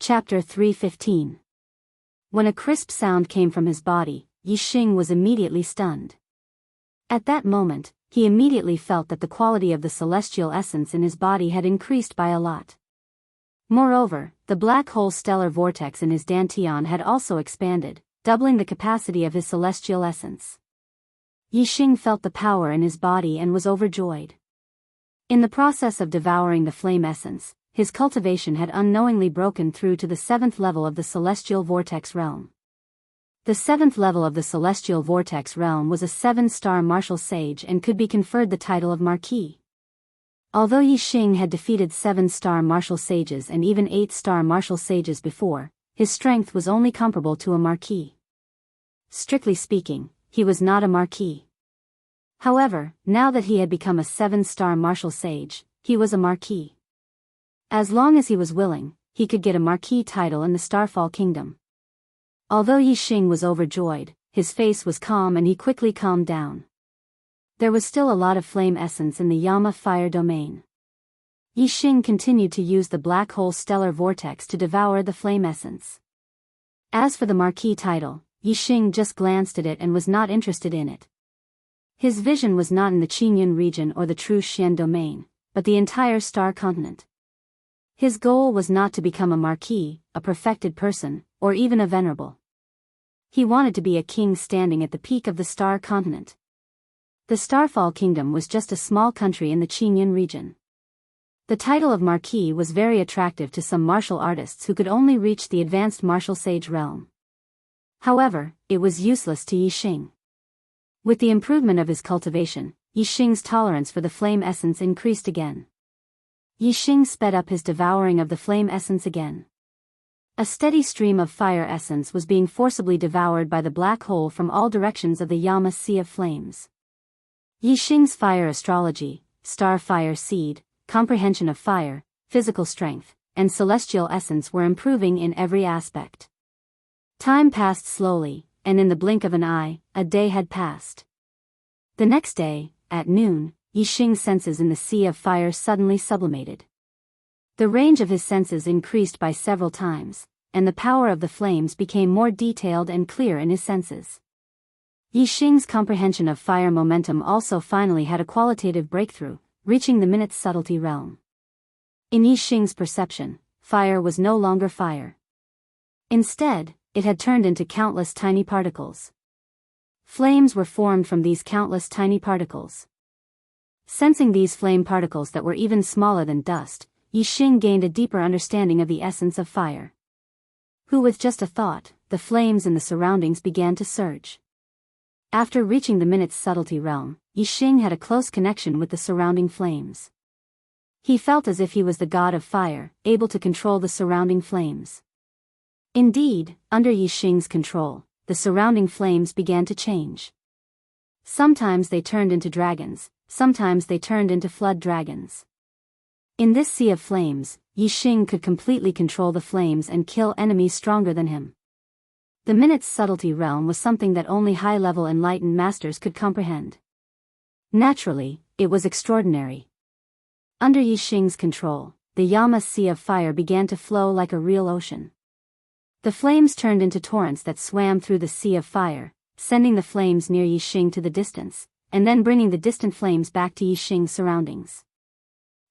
Chapter 3:15. When a crisp sound came from his body, Yixing was immediately stunned. At that moment, he immediately felt that the quality of the celestial essence in his body had increased by a lot. Moreover, the black hole stellar vortex in his dantian had also expanded, doubling the capacity of his celestial essence. Yixing felt the power in his body and was overjoyed. In the process of devouring the flame essence, his cultivation had unknowingly broken through to the 7th level of the celestial vortex realm. The 7th level of the celestial vortex realm was a 7-star martial sage and could be conferred the title of Marquis. Although Yixing had defeated 7-star martial sages and even 8-star martial sages before, his strength was only comparable to a Marquis. Strictly speaking, he was not a Marquis. However, now that he had become a 7-star martial sage, he was a Marquis. As long as he was willing, he could get a Marquis title in the Starfall Kingdom. Although Yixing was overjoyed, his face was calm and he quickly calmed down. There was still a lot of flame essence in the Yama fire domain. Yixing continued to use the black hole stellar vortex to devour the flame essence. As for the Marquis title, Yixing just glanced at it and was not interested in it. His vision was not in the Qingyun region or the true Xian domain, but the entire star continent. His goal was not to become a Marquis, a perfected person, or even a venerable. He wanted to be a king standing at the peak of the star continent. The Starfall Kingdom was just a small country in the Qingyun region. The title of Marquis was very attractive to some martial artists who could only reach the advanced martial sage realm. However, it was useless to Yixing. With the improvement of his cultivation, Yixing's tolerance for the flame essence increased again. Yixing sped up his devouring of the flame essence again. A steady stream of fire essence was being forcibly devoured by the black hole from all directions of the Yama Sea of Flames. Yixing's fire astrology, star fire seed, comprehension of fire, physical strength, and celestial essence were improving in every aspect. Time passed slowly, and in the blink of an eye, a day had passed. The next day, at noon, Yixing's senses in the sea of fire suddenly sublimated. The range of his senses increased by several times, and the power of the flames became more detailed and clear in his senses. Yixing's comprehension of fire momentum also finally had a qualitative breakthrough, reaching the minute's subtlety realm. In Yixing's perception, fire was no longer fire. Instead, it had turned into countless tiny particles. Flames were formed from these countless tiny particles. Sensing these flame particles that were even smaller than dust, Yixing gained a deeper understanding of the essence of fire. With just a thought, the flames in the surroundings began to surge. After reaching the minute's subtlety realm, Yixing had a close connection with the surrounding flames. He felt as if he was the god of fire, able to control the surrounding flames. Indeed, under Yixing's control, the surrounding flames began to change. Sometimes they turned into dragons, sometimes they turned into flood dragons. In this sea of flames, Yixing could completely control the flames and kill enemies stronger than him. The minute's subtlety realm was something that only high-level enlightened masters could comprehend. Naturally, it was extraordinary. Under Yixing's control, the Yama Sea of Fire began to flow like a real ocean. The flames turned into torrents that swam through the sea of fire, sending the flames near Yixing to the distance, and then bringing the distant flames back to Yixing's surroundings.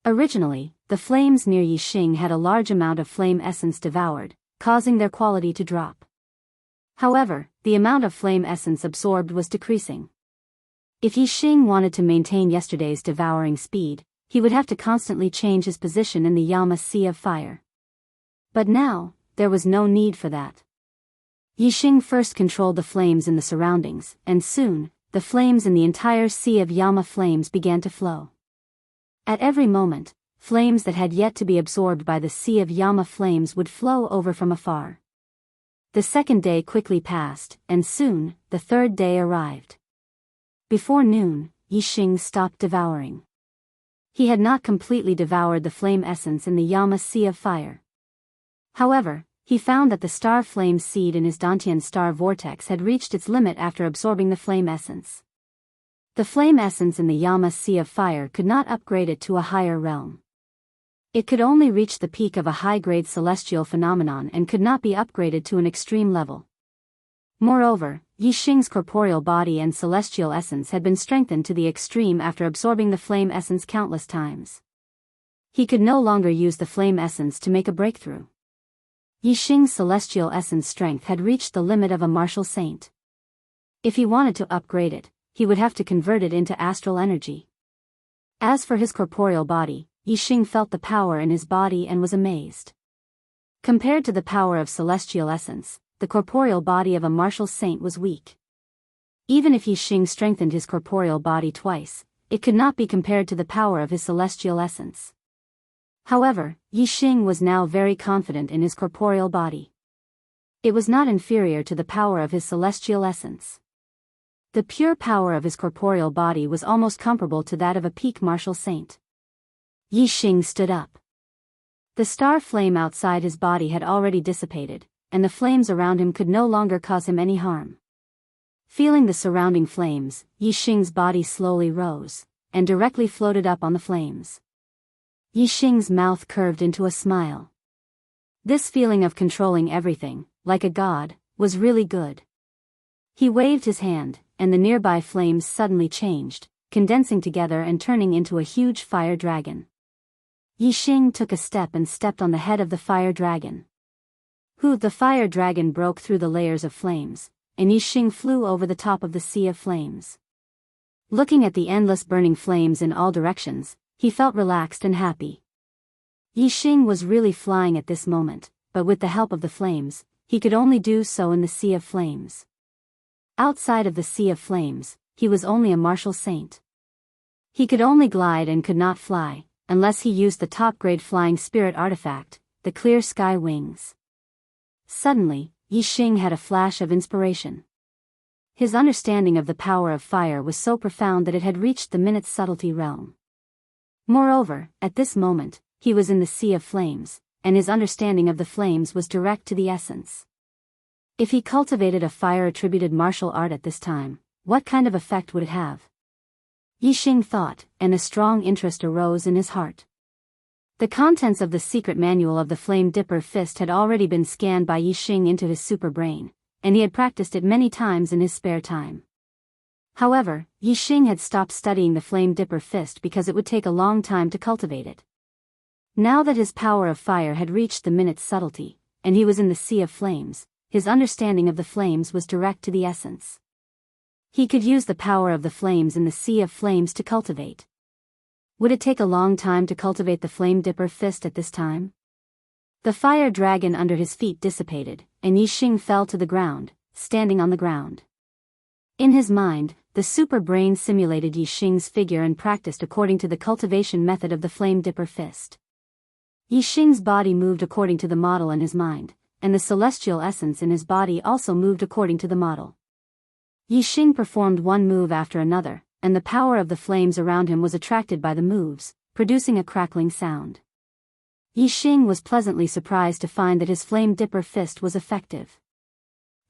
Originally, the flames near Yixing had a large amount of flame essence devoured, causing their quality to drop. However, the amount of flame essence absorbed was decreasing. If Yixing wanted to maintain yesterday's devouring speed, he would have to constantly change his position in the Yama Sea of Fire. But now, there was no need for that. Yixing first controlled the flames in the surroundings, and soon, the flames in the entire sea of Yama flames began to flow. At every moment, flames that had yet to be absorbed by the sea of Yama flames would flow over from afar. The second day quickly passed, and soon, the third day arrived. Before noon, Yixing stopped devouring. He had not completely devoured the flame essence in the Yama Sea of Fire. However, he found that the star flame seed in his Dantian star vortex had reached its limit after absorbing the flame essence. The flame essence in the Yama Sea of Fire could not upgrade it to a higher realm. It could only reach the peak of a high-grade celestial phenomenon and could not be upgraded to an extreme level. Moreover, Yixing's corporeal body and celestial essence had been strengthened to the extreme after absorbing the flame essence countless times. He could no longer use the flame essence to make a breakthrough. Yixing's celestial essence strength had reached the limit of a martial saint. If he wanted to upgrade it, he would have to convert it into astral energy. As for his corporeal body, Yixing felt the power in his body and was amazed. Compared to the power of celestial essence, the corporeal body of a martial saint was weak. Even if Yixing strengthened his corporeal body twice, it could not be compared to the power of his celestial essence. However, Yixing was now very confident in his corporeal body. It was not inferior to the power of his celestial essence. The pure power of his corporeal body was almost comparable to that of a peak martial saint. Yixing stood up. The star flame outside his body had already dissipated, and the flames around him could no longer cause him any harm. Feeling the surrounding flames, Yixing's body slowly rose, and directly floated up on the flames. Yixing's mouth curved into a smile. This feeling of controlling everything, like a god, was really good. He waved his hand, and the nearby flames suddenly changed, condensing together and turning into a huge fire dragon. Yixing took a step and stepped on the head of the fire dragon. The fire dragon broke through the layers of flames, and Yixing flew over the top of the sea of flames. Looking at the endless burning flames in all directions, he felt relaxed and happy. Yixing was really flying at this moment, but with the help of the flames, he could only do so in the sea of flames. Outside of the sea of flames, he was only a martial saint. He could only glide and could not fly, unless he used the top-grade flying spirit artifact, the clear sky wings. Suddenly, Yixing had a flash of inspiration. His understanding of the power of fire was so profound that it had reached the minute's subtlety realm. Moreover, at this moment, he was in the sea of flames, and his understanding of the flames was direct to the essence. If he cultivated a fire-attributed martial art at this time, what kind of effect would it have? Yixing thought, and a strong interest arose in his heart. The contents of the secret manual of the Flame Dipper Fist had already been scanned by Yixing into his super brain, and he had practiced it many times in his spare time. However, Yixing had stopped studying the Flame Dipper Fist because it would take a long time to cultivate it. Now that his power of fire had reached the minute's subtlety, and he was in the sea of flames, his understanding of the flames was direct to the essence. He could use the power of the flames in the sea of flames to cultivate. Would it take a long time to cultivate the Flame Dipper Fist at this time? The fire dragon under his feet dissipated, and Yixing fell to the ground, standing on the ground. In his mind, the super brain simulated Yixing's figure and practiced according to the cultivation method of the Flame Dipper Fist. Yixing's body moved according to the model in his mind, and the celestial essence in his body also moved according to the model. Yixing performed one move after another, and the power of the flames around him was attracted by the moves, producing a crackling sound. Yixing was pleasantly surprised to find that his Flame Dipper Fist was effective.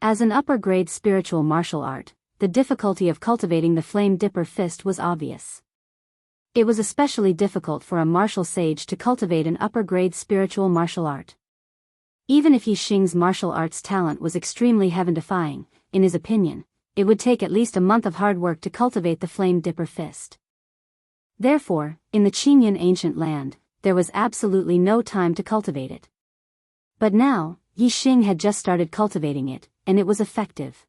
As an upper-grade spiritual martial art, the difficulty of cultivating the Flame Dipper Fist was obvious. It was especially difficult for a martial sage to cultivate an upper-grade spiritual martial art. Even if Yixing's martial arts talent was extremely heaven-defying, in his opinion, it would take at least a month of hard work to cultivate the Flame Dipper Fist. Therefore, in the Qingyun ancient land, there was absolutely no time to cultivate it. But now, Yixing had just started cultivating it, and it was effective.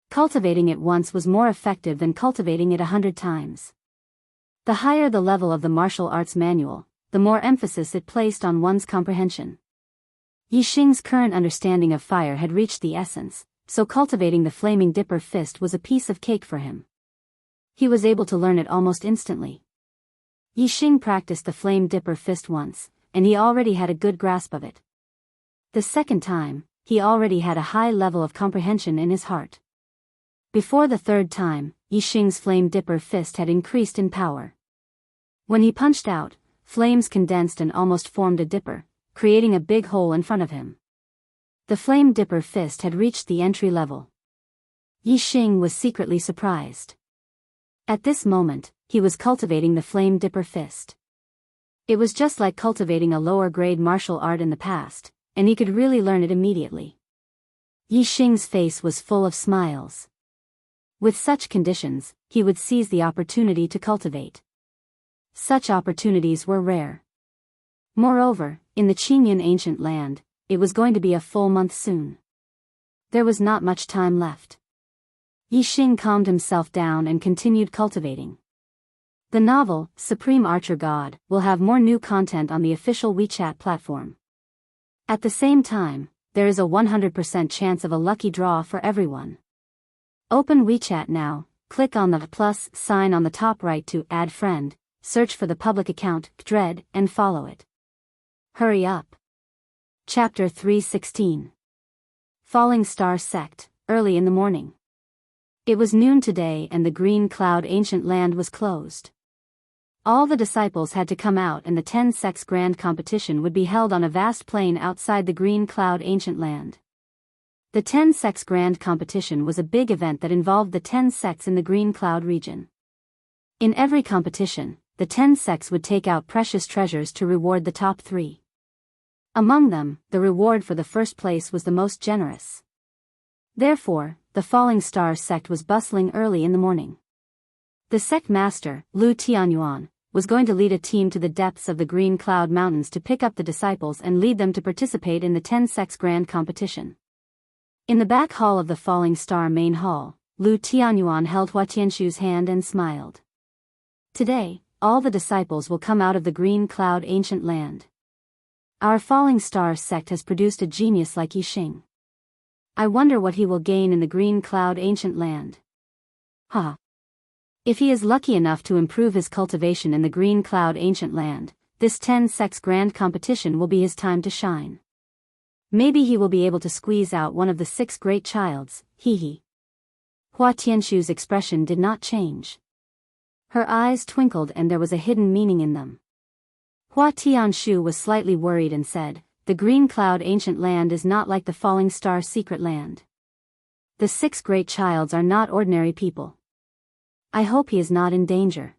Cultivating it once was more effective than cultivating it 100 times. The higher the level of the martial arts manual, the more emphasis it placed on one's comprehension. Yixing's current understanding of fire had reached the essence, so cultivating the Flaming Dipper Fist was a piece of cake for him. He was able to learn it almost instantly. Yixing practiced the Flame Dipper Fist once, and he already had a good grasp of it. The second time, he already had a high level of comprehension in his heart. Before the third time, Yixing's Flame Dipper Fist had increased in power. When he punched out, flames condensed and almost formed a dipper, creating a big hole in front of him. The Flame Dipper Fist had reached the entry level. Yixing was secretly surprised. At this moment, he was cultivating the Flame Dipper Fist. It was just like cultivating a lower-grade martial art in the past, and he could really learn it immediately. Yi Xing's face was full of smiles. With such conditions, he would seize the opportunity to cultivate. Such opportunities were rare. Moreover, in the Qingyun ancient land, it was going to be a full month soon. There was not much time left. Yi Xing calmed himself down and continued cultivating. The novel, Supreme Archer God, will have more new content on the official WeChat platform. At the same time, there is a 100% chance of a lucky draw for everyone. Open WeChat now, click on the plus sign on the top right to add friend, search for the public account, Dread, and follow it. Hurry up. Chapter 316. Falling Star Sect, early in the morning. It was noon today and the Green Cloud ancient land was closed. All the disciples had to come out and the 10 sects grand competition would be held on a vast plain outside the Green Cloud ancient land. The 10 sects grand competition was a big event that involved the 10 sects in the Green Cloud region. In every competition, the 10 sects would take out precious treasures to reward the top 3. Among them, the reward for the first place was the most generous. Therefore, the Falling Star sect was bustling early in the morning. The sect master, Lu Tianyuan, was going to lead a team to the depths of the Green Cloud Mountains to pick up the disciples and lead them to participate in the 10 sects grand competition. In the back hall of the Falling Star main hall, Lu Tianyuan held Hua Tianshu's hand and smiled. Today, all the disciples will come out of the Green Cloud ancient land. Our Falling Star sect has produced a genius like Yi Xing. I wonder what he will gain in the Green Cloud ancient land. If he is lucky enough to improve his cultivation in the Green Cloud ancient land, this 10 sects grand competition will be his time to shine. Maybe he will be able to squeeze out one of the 6 great childs, hee. Hua Tianshu's expression did not change. Her eyes twinkled and there was a hidden meaning in them. Hua Tianshu was slightly worried and said, "The Green Cloud ancient land is not like the Falling Star secret land. The 6 great childs are not ordinary people. I hope he is not in danger."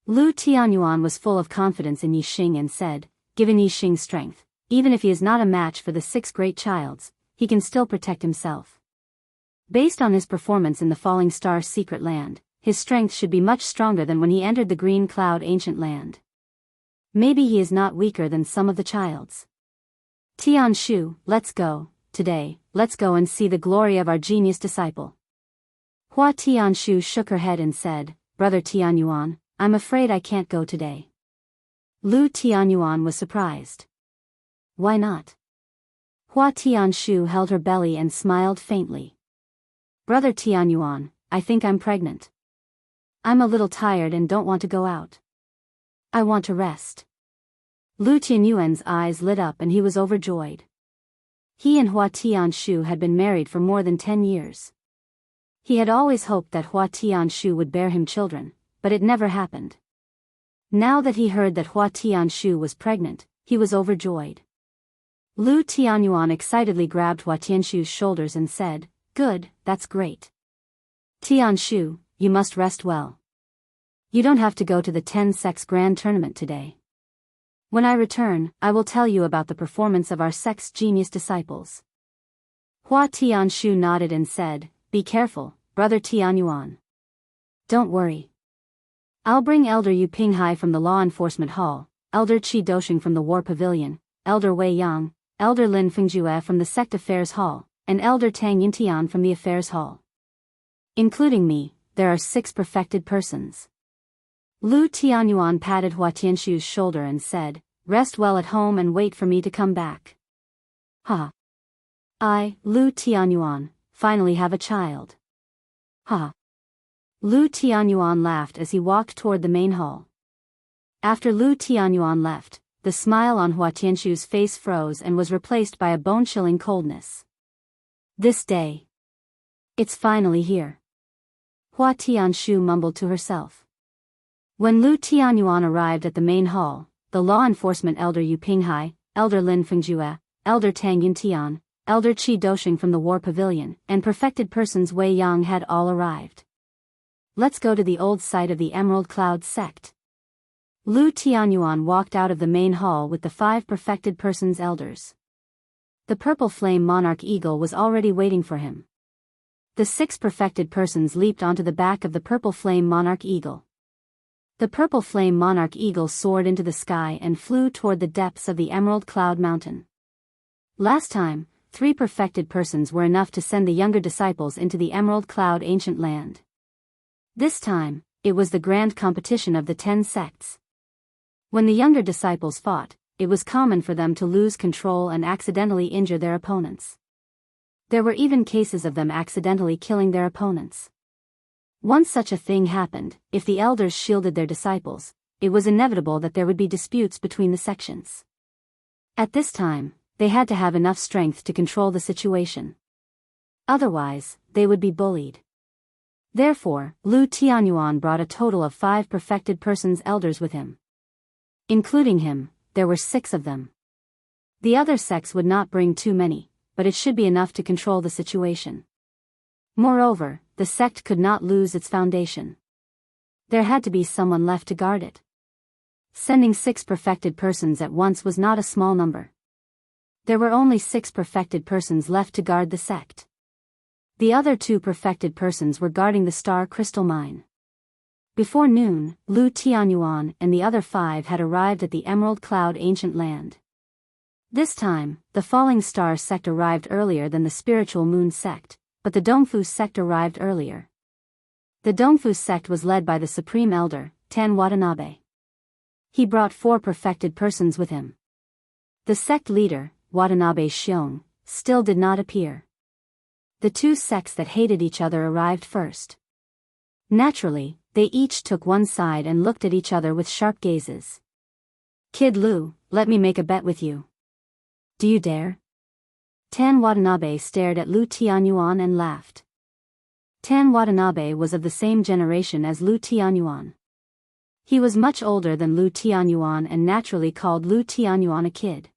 Lu Tianyuan was full of confidence in Yi Xing and said, "Given Yi Xing's strength, even if he is not a match for the 6 great childs, he can still protect himself. Based on his performance in the Falling Star secret land, his strength should be much stronger than when he entered the Green Cloud ancient land. Maybe he is not weaker than some of the childs. Tianshu, let's go, today, let's go and see the glory of our genius disciple." Hua Tianshu shook her head and said, "Brother Tianyuan, I'm afraid I can't go today." Lu Tianyuan was surprised. "Why not?" Hua Tianshu held her belly and smiled faintly. "Brother Tianyuan, I think I'm pregnant. I'm a little tired and don't want to go out. I want to rest." Lu Tianyuan's eyes lit up and he was overjoyed. He and Hua Tianshu had been married for more than 10 years. He had always hoped that Hua Tianshu would bear him children, but it never happened. Now that he heard that Hua Tianshu was pregnant, he was overjoyed. Lu Tianyuan excitedly grabbed Hua Tianshu's shoulders and said, "Good, that's great. Tianshu, you must rest well. You don't have to go to the 10 sects grand tournament today. When I return, I will tell you about the performance of our sect's genius disciples." Hua Tianshu nodded and said, "Be careful, Brother Tianyuan. Don't worry. I'll bring Elder Yu Pinghai from the Law Enforcement Hall, Elder Qi Dosheng from the War Pavilion, Elder Wei Yang, Elder Lin Fengjue from the Sect Affairs Hall, and Elder Tang Yintian from the Affairs Hall. Including me, there are 6 perfected persons." Lu Tianyuan patted Hua Tianshu's shoulder and said, "Rest well at home and wait for me to come back." I, Lu Tianyuan, finally have a child. Lu Tianyuan laughed as he walked toward the main hall. After Lu Tianyuan left, the smile on Hua Tianshu's face froze and was replaced by a bone-chilling coldness. This day. It's finally here. Hua Tianshu mumbled to herself. When Lu Tianyuan arrived at the main hall, the law enforcement Elder Yu Pinghai, Elder Lin Fengjue, Elder Tang Yintian, Elder Qi Dosheng from the War Pavilion, and perfected persons Wei Yang had all arrived. "Let's go to the old site of the Emerald Cloud sect." Lu Tianyuan walked out of the main hall with the 5 perfected persons elders. The purple flame monarch eagle was already waiting for him. The 6 perfected persons leaped onto the back of the purple flame monarch eagle. The purple flame monarch eagle soared into the sky and flew toward the depths of the Emerald Cloud Mountain. Last time, 3 perfected persons were enough to send the younger disciples into the Emerald Cloud Ancient Land. This time, it was the grand competition of the 10 sects. When the younger disciples fought, it was common for them to lose control and accidentally injure their opponents. There were even cases of them accidentally killing their opponents. Once such a thing happened, if the elders shielded their disciples, it was inevitable that there would be disputes between the sections. At this time, they had to have enough strength to control the situation. Otherwise, they would be bullied. Therefore, Lu Tianyuan brought a total of 5 perfected persons elders with him. Including him, there were 6 of them. The other sects would not bring too many, but it should be enough to control the situation. Moreover, the sect could not lose its foundation. There had to be someone left to guard it. Sending 6 perfected persons at once was not a small number. There were only 6 perfected persons left to guard the sect. The other 2 perfected persons were guarding the star crystal mine. Before noon, Lu Tianyuan and the other 5 had arrived at the Emerald Cloud Ancient Land. This time, the Falling Star sect arrived earlier than the Spiritual Moon sect, but the Dongfu sect arrived earlier. The Dongfu sect was led by the Supreme Elder, Tan Watanabe. He brought 4 perfected persons with him. The sect leader, Watanabe Xiong, still did not appear. The 2 sects that hated each other arrived first. Naturally, they each took one side and looked at each other with sharp gazes. "Kid Lu, let me make a bet with you. Do you dare?" Tan Watanabe stared at Lu Tianyuan and laughed. Tan Watanabe was of the same generation as Lu Tianyuan. He was much older than Lu Tianyuan and naturally called Lu Tianyuan a kid.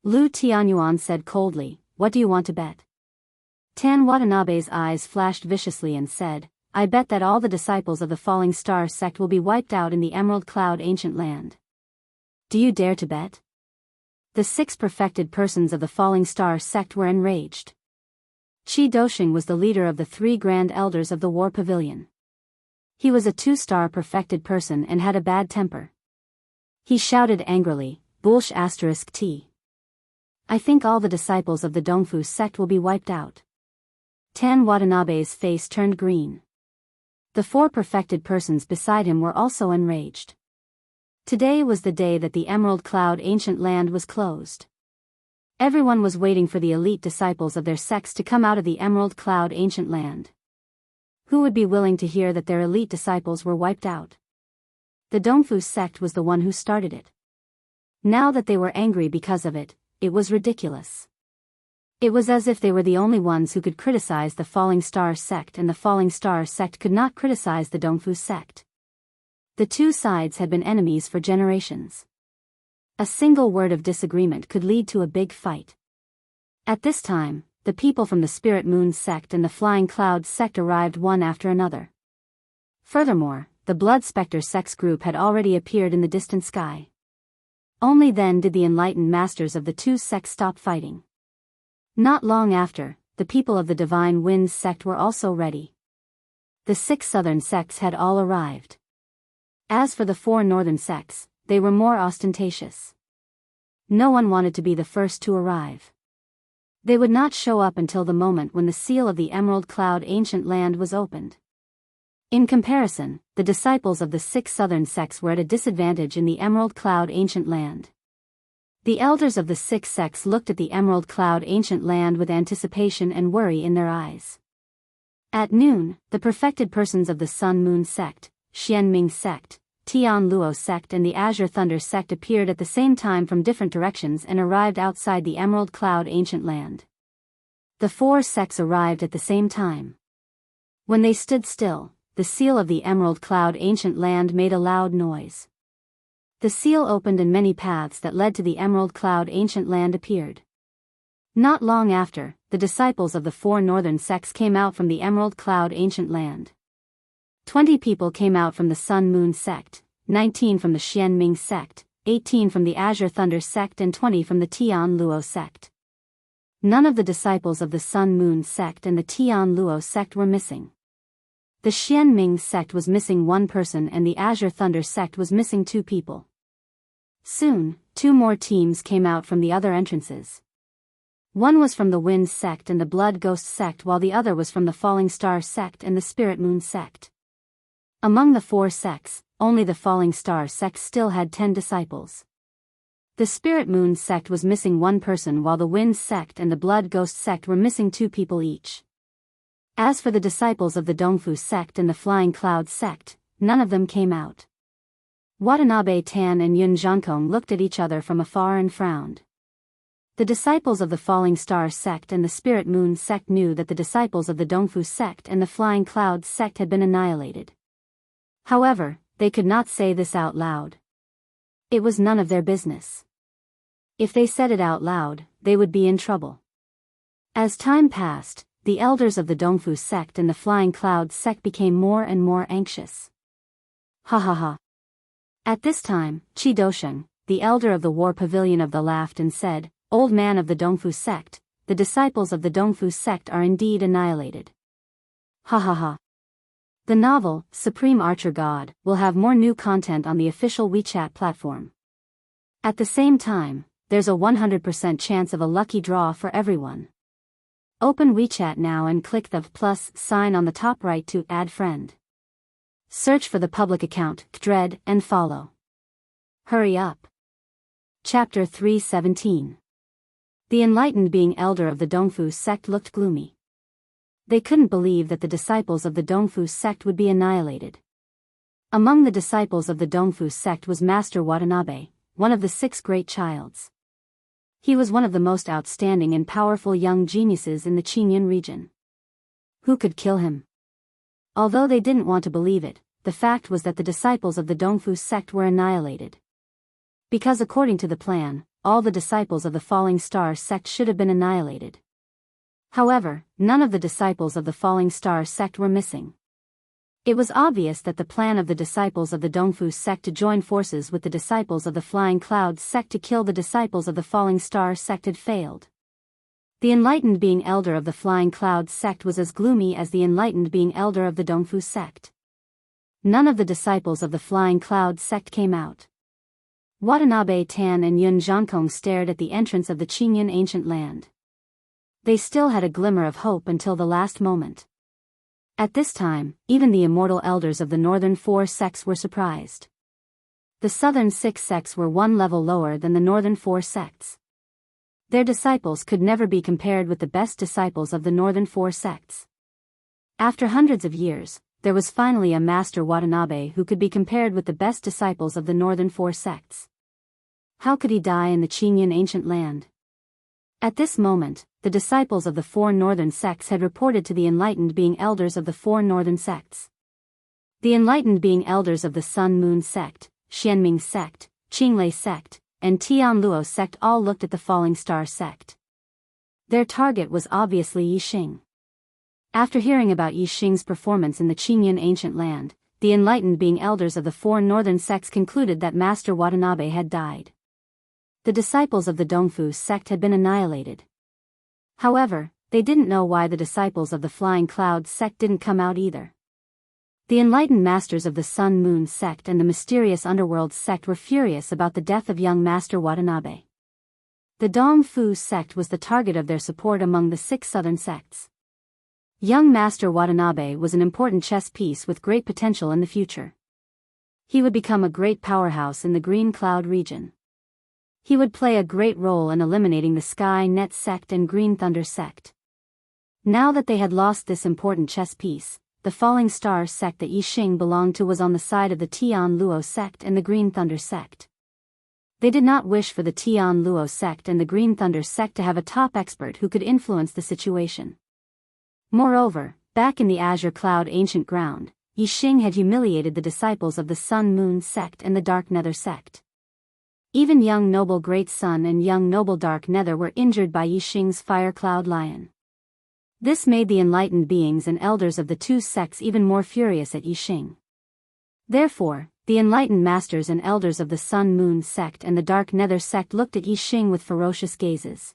Lu Tianyuan said coldly, "What do you want to bet?" Tan Watanabe's eyes flashed viciously and said, "I bet that all the disciples of the Falling Star sect will be wiped out in the Emerald Cloud Ancient Land. Do you dare to bet?" The 6 perfected persons of the Falling Star sect were enraged. Qi Dosheng was the leader of the 3 grand elders of the War Pavilion. He was a 2-star perfected person and had a bad temper. He shouted angrily, "Bullsh *T. I think all the disciples of the Dongfu sect will be wiped out." Tan Watanabe's face turned green. The 4 perfected persons beside him were also enraged. Today was the day that the Emerald Cloud Ancient Land was closed. Everyone was waiting for the elite disciples of their sects to come out of the Emerald Cloud Ancient Land. Who would be willing to hear that their elite disciples were wiped out? The Dongfu sect was the one who started it. Now that they were angry because of it, it was ridiculous. It was as if they were the only ones who could criticize the Falling Star sect and the Falling Star sect could not criticize the Dongfu sect. The 2 sides had been enemies for generations. A single word of disagreement could lead to a big fight. At this time, the people from the Spirit Moon sect and the Flying Cloud sect arrived one after another. Furthermore, the Blood Spectre sect's group had already appeared in the distant sky. Only then did the enlightened masters of the 2 sects stop fighting. Not long after, the people of the Divine Winds sect were also ready. The 6 southern sects had all arrived. As for the 4 northern sects, they were more ostentatious. No one wanted to be the first to arrive. They would not show up until the moment when the seal of the Emerald Cloud Ancient Land was opened. In comparison, the disciples of the 6 southern sects were at a disadvantage in the Emerald Cloud Ancient Land. The elders of the 6 sects looked at the Emerald Cloud Ancient Land with anticipation and worry in their eyes. At noon, the perfected persons of the Sun Moon sect, Xianming sect, Tian Luo sect and the Azure Thunder sect appeared at the same time from different directions and arrived outside the Emerald Cloud Ancient Land. The 4 sects arrived at the same time. When they stood still, the seal of the Emerald Cloud Ancient Land made a loud noise. The seal opened and many paths that led to the Emerald Cloud Ancient Land appeared. Not long after, the disciples of the 4 northern sects came out from the Emerald Cloud Ancient Land. 20 people came out from the Sun Moon sect, 19 from the Xianming sect, 18 from the Azure Thunder sect and 20 from the Tian Luo sect. None of the disciples of the Sun Moon sect and the Tian Luo sect were missing. The Xianming sect was missing one person and the Azure Thunder sect was missing 2 people. Soon, 2 more teams came out from the other entrances. One was from the Wind sect and the Blood Ghost sect while the other was from the Falling Star sect and the Spirit Moon sect. Among the 4 sects, only the Falling Star sect still had 10 disciples. The Spirit Moon sect was missing 1 person while the Wind sect and the Blood Ghost sect were missing 2 people each. As for the disciples of the Dongfu sect and the Flying Cloud sect, none of them came out. Watanabe Tan and Yun Zhankong looked at each other from afar and frowned. The disciples of the Falling Star sect and the Spirit Moon sect knew that the disciples of the Dongfu sect and the Flying Cloud sect had been annihilated. However, they could not say this out loud. It was none of their business. If they said it out loud, they would be in trouble. As time passed, the elders of the Dongfu sect and the Flying Cloud sect became more and more anxious. Ha ha ha. At this time, Qi Dosheng, the elder of the War Pavilion of the laughed and said, "Old man of the Dongfu sect, the disciples of the Dongfu sect are indeed annihilated." Ha ha ha. The novel, Supreme Archer God, will have more new content on the official WeChat platform. At the same time, there's a 100% chance of a lucky draw for everyone. Open WeChat now and click the plus sign on the top right to add friend. Search for the public account, Dread, and follow. Hurry up. Chapter 317. The enlightened being elder of the Dongfu sect looked gloomy. They couldn't believe that the disciples of the Dongfu sect would be annihilated. Among the disciples of the Dongfu sect was Master Watanabe, one of the 6 great childs. He was one of the most outstanding and powerful young geniuses in the Qingyun region. Who could kill him? Although they didn't want to believe it, the fact was that the disciples of the Dongfu sect were annihilated. Because according to the plan, all the disciples of the Falling Star sect should have been annihilated. However, none of the disciples of the Falling Star sect were missing. It was obvious that the plan of the disciples of the Dongfu sect to join forces with the disciples of the Flying Cloud sect to kill the disciples of the Falling Star sect had failed. The enlightened being elder of the Flying Cloud sect was as gloomy as the enlightened being elder of the Dongfu sect. None of the disciples of the Flying Cloud sect came out. Watanabe Tan and Yun Zhankong stared at the entrance of the Qingyun ancient land. They still had a glimmer of hope until the last moment. At this time, even the immortal elders of the northern 4 sects were surprised. The southern 6 sects were 1 level lower than the northern 4 sects. Their disciples could never be compared with the best disciples of the northern 4 sects. After hundreds of years, there was finally a Master Watanabe who could be compared with the best disciples of the northern 4 sects. How could he die in the Qingyun ancient land? At this moment, the disciples of the 4 northern sects had reported to the enlightened being elders of the 4 northern sects. The enlightened being elders of the Sun Moon sect, Xianming sect, Qinglei sect, and Tian Luo sect all looked at the Falling Star sect. Their target was obviously Yi Xing. After hearing about Yi Xing's performance in the Qingyun ancient land, the enlightened being elders of the 4 northern sects concluded that Master Watanabe had died. The disciples of the Dongfu sect had been annihilated. However, they didn't know why the disciples of the Flying Cloud sect didn't come out either. The enlightened masters of the Sun Moon sect and the mysterious underworld sect were furious about the death of young Master Watanabe. The Dongfu sect was the target of their support among the 6 southern sects. Young Master Watanabe was an important chess piece with great potential in the future. He would become a great powerhouse in the Green Cloud region. He would play a great role in eliminating the Sky Net sect and Green Thunder sect. Now that they had lost this important chess piece, the Falling Star sect that Yi Xing belonged to was on the side of the Tian Luo sect and the Green Thunder sect. They did not wish for the Tian Luo sect and the Green Thunder sect to have a top expert who could influence the situation. Moreover, back in the Azure Cloud ancient ground, Yi Xing had humiliated the disciples of the Sun Moon sect and the Dark Nether sect. Even young Noble Great Sun and young Noble Dark Nether were injured by Yi Xing's Fire Cloud Lion. This made the enlightened beings and elders of the 2 sects even more furious at Yi Xing. Therefore, the enlightened masters and elders of the Sun-Moon sect and the Dark Nether sect looked at Yi Xing with ferocious gazes.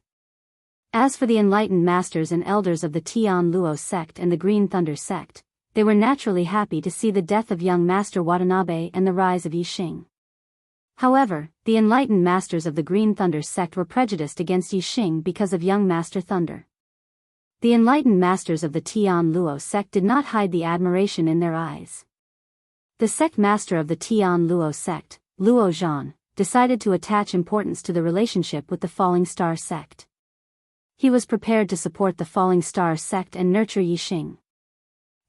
As for the enlightened masters and elders of the Tian Luo sect and the Green Thunder sect, they were naturally happy to see the death of young Master Watanabe and the rise of Yi Xing. However, the enlightened masters of the Green Thunder sect were prejudiced against Yi Xing because of young Master Thunder. The enlightened masters of the Tian Luo sect did not hide the admiration in their eyes. The sect master of the Tian Luo sect, Luo Zhan, decided to attach importance to the relationship with the Falling Star sect. He was prepared to support the Falling Star sect and nurture Yi Xing.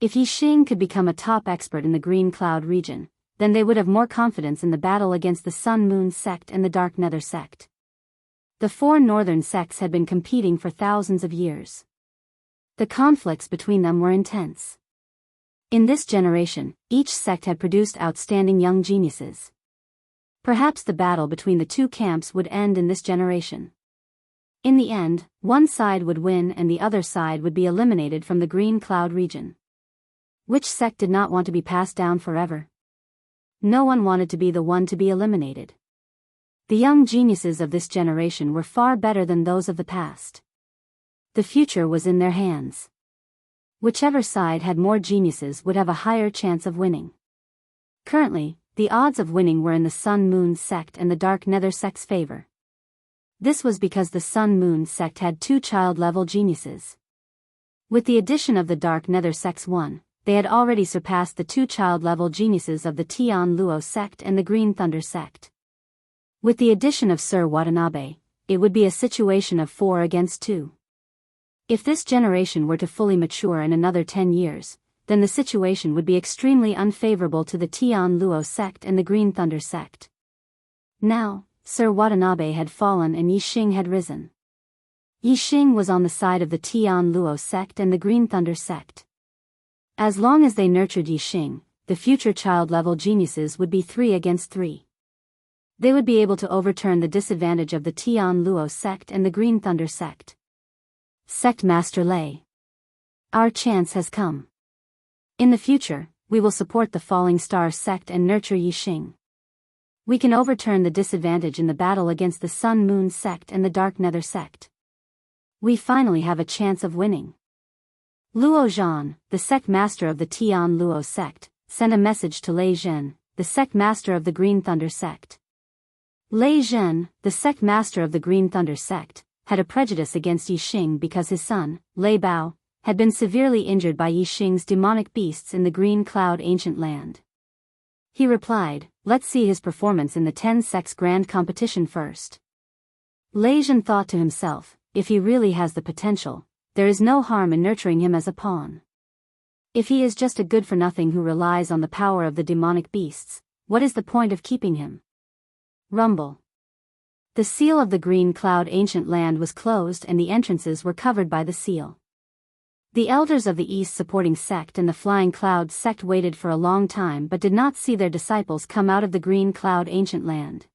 If Yi Xing could become a top expert in the Green Cloud region, then they would have more confidence in the battle against the Sun-Moon sect and the Dark Nether sect. The four northern sects had been competing for thousands of years. The conflicts between them were intense. In this generation, each sect had produced outstanding young geniuses. Perhaps the battle between the two camps would end in this generation. In the end, one side would win and the other side would be eliminated from the Green Cloud region. Which sect did not want to be passed down forever? No one wanted to be the one to be eliminated. The young geniuses of this generation were far better than those of the past. The future was in their hands. Whichever side had more geniuses would have a higher chance of winning. Currently, the odds of winning were in the Sun-Moon sect and the Dark Nether sect's favor. This was because the Sun-Moon sect had two child-level geniuses. With the addition of the Dark Nether sect's one, they had already surpassed the two child-level geniuses of the Tian Luo sect and the Green Thunder sect. With the addition of Sir Watanabe, it would be a situation of 4 against 2. If this generation were to fully mature in another 10 years, then the situation would be extremely unfavorable to the Tian Luo sect and the Green Thunder sect. Now, Sir Watanabe had fallen and Yi Xing had risen. Yi Xing was on the side of the Tian Luo sect and the Green Thunder sect. As long as they nurtured Yi Xing, the future child-level geniuses would be 3 against 3. They would be able to overturn the disadvantage of the Tian Luo sect and the Green Thunder sect. Sect Master Lei. Our chance has come. In the future, we will support the Falling Star sect and nurture Yi Xing. We can overturn the disadvantage in the battle against the Sun-Moon sect and the Dark Nether sect. We finally have a chance of winning. Luo Zhan, the sect master of the Tian Luo sect, sent a message to Lei Zhen, the sect master of the Green Thunder sect. Lei Zhen, the sect master of the Green Thunder sect, had a prejudice against Yi Xing because his son, Lei Bao, had been severely injured by Yi Xing's demonic beasts in the Green Cloud ancient land. He replied, "Let's see his performance in the 10 sects grand competition first." Lei Zhen thought to himself, if he really has the potential, there is no harm in nurturing him as a pawn. If he is just a good-for-nothing who relies on the power of the demonic beasts, what is the point of keeping him? Rumble. The seal of the Green Cloud ancient land was closed and the entrances were covered by the seal. The elders of the East supporting sect and the Flying Cloud sect waited for a long time but did not see their disciples come out of the Green Cloud ancient land.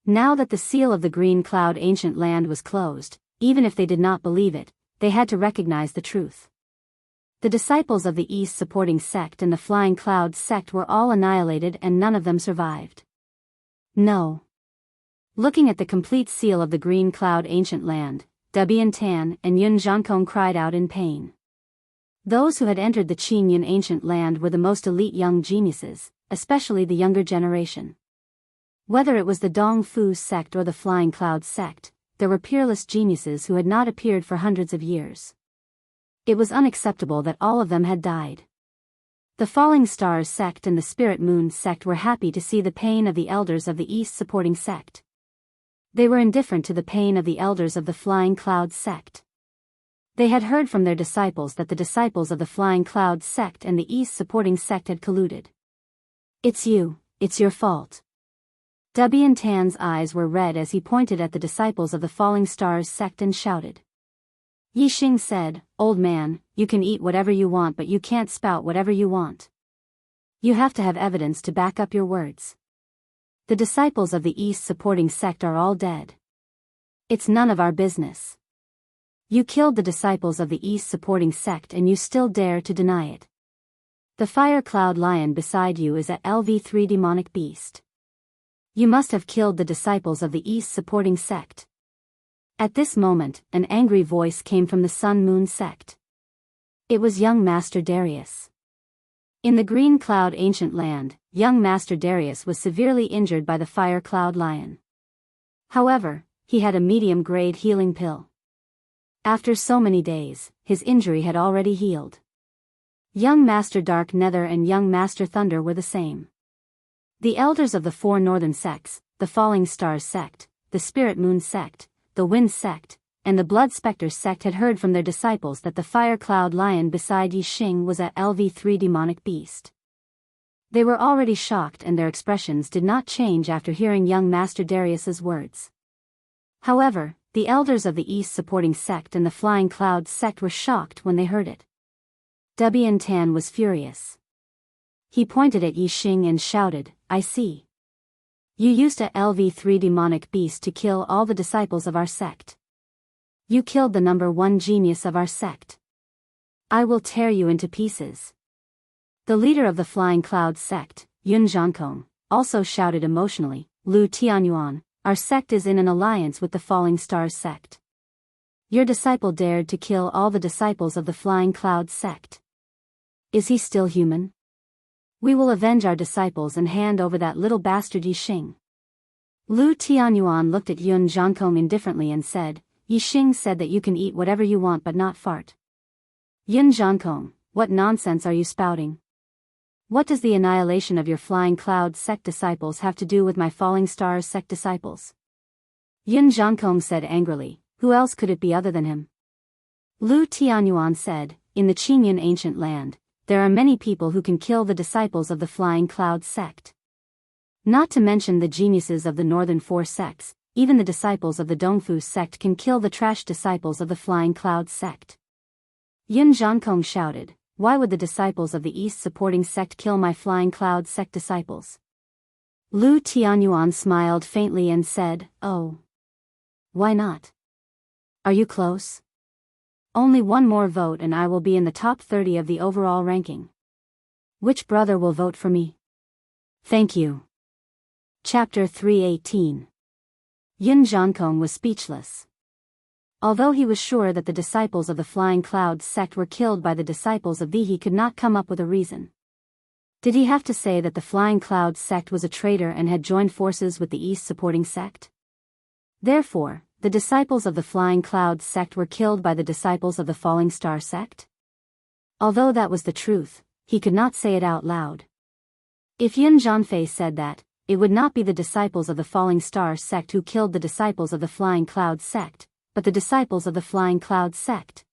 Now that the seal of the Green Cloud ancient land was closed, even if they did not believe it, they had to recognize the truth. The disciples of the East supporting sect and the Flying Cloud sect were all annihilated and none of them survived. No. Looking at the complete seal of the Green Cloud ancient land, Debian Tan and Yun Zhankong cried out in pain. Those who had entered the Qingyun ancient land were the most elite young geniuses, especially the younger generation. Whether it was the Dong Fu sect or the Flying Cloud sect, there were peerless geniuses who had not appeared for hundreds of years. It was unacceptable that all of them had died. The Falling Stars sect and the Spirit Moon sect were happy to see the pain of the elders of the East supporting sect. They were indifferent to the pain of the elders of the Flying Cloud sect. They had heard from their disciples that the disciples of the Flying Cloud sect and the East supporting sect had colluded. "It's you, it's your fault." Debian Tan's eyes were red as he pointed at the disciples of the Falling Stars sect and shouted. Yi Xing said, "Old man, you can eat whatever you want but you can't spout whatever you want. You have to have evidence to back up your words. The disciples of the East supporting sect are all dead. It's none of our business. You killed the disciples of the East supporting sect and you still dare to deny it. The fire cloud lion beside you is a LV3 demonic beast. You must have killed the disciples of the East supporting sect. At this moment, an angry voice came from the Sun Moon sect. It was young Master Darius. In the Green Cloud ancient land, young Master Darius was severely injured by the fire cloud lion. However, he had a medium-grade healing pill. After so many days, his injury had already healed. Young Master Dark Nether and young Master Thunder were the same. The elders of the four northern sects, the Falling Stars sect, the Spirit Moon sect, the Wind sect, and the Blood Spectre sect had heard from their disciples that the fire cloud lion beside Yi Xing was a LV3 demonic beast. They were already shocked and their expressions did not change after hearing young Master Darius's words. However, the elders of the East supporting sect and the Flying Cloud sect were shocked when they heard it. Dubian Tan was furious. He pointed at Yi Xing and shouted, "I see. You used a LV3 demonic beast to kill all the disciples of our sect. You killed the number one genius of our sect. I will tear you into pieces." The leader of the Flying Cloud sect, Yun Zhankong, also shouted emotionally, "Lu Tianyuan, our sect is in an alliance with the Falling Stars sect. Your disciple dared to kill all the disciples of the Flying Cloud sect. Is he still human? We will avenge our disciples and hand over that little bastard Yi Xing." Lu Tianyuan looked at Yun Zhankong indifferently and said, "Yi Xing said that you can eat whatever you want but not fart." Yun Zhankong, what nonsense are you spouting? What does the annihilation of your Flying Cloud sect disciples have to do with my Falling Stars sect disciples? Yun Zhankong said angrily, "Who else could it be other than him?" Lu Tianyuan said, "In the Qingyun ancient land, there are many people who can kill the disciples of the Flying Cloud sect. Not to mention the geniuses of the northern four sects, even the disciples of the Dongfu sect can kill the trash disciples of the Flying Cloud sect." Yun Zhankong shouted, "Why would the disciples of the East supporting sect kill my Flying Cloud sect disciples?" Lu Tianyuan smiled faintly and said, "Oh. Why not? Are you close? Only one more vote and I will be in the top 30 of the overall ranking. Which brother will vote for me? Thank you." Chapter 318. Yun Zhankong was speechless. Although he was sure that the disciples of the Flying Cloud sect were killed by the disciples of he could not come up with a reason. Did he have to say that the Flying Cloud sect was a traitor and had joined forces with the East supporting sect? Therefore, the disciples of the Flying Cloud sect were killed by the disciples of the Falling Star sect? Although that was the truth, he could not say it out loud. If Yun Zhanfei said that, it would not be the disciples of the Falling Star sect who killed the disciples of the Flying Cloud sect, but the disciples of the Flying Cloud sect.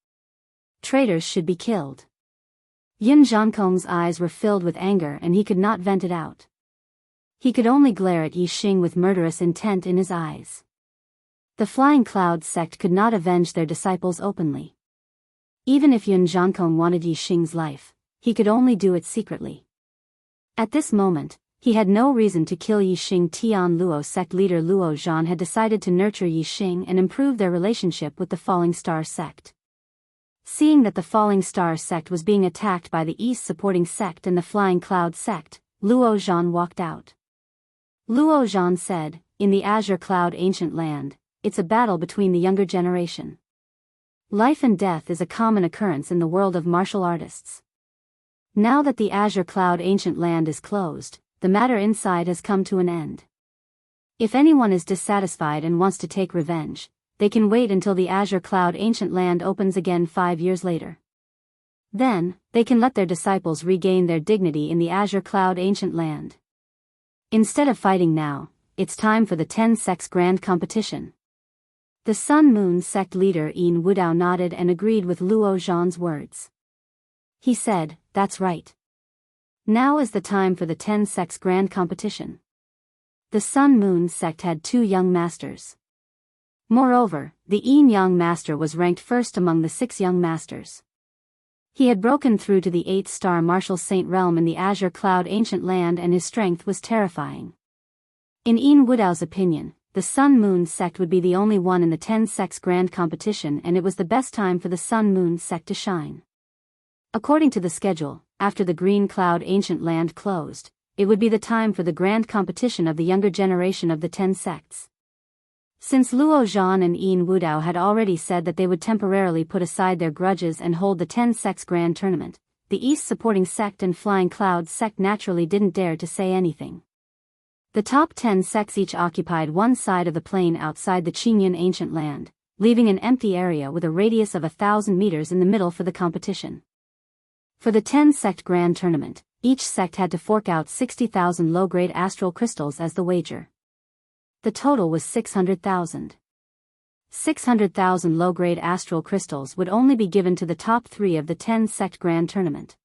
Traitors should be killed. Yun Zhankong's eyes were filled with anger and he could not vent it out. He could only glare at Yi Xing with murderous intent in his eyes. The Flying Cloud sect could not avenge their disciples openly. Even if Yun Zhankong wanted Yi Xing's life, he could only do it secretly. At this moment, he had no reason to kill Yi Xing. Tian Luo sect leader Luo Zhan had decided to nurture Yi Xing and improve their relationship with the Falling Star sect. Seeing that the Falling Star sect was being attacked by the East supporting sect and the Flying Cloud sect, Luo Zhan walked out. Luo Zhan said, "In the Azure Cloud ancient land, it's a battle between the younger generation. Life and death is a common occurrence in the world of martial artists. Now that the Azure Cloud ancient land is closed, the matter inside has come to an end. If anyone is dissatisfied and wants to take revenge, they can wait until the Azure Cloud ancient land opens again 5 years later. Then, they can let their disciples regain their dignity in the Azure Cloud ancient land. Instead of fighting now, it's time for the 10 sects grand competition." The Sun Moon sect leader Yin Wudao nodded and agreed with Luo Zhan's words. He said, "That's right. Now is the time for the 10 sects grand competition." The Sun Moon sect had 2 young masters. Moreover, the Yin Yang master was ranked first among the 6 young masters. He had broken through to the 8-star martial saint realm in the Azure Cloud ancient land and his strength was terrifying. In Yin Wudao's opinion, the Sun Moon sect would be the only one in the 10 sects grand competition and it was the best time for the Sun Moon sect to shine. According to the schedule, after the Green Cloud Ancient Land closed, it would be the time for the grand competition of the younger generation of the 10 sects. Since Luo Zhan and Yin Wudao had already said that they would temporarily put aside their grudges and hold the 10 sects grand tournament, the East supporting sect and Flying Cloud sect naturally didn't dare to say anything. The top 10 sects each occupied one side of the plain outside the Qingyun Ancient Land, leaving an empty area with a radius of 1,000 meters in the middle for the competition. For the 10 sect grand tournament, each sect had to fork out 60,000 low-grade astral crystals as the wager. The total was 600,000. 600,000 low-grade astral crystals would only be given to the top 3 of the 10 sect grand tournament.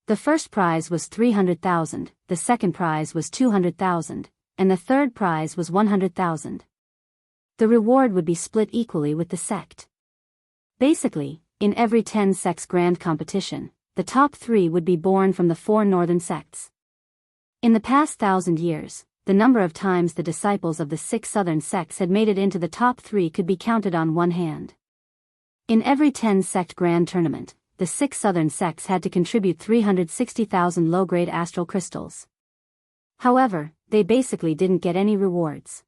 The first prize was 300,000, the second prize was 200,000, and the third prize was 100,000. The reward would be split equally with the sect. Basically, in every 10 sects grand competition, the top 3 would be born from the 4 northern sects. In the past 1,000 years, the number of times the disciples of the 6 southern sects had made it into the top 3 could be counted on one hand. In every 10 sect grand tournament, the 6 southern sects had to contribute 360,000 low-grade astral crystals. However, they basically didn't get any rewards.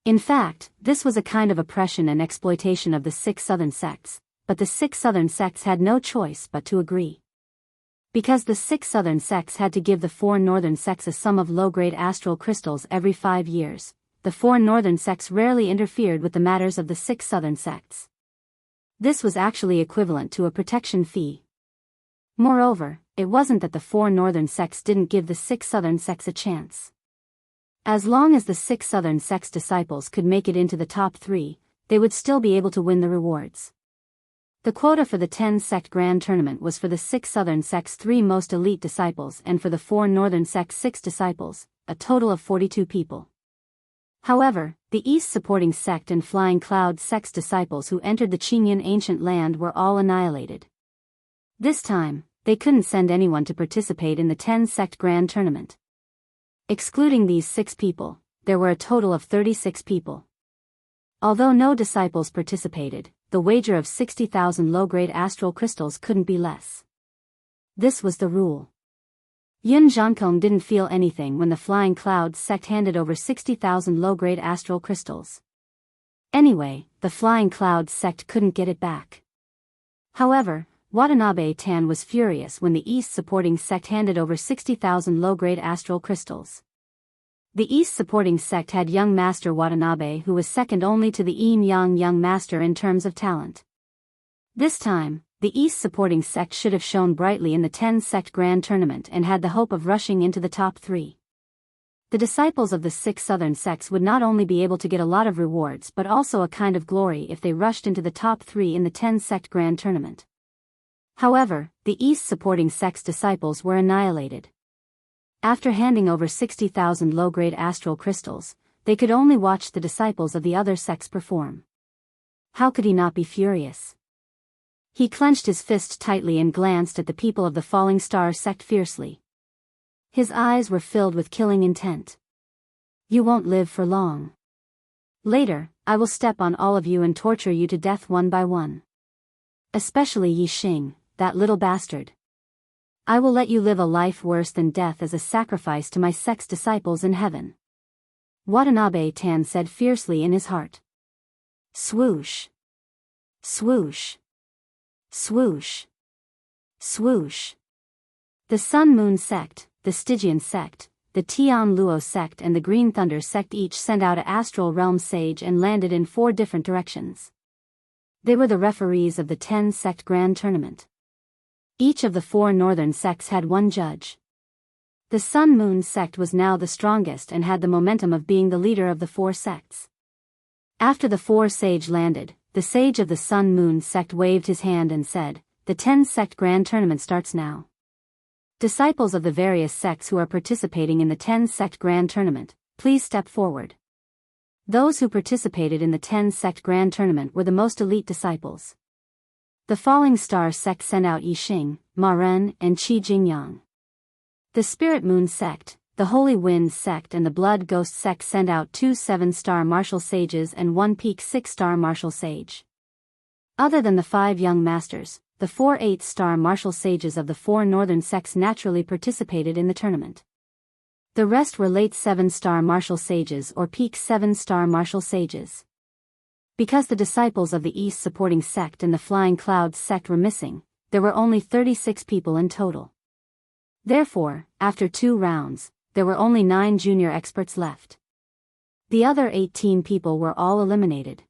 In fact, this was a kind of oppression and exploitation of the 6 southern sects, but the 6 southern sects had no choice but to agree. Because the 6 southern sects had to give the 4 northern sects a sum of low-grade astral crystals every 5 years, the 4 northern sects rarely interfered with the matters of the 6 southern sects. This was actually equivalent to a protection fee. Moreover, it wasn't that the 4 northern sects didn't give the 6 southern sects a chance. As long as the 6 southern sects disciples could make it into the top 3, they would still be able to win the rewards. The quota for the 10 sect grand tournament was for the 6 southern sects' 3 most elite disciples and for the 4 northern sects' 6 disciples, a total of 42 people. However, the East supporting sect and Flying Cloud sect's disciples who entered the Qingyun Ancient Land were all annihilated. This time, they couldn't send anyone to participate in the 10 sect grand tournament. Excluding these 6 people, there were a total of 36 people. Although no disciples participated, the wager of 60,000 low-grade astral crystals couldn't be less. This was the rule. Yun Zhankong didn't feel anything when the Flying Cloud sect handed over 60,000 low-grade astral crystals. Anyway, the Flying Cloud sect couldn't get it back. However, Watanabe Tan was furious when the East supporting sect handed over 60,000 low-grade astral crystals. The East supporting sect had young Master Watanabe, who was second only to the Yin Yang young master in terms of talent. This time, the East supporting sect should have shone brightly in the 10 sect grand tournament and had the hope of rushing into the top 3. The disciples of the 6 southern sects would not only be able to get a lot of rewards but also a kind of glory if they rushed into the top 3 in the 10 sect grand tournament. However, the East supporting sect's disciples were annihilated. After handing over 60,000 low-grade astral crystals, they could only watch the disciples of the other sects perform. How could he not be furious? He clenched his fist tightly and glanced at the people of the Falling Star sect fiercely. His eyes were filled with killing intent. You won't live for long. Later, I will step on all of you and torture you to death one by one. Especially Yi Xing, that little bastard. I will let you live a life worse than death as a sacrifice to my sect's disciples in heaven. Watanabe Tan said fiercely in his heart. Swoosh. Swoosh. Swoosh. Swoosh. The Sun Moon sect, the Stygian sect, the Tian Luo sect and the Green Thunder sect each sent out an astral realm sage and landed in 4 different directions. They were the referees of the 10 sect grand tournament. Each of the 4 northern sects had 1 judge. The Sun Moon sect was now the strongest and had the momentum of being the leader of the 4 sects. After the 4 sage landed, the sage of the Sun Moon sect waved his hand and said, "The 10 sect grand tournament starts now. Disciples of the various sects who are participating in the 10 sect grand tournament, please step forward." Those who participated in the 10 sect grand tournament were the most elite disciples. The Falling Star sect sent out Yi Xing, Ma Ren, and Qi Jingyang. The Spirit Moon sect, the Holy Wind sect and the Blood Ghost sect sent out 2 7-star martial sages and 1 peak 6-star martial sage. Other than the 5 young masters, the 4 8-star martial sages of the 4 northern sects naturally participated in the tournament. The rest were late 7-star martial sages or peak 7-star martial sages. Because the disciples of the East supporting sect and the Flying Clouds sect were missing, there were only 36 people in total. Therefore, after 2 rounds, there were only 9 junior experts left. The other 18 people were all eliminated.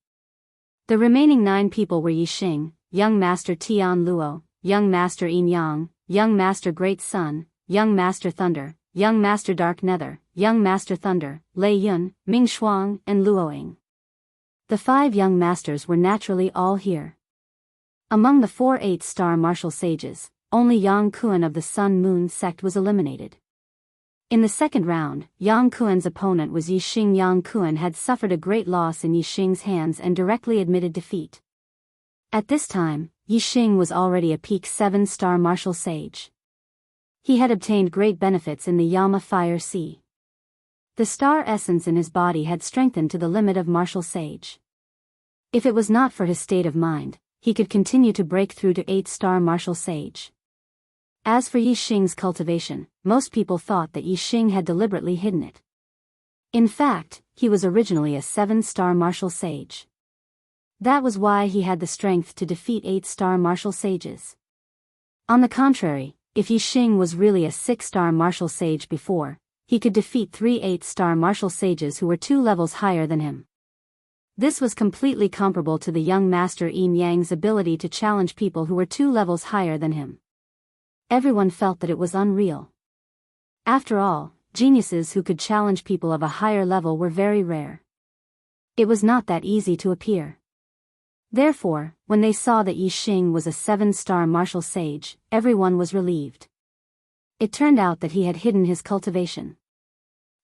The remaining 9 people were Yixing, Young Master Tian Luo, Young Master Yin Yang, Young Master Great Sun, Young Master Thunder, Young Master Dark Nether, Young Master Thunder, Lei Yun, Ming Shuang, and Luoing. The 5 young masters were naturally all here. Among the 4 8-star martial sages, only Yang Kuan of the Sun Moon sect was eliminated. In the second round, Yang Kuan's opponent was Yixing. Yang Kuan had suffered a great loss in Yixing's hands and directly admitted defeat. At this time, Yixing was already a peak 7-star martial sage. He had obtained great benefits in the Yama Fire Sea. The star essence in his body had strengthened to the limit of martial sage. If it was not for his state of mind, he could continue to break through to 8-star martial sage. As for Yixing's cultivation, most people thought that Yixing had deliberately hidden it. In fact, he was originally a 7-star martial sage. That was why he had the strength to defeat 8-star martial sages. On the contrary, if Yixing was really a 6-star martial sage before, he could defeat 3 8-star martial sages who were 2 levels higher than him. This was completely comparable to the young master Yin Yang's ability to challenge people who were 2 levels higher than him. Everyone felt that it was unreal. After all, geniuses who could challenge people of a higher level were very rare. It was not that easy to appear. Therefore, when they saw that Yixing was a 7-star martial sage, everyone was relieved. It turned out that he had hidden his cultivation.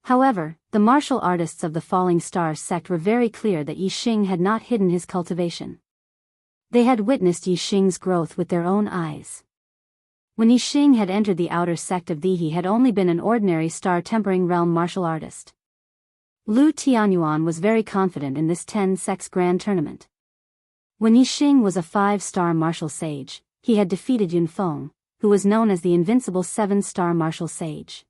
However, the martial artists of the Falling Star sect were very clear that Yixing had not hidden his cultivation. They had witnessed Yixing's growth with their own eyes. When Yixing had entered the outer sect of the, he had only been an ordinary star-tempering realm martial artist. Lu Tianyuan was very confident in this 10-sects grand tournament. When Yixing was a 5-star martial sage, he had defeated Yunfeng, who was known as the invincible 7-star martial sage.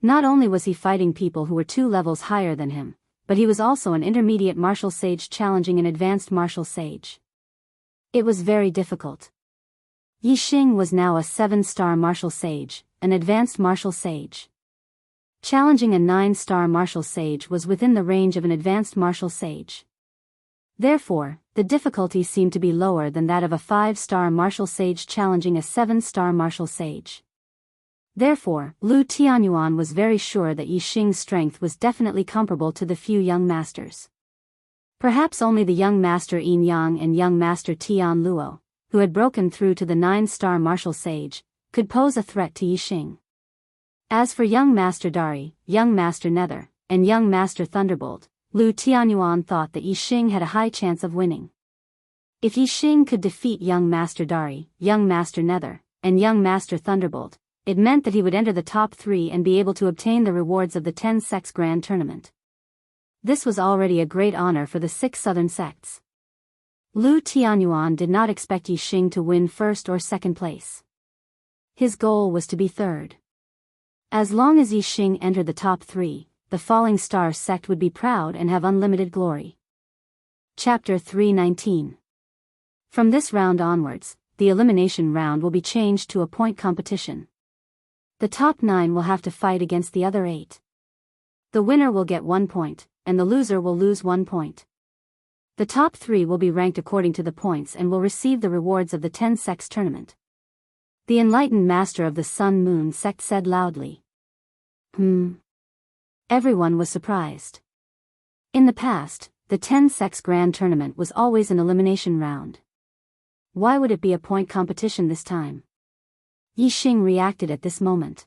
Not only was he fighting people who were 2 levels higher than him, but he was also an intermediate martial sage challenging an advanced martial sage. It was very difficult. Yixing was now a 7-star martial sage, an advanced martial sage. Challenging a 9-star martial sage was within the range of an advanced martial sage. Therefore, the difficulty seemed to be lower than that of a 5-star martial sage challenging a 7-star martial sage. Therefore, Lu Tianyuan was very sure that Yixing's strength was definitely comparable to the few young masters. Perhaps only the young master Yin Yang and young master Tian Luo, who had broken through to the 9-star martial sage, could pose a threat to Yixing. As for young master Dari, young master Nether, and young master Thunderbolt, Lu Tianyuan thought that Yixing had a high chance of winning. If Yixing could defeat young master Dari, young master Nether, and young master Thunderbolt, it meant that he would enter the top 3 and be able to obtain the rewards of the 10-sects grand tournament. This was already a great honor for the 6 southern sects. Lu Tianyuan did not expect Yixing to win first or second place. His goal was to be third. As long as Yixing entered the top 3, the Falling Star sect would be proud and have unlimited glory. Chapter 319. From this round onwards, the elimination round will be changed to a point competition. The top 9 will have to fight against the other 8. The winner will get 1 point, and the loser will lose 1 point. The top 3 will be ranked according to the points and will receive the rewards of the 10-sects tournament. The enlightened master of the Sun Moon sect said loudly. Everyone was surprised. In the past, the 10-sects grand tournament was always an elimination round. Why would it be a point competition this time? Yixing reacted at this moment.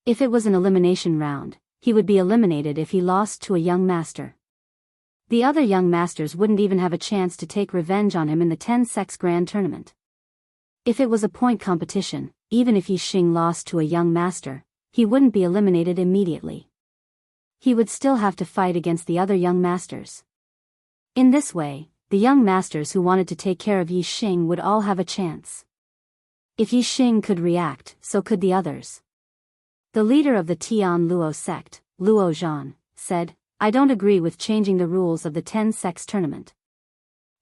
If it was an elimination round, he would be eliminated if he lost to a young master. The other young masters wouldn't even have a chance to take revenge on him in the 10-sects grand tournament. If it was a point competition, even if Yixing lost to a young master, he wouldn't be eliminated immediately. He would still have to fight against the other young masters. In this way, the young masters who wanted to take care of Yi Xing would all have a chance. If Yi Xing could react, so could the others. The leader of the Tian Luo sect, Luo Zhan, said, "I don't agree with changing the rules of the 10 sects tournament.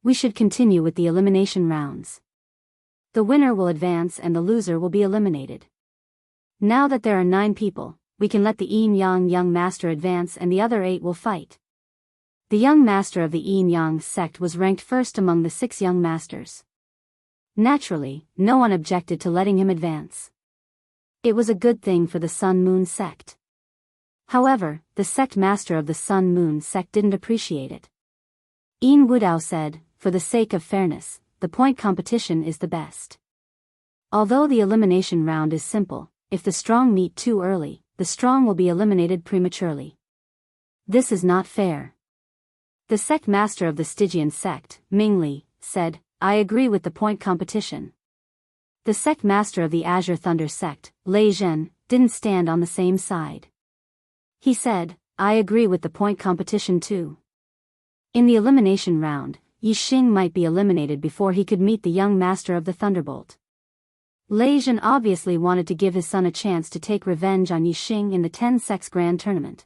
We should continue with the elimination rounds. The winner will advance and the loser will be eliminated. Now that there are 9 people, we can let the Yin Yang young master advance and the other 8 will fight." The young master of the Yin Yang sect was ranked first among the 6 young masters. Naturally, no one objected to letting him advance. It was a good thing for the Sun Moon sect. However, the sect master of the Sun Moon sect didn't appreciate it. Yin Wudao said, "For the sake of fairness, the point competition is the best. Although the elimination round is simple, if the strong meet too early, the strong will be eliminated prematurely. This is not fair." The sect master of the Stygian sect, Ming Li, said, "I agree with the point competition." The sect master of the Azure Thunder sect, Lei Zhen, didn't stand on the same side. He said, "I agree with the point competition too." In the elimination round, Yi Xing might be eliminated before he could meet the young master of the Thunderbolt. Lei Zhen obviously wanted to give his son a chance to take revenge on Yi Xing in the 10 sects grand tournament.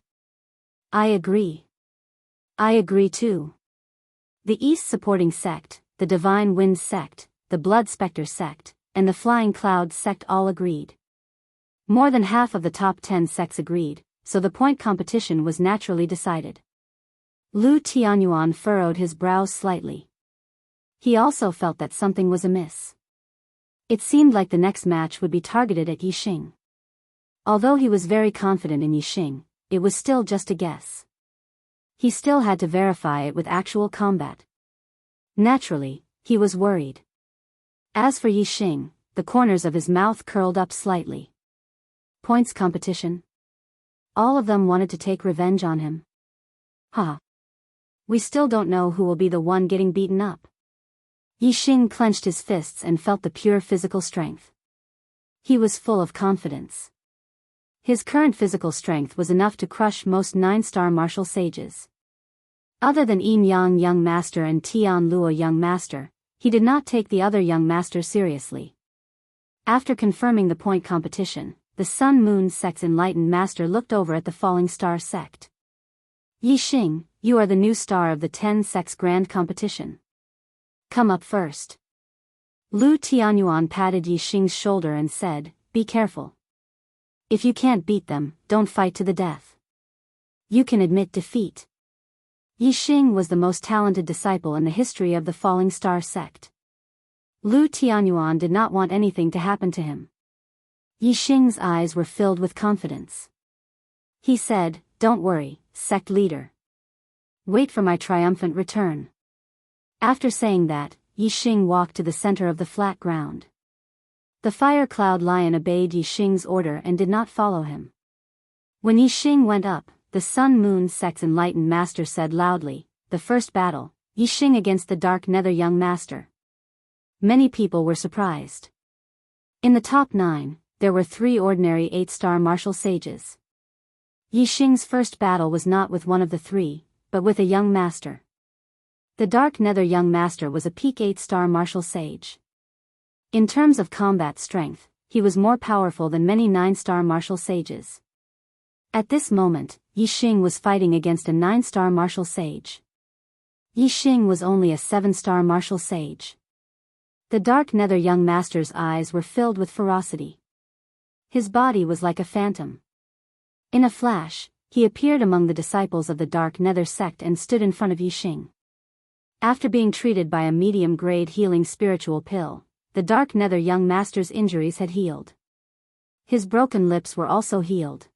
"I agree. I agree too." The East supporting sect, the Divine Wind sect, the Blood Spectre sect, and the Flying Cloud sect all agreed. More than half of the top 10 sects agreed, so the point competition was naturally decided. Lu Tianyuan furrowed his brows slightly. He also felt that something was amiss. It seemed like the next match would be targeted at Yi Xing. Although he was very confident in Yi Xing, it was still just a guess. He still had to verify it with actual combat. Naturally, he was worried. As for Yi Xing, the corners of his mouth curled up slightly. Points competition? All of them wanted to take revenge on him. We still don't know who will be the one getting beaten up. Yi Xing clenched his fists and felt the pure physical strength. He was full of confidence. His current physical strength was enough to crush most 9-star martial sages. Other than Yin Yang young master and Tian Luo young master, he did not take the other young master seriously. After confirming the point competition, the Sun Moon sect's enlightened master looked over at the Falling Star sect. "Yi Xing, you are the new star of the 10 sects grand competition. Come up first." Lu Tianyuan patted Yi Xing's shoulder and said, "Be careful. If you can't beat them, don't fight to the death. You can admit defeat." Yi Xing was the most talented disciple in the history of the Falling Star sect. Lu Tianyuan did not want anything to happen to him. Yi Xing's eyes were filled with confidence. He said, "Don't worry, sect leader. Wait for my triumphant return." After saying that, Yi Xing walked to the center of the flat ground. The Fire Cloud Lion obeyed Yi Xing's order and did not follow him. When Yi Xing went up, the Sun Moon sect's enlightened master said loudly, "The first battle, Yi Xing against the Dark Nether young master." Many people were surprised. In the top 9, there were 3 ordinary 8-star martial sages. Yi Xing's first battle was not with one of the 3, but with a young master. The Dark Nether young master was a peak 8-star martial sage. In terms of combat strength, he was more powerful than many 9-star martial sages. At this moment, Yi Xing was fighting against a 9-star martial sage. Yi Xing was only a 7-star martial sage. The Dark Nether young master's eyes were filled with ferocity. His body was like a phantom. In a flash, he appeared among the disciples of the Dark Nether sect and stood in front of Yi Xing. After being treated by a medium-grade healing spiritual pill, the Dark Nether young master's injuries had healed. His broken lips were also healed.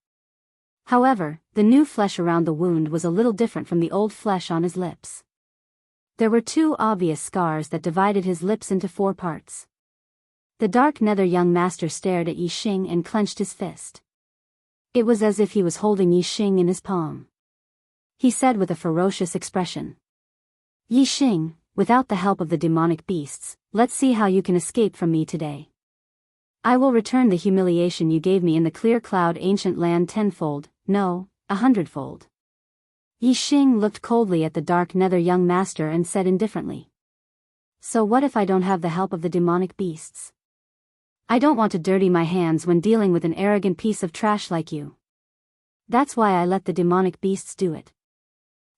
However, the new flesh around the wound was a little different from the old flesh on his lips. There were 2 obvious scars that divided his lips into 4 parts. The Dark Nether young master stared at Yi Xing and clenched his fist. It was as if he was holding Yi Xing in his palm. He said with a ferocious expression, "Yi Xing, without the help of the demonic beasts, let's see how you can escape from me today. I will return the humiliation you gave me in the Clear Cloud Ancient Land 10-fold, no, 100-fold." Yi Xing looked coldly at the dark nether young master and said indifferently. So what if I don't have the help of the demonic beasts? I don't want to dirty my hands when dealing with an arrogant piece of trash like you. That's why I let the demonic beasts do it.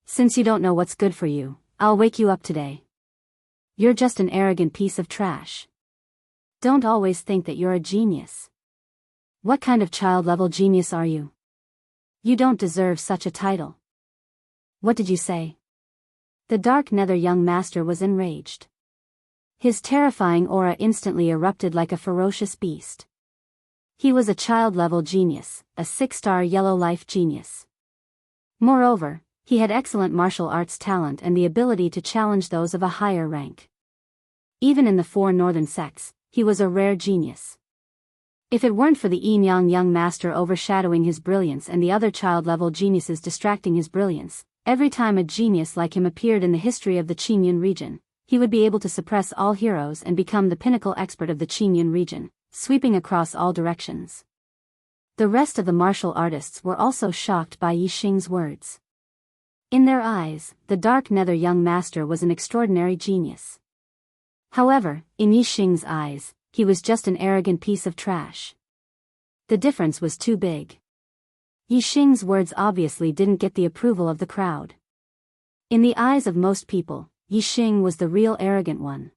Since you don't know what's good for you, I'll wake you up today. You're just an arrogant piece of trash. Don't always think that you're a genius. What kind of child-level genius are you? You don't deserve such a title. What did you say? The dark nether young master was enraged. His terrifying aura instantly erupted like a ferocious beast. He was a child-level genius, a 6-star yellow life genius. Moreover, he had excellent martial arts talent and the ability to challenge those of a higher rank. Even in the 4 northern sects, he was a rare genius. If it weren't for the Yin-Yang young master overshadowing his brilliance and the other child-level geniuses distracting his brilliance, every time a genius like him appeared in the history of the Qingyun region, he would be able to suppress all heroes and become the pinnacle expert of the Qingyun region, sweeping across all directions. The rest of the martial artists were also shocked by Yi Xing's words. In their eyes, the dark nether young master was an extraordinary genius. However, in Yi Xing's eyes, he was just an arrogant piece of trash. The difference was too big. Yi Xing's words obviously didn't get the approval of the crowd. In the eyes of most people, Yi Xing was the real arrogant one.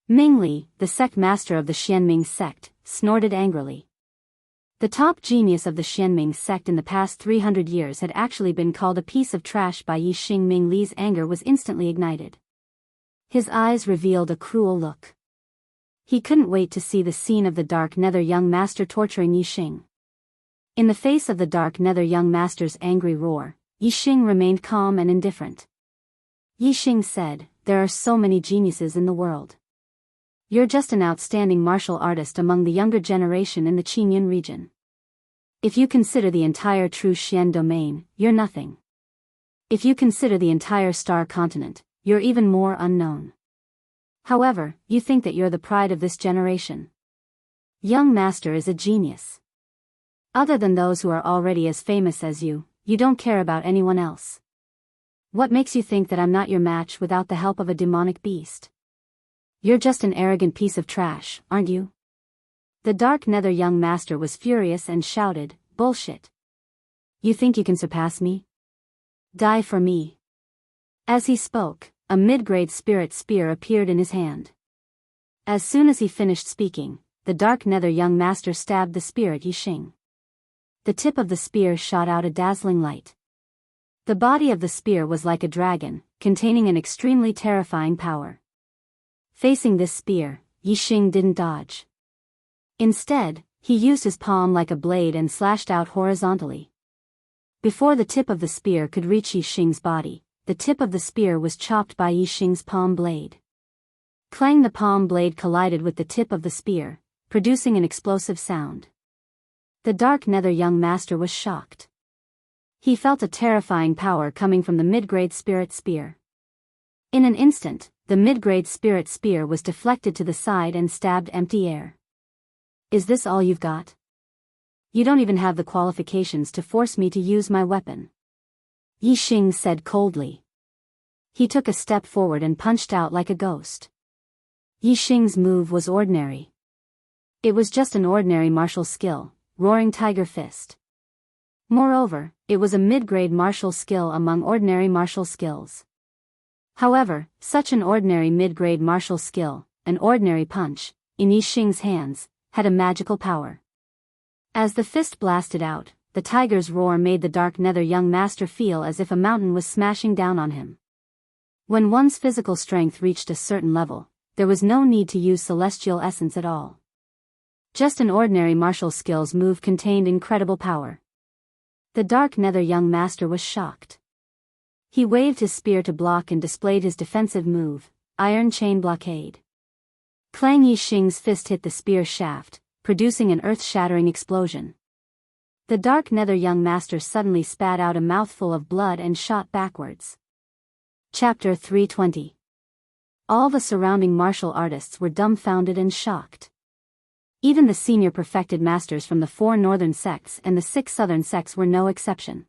Ming Li, the sect master of the Xianming sect, snorted angrily. The top genius of the Xianming sect in the past 300 years had actually been called a piece of trash by Yi Xing. Ming Li's anger was instantly ignited. His eyes revealed a cruel look. He couldn't wait to see the scene of the dark nether young master torturing Yi Xing. In the face of the dark nether young master's angry roar, Yi Xing remained calm and indifferent. Yi Xing said, "There are so many geniuses in the world. You're just an outstanding martial artist among the younger generation in the Qingyun region. If you consider the entire true Xian domain, you're nothing. If you consider the entire star continent, you're even more unknown. However, you think that you're the pride of this generation. Young master is a genius. Other than those who are already as famous as you, you don't care about anyone else. What makes you think that I'm not your match without the help of a demonic beast? You're just an arrogant piece of trash, aren't you?" The dark nether young master was furious and shouted, "Bullshit. You think you can surpass me? Die for me." As he spoke, a mid-grade spirit spear appeared in his hand. As soon as he finished speaking, the dark nether young master stabbed the spear at Yi Xing. The tip of the spear shot out a dazzling light. The body of the spear was like a dragon, containing an extremely terrifying power. Facing this spear, Yi Xing didn't dodge. Instead, he used his palm like a blade and slashed out horizontally. Before the tip of the spear could reach Yi Xing's body, the tip of the spear was chopped by Yi Xing's palm blade. Clang! The palm blade collided with the tip of the spear, producing an explosive sound. The dark nether young master was shocked. He felt a terrifying power coming from the mid-grade spirit spear. In an instant, the mid-grade spirit spear was deflected to the side and stabbed empty air. "Is this all you've got? You don't even have the qualifications to force me to use my weapon," Yi Xing said coldly. He took a step forward and punched out like a ghost. Yi Xing's move was ordinary. It was just an ordinary martial skill, Roaring Tiger Fist. Moreover, it was a mid-grade martial skill among ordinary martial skills. However, such an ordinary mid-grade martial skill, an ordinary punch, in Yi Xing's hands, had a magical power. As the fist blasted out, the tiger's roar made the dark nether young master feel as if a mountain was smashing down on him. When one's physical strength reached a certain level, there was no need to use celestial essence at all. Just an ordinary martial skill's move contained incredible power. The dark nether young master was shocked. He waved his spear to block and displayed his defensive move, Iron Chain Blockade. Clang! Yi Xing's fist hit the spear shaft, producing an earth-shattering explosion. The dark nether young master suddenly spat out a mouthful of blood and shot backwards. Chapter 320. All the surrounding martial artists were dumbfounded and shocked. Even the senior perfected masters from the 4 northern sects and the 6 southern sects were no exception.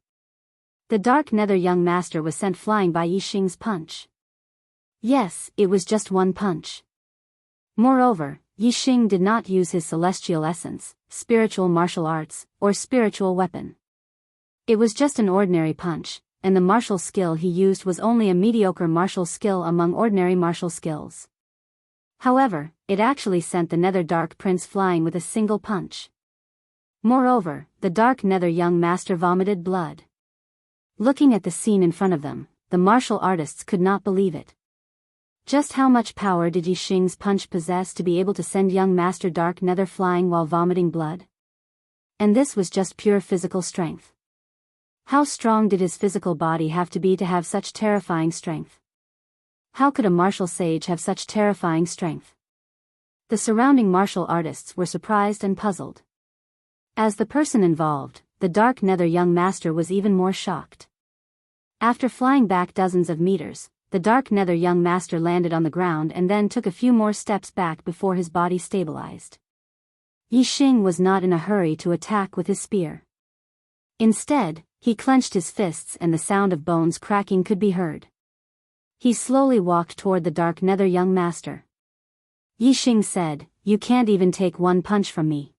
The dark nether young master was sent flying by Yixing's punch. Yes, it was just one punch. Moreover, Yixing did not use his celestial essence, spiritual martial arts, or spiritual weapon. It was just an ordinary punch, and the martial skill he used was only a mediocre martial skill among ordinary martial skills. However, it actually sent the nether dark prince flying with a single punch. Moreover, the dark nether young master vomited blood. Looking at the scene in front of them, the martial artists could not believe it. Just how much power did Yixing's punch possess to be able to send young Master Dark Nether flying while vomiting blood? And this was just pure physical strength. How strong did his physical body have to be to have such terrifying strength? How could a martial sage have such terrifying strength? The surrounding martial artists were surprised and puzzled. As the person involved, the Dark Nether young master was even more shocked. After flying back dozens of meters, the Dark Nether young master landed on the ground and then took a few more steps back before his body stabilized. Yixing was not in a hurry to attack with his spear. Instead, he clenched his fists and the sound of bones cracking could be heard. He slowly walked toward the Dark Nether young master. Yixing said, "You can't even take one punch from me.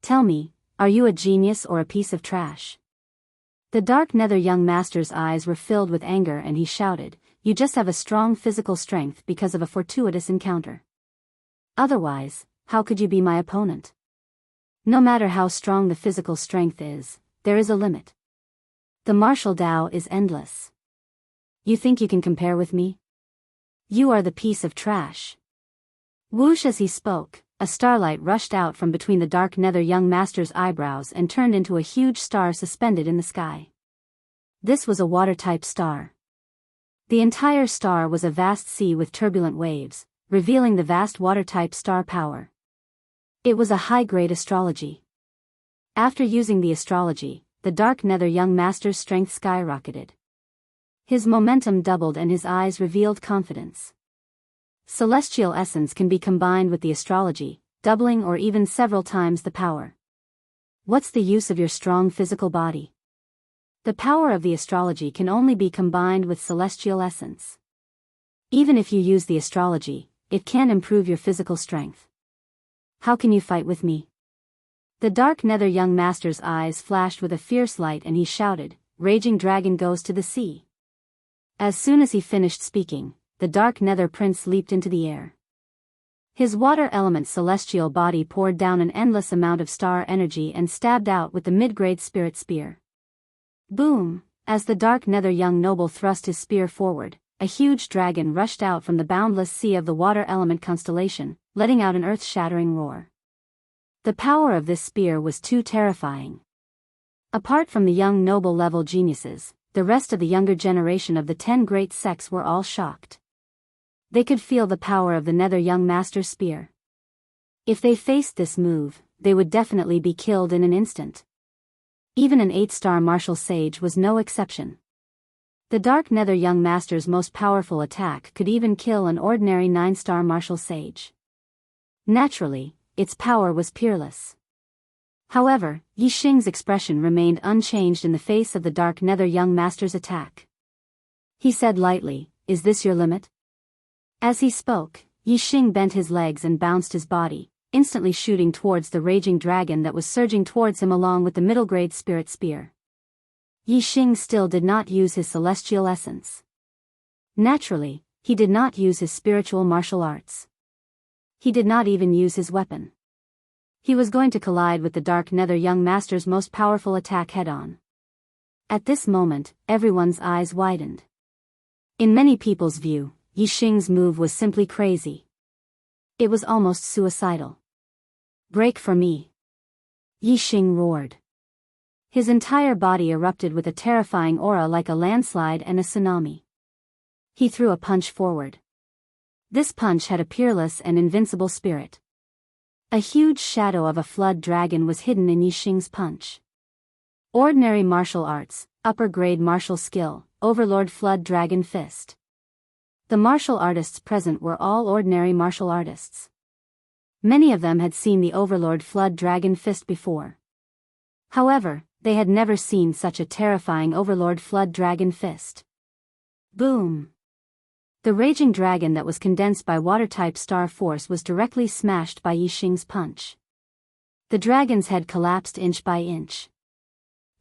Tell me, are you a genius or a piece of trash?" The Dark Nether young master's eyes were filled with anger and he shouted, "You just have a strong physical strength because of a fortuitous encounter. Otherwise, how could you be my opponent? No matter how strong the physical strength is, there is a limit. The martial Tao is endless. You think you can compare with me? You are the piece of trash." Whoosh! As he spoke, a starlight rushed out from between the Dark Nether young master's eyebrows and turned into a huge star suspended in the sky. This was a water-type star. The entire star was a vast sea with turbulent waves, revealing the vast water-type star power. It was a high-grade astrology. After using the astrology, the Dark Nether young master's strength skyrocketed. His momentum doubled and his eyes revealed confidence. Celestial essence can be combined with the astrology, doubling or even several times the power. What's the use of your strong physical body? The power of the astrology can only be combined with celestial essence. Even if you use the astrology, it can improve your physical strength. How can you fight with me? The Dark Nether young master's eyes flashed with a fierce light and he shouted, "Raging dragon goes to the sea." As soon as he finished speaking, the Dark Nether prince leaped into the air. His water element celestial body poured down an endless amount of star energy and stabbed out with the mid-grade spirit spear. Boom! As the Dark Nether young noble thrust his spear forward, a huge dragon rushed out from the boundless sea of the water element constellation, letting out an earth-shattering roar. The power of this spear was too terrifying. Apart from the young noble level geniuses, the rest of the younger generation of the 10 great sects were all shocked. They could feel the power of the Nether young master's spear. If they faced this move, they would definitely be killed in an instant. Even an 8-star martial sage was no exception. The Dark Nether young master's most powerful attack could even kill an ordinary 9-star martial sage. Naturally, its power was peerless. However, Yixing's expression remained unchanged in the face of the Dark Nether young master's attack. He said lightly, "Is this your limit?" As he spoke, Yixing bent his legs and bounced his body, instantly shooting towards the raging dragon that was surging towards him along with the middle-grade spirit spear. Yixing still did not use his celestial essence. Naturally, he did not use his spiritual martial arts. He did not even use his weapon. He was going to collide with the Dark Nether young master's most powerful attack head-on. At this moment, everyone's eyes widened. In many people's view, Yixing's move was simply crazy. It was almost suicidal. "Break for me!" Yixing roared. His entire body erupted with a terrifying aura like a landslide and a tsunami. He threw a punch forward. This punch had a peerless and invincible spirit. A huge shadow of a flood dragon was hidden in Yixing's punch. Ordinary martial arts, upper-grade martial skill, Overlord Flood Dragon Fist. The martial artists present were all ordinary martial artists. Many of them had seen the Overlord Flood Dragon Fist before. However, They had never seen such a terrifying overlord flood dragon fist. Boom! The raging dragon that was condensed by water-type star force was directly smashed by Yixing's punch. The dragon's head collapsed inch by inch.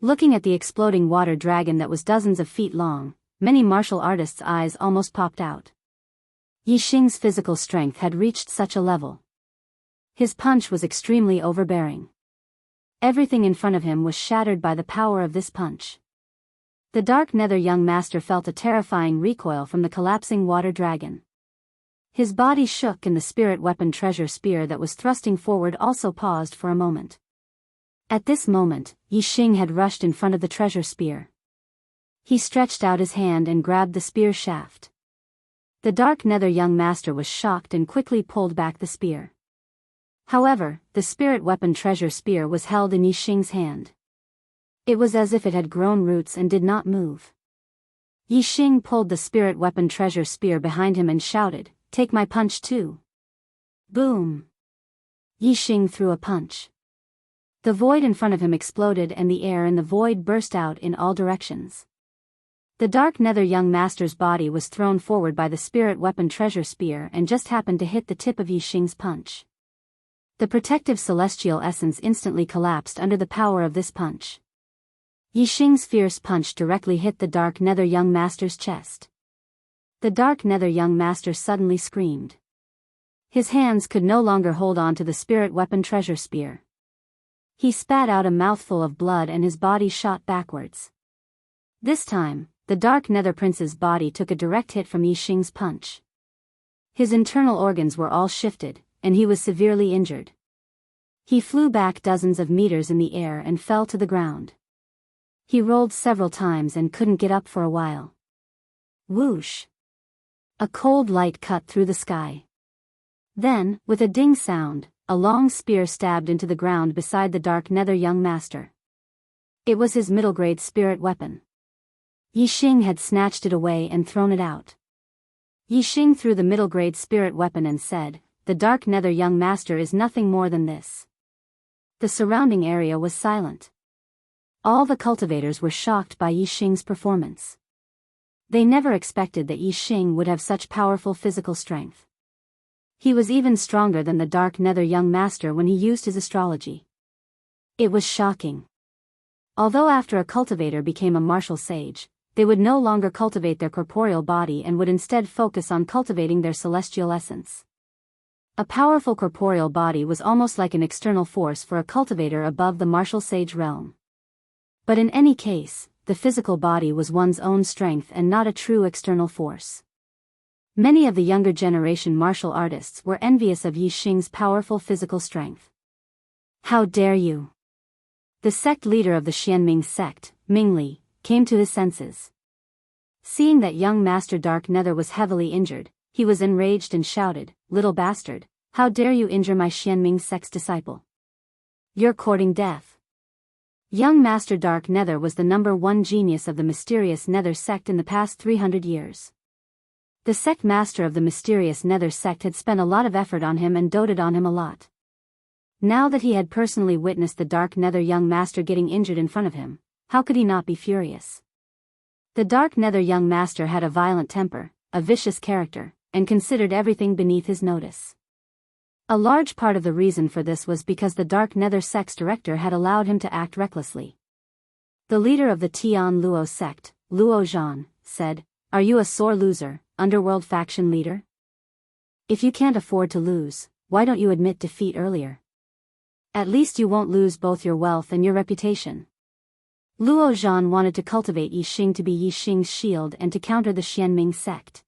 Looking at the exploding water dragon that was dozens of feet long, many martial artists' eyes almost popped out. Yixing's physical strength had reached such a level. His punch was extremely overbearing. Everything in front of him was shattered by the power of this punch. The Dark Nether young master felt a terrifying recoil from the collapsing water dragon. His body shook and the spirit weapon treasure spear that was thrusting forward also paused for a moment. At this moment, Yixing had rushed in front of the treasure spear. He stretched out his hand and grabbed the spear shaft. The Dark Nether young master was shocked and quickly pulled back the spear. However, the spirit weapon treasure spear was held in Yixing's hand. It was as if it had grown roots and did not move. Yixing pulled the spirit weapon treasure spear behind him and shouted, "Take my punch too." Boom! Yixing threw a punch. The void in front of him exploded and the air in the void burst out in all directions. The Dark Nether young master's body was thrown forward by the spirit weapon treasure spear and just happened to hit the tip of Yixing's punch. The protective celestial essence instantly collapsed under the power of this punch. Yixing's fierce punch directly hit the Dark Nether young master's chest. The Dark Nether young master suddenly screamed. His hands could no longer hold on to the spirit weapon treasure spear. He spat out a mouthful of blood and his body shot backwards. This time, the Dark Nether prince's body took a direct hit from Yixing's punch. His internal organs were all shifted, and he was severely injured. He flew back dozens of meters in the air and fell to the ground. He rolled several times and couldn't get up for a while. Whoosh! A cold light cut through the sky. Then, with a ding sound, a long spear stabbed into the ground beside the Dark Nether young master. It was his middle-grade spirit weapon. Yixing had snatched it away and thrown it out. Yixing threw the middle-grade spirit weapon and said, "The Dark Nether young master is nothing more than this." The surrounding area was silent. All the cultivators were shocked by Yixing's performance. They never expected that Yixing would have such powerful physical strength. He was even stronger than the Dark Nether young master when he used his astrology. It was shocking. Although after a cultivator became a martial sage, they would no longer cultivate their corporeal body and would instead focus on cultivating their celestial essence. A powerful corporeal body was almost like an external force for a cultivator above the martial sage realm. But in any case, the physical body was one's own strength and not a true external force. Many of the younger generation martial artists were envious of Yixing's powerful physical strength. "How dare you!" The sect leader of the Xianming sect, Mingli, came to his senses. Seeing that young Master Dark Nether was heavily injured, he was enraged and shouted, "Little bastard, how dare you injure my Xianming sect's disciple? You're courting death." Young Master Dark Nether was the #1 genius of the mysterious Nether sect in the past 300 years. The sect master of the mysterious Nether sect had spent a lot of effort on him and doted on him a lot. Now that he had personally witnessed the Dark Nether young master getting injured in front of him, how could he not be furious? The Dark Nether young master had a violent temper, a vicious character, and considered everything beneath his notice. A large part of the reason for this was because the Dark Nether sect's director had allowed him to act recklessly. The leader of the Tian Luo sect, Luo Zhan, said, "Are you a sore loser, underworld faction leader? If you can't afford to lose, why don't you admit defeat earlier? At least you won't lose both your wealth and your reputation." Luo Zhan wanted to cultivate Yixing to be Yixing's shield and to counter the Xianming sect.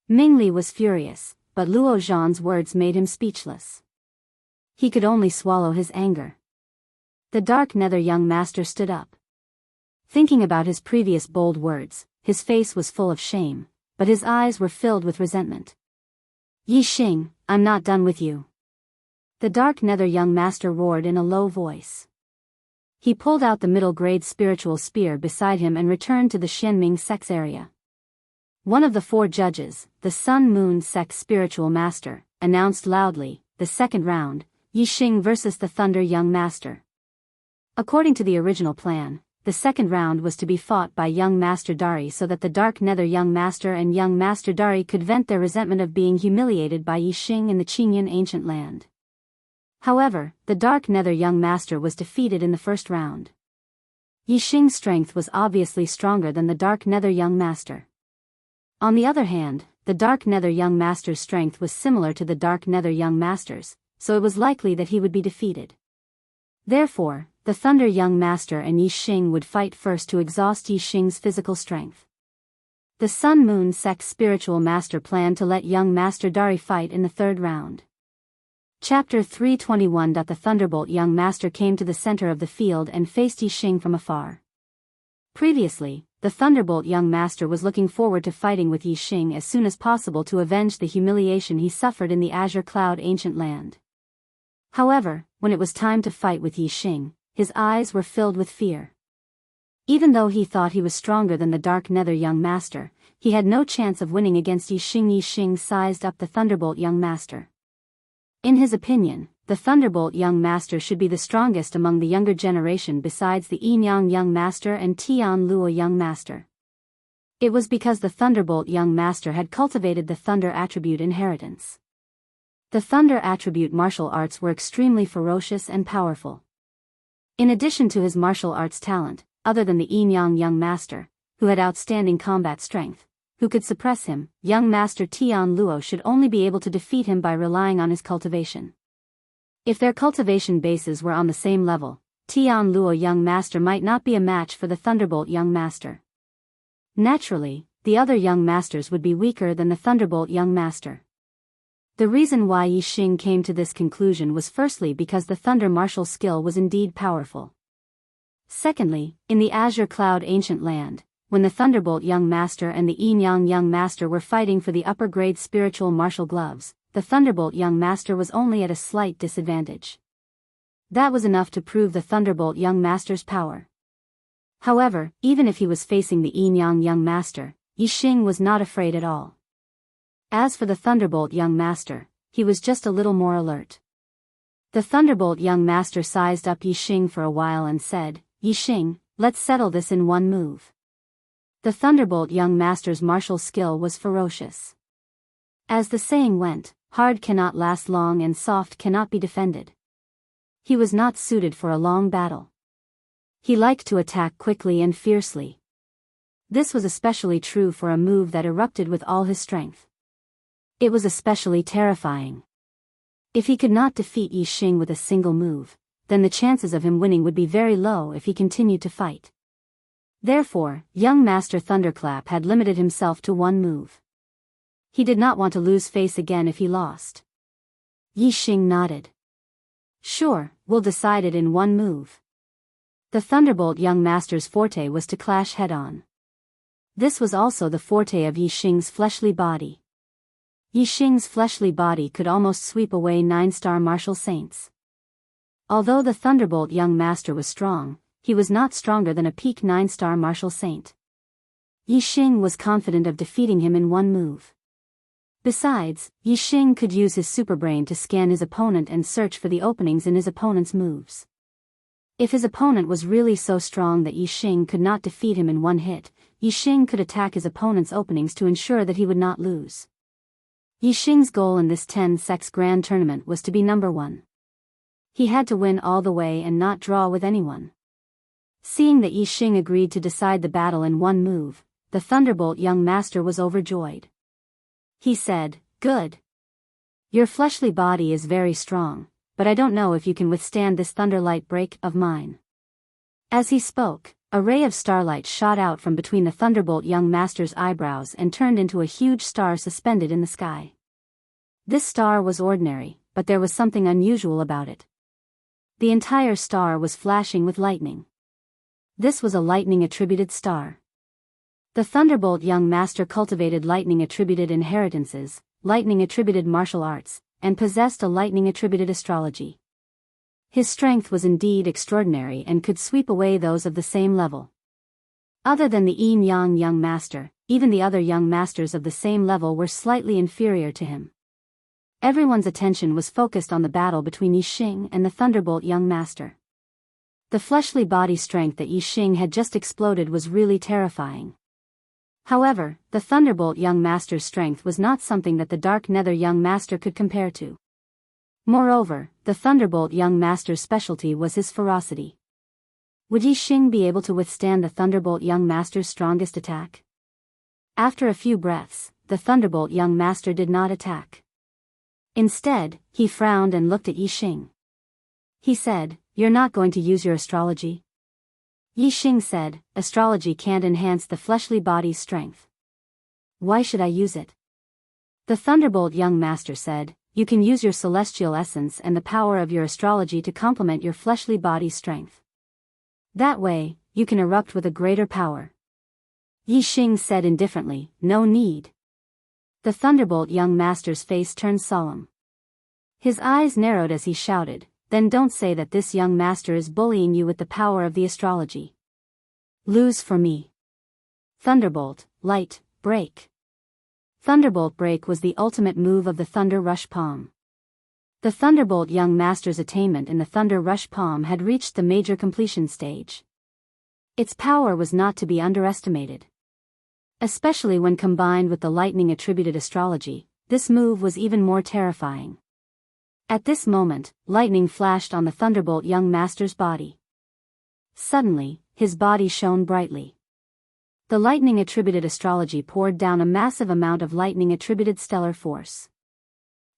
Mingli was furious, but Luo Zhan's words made him speechless. He could only swallow his anger. The Dark Nether young master stood up. Thinking about his previous bold words, his face was full of shame, but his eyes were filled with resentment. "Yixing, I'm not done with you." The Dark Nether young master roared in a low voice. He pulled out the middle-grade spiritual spear beside him and returned to the Xianming sect's area. One of the 4 judges, the Sun Moon sect's spiritual master, announced loudly, "The second round, Yixing versus the Thunder young master." According to the original plan, the second round was to be fought by young Master Dari so that the Dark Nether young Master and young Master Dari could vent their resentment of being humiliated by Yixing in the Qingyan ancient land. However, the Dark Nether young Master was defeated in the first round. Yixing's strength was obviously stronger than the Dark Nether young Master. On the other hand, the Dark Nether young Master's strength was similar to the Dark Nether young Master's, so it was likely that he would be defeated. Therefore, the Thunder young Master and Yixing would fight first to exhaust Yixing's physical strength. The Sun Moon Sect's spiritual master planned to let young Master Dari fight in the third round. Chapter 321. The Thunderbolt young Master came to the center of the field and faced Yixing from afar. Previously, the Thunderbolt young Master was looking forward to fighting with Yixing as soon as possible to avenge the humiliation he suffered in the Azure Cloud ancient land. However, when it was time to fight with Yixing, his eyes were filled with fear. Even though he thought he was stronger than the Dark Nether young Master, he had no chance of winning against Yixing. Yixing sized up the Thunderbolt young Master. In his opinion, the Thunderbolt young Master should be the strongest among the younger generation besides the Enyang young Master and Tian Luo young Master. It was because the Thunderbolt young Master had cultivated the Thunder attribute inheritance. The Thunder attribute martial arts were extremely ferocious and powerful. In addition to his martial arts talent, other than the Enyang young Master, who had outstanding combat strength, who could suppress him, young Master Tian Luo should only be able to defeat him by relying on his cultivation. If their cultivation bases were on the same level, Tian Luo young Master might not be a match for the Thunderbolt young Master. Naturally, the other young Masters would be weaker than the Thunderbolt young Master. The reason why Yixing came to this conclusion was firstly because the Thunder martial skill was indeed powerful. Secondly, in the Azure Cloud ancient land, when the Thunderbolt young Master and the Enyang young Master were fighting for the upper grade spiritual martial gloves, the Thunderbolt young Master was only at a slight disadvantage. That was enough to prove the Thunderbolt young Master's power. However, even if he was facing the Enyang young Master, Yixing was not afraid at all. As for the Thunderbolt young Master, he was just a little more alert. The Thunderbolt young Master sized up Yixing for a while and said, "Yixing, let's settle this in one move." The Thunderbolt young Master's martial skill was ferocious. As the saying went, hard cannot last long and soft cannot be defended. He was not suited for a long battle. He liked to attack quickly and fiercely. This was especially true for a move that erupted with all his strength. It was especially terrifying. If he could not defeat Yixing with a single move, then the chances of him winning would be very low if he continued to fight. Therefore, young Master Thunderclap had limited himself to one move. He did not want to lose face again if he lost. Yixing nodded. "Sure, we'll decide it in one move." The Thunderbolt young Master's forte was to clash head-on. This was also the forte of Yixing's fleshly body. Yixing's fleshly body could almost sweep away 9-star martial saints. Although the Thunderbolt young Master was strong, he was not stronger than a peak 9-star martial saint. Yixing was confident of defeating him in one move. Besides, Yixing could use his superbrain to scan his opponent and search for the openings in his opponent's moves. If his opponent was really so strong that Yixing could not defeat him in one hit, Yixing could attack his opponent's openings to ensure that he would not lose. Yixing's goal in this 10-sex grand tournament was to be number 1. He had to win all the way and not draw with anyone. Seeing that Yixing agreed to decide the battle in one move, the Thunderbolt young Master was overjoyed. He said, "Good. Your fleshly body is very strong, but I don't know if you can withstand this thunderlight break of mine." As he spoke, a ray of starlight shot out from between the Thunderbolt young Master's eyebrows and turned into a huge star suspended in the sky. This star was ordinary, but there was something unusual about it. The entire star was flashing with lightning. This was a lightning-attributed star. The Thunderbolt young Master cultivated lightning-attributed inheritances, lightning-attributed martial arts, and possessed a lightning-attributed astrology. His strength was indeed extraordinary and could sweep away those of the same level. Other than the Enyang young Master, even the other young Masters of the same level were slightly inferior to him. Everyone's attention was focused on the battle between Yixing and the Thunderbolt young Master. The fleshly body strength that Yixing had just exploded was really terrifying. However, the Thunderbolt young master's strength was not something that the Dark Nether young master could compare to. Moreover, the Thunderbolt young master's specialty was his ferocity. Would Yixing be able to withstand the Thunderbolt young master's strongest attack? After a few breaths, the Thunderbolt young master did not attack. Instead, he frowned and looked at Yixing. He said, "You're not going to use your astrology?" Yixing said, "Astrology can't enhance the fleshly body's strength." "Why should I use it?" The Thunderbolt young master said, "You can use your celestial essence and the power of your astrology to complement your fleshly body's strength. That way, you can erupt with a greater power." Yixing said indifferently, "No need." The Thunderbolt young master's face turned solemn. His eyes narrowed as he shouted, "Then don't say that this young master is bullying you with the power of the astrology. Lose for me." Thunderbolt, Light, Break. Thunderbolt Break was the ultimate move of the Thunder Rush Palm. The Thunderbolt young master's attainment in the Thunder Rush Palm had reached the major completion stage. Its power was not to be underestimated. Especially when combined with the lightning-attributed astrology, this move was even more terrifying. At this moment, lightning flashed on the Thunderbolt young master's body. Suddenly, his body shone brightly. The lightning-attributed astrology poured down a massive amount of lightning-attributed stellar force.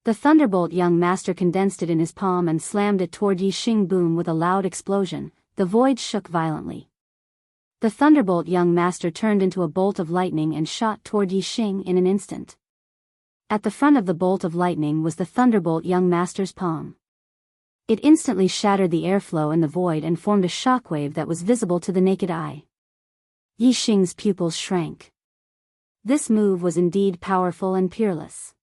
The Thunderbolt young master condensed it in his palm and slammed it toward Yixing. Boom! With a loud explosion, the void shook violently. The Thunderbolt young master turned into a bolt of lightning and shot toward Yixing in an instant. At the front of the bolt of lightning was the Thunderbolt young master's palm. It instantly shattered the airflow in the void and formed a shockwave that was visible to the naked eye. Yixing's pupils shrank. This move was indeed powerful and peerless.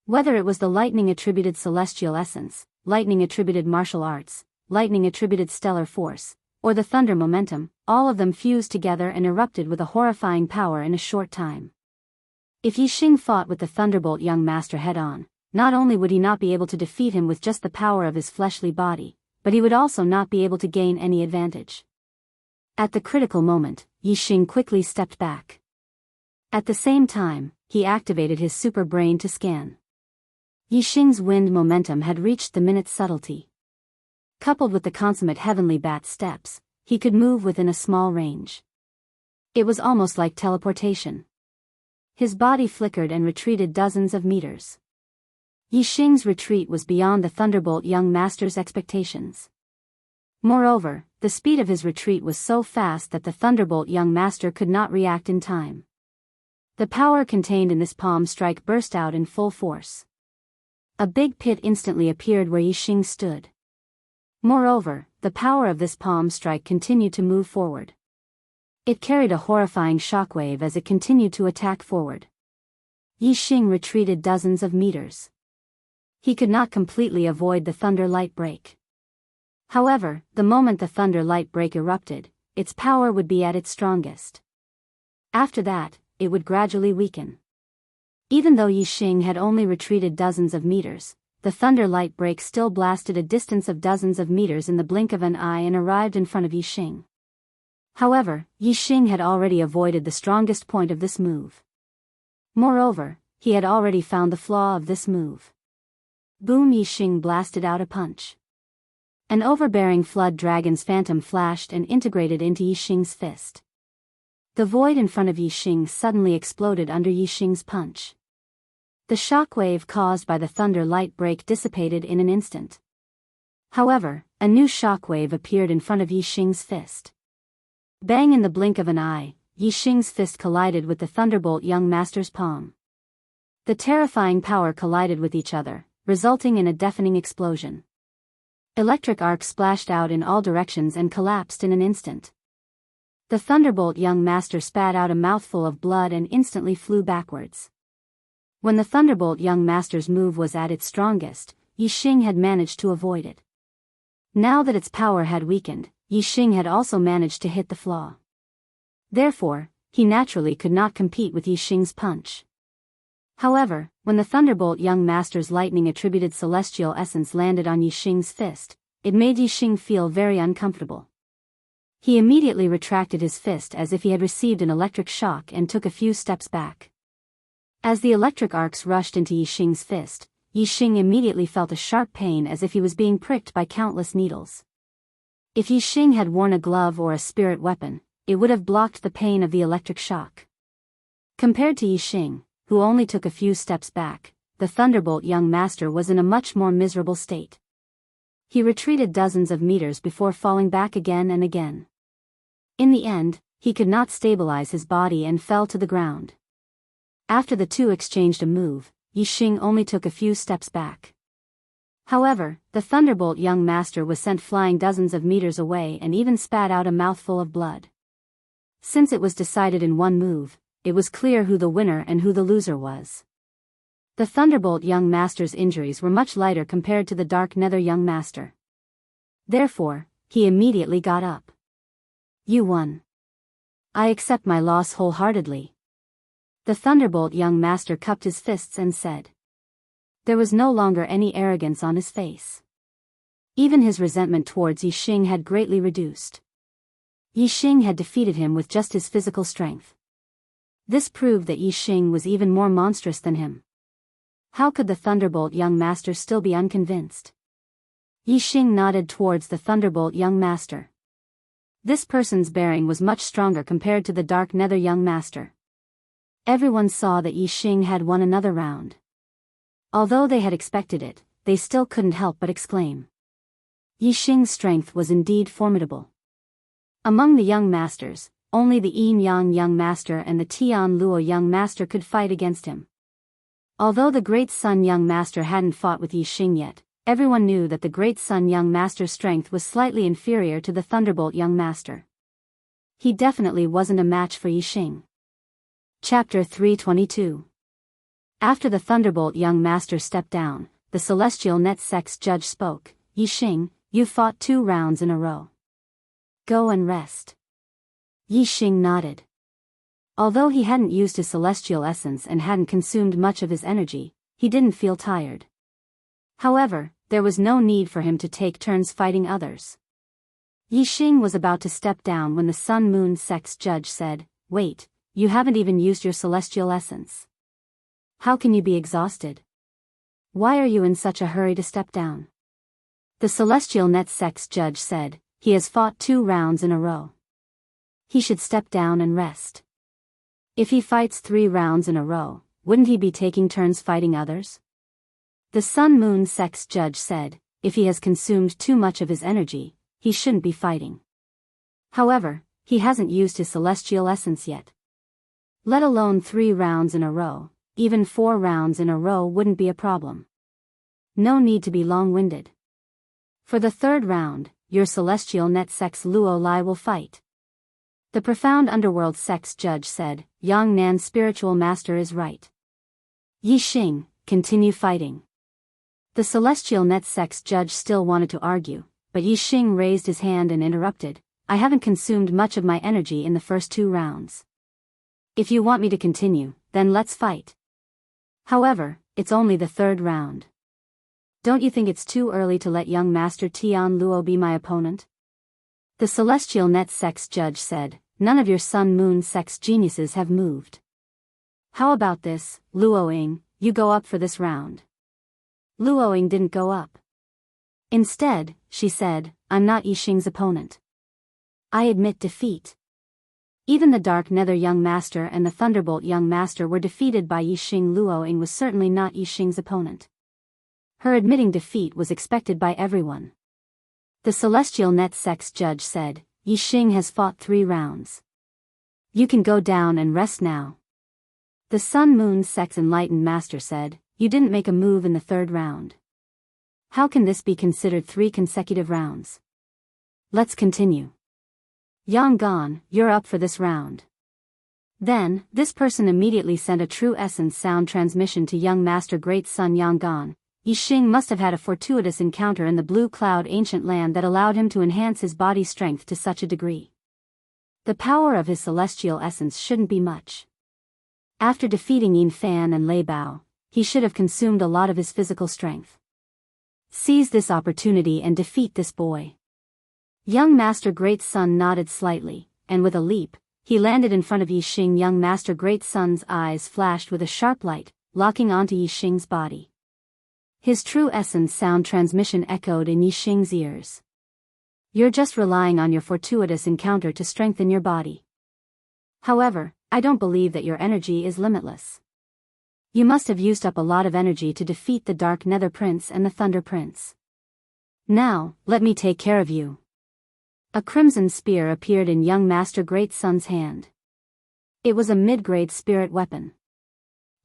Whether it was the lightning-attributed celestial essence, lightning-attributed martial arts, lightning-attributed stellar force, or the thunder momentum, all of them fused together and erupted with a horrifying power in a short time. If Yixing fought with the Thunderbolt young master head-on, not only would he not be able to defeat him with just the power of his fleshly body, but he would also not be able to gain any advantage. At the critical moment, Yixing quickly stepped back. At the same time, he activated his super brain to scan. Yixing's wind momentum had reached the minute's subtlety. Coupled with the consummate heavenly bat steps, he could move within a small range. It was almost like teleportation. His body flickered and retreated dozens of meters. Yixing's retreat was beyond the Thunderbolt young master's expectations. Moreover, the speed of his retreat was so fast that the Thunderbolt young master could not react in time. The power contained in this palm strike burst out in full force. A big pit instantly appeared where Yixing stood. Moreover, the power of this palm strike continued to move forward. It carried a horrifying shockwave as it continued to attack forward. Yixing retreated dozens of meters. He could not completely avoid the thunder light break. However, the moment the thunder light break erupted, its power would be at its strongest. After that, it would gradually weaken. Even though Yixing had only retreated dozens of meters, the thunder light break still blasted a distance of dozens of meters in the blink of an eye and arrived in front of Yixing. However, Yixing had already avoided the strongest point of this move. Moreover, he had already found the flaw of this move. Boom! Yixing blasted out a punch. An overbearing flood dragon's phantom flashed and integrated into Yixing's fist. The void in front of Yixing suddenly exploded under Yixing's punch. The shockwave caused by the thunder light break dissipated in an instant. However, a new shockwave appeared in front of Yixing's fist. Bang! In the blink of an eye, Yixing's fist collided with the Thunderbolt young master's palm. The terrifying power collided with each other, resulting in a deafening explosion. Electric arcs splashed out in all directions and collapsed in an instant. The Thunderbolt young master spat out a mouthful of blood and instantly flew backwards. When the Thunderbolt young master's move was at its strongest, Yixing had managed to avoid it. Now that its power had weakened, Yixing had also managed to hit the flaw. Therefore, he naturally could not compete with Yixing's punch. However, when the Thunderbolt young master's lightning-attributed celestial essence landed on Yixing's fist, it made Yixing feel very uncomfortable. He immediately retracted his fist as if he had received an electric shock and took a few steps back. As the electric arcs rushed into Yixing's fist, Yixing immediately felt a sharp pain as if he was being pricked by countless needles. If Yixing had worn a glove or a spirit weapon, it would have blocked the pain of the electric shock. Compared to Yixing, who only took a few steps back, the Thunderbolt young master was in a much more miserable state. He retreated dozens of meters before falling back again and again. In the end, he could not stabilize his body and fell to the ground. After the two exchanged a move, Yixing only took a few steps back. However, the Thunderbolt young master was sent flying dozens of meters away and even spat out a mouthful of blood. Since it was decided in one move, it was clear who the winner and who the loser was. The Thunderbolt young master's injuries were much lighter compared to the Dark Nether young master. Therefore, he immediately got up. "You won. I accept my loss wholeheartedly." The Thunderbolt young master cupped his fists and said. There was no longer any arrogance on his face. Even his resentment towards Yixing had greatly reduced. Yixing had defeated him with just his physical strength. This proved that Yixing was even more monstrous than him. How could the Thunderbolt young master still be unconvinced? Yixing nodded towards the Thunderbolt young master. This person's bearing was much stronger compared to the Dark Nether young master. Everyone saw that Yixing had won another round. Although they had expected it, they still couldn't help but exclaim. Yixing's strength was indeed formidable. Among the young masters, only the Yin Yang young master and the Tian Luo young master could fight against him. Although the Great Sun young master hadn't fought with Yixing yet, everyone knew that the Great Sun young master's strength was slightly inferior to the Thunderbolt young master. He definitely wasn't a match for Yixing. Chapter 322. After the Thunderbolt young master stepped down, the Celestial Net Sex judge spoke. "Yixing, you fought 2 rounds in a row. Go and rest." Yixing nodded. Although he hadn't used his celestial essence and hadn't consumed much of his energy, he didn't feel tired. However, there was no need for him to take turns fighting others. Yixing was about to step down when the Sun Moon Sex judge said, "Wait, you haven't even used your celestial essence. How can you be exhausted? Why are you in such a hurry to step down?" The Celestial Net Sex judge said, "He has fought 2 rounds in a row. He should step down and rest. If he fights 3 rounds in a row, wouldn't he be taking turns fighting others?" The Sun Moon Sex judge said, "If he has consumed too much of his energy, he shouldn't be fighting. However, he hasn't used his celestial essence yet. Let alone 3 rounds in a row, even 4 rounds in a row wouldn't be a problem. No need to be long-winded. For the 3rd round, your Celestial Net Sex Luo Lai will fight." The Profound Underworld Sex judge said, "Yang Nan's spiritual master is right. Yixing, continue fighting." The Celestial Net Sex judge still wanted to argue, but Yixing raised his hand and interrupted, "I haven't consumed much of my energy in the first 2 rounds. If you want me to continue, then let's fight. However, it's only the 3rd round. Don't you think it's too early to let young Master Tian Luo be my opponent?" The Celestial Net Sex judge said, "None of your Sun Moon Sex geniuses have moved. How about this, Luoing, you go up for this round." Luoing didn't go up. Instead, she said, "I'm not Yixing's opponent. I admit defeat." Even the Dark Nether young master and the Thunderbolt young master were defeated by Yixing. Luoing was certainly not Yixing's opponent. Her admitting defeat was expected by everyone. The Celestial Net Sex judge said, "Yixing has fought 3 rounds. You can go down and rest now." The Sun Moon Sex Enlightened Master said, "You didn't make a move in the 3rd round. How can this be considered 3 consecutive rounds? Let's continue. Yang Gan, you're up for this round." Then, this person immediately sent a true essence sound transmission to young Master Great Sun Yang Gan. Yixing must have had a fortuitous encounter in the Blue Cloud ancient land that allowed him to enhance his body strength to such a degree. The power of his celestial essence shouldn't be much. After defeating Yin Fan and Lei Bao, he should have consumed a lot of his physical strength. Seize this opportunity and defeat this boy. Young Master Great Sun nodded slightly, and with a leap, he landed in front of Yixing. Young Master Great Sun's eyes flashed with a sharp light, locking onto Yixing's body. His true essence sound transmission echoed in Yixing's ears. You're just relying on your fortuitous encounter to strengthen your body. However, I don't believe that your energy is limitless. You must have used up a lot of energy to defeat the Dark Nether Prince and the Thunder Prince. Now, let me take care of you. A crimson spear appeared in young Master Great Sun's hand. It was a mid-grade spirit weapon.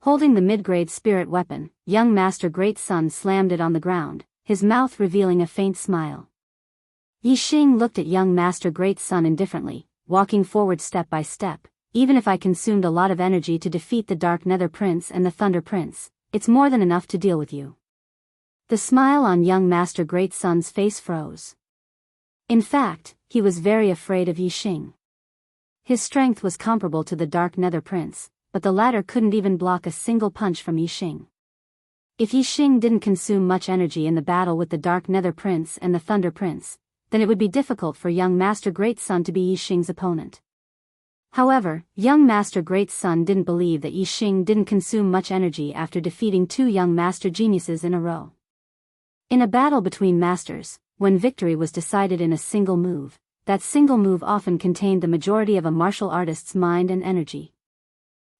Holding the mid-grade spirit weapon, young Master Great Sun slammed it on the ground, his mouth revealing a faint smile. Yixing looked at young Master Great Sun indifferently, walking forward step by step. Even if I consumed a lot of energy to defeat the Dark Nether Prince and the Thunder Prince, it's more than enough to deal with you. The smile on young Master Great Sun's face froze. In fact, he was very afraid of Yixing. His strength was comparable to the Dark Nether Prince, but the latter couldn't even block a single punch from Yixing. If Yixing didn't consume much energy in the battle with the Dark Nether Prince and the Thunder Prince, then it would be difficult for young Master Great Sun to be Yixing's opponent. However, young Master Great Sun didn't believe that Yixing didn't consume much energy after defeating two young Master Geniuses in a row. In a battle between masters, when victory was decided in a single move, that single move often contained the majority of a martial artist's mind and energy.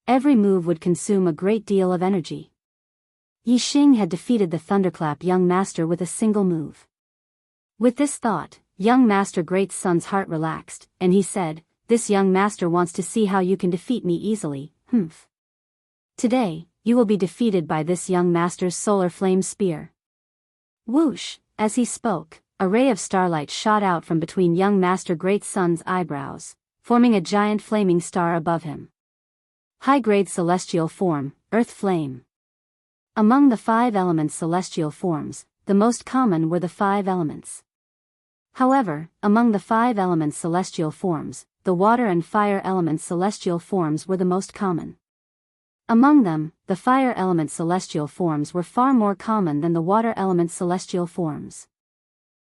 Every move would consume a great deal of energy. Yixing had defeated the Thunderclap young master with a single move. With this thought, young Master Great Sun's heart relaxed, and he said, "This young master wants to see how you can defeat me easily, humph. Today, you will be defeated by this young master's solar flame spear." Whoosh! As he spoke, a ray of starlight shot out from between young Master Great Sun's eyebrows, forming a giant flaming star above him. High-grade celestial form, Earth Flame. Among the 5 elements celestial forms, the most common were the 5 elements. However, among the 5 elements celestial forms, the water and fire elements celestial forms were the most common. Among them, the fire element celestial forms were far more common than the water element celestial forms.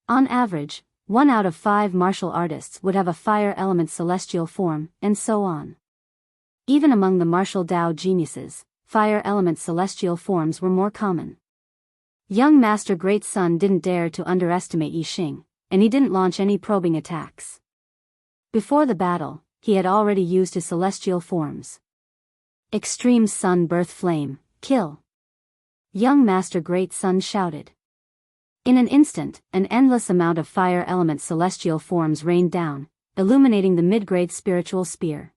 On average, 1 out of 5 martial artists would have a fire element celestial form, and so on. Even among the martial Dao geniuses, fire element celestial forms were more common. Young Master Great Sun didn't dare to underestimate Yixing, and he didn't launch any probing attacks. Before the battle, he had already used his celestial forms. Extreme Sun Birth Flame, kill! Young Master Great Sun shouted. In an instant, an endless amount of fire element celestial forms rained down, illuminating the mid-grade spiritual spear.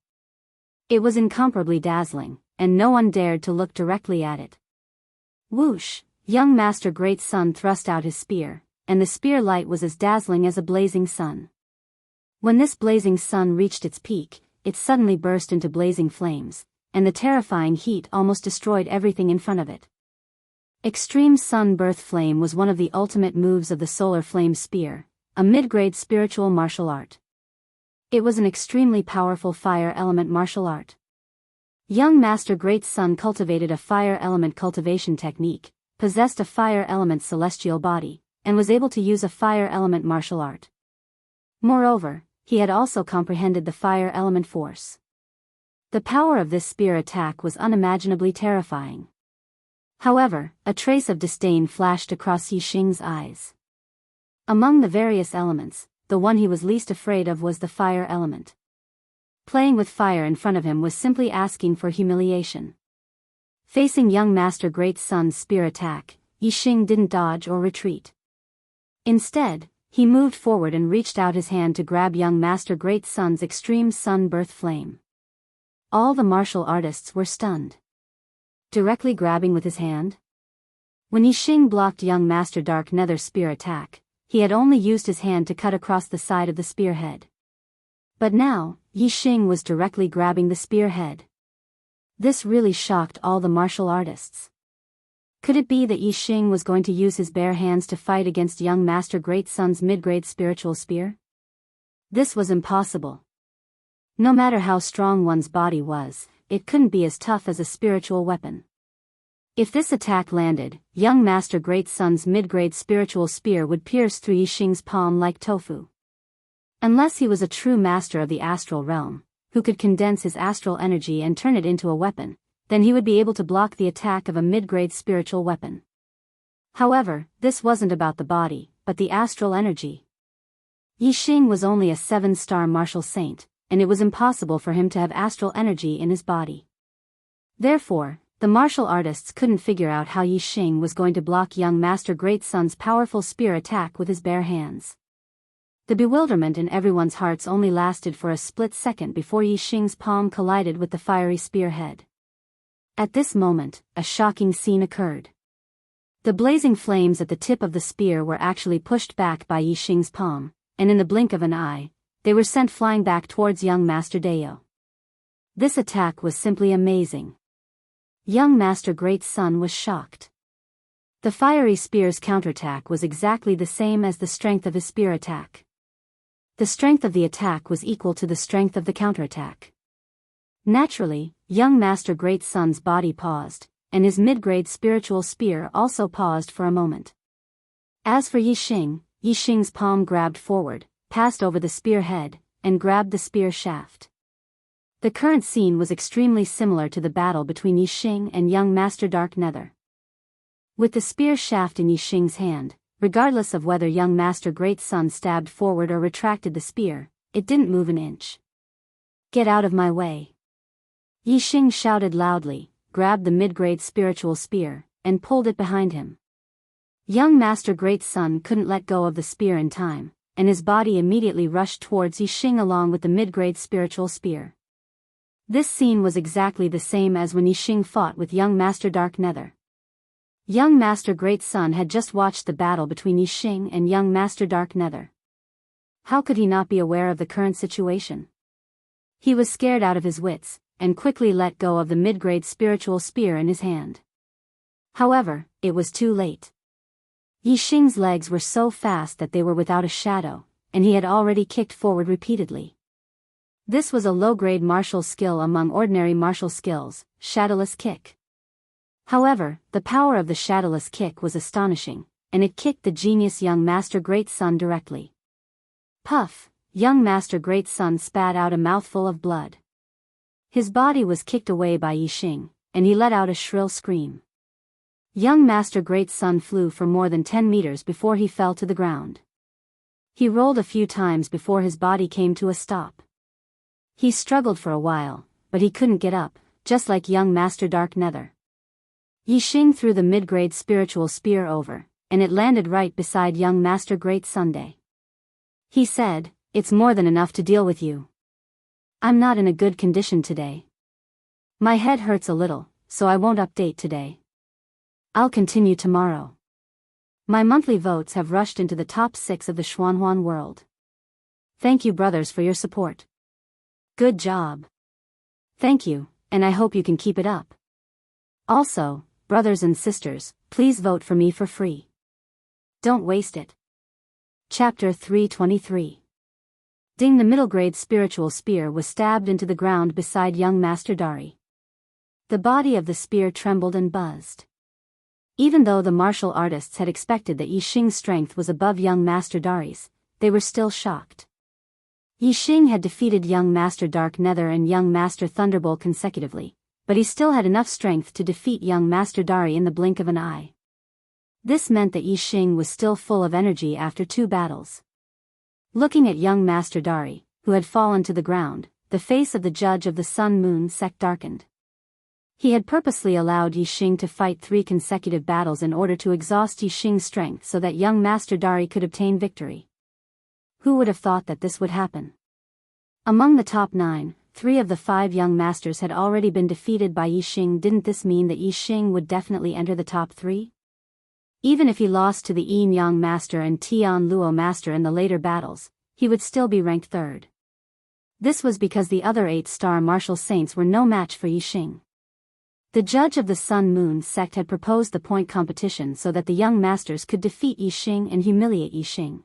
It was incomparably dazzling, and no one dared to look directly at it. Whoosh! Young Master Great Sun thrust out his spear, and the spear light was as dazzling as a blazing sun. When this blazing sun reached its peak, it suddenly burst into blazing flames, and the terrifying heat almost destroyed everything in front of it. Extreme Sun Birth Flame was one of the ultimate moves of the Solar Flame Spear, a mid-grade spiritual martial art. It was an extremely powerful fire element martial art. Young Master Great Sun cultivated a fire element cultivation technique, possessed a fire element celestial body, and was able to use a fire element martial art. Moreover, he had also comprehended the fire element force. The power of this spear attack was unimaginably terrifying. However, a trace of disdain flashed across Yixing's eyes. Among the various elements, the one he was least afraid of was the fire element. Playing with fire in front of him was simply asking for humiliation. Facing young Master Great Sun's spear attack, Yixing didn't dodge or retreat. Instead, he moved forward and reached out his hand to grab young Master Great Sun's extreme sun birth flame. All the martial artists were stunned. Directly grabbing with his hand? When Yixing blocked young Master Dark Nether spear attack, he had only used his hand to cut across the side of the spearhead. But now, Yixing was directly grabbing the spearhead. This really shocked all the martial artists. Could it be that Yixing was going to use his bare hands to fight against young Master Great Sun's mid-grade spiritual spear? This was impossible. No matter how strong one's body was, it couldn't be as tough as a spiritual weapon. If this attack landed, young Master Great Sun's mid-grade spiritual spear would pierce through Yixing's palm like tofu. Unless he was a true master of the astral realm, who could condense his astral energy and turn it into a weapon, then he would be able to block the attack of a mid-grade spiritual weapon. However, this wasn't about the body, but the astral energy. Yixing was only a 7-star martial saint, and it was impossible for him to have astral energy in his body. Therefore, the martial artists couldn't figure out how Yixing was going to block young Master Great Sun's powerful spear attack with his bare hands. The bewilderment in everyone's hearts only lasted for a split second before Yixing's palm collided with the fiery spearhead. At this moment, a shocking scene occurred. The blazing flames at the tip of the spear were actually pushed back by Yixing's palm, and in the blink of an eye, they were sent flying back towards young Master Deo. This attack was simply amazing. Young Master Great Sun was shocked. The fiery spear's counterattack was exactly the same as the strength of his spear attack. The strength of the attack was equal to the strength of the counterattack. Naturally, young Master Great Sun's body paused, and his mid-grade spiritual spear also paused for a moment. As for Yixing, Yixing's palm grabbed forward, passed over the spearhead, and grabbed the spear shaft. The current scene was extremely similar to the battle between Yixing and young Master Dark Nether. With the spear shaft in Yixing's hand, regardless of whether young Master Great Sun stabbed forward or retracted the spear, it didn't move an inch. "Get out of my way!" Yixing shouted loudly, grabbed the mid-grade spiritual spear, and pulled it behind him. Young Master Great Sun couldn't let go of the spear in time, and his body immediately rushed towards Yixing along with the mid-grade spiritual spear. This scene was exactly the same as when Yixing fought with young Master Dark Nether. Young Master Great Sun had just watched the battle between Yixing and young Master Dark Nether. How could he not be aware of the current situation? He was scared out of his wits, and quickly let go of the mid-grade spiritual spear in his hand. However, it was too late. Yixing's legs were so fast that they were without a shadow, and he had already kicked forward repeatedly. This was a low-grade martial skill among ordinary martial skills, shadowless kick. However, the power of the shadowless kick was astonishing, and it kicked the genius young Master Great Sun directly. Puff! Young Master Great Sun spat out a mouthful of blood. His body was kicked away by Yixing, and he let out a shrill scream. Young Master Great Sun flew for more than 10 meters before he fell to the ground. He rolled a few times before his body came to a stop. He struggled for a while, but he couldn't get up, just like young Master Dark Nether. Yixing threw the mid-grade spiritual spear over, and it landed right beside young Master Great Sunday. He said, "It's more than enough to deal with you. I'm not in a good condition today. My head hurts a little, so I won't update today. I'll continue tomorrow. My monthly votes have rushed into the top 6 of the Xuanhuan world. Thank you brothers for your support. Good job. Thank you, and I hope you can keep it up. Also, brothers and sisters, please vote for me for free. Don't waste it." Chapter 323. Ding! The middle-grade spiritual spear was stabbed into the ground beside young Master Dari. The body of the spear trembled and buzzed. Even though the martial artists had expected that Yixing's strength was above young Master Dari's, they were still shocked. Yixing had defeated young Master Dark Nether and young Master Thunderbolt consecutively, but he still had enough strength to defeat young Master Dari in the blink of an eye. This meant that Yixing was still full of energy after 2 battles. Looking at young Master Dari, who had fallen to the ground, the face of the judge of the Sun-Moon sect darkened. He had purposely allowed Yixing to fight 3 consecutive battles in order to exhaust Yixing's strength so that young Master Dari could obtain victory. Who would have thought that this would happen? Among the top 9, 3 of the 5 young masters had already been defeated by Yixing. Didn't this mean that Yixing would definitely enter the top 3? Even if he lost to the Yin Yang Master and Tian Luo Master in the later battles, he would still be ranked 3rd. This was because the other 8-star martial saints were no match for Yixing. The judge of the Sun-Moon sect had proposed the point competition so that the young masters could defeat Yixing and humiliate Yixing.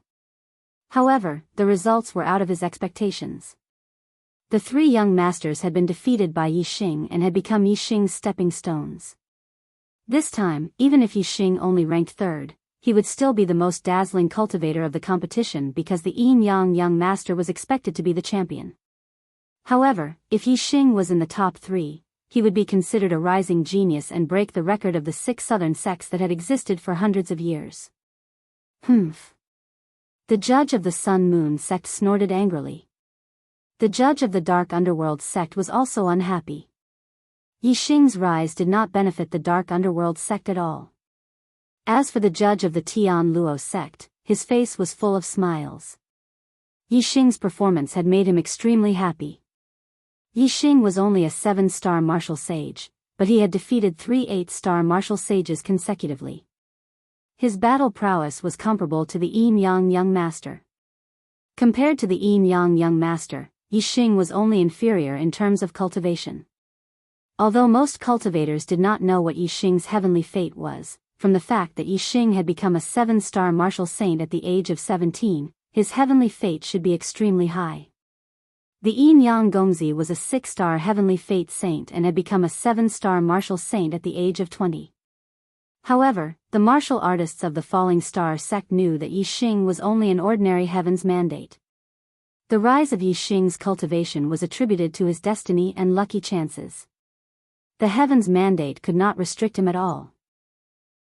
However, the results were out of his expectations. The 3 young masters had been defeated by Yixing and had become Yixing's stepping stones. This time, even if Yixing only ranked third, he would still be the most dazzling cultivator of the competition because the Yin-Yang Young Master was expected to be the champion. However, if Yixing was in the top 3, he would be considered a rising genius and break the record of the 6 southern sects that had existed for hundreds of years. Humph. The judge of the Sun-Moon sect snorted angrily. The judge of the Dark Underworld sect was also unhappy. Yixing's rise did not benefit the Dark Underworld sect at all. As for the judge of the Tian Luo sect, his face was full of smiles. Yixing's performance had made him extremely happy. Yixing was only a 7-star martial sage, but he had defeated 3 8-star martial sages consecutively. His battle prowess was comparable to the Yin-Yang Young Master. Compared to the Yin-Yang Young Master, Yixing was only inferior in terms of cultivation. Although most cultivators did not know what Yixing's heavenly fate was, from the fact that Yixing had become a 7-star martial saint at the age of 17, his heavenly fate should be extremely high. The Yin-Yang Gongzi was a 6-star heavenly fate saint and had become a 7-star martial saint at the age of 20. However, the martial artists of the Falling Star sect knew that Yixing was only an ordinary heaven's mandate. The rise of Yixing's cultivation was attributed to his destiny and lucky chances. The heaven's mandate could not restrict him at all.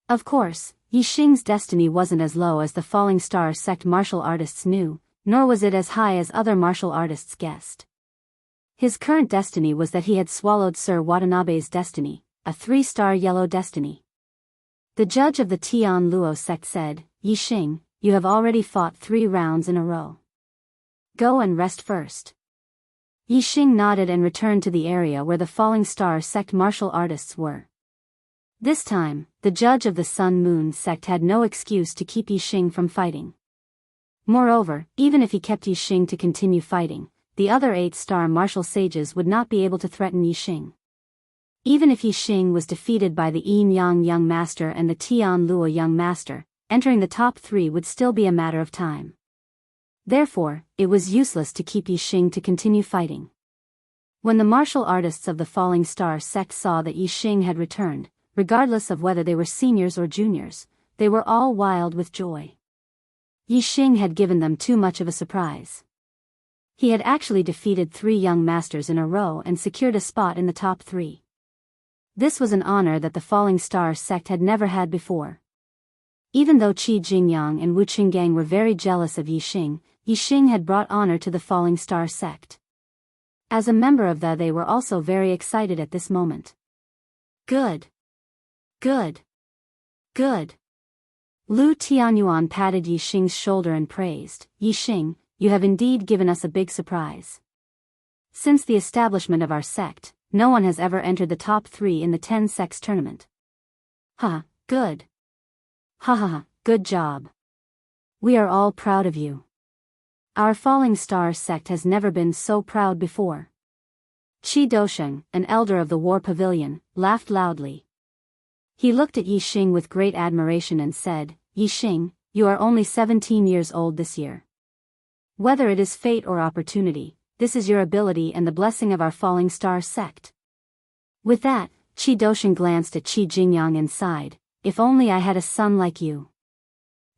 Of course, Yixing's destiny wasn't as low as the Falling Star sect martial artists knew, nor was it as high as other martial artists guessed. His current destiny was that he had swallowed Sir Watanabe's destiny, a 3-star yellow destiny. The judge of the Tian Luo sect said, "Yixing, you have already fought 3 rounds in a row. Go and rest first." Yixing nodded and returned to the area where the Falling Star sect martial artists were. This time, the judge of the Sun-Moon sect had no excuse to keep Yixing from fighting. Moreover, even if he kept Yixing to continue fighting, the other 8-star martial sages would not be able to threaten Yixing. Even if Yixing was defeated by the Yin-Yang Young Master and the Tian Luo Young Master, entering the top 3 would still be a matter of time. Therefore, it was useless to keep Yixing to continue fighting. When the martial artists of the Falling Star sect saw that Yixing had returned, regardless of whether they were seniors or juniors, they were all wild with joy. Yixing had given them too much of a surprise. He had actually defeated 3 young masters in a row and secured a spot in the top 3. This was an honor that the Falling Star sect had never had before. Even though Qi Jingyang and Wu Qinggang were very jealous of Yixing, Yixing had brought honor to the Falling Star sect. As a member of they were also very excited at this moment. Good. Good. Good. Lu Tianyuan patted Yixing's shoulder and praised, "Yixing, you have indeed given us a big surprise. Since the establishment of our sect, no one has ever entered the top 3 in the 10 sects tournament." Good. Good job. We are all proud of you. Our Falling Star sect has never been so proud before. Qi Dosheng, an elder of the War Pavilion, laughed loudly. He looked at Yixing with great admiration and said, "Yixing, you are only 17 years old this year. Whether it is fate or opportunity, this is your ability and the blessing of our Falling Star sect." With that, Qi Dosheng glanced at Qi Jingyang and sighed, "If only I had a son like you."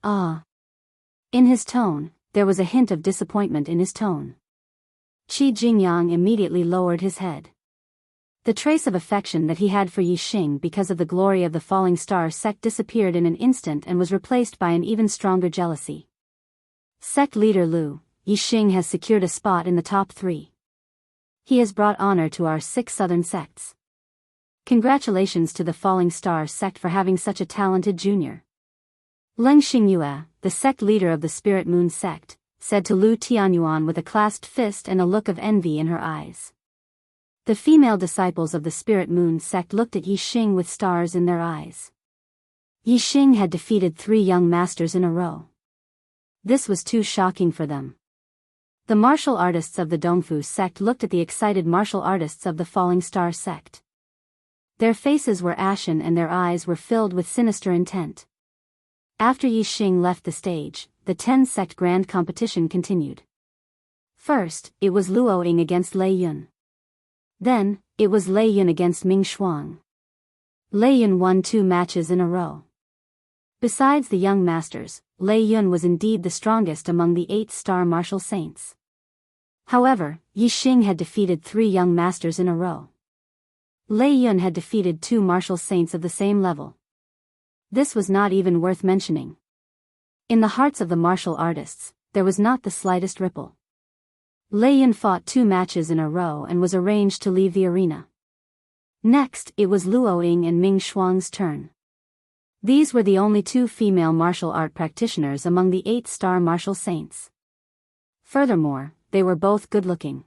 Ah. In his tone, there was a hint of disappointment in his tone. Qi Jingyang immediately lowered his head. The trace of affection that he had for Yixing because of the glory of the Falling Star sect disappeared in an instant and was replaced by an even stronger jealousy. Sect leader Lu, Yixing has secured a spot in the top 3. He has brought honor to our 6 southern sects. Congratulations to the Falling Star sect for having such a talented junior. Leng Xingyue, the sect leader of the Spirit Moon sect, said to Lu Tianyuan with a clasped fist and a look of envy in her eyes. The female disciples of the Spirit Moon sect looked at Yixing with stars in their eyes. Yixing had defeated 3 young masters in a row. This was too shocking for them. The martial artists of the Dongfu sect looked at the excited martial artists of the Falling Star sect. Their faces were ashen and their eyes were filled with sinister intent. After Yixing left the stage, the 10 sect grand competition continued. First, it was Luo Ying against Lei Yun. Then, it was Lei Yun against Ming Shuang. Lei Yun won 2 matches in a row. Besides the young masters, Lei Yun was indeed the strongest among the 8-star martial saints. However, Yi Xing had defeated 3 young masters in a row. Lei Yun had defeated 2 martial saints of the same level. This was not even worth mentioning. In the hearts of the martial artists, there was not the slightest ripple. Lei Yun fought 2 matches in a row and was arranged to leave the arena. Next, it was Luo Ying and Ming Shuang's turn. These were the only 2 female martial art practitioners among the 8-star martial saints. Furthermore, they were both good-looking.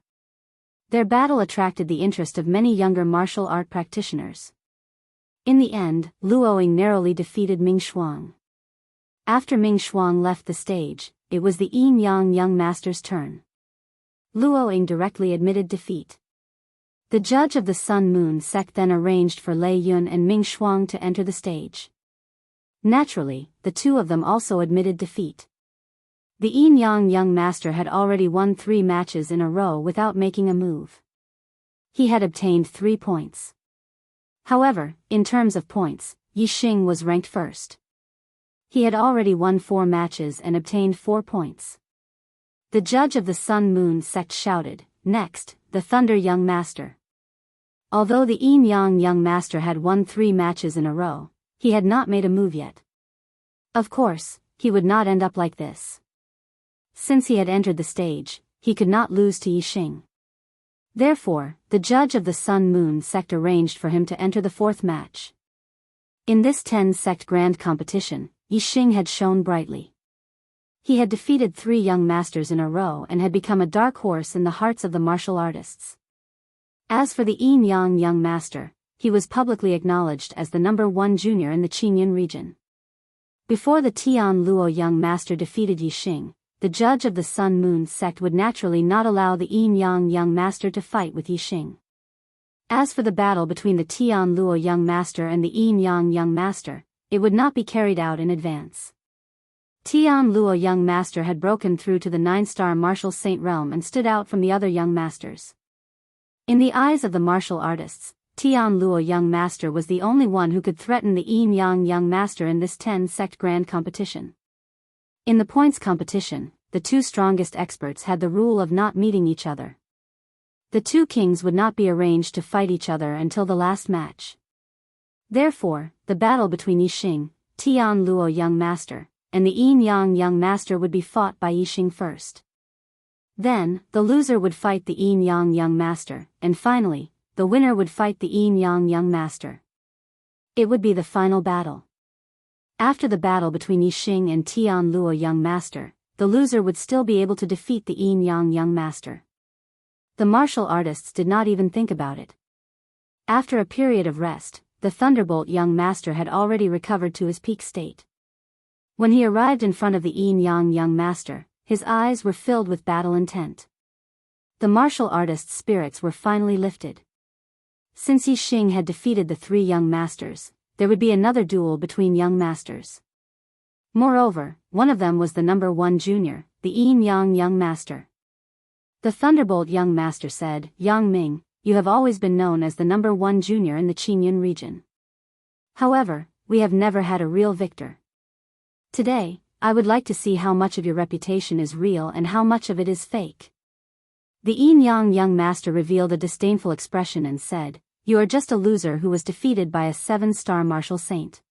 Their battle attracted the interest of many younger martial art practitioners. In the end, Luo Ying narrowly defeated Ming Shuang. After Ming Shuang left the stage, it was the Yin Yang young master's turn. Luo Ying directly admitted defeat. The judge of the Sun Moon sect then arranged for Lei Yun and Ming Shuang to enter the stage. Naturally, the 2 of them also admitted defeat. The Yin Yang young master had already won 3 matches in a row without making a move. He had obtained 3 points. However, in terms of points, Yi Xing was ranked first. He had already won 4 matches and obtained 4 points. The judge of the Sun Moon sect shouted, "Next, the Thunder young master." Although the Yin Yang young master had won 3 matches in a row, he had not made a move yet. Of course, he would not end up like this. Since he had entered the stage, he could not lose to Yi Xing. Therefore, the judge of the Sun Moon sect arranged for him to enter the 4th match. In this 10-sect grand competition, Yi Xing had shone brightly. He had defeated 3 young masters in a row and had become a dark horse in the hearts of the martial artists. As for the Yin Yang young master, he was publicly acknowledged as the number 1 junior in the Qingyun region. Before the Tian Luo young master defeated Yi Xing, the judge of the Sun Moon sect would naturally not allow the Yin Yang young master to fight with Yi Xing. As for the battle between the Tian Luo young master and the Yin Yang young master, it would not be carried out in advance. Tian Luo young master had broken through to the 9-star martial saint realm and stood out from the other young masters. In the eyes of the martial artists, Tian Luo young master was the only one who could threaten the Yin Yang young master in this 10-sect grand competition. In the points competition, the 2 strongest experts had the rule of not meeting each other. The 2 kings would not be arranged to fight each other until the last match. Therefore, the battle between Yi Xing, Tian Luo young master, and the Yin Yang young master would be fought by Yi Xing first. Then, the loser would fight the Yin Yang young master, and finally, the winner would fight the Yin Yang young master. It would be the final battle. After the battle between Yi Xing and Tian Luo young master, the loser would still be able to defeat the Yin Yang young master. The martial artists did not even think about it. After a period of rest, the Thunderbolt young master had already recovered to his peak state. When he arrived in front of the Yin Yang young master, his eyes were filled with battle intent. The martial artist's spirits were finally lifted. Since Yi Xing had defeated the 3 young masters, there would be another duel between young masters. Moreover, one of them was the number 1 junior, the Yin Yang young master. The Thunderbolt young master said, "Yang Ming, you have always been known as the number 1 junior in the Qingyun region. However, we have never had a real victor. Today, I would like to see how much of your reputation is real and how much of it is fake." The Yin Yang young master revealed a disdainful expression and said, "You are just a loser who was defeated by a 7-star martial saint.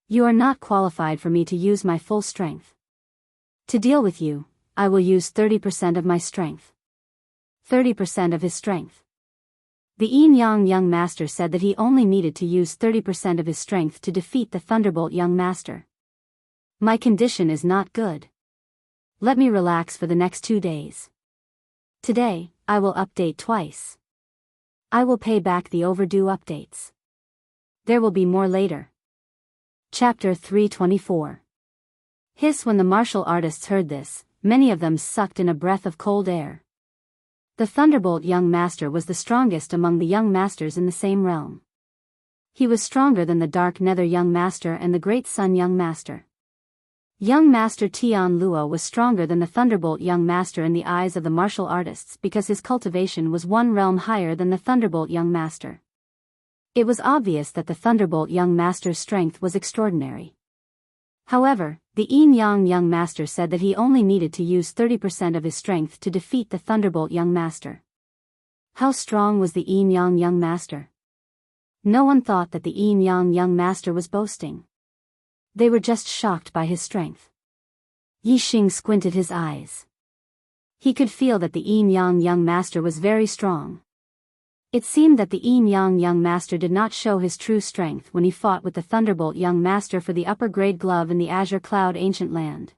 You are not qualified for me to use my full strength. To deal with you, I will use 30% of my strength." 30% of his strength. The Yin Yang young master said that he only needed to use 30% of his strength to defeat the Thunderbolt young master. "My condition is not good. Let me relax for the next 2 days. Today, I will update twice. I will pay back the overdue updates. There will be more later." Chapter 324. Hiss. When the martial artists heard this, many of them sucked in a breath of cold air. The Thunderbolt young master was the strongest among the young masters in the same realm. He was stronger than the Dark Nether young master and the Great Sun young master. Young Master Tian Luo was stronger than the Thunderbolt young master in the eyes of the martial artists because his cultivation was 1 realm higher than the Thunderbolt young master. It was obvious that the Thunderbolt young master's strength was extraordinary. However, the Yang young master said that he only needed to use 30% of his strength to defeat the Thunderbolt young master. How strong was the Yang young master? No one thought that the Yang young master was boasting. They were just shocked by his strength. Yixing squinted his eyes. He could feel that the Yang young master was very strong. It seemed that the Yang young master did not show his true strength when he fought with the Thunderbolt young master for the upper grade glove in the Azure Cloud Ancient Land.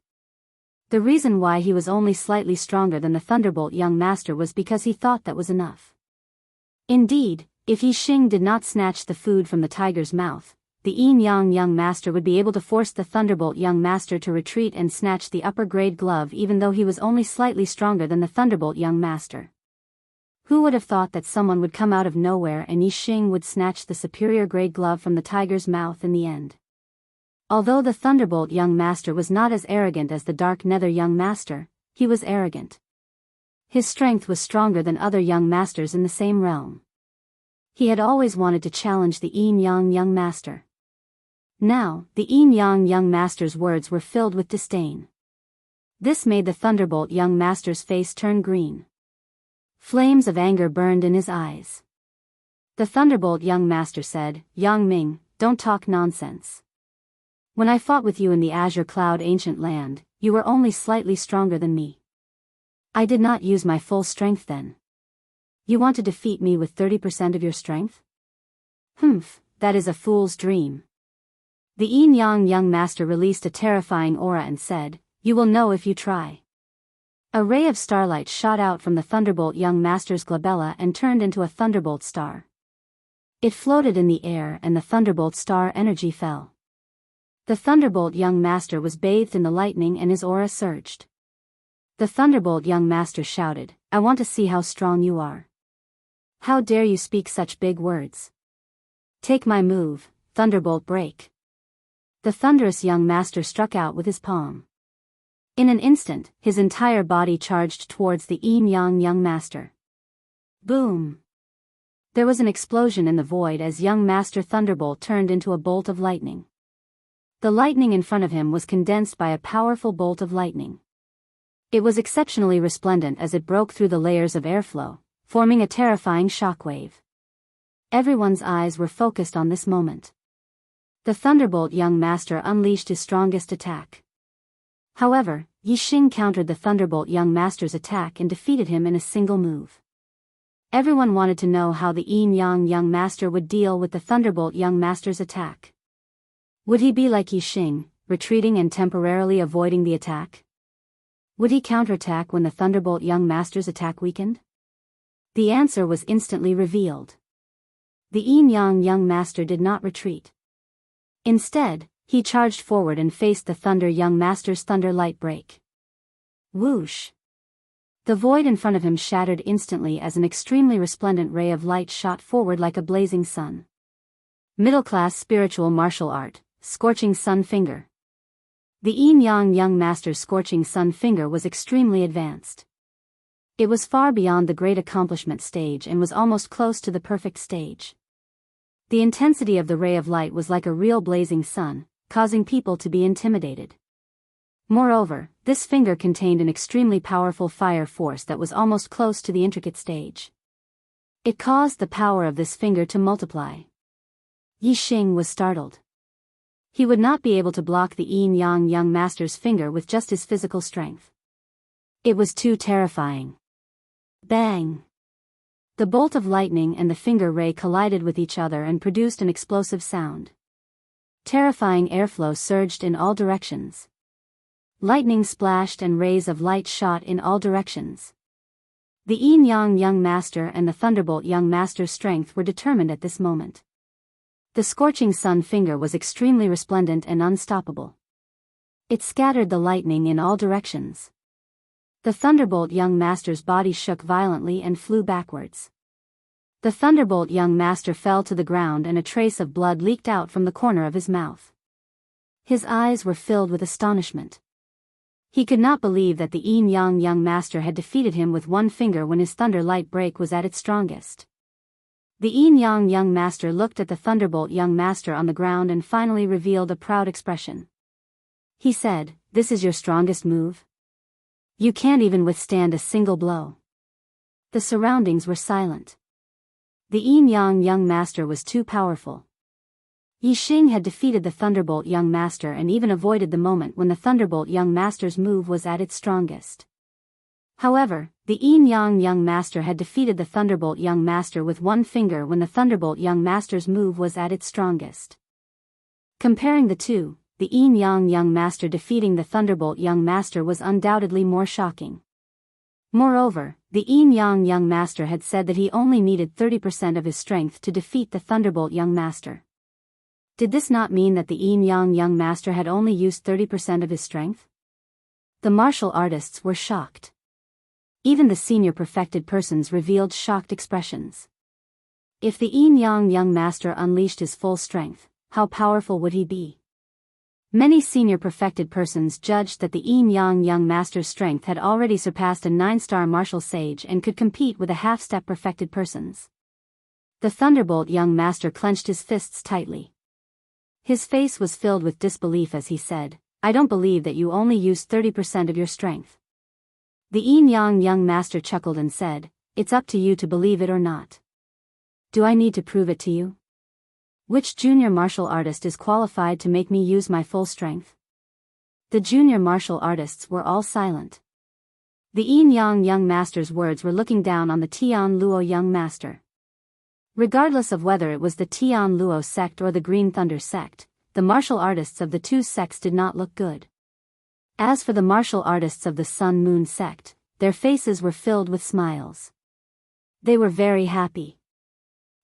The reason why he was only slightly stronger than the Thunderbolt young master was because he thought that was enough. Indeed, if Yixing did not snatch the food from the tiger's mouth, the Yang young master would be able to force the Thunderbolt young master to retreat and snatch the upper grade glove even though he was only slightly stronger than the Thunderbolt young master. Who would have thought that someone would come out of nowhere and Yixing would snatch the superior grade glove from the tiger's mouth in the end? Although the Thunderbolt young master was not as arrogant as the Dark Nether young master, he was arrogant. His strength was stronger than other young masters in the same realm. He had always wanted to challenge the Yang young master. Now, the Yang young master's words were filled with disdain. This made the Thunderbolt young master's face turn green. Flames of anger burned in his eyes. The Thunderbolt young master said, "Yang Ming, don't talk nonsense. When I fought with you in the Azure Cloud Ancient Land, you were only slightly stronger than me. I did not use my full strength then. You want to defeat me with 30% of your strength? Humph, that is a fool's dream." The Yang young master released a terrifying aura and said, "You will know if you try." A ray of starlight shot out from the Thunderbolt young master's glabella and turned into a thunderbolt star. It floated in the air and the thunderbolt star energy fell. The Thunderbolt young master was bathed in the lightning and his aura surged. The Thunderbolt young master shouted, "I want to see how strong you are. How dare you speak such big words? Take my move, Thunderbolt Break." The thunderous young master struck out with his palm. In an instant, his entire body charged towards the Yang young master. Boom! There was an explosion in the void as young master Thunderbolt turned into a bolt of lightning. The lightning in front of him was condensed by a powerful bolt of lightning. It was exceptionally resplendent as it broke through the layers of airflow, forming a terrifying shockwave. Everyone's eyes were focused on this moment. The Thunderbolt young master unleashed his strongest attack. However, Yixing countered the Thunderbolt young master's attack and defeated him in a single move. Everyone wanted to know how the Yang young master would deal with the Thunderbolt young master's attack. Would he be like Yixing, retreating and temporarily avoiding the attack? Would he counterattack when the Thunderbolt young master's attack weakened? The answer was instantly revealed. The Yang young master did not retreat. Instead, he charged forward and faced the Thunder young master's thunder light break. Whoosh! The void in front of him shattered instantly as an extremely resplendent ray of light shot forward like a blazing sun. Middle-class spiritual martial art, Scorching Sun Finger. The Yang young master's Scorching Sun Finger was extremely advanced. It was far beyond the great accomplishment stage and was almost close to the perfect stage. The intensity of the ray of light was like a real blazing sun, causing people to be intimidated. Moreover, this finger contained an extremely powerful fire force that was almost close to the intricate stage. It caused the power of this finger to multiply. Yixing was startled. He would not be able to block the Yang young master's finger with just his physical strength. It was too terrifying. Bang! The bolt of lightning and the finger ray collided with each other and produced an explosive sound. Terrifying airflow surged in all directions. Lightning splashed and rays of light shot in all directions. The Yang young master and the Thunderbolt young master's strength were determined at this moment. The Scorching Sun Finger was extremely resplendent and unstoppable. It scattered the lightning in all directions. The Thunderbolt young master's body shook violently and flew backwards. The Thunderbolt young master fell to the ground and a trace of blood leaked out from the corner of his mouth. His eyes were filled with astonishment. He could not believe that the Yang young master had defeated him with one finger when his thunder light break was at its strongest. The Yin-Yang young master looked at the Thunderbolt young master on the ground and finally revealed a proud expression. He said, "This is your strongest move? You can't even withstand a single blow." The surroundings were silent. The Yin-Yang young master was too powerful. Yi Xing had defeated the Thunderbolt young master and even avoided the moment when the Thunderbolt young master's move was at its strongest. However, the Yin-Yang young master had defeated the Thunderbolt young master with one finger when the Thunderbolt young master's move was at its strongest. Comparing the two, the Yin-Yang young master defeating the Thunderbolt young master was undoubtedly more shocking. Moreover, the Yin-Yang young master had said that he only needed 30% of his strength to defeat the Thunderbolt young master. Did this not mean that the Yin-Yang young master had only used 30% of his strength? The martial artists were shocked. Even the senior perfected persons revealed shocked expressions. If the Yin-Yang young master unleashed his full strength, how powerful would he be? Many senior perfected persons judged that the Yin-Yang young master's strength had already surpassed a 9-star martial sage and could compete with a half-step perfected persons. The Thunderbolt young master clenched his fists tightly. His face was filled with disbelief as he said, "I don't believe that you only used 30% of your strength." The Yin-Yang young master chuckled and said, "It's up to you to believe it or not. Do I need to prove it to you? Which junior martial artist is qualified to make me use my full strength?" The junior martial artists were all silent. The Yin-Yang young master's words were looking down on the Tian Luo young master. Regardless of whether it was the Tian Luo sect or the Green Thunder sect, the martial artists of the two sects did not look good. As for the martial artists of the Sun Moon sect, their faces were filled with smiles. They were very happy.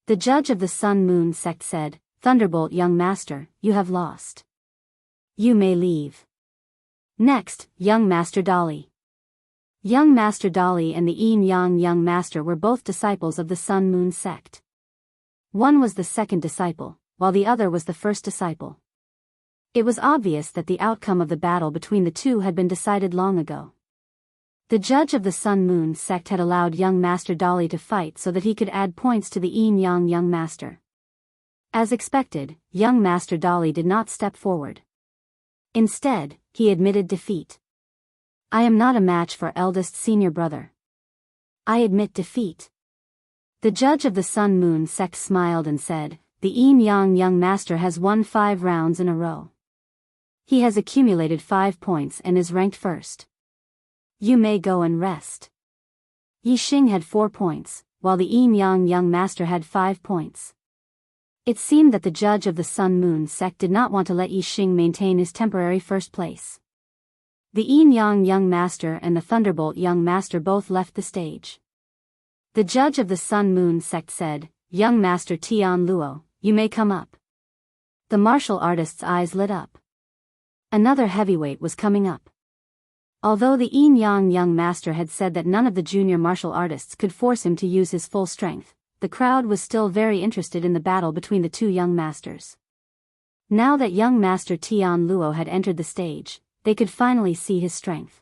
The judge of the Sun Moon sect said, "Thunderbolt young master, you have lost. You may leave." Next, young Master Dolly. Young Master Dolly and the Yin-Yang young master were both disciples of the Sun Moon sect. One was the second disciple, while the other was the first disciple. It was obvious that the outcome of the battle between the two had been decided long ago. The judge of the Sun Moon sect had allowed young Master Dolly to fight so that he could add points to the Yin-Yang young master. As expected, young Master Dolly did not step forward. Instead, he admitted defeat. "I am not a match for eldest senior brother. I admit defeat." The judge of the Sun Moon sect smiled and said, "The Yin-Yang young master has won 5 rounds in a row. He has accumulated 5 points and is ranked first. You may go and rest." Yi Xing had 4 points, while the Yin-Yang young master had 5 points. It seemed that the judge of the Sun Moon sect did not want to let Yi Xing maintain his temporary first place. The Yin-Yang young master and the Thunderbolt young master both left the stage. The judge of the Sun Moon sect said, "Young Master Tian Luo, you may come up." The martial artist's eyes lit up. Another heavyweight was coming up. Although the Yin-Yang young master had said that none of the junior martial artists could force him to use his full strength, the crowd was still very interested in the battle between the two young masters. Now that young Master Tian Luo had entered the stage, they could finally see his strength.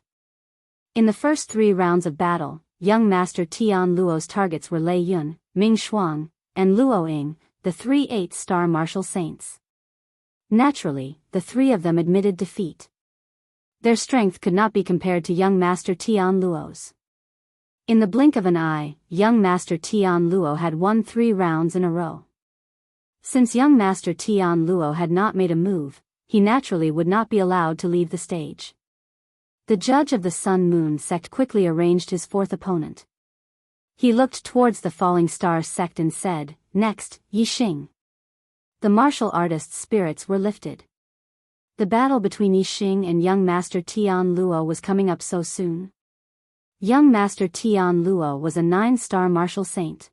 In the first 3 rounds of battle, young Master Tian Luo's targets were Lei Yun, Ming Shuang, and Luo Ying, the 3 8-star martial saints. Naturally, the 3 of them admitted defeat. Their strength could not be compared to young Master Tian Luo's. In the blink of an eye, young Master Tian Luo had won 3 rounds in a row. Since young Master Tian Luo had not made a move, he naturally would not be allowed to leave the stage. The judge of the Sun Moon sect quickly arranged his 4th opponent. He looked towards the Falling Star sect and said, "Next, Yi Xing." The martial artists' spirits were lifted. The battle between Yi Xing and young Master Tian Luo was coming up so soon. Young Master Tian Luo was a 9-star martial saint.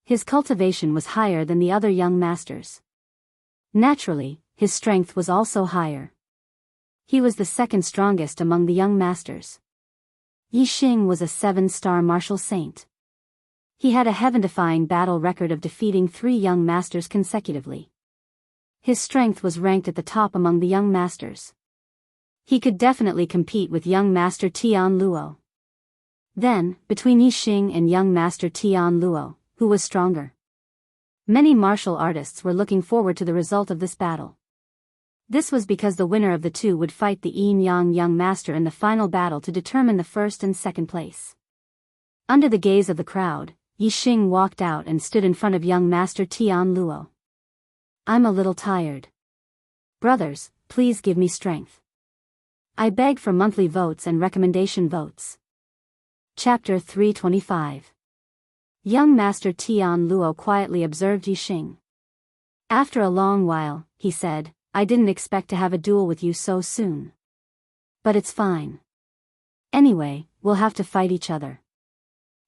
His cultivation was higher than the other young masters. Naturally, his strength was also higher. He was the second strongest among the young masters. Yi Xing was a 7-star martial saint. He had a heaven-defying battle record of defeating 3 young masters consecutively. His strength was ranked at the top among the young masters. He could definitely compete with young Master Tian Luo. Then, between Yi Xing and young Master Tian Luo, who was stronger? Many martial artists were looking forward to the result of this battle. This was because the winner of the two would fight the Yin-Yang young master in the final battle to determine the first and second place. Under the gaze of the crowd, Yi Xing walked out and stood in front of young master Tian Luo. "I'm a little tired. Brothers, please give me strength. I beg for monthly votes and recommendation votes." Chapter 325. Young Master Tian Luo quietly observed Yi Xing. After a long while, he said, "I didn't expect to have a duel with you so soon. But it's fine. Anyway, we'll have to fight each other.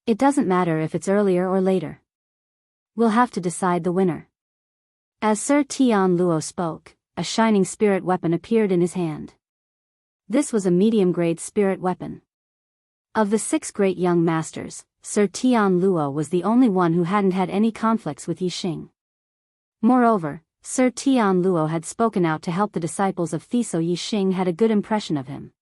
It doesn't matter if it's earlier or later. We'll have to decide the winner." As Sir Tian Luo spoke, a shining spirit weapon appeared in his hand. This was a medium-grade spirit weapon. Of the 6 great young masters, Sir Tian Luo was the only one who hadn't had any conflicts with Yi Xing. Moreover, Sir Tian Luo had spoken out to help the disciples of Thiso. Yi Xing had a good impression of him.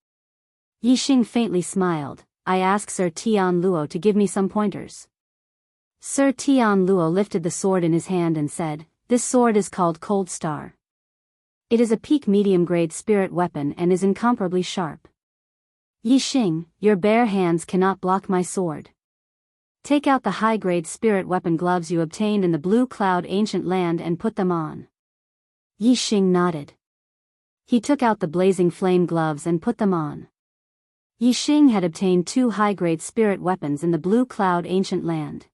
Yi Xing faintly smiled. "I asked Sir Tian Luo to give me some pointers." Sir Tian Luo lifted the sword in his hand and said, "This sword is called Cold Star. It is a peak medium-grade spirit weapon and is incomparably sharp. Yi Xing, your bare hands cannot block my sword. Take out the high-grade spirit weapon gloves you obtained in the Blue Cloud Ancient Land and put them on." Yi Xing nodded. He took out the blazing flame gloves and put them on. Yi Xing had obtained 2 high-grade spirit weapons in the Blue Cloud Ancient Land.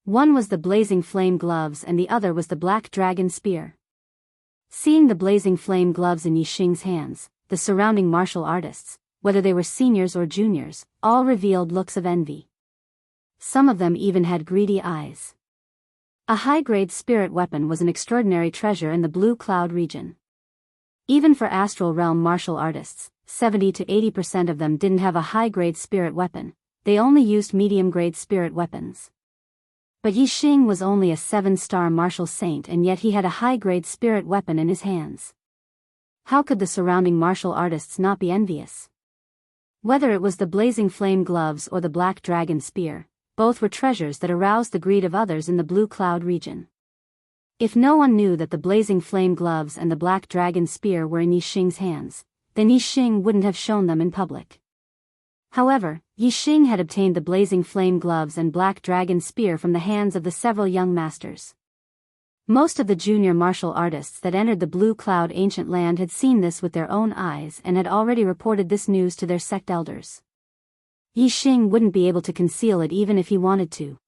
One was the blazing flame gloves and the other was the black dragon spear. Seeing the blazing flame gloves in Yi Xing's hands, the surrounding martial artists, whether they were seniors or juniors, all revealed looks of envy. Some of them even had greedy eyes. A high-grade spirit weapon was an extraordinary treasure in the Blue Cloud region. Even for Astral Realm martial artists, 70 to 80% of them didn't have a high-grade spirit weapon, they only used medium-grade spirit weapons. But Yi Xing was only a 7-star martial saint and yet he had a high-grade spirit weapon in his hands. How could the surrounding martial artists not be envious? Whether it was the blazing flame gloves or the black dragon spear, both were treasures that aroused the greed of others in the Blue Cloud region. If no one knew that the blazing flame gloves and the black dragon spear were in Yi Xing's hands, then Yi Xing wouldn't have shown them in public. However, Yi Xing had obtained the blazing flame gloves and black dragon spear from the hands of the several young masters. Most of the junior martial artists that entered the Blue Cloud Ancient Land had seen this with their own eyes and had already reported this news to their sect elders. Yi Xing wouldn't be able to conceal it even if he wanted to.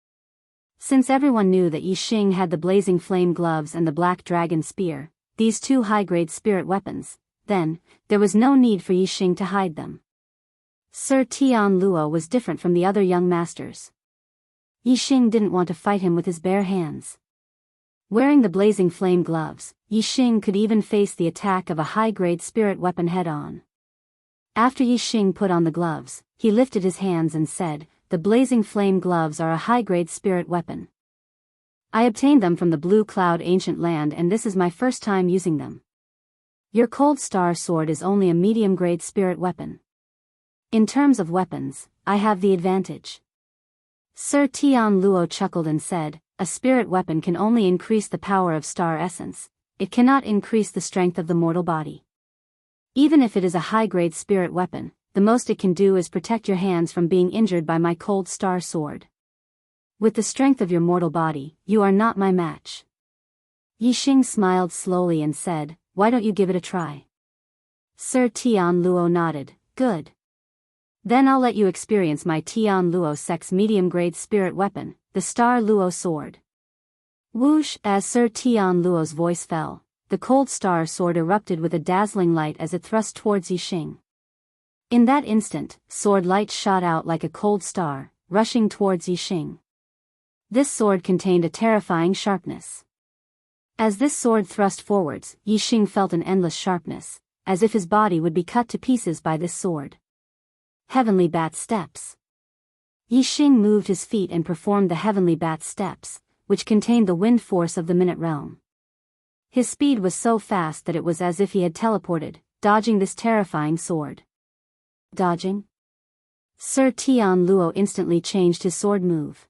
Since everyone knew that Yi Xing had the blazing flame gloves and the black dragon spear, these 2 high-grade spirit weapons, then, there was no need for Yi Xing to hide them. Sir Tian Luo was different from the other young masters. Yi Xing didn't want to fight him with his bare hands. Wearing the blazing flame gloves, Yi Xing could even face the attack of a high-grade spirit weapon head-on. After Yi Xing put on the gloves, he lifted his hands and said, "The blazing flame gloves are a high-grade spirit weapon. I obtained them from the Blue Cloud Ancient Land and this is my first time using them. Your Cold Star sword is only a medium-grade spirit weapon. In terms of weapons, I have the advantage." Sir Tian Luo chuckled and said, "A spirit weapon can only increase the power of star essence, it cannot increase the strength of the mortal body. Even if it is a high-grade spirit weapon, the most it can do is protect your hands from being injured by my Cold Star sword. With the strength of your mortal body, you are not my match." Yi Xing smiled slowly and said, "Why don't you give it a try?" Sir Tian Luo nodded, "Good. Then I'll let you experience my Tian Luo sect's medium-grade spirit weapon, the Star Luo sword." Whoosh! As Sir Tian Luo's voice fell, the Cold Star sword erupted with a dazzling light as it thrust towards Yi Xing. In that instant, sword light shot out like a cold star, rushing towards Yi Xing. This sword contained a terrifying sharpness. As this sword thrust forwards, Yi Xing felt an endless sharpness, as if his body would be cut to pieces by this sword. Heavenly Bat Steps. Yi Xing moved his feet and performed the Heavenly Bat Steps, which contained the wind force of the Minute Realm. His speed was so fast that it was as if he had teleported, dodging this terrifying sword. Dodging? Sir Tian Luo instantly changed his sword move.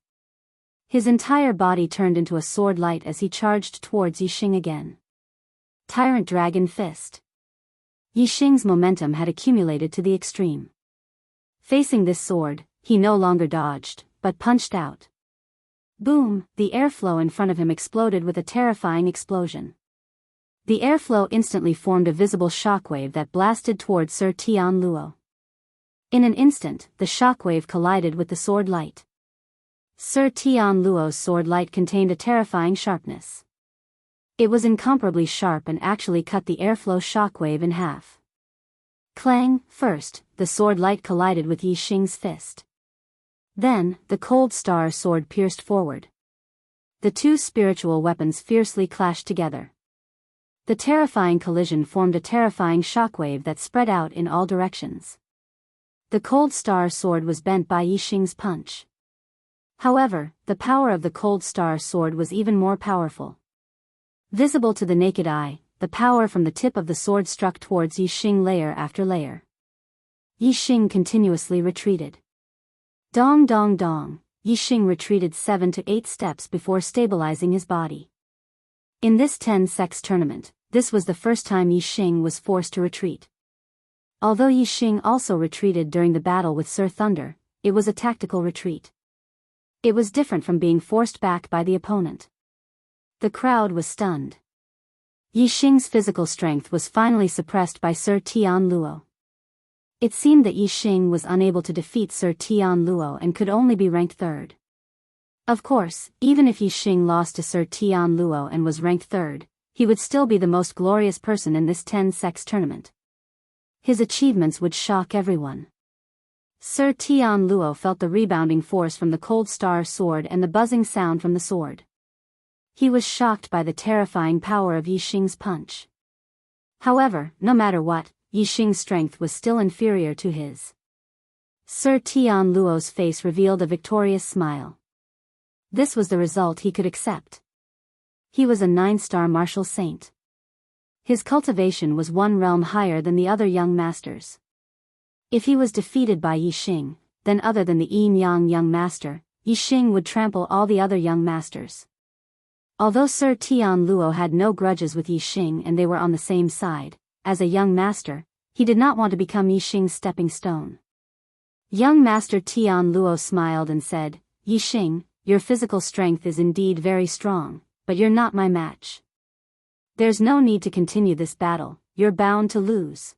His entire body turned into a sword light as he charged towards Yixing again. Tyrant Dragon Fist. Yixing's momentum had accumulated to the extreme. Facing this sword, he no longer dodged, but punched out. Boom! The airflow in front of him exploded with a terrifying explosion. The airflow instantly formed a visible shockwave that blasted towards Sir Tian Luo. In an instant, the shockwave collided with the sword light. Sir Tian Luo's sword light contained a terrifying sharpness. It was incomparably sharp and actually cut the airflow shockwave in half. Clang! First, the sword light collided with Yixing's fist. Then, the cold star sword pierced forward. The two spiritual weapons fiercely clashed together. The terrifying collision formed a terrifying shockwave that spread out in all directions. The cold star sword was bent by Yixing's punch. However, the power of the cold star sword was even more powerful. Visible to the naked eye, the power from the tip of the sword struck towards Yixing layer after layer. Yixing continuously retreated. Dong dong dong, Yixing retreated 7 to 8 steps before stabilizing his body. In this 10-sex tournament, this was the first time Yixing was forced to retreat. Although Yixing also retreated during the battle with Sir Thunder, it was a tactical retreat. It was different from being forced back by the opponent. The crowd was stunned. Yixing's physical strength was finally suppressed by Sir Tian Luo. It seemed that Yixing was unable to defeat Sir Tian Luo and could only be ranked third. Of course, even if Yixing lost to Sir Tian Luo and was ranked third, he would still be the most glorious person in this 10-sex tournament. His achievements would shock everyone. Sir Tian Luo felt the rebounding force from the cold star sword and the buzzing sound from the sword. He was shocked by the terrifying power of Yixing's punch. However, no matter what, Yixing's strength was still inferior to his. Sir Tian Luo's face revealed a victorious smile. This was the result he could accept. He was a 9-star martial saint. His cultivation was 1 realm higher than the other young masters. If he was defeated by Yixing, then other than the Yin Yang young master, Yixing would trample all the other young masters. Although Sir Tian Luo had no grudges with Yixing and they were on the same side, as a young master, he did not want to become Yixing's stepping stone. Young Master Tian Luo smiled and said, "Yixing, your physical strength is indeed very strong, but you're not my match. There's no need to continue this battle, you're bound to lose."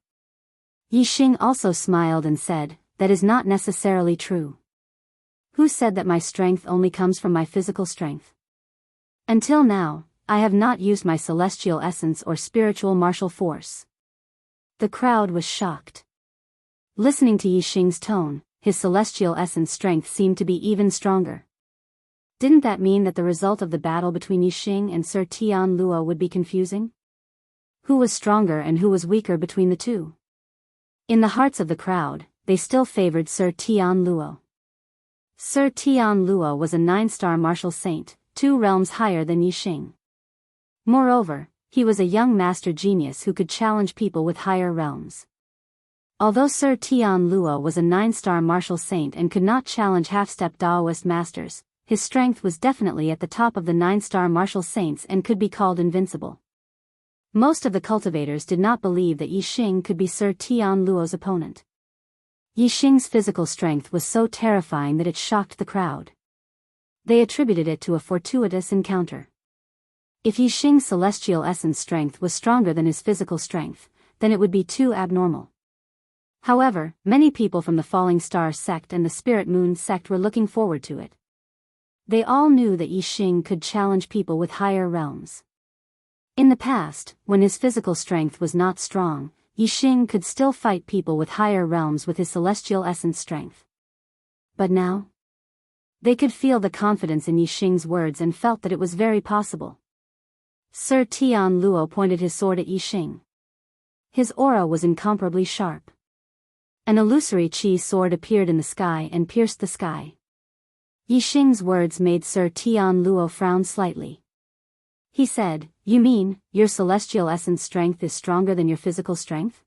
Yixing also smiled and said, "That is not necessarily true. Who said that my strength only comes from my physical strength? Until now, I have not used my celestial essence or spiritual martial force." The crowd was shocked. Listening to Yixing's tone, his celestial essence strength seemed to be even stronger. Didn't that mean that the result of the battle between Yixing and Sir Tian Luo would be confusing? Who was stronger and who was weaker between the two? In the hearts of the crowd, they still favored Sir Tian Luo. Sir Tian Luo was a 9-star martial saint, 2 realms higher than Yixing. Moreover, he was a young master genius who could challenge people with higher realms. Although Sir Tian Luo was a 9-star martial saint and could not challenge half-step Daoist masters, his strength was definitely at the top of the 9-star martial saints and could be called invincible. Most of the cultivators did not believe that Yixing could be Sir Tian Luo's opponent. Yixing's physical strength was so terrifying that it shocked the crowd. They attributed it to a fortuitous encounter. If Yixing's celestial essence strength was stronger than his physical strength, then it would be too abnormal. However, many people from the Falling Star sect and the Spirit Moon sect were looking forward to it. They all knew that Yixing could challenge people with higher realms. In the past, when his physical strength was not strong, Yixing could still fight people with higher realms with his celestial essence strength. But now? They could feel the confidence in Yixing's words and felt that it was very possible. Sir Tian Luo pointed his sword at Yixing. His aura was incomparably sharp. An illusory chi sword appeared in the sky and pierced the sky. Yixing's words made Sir Tian Luo frown slightly. He said, "You mean, your celestial essence strength is stronger than your physical strength?"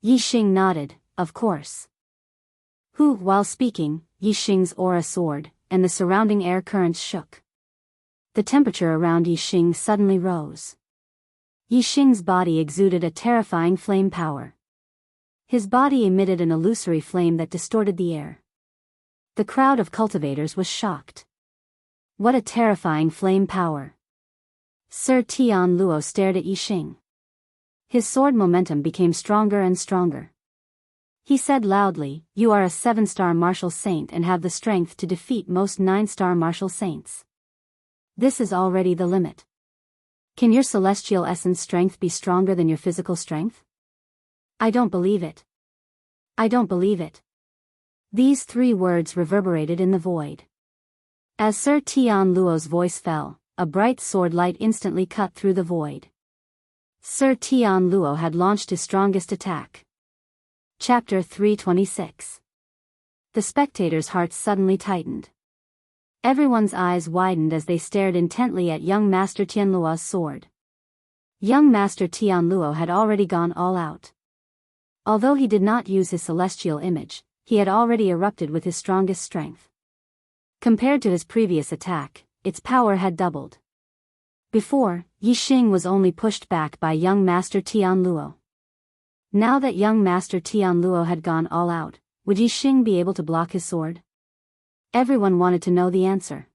Yixing nodded, "Of course." While speaking, Yixing's aura soared, and the surrounding air currents shook. The temperature around Yi Xing suddenly rose. Yi Xing's body exuded a terrifying flame power. His body emitted an illusory flame that distorted the air. The crowd of cultivators was shocked. What a terrifying flame power! Sir Tian Luo stared at Yi Xing. His sword momentum became stronger and stronger. He said loudly, "You are a 7-star martial saint and have the strength to defeat most 9-star martial saints. This is already the limit. Can your celestial essence strength be stronger than your physical strength? I don't believe it. I don't believe it." These 3 words reverberated in the void. As Sir Tian Luo's voice fell, a bright sword light instantly cut through the void. Sir Tian Luo had launched his strongest attack. Chapter 326. The spectators' hearts suddenly tightened. Everyone's eyes widened as they stared intently at young Master Tian Luo's sword. Young Master Tian Luo had already gone all out. Although he did not use his celestial image, he had already erupted with his strongest strength. Compared to his previous attack, its power had doubled. Before, Yi Xing was only pushed back by young Master Tian Luo. Now that young Master Tian Luo had gone all out, would Yi Xing be able to block his sword? Everyone wanted to know the answer.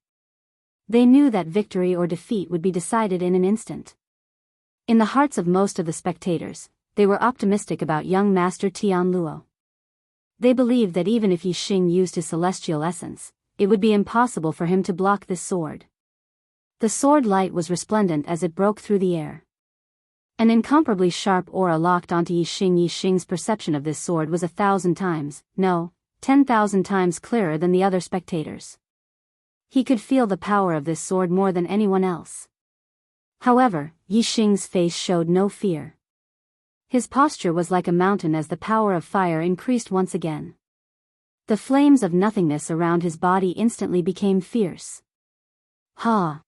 They knew that victory or defeat would be decided in an instant. In the hearts of most of the spectators, they were optimistic about young Master Tian Luo. They believed that even if Yi Xing used his celestial essence, it would be impossible for him to block this sword. The sword light was resplendent as it broke through the air. An incomparably sharp aura locked onto Yi Xing. Yi Xing's perception of this sword was 1,000 times, no, 10,000 times clearer than the other spectators. He could feel the power of this sword more than anyone else. However, Yi Xing's face showed no fear. His posture was like a mountain as the power of fire increased once again. The flames of nothingness around his body instantly became fierce. "Ha!"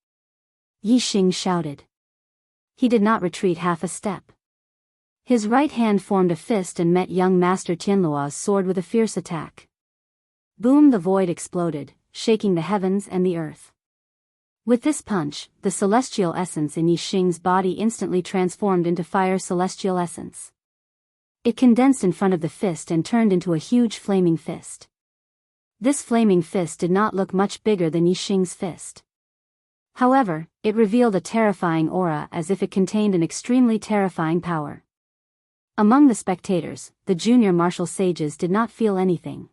Yi Xing shouted. He did not retreat half a step. His right hand formed a fist and met young Master Tianluo's sword with a fierce attack. Boom! The void exploded, shaking the heavens and the earth. With this punch, the celestial essence in Yi Xing's body instantly transformed into fire celestial essence. It condensed in front of the fist and turned into a huge flaming fist. This flaming fist did not look much bigger than Yi Xing's fist. However, it revealed a terrifying aura as if it contained an extremely terrifying power. Among the spectators, the junior martial sages did not feel anything.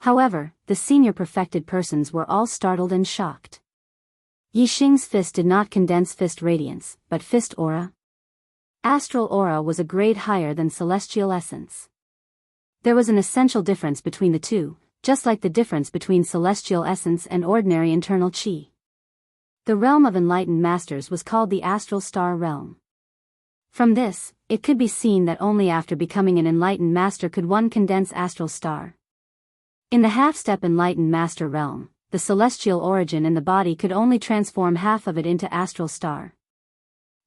However, the senior perfected persons were all startled and shocked. Yi Xing's fist did not condense fist radiance, but fist aura. Astral aura was a grade higher than celestial essence. There was an essential difference between the two, just like the difference between celestial essence and ordinary internal chi. The realm of enlightened masters was called the astral star realm. From this, it could be seen that only after becoming an enlightened master could one condense astral star. In the half-step enlightened master realm, the celestial origin in the body could only transform half of it into astral star.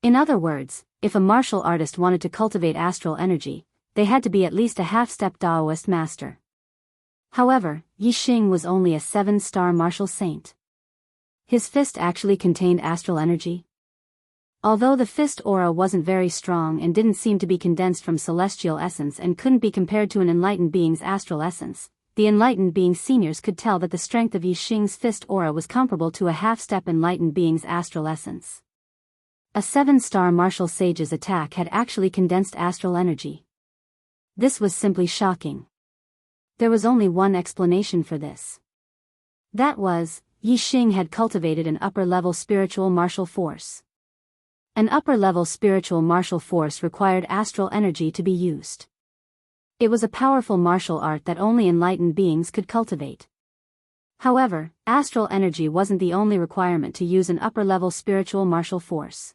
In other words, if a martial artist wanted to cultivate astral energy, they had to be at least a half-step Taoist master. However, Yi Xing was only a 7-star martial saint. His fist actually contained astral energy. Although the fist aura wasn't very strong and didn't seem to be condensed from celestial essence and couldn't be compared to an enlightened being's astral essence, the enlightened being seniors could tell that the strength of Yi Xing's fist aura was comparable to a half-step enlightened being's astral essence. A 7-star martial sage's attack had actually condensed astral energy. This was simply shocking. There was only one explanation for this. That was, Yi Xing had cultivated an upper-level spiritual martial force. An upper-level spiritual martial force required astral energy to be used. It was a powerful martial art that only enlightened beings could cultivate. However, astral energy wasn't the only requirement to use an upper-level spiritual martial force.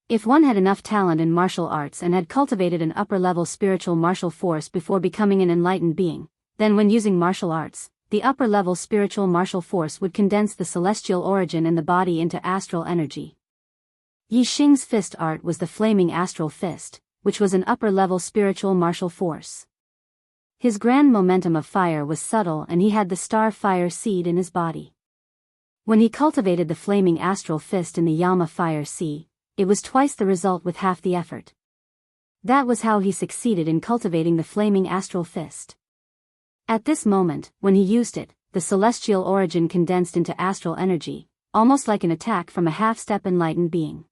If one had enough talent in martial arts and had cultivated an upper-level spiritual martial force before becoming an enlightened being, then when using martial arts, the upper-level spiritual martial force would condense the celestial origin in the body into astral energy. Yi Xing's fist art was the flaming astral fist, which was an upper-level spiritual martial force. His grand momentum of fire was subtle and he had the star fire seed in his body. When he cultivated the flaming astral fist in the Yama fire sea, it was twice the result with half the effort. That was how he succeeded in cultivating the flaming astral fist. At this moment, when he used it, the celestial origin condensed into astral energy, almost like an attack from a half-step enlightened being.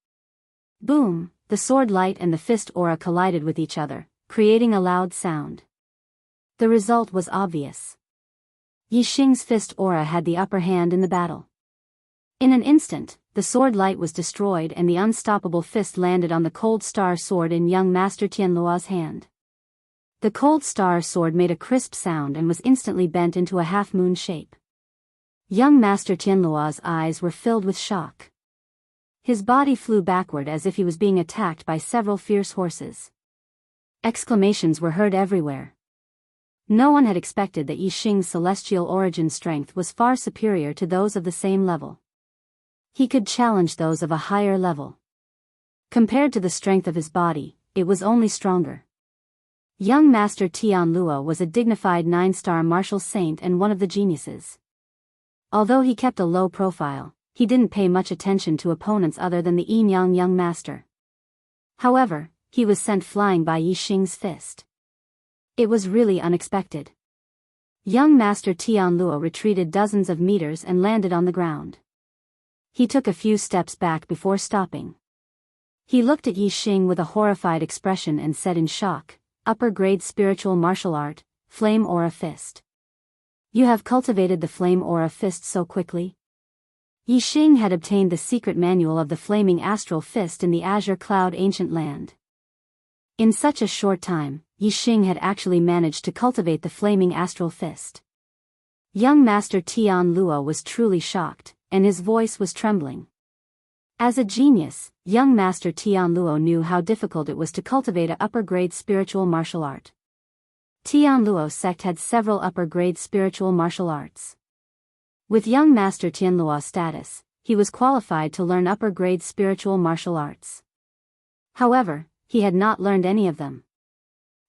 Boom, the sword light and the fist aura collided with each other, creating a loud sound. The result was obvious. Yi Xing's fist aura had the upper hand in the battle. In an instant, the sword light was destroyed and the unstoppable fist landed on the cold star sword in young Master Tianluo's hand. The cold star sword made a crisp sound and was instantly bent into a half-moon shape. Young Master Tianluo's eyes were filled with shock. His body flew backward as if he was being attacked by several fierce horses. Exclamations were heard everywhere. No one had expected that Yi Xing's celestial origin strength was far superior to those of the same level. He could challenge those of a higher level. Compared to the strength of his body, it was only stronger. Young Master Tianluo was a dignified 9-star martial saint and one of the geniuses. Although he kept a low profile, he didn't pay much attention to opponents other than the Yinyang young master. However, he was sent flying by Yi Xing's fist. It was really unexpected. Young Master Tianluo retreated dozens of meters and landed on the ground. He took a few steps back before stopping. He looked at Yi Xing with a horrified expression and said in shock, "Upper-grade spiritual martial art, Flame Aura Fist. You have cultivated the Flame Aura Fist so quickly?" Yi Xing had obtained the secret manual of the Flaming Astral Fist in the Azure Cloud Ancient Land. In such a short time, Yi Xing had actually managed to cultivate the Flaming Astral Fist. Young Master Tianluo was truly shocked, and his voice was trembling. As a genius, young Master Tianluo knew how difficult it was to cultivate a upper-grade spiritual martial art. Tianluo's sect had several upper-grade spiritual martial arts. With young Master Tianluo's status, he was qualified to learn upper-grade spiritual martial arts. However, he had not learned any of them.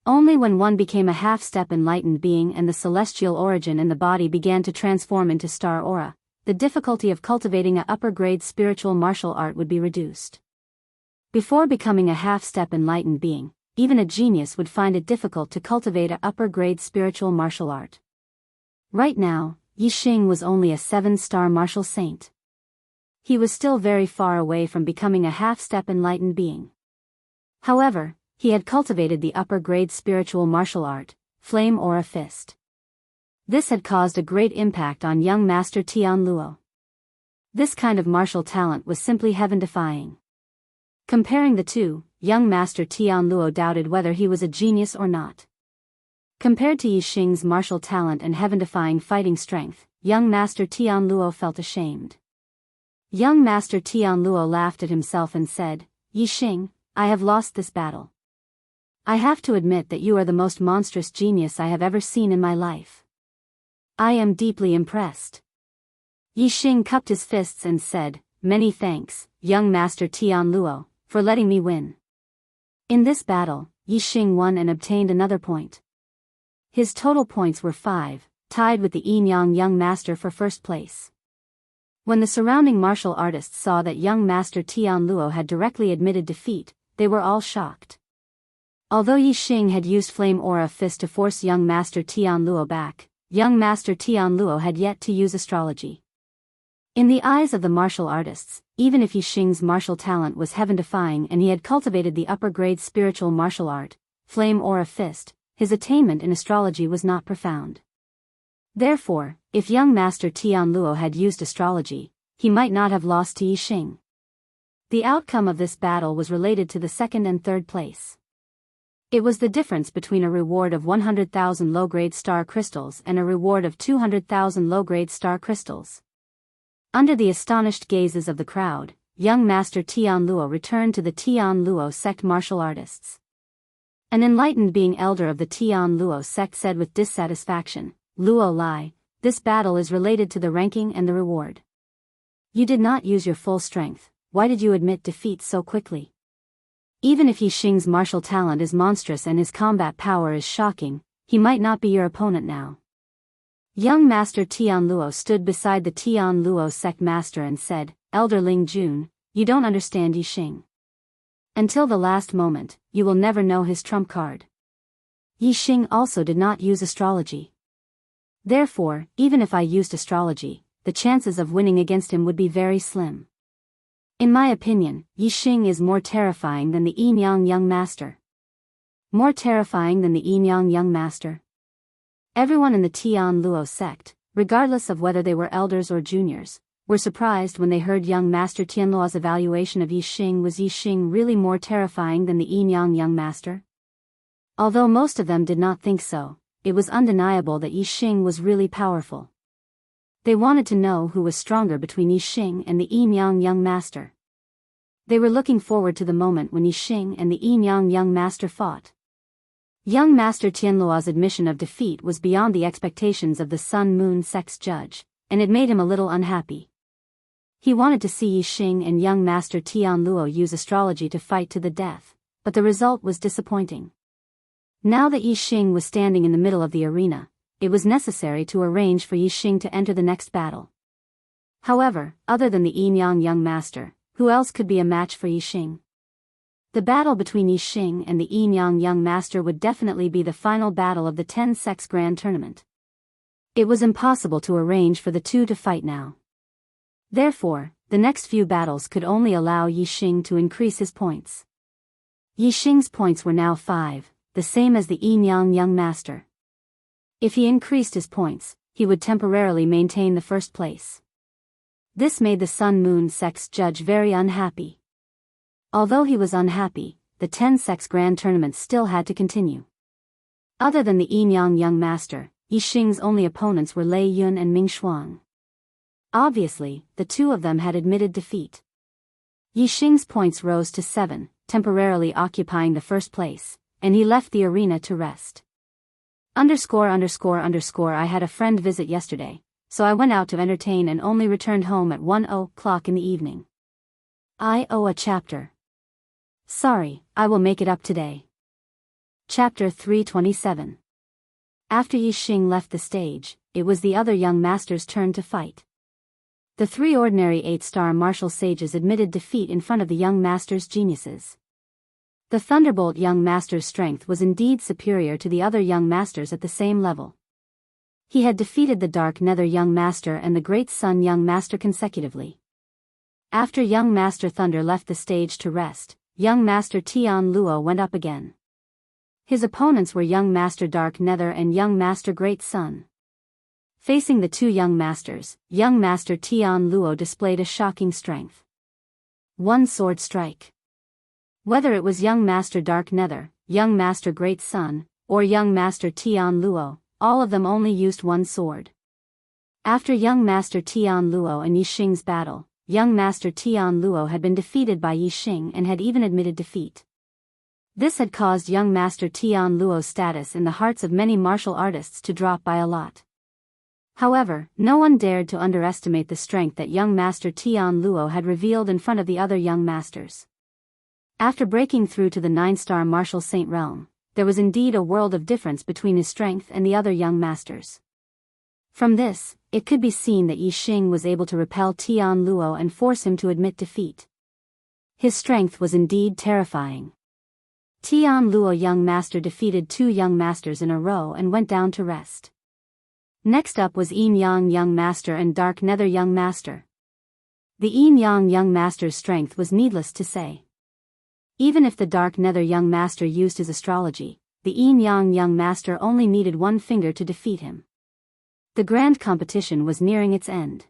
Only when one became a half-step enlightened being and the celestial origin in the body began to transform into star aura, the difficulty of cultivating an upper-grade spiritual martial art would be reduced. Before becoming a half-step enlightened being, even a genius would find it difficult to cultivate an upper-grade spiritual martial art. Right now, Yi Xing was only a 7-star martial saint. He was still very far away from becoming a half-step enlightened being. However, he had cultivated the upper-grade spiritual martial art, Flame Aura Fist. This had caused a great impact on young Master Tianluo. This kind of martial talent was simply heaven-defying. Comparing the two, young Master Tianluo doubted whether he was a genius or not. Compared to Yi Xing's martial talent and heaven-defying fighting strength, young Master Tianluo felt ashamed. Young Master Tianluo laughed at himself and said, "Yi Xing, I have lost this battle. I have to admit that you are the most monstrous genius I have ever seen in my life. I am deeply impressed." Yi Xing cupped his fists and said, "Many thanks, young Master Tianluo, for letting me win." In this battle, Yi Xing won and obtained another point. His total points were 5, tied with the Yinyang young master for first place. When the surrounding martial artists saw that young Master Tianluo had directly admitted defeat, they were all shocked. Although Yi Xing had used Flame Aura Fist to force young Master Tianluo back, young Master Tianluo had yet to use astrology. In the eyes of the martial artists, even if Yi Xing's martial talent was heaven-defying and he had cultivated the upper-grade spiritual martial art, Flame Aura Fist, his attainment in astrology was not profound. Therefore, if young Master Tianluo had used astrology, he might not have lost to Yi Xing. The outcome of this battle was related to the second and third place. It was the difference between a reward of 100,000 low-grade star crystals and a reward of 200,000 low-grade star crystals. Under the astonished gazes of the crowd, young Master Tianluo returned to the Tianluo sect martial artists. An enlightened being elder of the Tianluo sect said with dissatisfaction, "Luo Lai, this battle is related to the ranking and the reward. You did not use your full strength, why did you admit defeat so quickly? Even if Yi Xing's martial talent is monstrous and his combat power is shocking, he might not be your opponent now. Young Master Tian Luo stood beside the Tian Luo sect master and said, Elder Ling Jun, you don't understand Yixing. Until the last moment, you will never know his trump card. Yixing also did not use astrology. Therefore, even if I used astrology, the chances of winning against him would be very slim. In my opinion, Yixing is more terrifying than the Yinyang young master. More terrifying than the Yinyang young master? Everyone in the Tian Luo sect, regardless of whether they were elders or juniors, were surprised when they heard young Master Tianluo's evaluation of Yixing. Was Yixing really more terrifying than the Yinyang young master? Although most of them did not think so, it was undeniable that Yixing was really powerful. They wanted to know who was stronger between Yixing and the Yinyang young master. They were looking forward to the moment when Yixing and the Yinyang young master fought. Young Master Tianluo's admission of defeat was beyond the expectations of the Sun Moon sect's judge, and it made him a little unhappy. He wanted to see Yixing and young Master Tian Luo use astrology to fight to the death, but the result was disappointing. Now that Yixing was standing in the middle of the arena, it was necessary to arrange for Yixing to enter the next battle. However, other than the Yinyang young master, who else could be a match for Yixing? The battle between Yixing and the Yinyang young master would definitely be the final battle of the 10 Sects Grand Tournament. It was impossible to arrange for the two to fight now. Therefore, the next few battles could only allow Yixing to increase his points. Yixing's points were now 5, the same as the Yinyang young master. If he increased his points, he would temporarily maintain the first place. This made the Sun Moon sect's judge very unhappy. Although he was unhappy, the 10 Sects Grand Tournament still had to continue. Other than the Yinyang young master, Yixing's only opponents were Lei Yun and Ming Shuang. Obviously, the two of them had admitted defeat. Yixing's points rose to 7, temporarily occupying the first place, and he left the arena to rest. ______ I had a friend visit yesterday, so I went out to entertain and only returned home at 1:00 in the evening. I owe a chapter. Sorry, I will make it up today. Chapter 327. After Yixing left the stage, it was the other young master's turn to fight. The 3 ordinary 8-star martial sages admitted defeat in front of the young master's geniuses. The Thunderbolt young master's strength was indeed superior to the other young masters at the same level. He had defeated the Dark Nether young master and the Great Sun young master consecutively. After young Master Thunder left the stage to rest, young Master Tian Luo went up again. His opponents were young Master Dark Nether and young Master Great Sun. Facing the two young masters, young Master Tian Luo displayed a shocking strength. One sword strike. Whether it was young Master Dark Nether, young Master Great Sun, or young Master Tian Luo, all of them only used one sword. After young Master Tian Luo and Yixing's battle, young Master Tian Luo had been defeated by Yixing and had even admitted defeat. This had caused young Master Tian Luo's status in the hearts of many martial artists to drop by a lot. However, no one dared to underestimate the strength that young Master Tian Luo had revealed in front of the other young masters. After breaking through to the 9-star martial saint realm, there was indeed a world of difference between his strength and the other young masters. From this, it could be seen that Yixing was able to repel Tian Luo and force him to admit defeat. His strength was indeed terrifying. Tian Luo young master defeated 2 young masters in a row and went down to rest. Next up was Yinyang young master and Dark Nether young master. The Yinyang young master's strength was needless to say. Even if the Dark Nether young master used his astrology, the Yinyang young master only needed one finger to defeat him. The grand competition was nearing its end.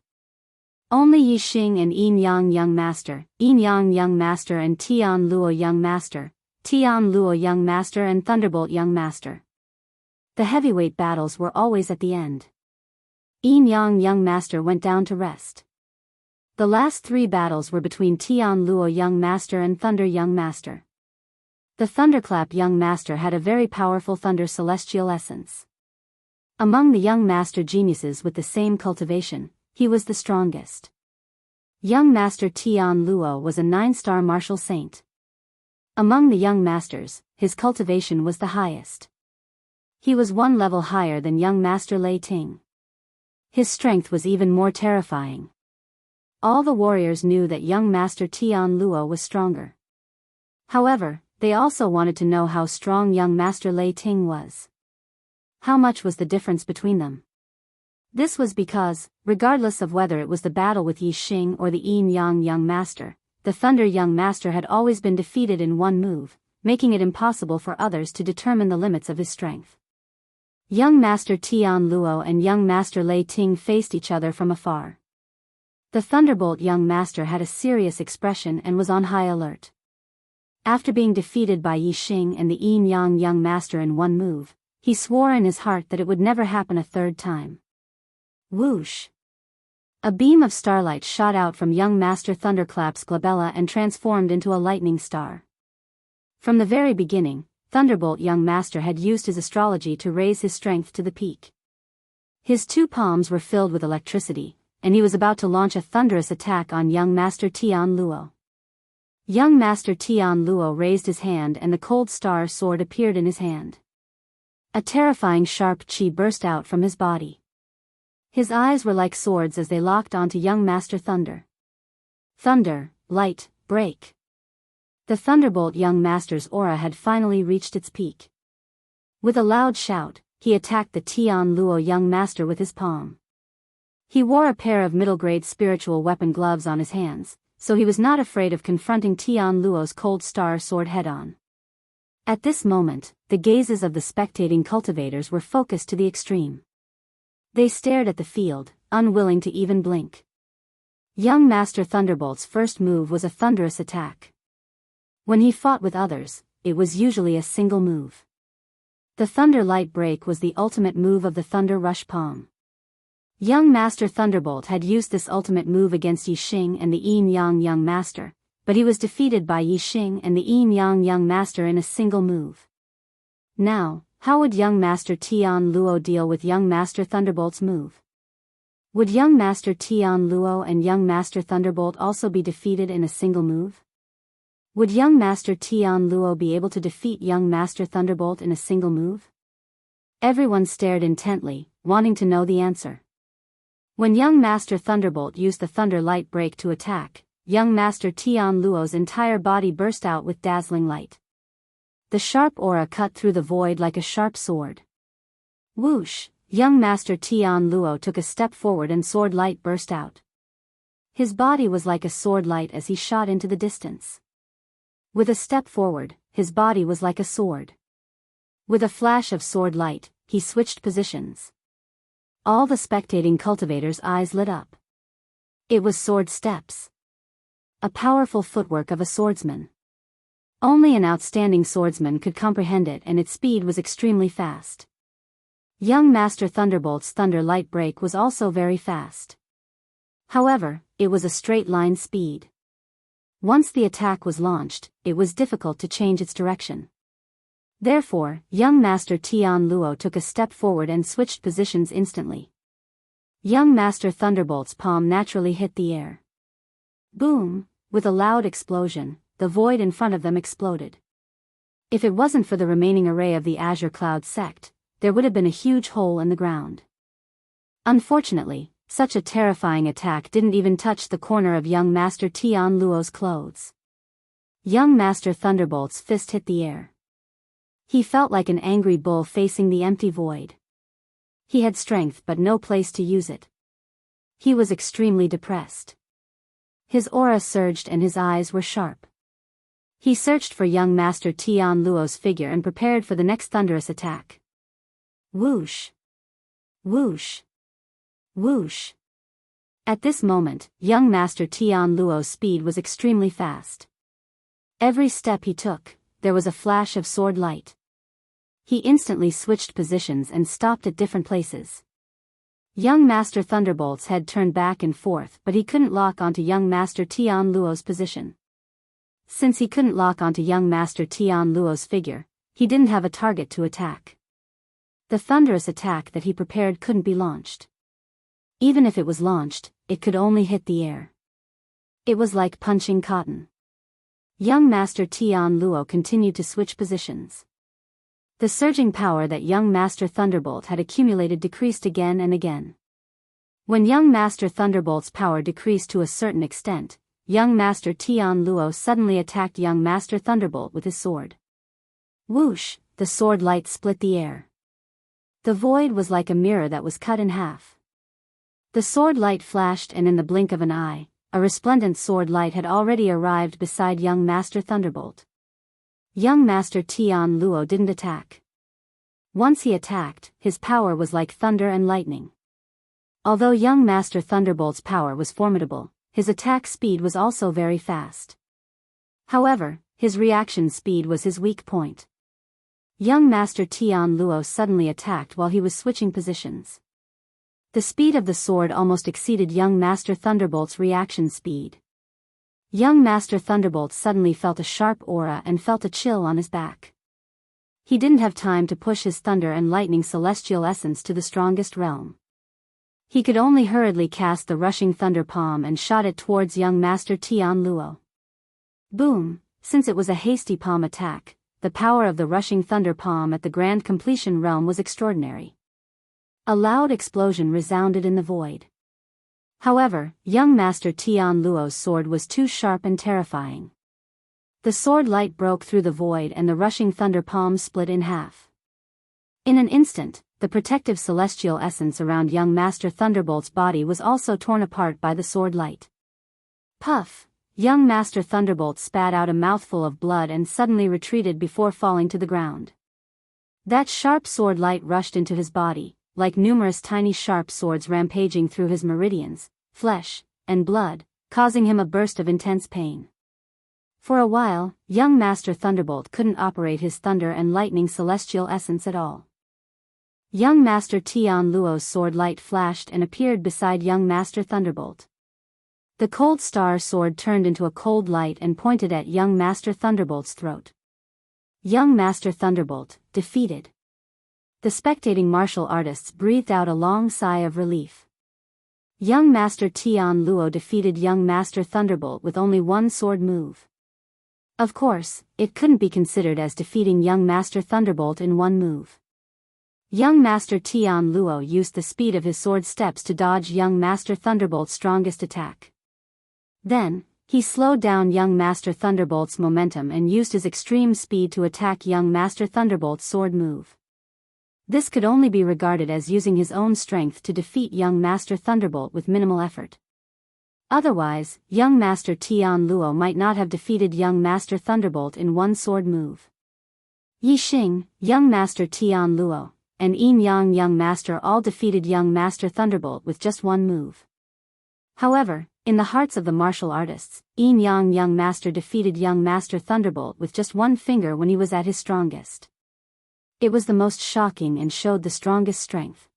Only Yixing and Yinyang young master and Tian Luo young master, Tian Luo young master and Thunderbolt young master. The heavyweight battles were always at the end. Yinyang young master went down to rest. The last 3 battles were between Tian Luo young master and Thunder young master. The Thunderclap young master had a very powerful thunder celestial essence. Among the young master geniuses with the same cultivation, he was the strongest. Young Master Tian Luo was a 9-star martial saint. Among the young masters, his cultivation was the highest. He was one level higher than young Master Lei Ting. His strength was even more terrifying. All the warriors knew that young Master Tian Luo was stronger. However, they also wanted to know how strong young Master Lei Ting was. How much was the difference between them? This was because, regardless of whether it was the battle with Yi Xing or the Yin Yang young master, the Thunder young master had always been defeated in one move, making it impossible for others to determine the limits of his strength. Young Master Tian Luo and young Master Lei Ting faced each other from afar. The Thunderbolt young master had a serious expression and was on high alert. After being defeated by Yi Xing and the Yin Yang young master in one move, he swore in his heart that it would never happen a third time. Whoosh! A beam of starlight shot out from young Master Thunderclap's glabella and transformed into a lightning star. From the very beginning, Thunderbolt young master had used his astrology to raise his strength to the peak. His two palms were filled with electricity, and he was about to launch a thunderous attack on young Master Tian Luo. Young Master Tian Luo raised his hand and the cold star sword appeared in his hand. A terrifying sharp chi burst out from his body. His eyes were like swords as they locked onto young Master Thunder. Thunder, light, break. The Thunderbolt young master's aura had finally reached its peak. With a loud shout, he attacked the Tian Luo young master with his palm. He wore a pair of middle-grade spiritual weapon gloves on his hands, so he was not afraid of confronting Tian Luo's cold star sword head-on. At this moment, the gazes of the spectating cultivators were focused to the extreme. They stared at the field, unwilling to even blink. Young Master Thunderbolt's first move was a thunderous attack. When he fought with others, it was usually a single move. The Thunder Light Break was the ultimate move of the Thunder Rush Palm. Young Master Thunderbolt had used this ultimate move against Yi Xing and the Yin Yang young master, but he was defeated by Yi Xing and the Yin Yang young master in a single move. Now, how would young Master Tian Luo deal with young Master Thunderbolt's move? Would young Master Tian Luo and young Master Thunderbolt also be defeated in a single move? Would young Master Tian Luo be able to defeat young Master Thunderbolt in a single move? Everyone stared intently, wanting to know the answer. When young Master Thunderbolt used the Thunder Light Break to attack, young Master Tian Luo's entire body burst out with dazzling light. The sharp aura cut through the void like a sharp sword. Whoosh! Young Master Tian Luo took a step forward and sword light burst out. His body was like a sword light as he shot into the distance. With a step forward, his body was like a sword. With a flash of sword light, he switched positions. All the spectating cultivators' eyes lit up. It was sword steps. A powerful footwork of a swordsman. Only an outstanding swordsman could comprehend it, and its speed was extremely fast. Young Master Thunderbolt's Thunder Light Break was also very fast. However, it was a straight line speed. Once the attack was launched, it was difficult to change its direction. Therefore, young Master Tian Luo took a step forward and switched positions instantly. Young Master Thunderbolt's palm naturally hit the air. Boom! With a loud explosion, the void in front of them exploded. If it wasn't for the remaining array of the Azure Cloud sect, there would have been a huge hole in the ground. Unfortunately, such a terrifying attack didn't even touch the corner of young Master Tian Luo's clothes. Young Master Thunderbolt's fist hit the air. He felt like an angry bull facing the empty void. He had strength but no place to use it. He was extremely depressed. His aura surged and his eyes were sharp. He searched for young Master Tian Luo's figure and prepared for the next thunderous attack. Whoosh! Whoosh! Whoosh! At this moment, young Master Tian Luo's speed was extremely fast. Every step he took, there was a flash of sword light. He instantly switched positions and stopped at different places. Young Master Thunderbolt's head turned back and forth, but he couldn't lock onto young Master Tian Luo's position. Since he couldn't lock onto young Master Tian Luo's figure, he didn't have a target to attack. The thunderous attack that he prepared couldn't be launched. Even if it was launched, it could only hit the air. It was like punching cotton. Young Master Tian Luo continued to switch positions. The surging power that young Master Thunderbolt had accumulated decreased again and again. When young Master Thunderbolt's power decreased to a certain extent, young Master Tian Luo suddenly attacked young Master Thunderbolt with his sword. Whoosh, the sword light split the air. The void was like a mirror that was cut in half. The sword light flashed, and in the blink of an eye, a resplendent sword light had already arrived beside young Master Thunderbolt. Young Master Tian Luo didn't attack. Once he attacked, his power was like thunder and lightning. Although young Master Thunderbolt's power was formidable, his attack speed was also very fast. However, his reaction speed was his weak point. Young Master Tian Luo suddenly attacked while he was switching positions. The speed of the sword almost exceeded young Master Thunderbolt's reaction speed. Young Master Thunderbolt suddenly felt a sharp aura and felt a chill on his back. He didn't have time to push his thunder and lightning celestial essence to the strongest realm. He could only hurriedly cast the rushing thunder palm and shot it towards young Master Tian Luo. Boom! Since it was a hasty palm attack, the power of the rushing thunder palm at the grand completion realm was extraordinary. A loud explosion resounded in the void. However, young Master Tian Luo's sword was too sharp and terrifying. The sword light broke through the void and the rushing thunder palm split in half. In an instant, the protective celestial essence around young Master Thunderbolt's body was also torn apart by the sword light. Puff! Young Master Thunderbolt spat out a mouthful of blood and suddenly retreated before falling to the ground. That sharp sword light rushed into his body, like numerous tiny sharp swords rampaging through his meridians, flesh, and blood, causing him a burst of intense pain. For a while, young Master Thunderbolt couldn't operate his thunder and lightning celestial essence at all. Young Master Tian Luo's sword light flashed and appeared beside young Master Thunderbolt. The cold star sword turned into a cold light and pointed at young Master Thunderbolt's throat. Young Master Thunderbolt, defeated. The spectating martial artists breathed out a long sigh of relief. Young Master Tian Luo defeated young Master Thunderbolt with only one sword move. Of course, it couldn't be considered as defeating young Master Thunderbolt in one move. Young Master Tian Luo used the speed of his sword steps to dodge young Master Thunderbolt's strongest attack. Then, he slowed down young Master Thunderbolt's momentum and used his extreme speed to attack young Master Thunderbolt's sword move. This could only be regarded as using his own strength to defeat young Master Thunderbolt with minimal effort. Otherwise, young Master Tian Luo might not have defeated young Master Thunderbolt in one sword move. Yi Xing, young Master Tian Luo, and Yin Yang young Master all defeated young Master Thunderbolt with just one move. However, in the hearts of the martial artists, Yin Yang young Master defeated young Master Thunderbolt with just one finger when he was at his strongest. It was the most shocking and showed the strongest strength.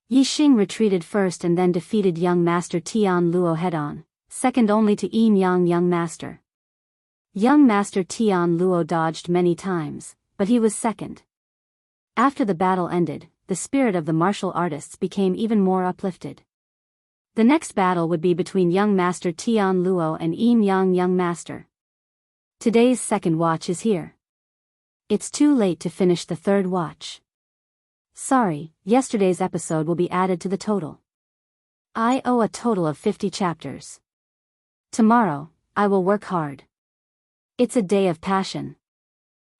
Yi Xing retreated first and then defeated young Master Tian Luo head-on, second only to Yin Yang young Master. Young Master Tian Luo dodged many times, but he was second. After the battle ended, the spirit of the martial artists became even more uplifted. The next battle would be between young Master Tian Luo and Yin Yang young Master. Today's second watch is here. It's too late to finish the third watch. Sorry, yesterday's episode will be added to the total. I owe a total of 50 chapters. Tomorrow, I will work hard. It's a day of passion.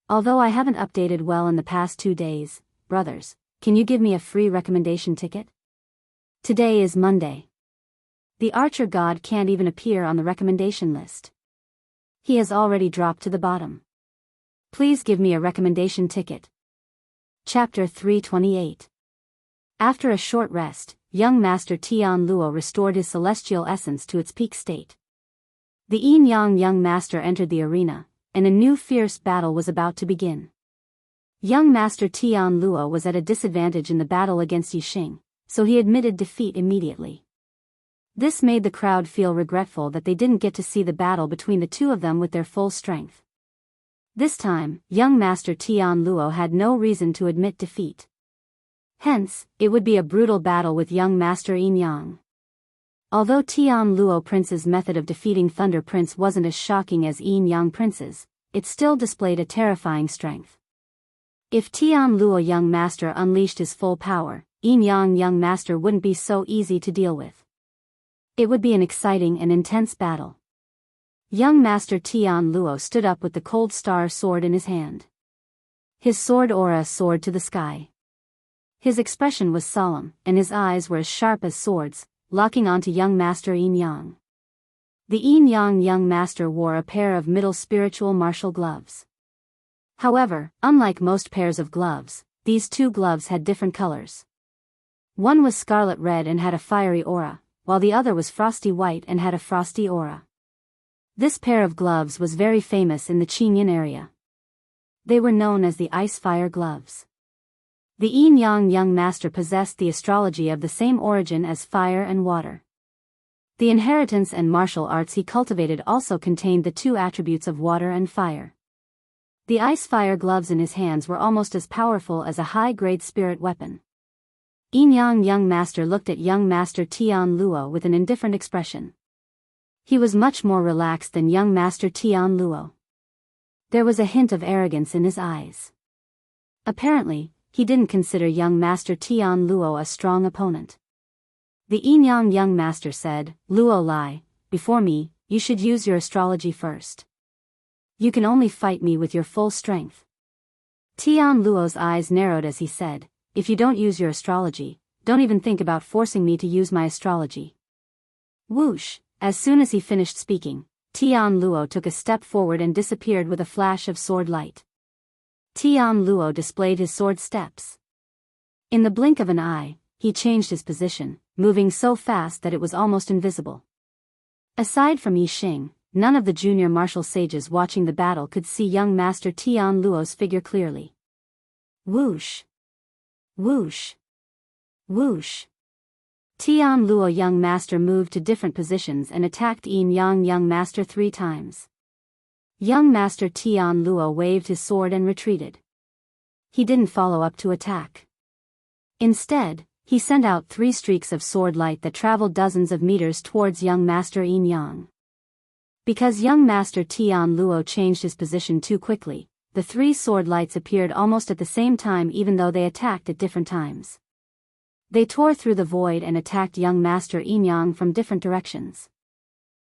Although I haven't updated well in the past 2 days, brothers, can you give me a free recommendation ticket? Today is Monday. The Archer God can't even appear on the recommendation list. He has already dropped to the bottom. Please give me a recommendation ticket. Chapter 328. After a short rest, young Master Tian Luo restored his celestial essence to its peak state. The Yin Yang young Master entered the arena, and a new fierce battle was about to begin. Young Master Tian Luo was at a disadvantage in the battle against Yi Xing, so he admitted defeat immediately. This made the crowd feel regretful that they didn't get to see the battle between the two of them with their full strength. This time, young Master Tian Luo had no reason to admit defeat. Hence, it would be a brutal battle with young Master Yin Yang. Although Tian Luo Prince's method of defeating Thunder Prince wasn't as shocking as Yin Yang Prince's, it still displayed a terrifying strength. If Tian Luo Young Master unleashed his full power, Yin Yang Young Master wouldn't be so easy to deal with. It would be an exciting and intense battle. Young Master Tian Luo stood up with the Cold Star sword in his hand. His sword aura soared to the sky. His expression was solemn, and his eyes were as sharp as swords, locking onto Young Master Yin Yang. The Yin Yang Young Master wore a pair of middle spiritual martial gloves. However, unlike most pairs of gloves, these two gloves had different colors. One was scarlet red and had a fiery aura, while the other was frosty white and had a frosty aura. This pair of gloves was very famous in the Qingyan area. They were known as the Ice-Fire Gloves. The Yin Yang Young Master possessed the astrology of the same origin as fire and water. The inheritance and martial arts he cultivated also contained the two attributes of water and fire. The Ice-Fire Gloves in his hands were almost as powerful as a high-grade spirit weapon. Yin Yang Young Master looked at Young Master Tian Luo with an indifferent expression. He was much more relaxed than Young Master Tian Luo. There was a hint of arrogance in his eyes. Apparently, he didn't consider Young Master Tian Luo a strong opponent. The Yin Yang Young Master said, "Luo Lai, before me, you should use your astrology first. You can only fight me with your full strength." Tian Luo's eyes narrowed as he said, "If you don't use your astrology, don't even think about forcing me to use my astrology." Whoosh! As soon as he finished speaking, Tian Luo took a step forward and disappeared with a flash of sword light. Tian Luo displayed his sword steps. In the blink of an eye, he changed his position, moving so fast that it was almost invisible. Aside from Yi Xing, none of the junior martial sages watching the battle could see Young Master Tian Luo's figure clearly. Whoosh! Whoosh! Whoosh! Tian Luo Young Master moved to different positions and attacked Yin Yang Young Master 3 times. Young Master Tian Luo waved his sword and retreated. He didn't follow up to attack. Instead, he sent out 3 streaks of sword light that traveled dozens of meters towards Young Master Yin Yang. Because Young Master Tian Luo changed his position too quickly, the 3 sword lights appeared almost at the same time even though they attacked at different times. They tore through the void and attacked Young Master Yin Yang from different directions.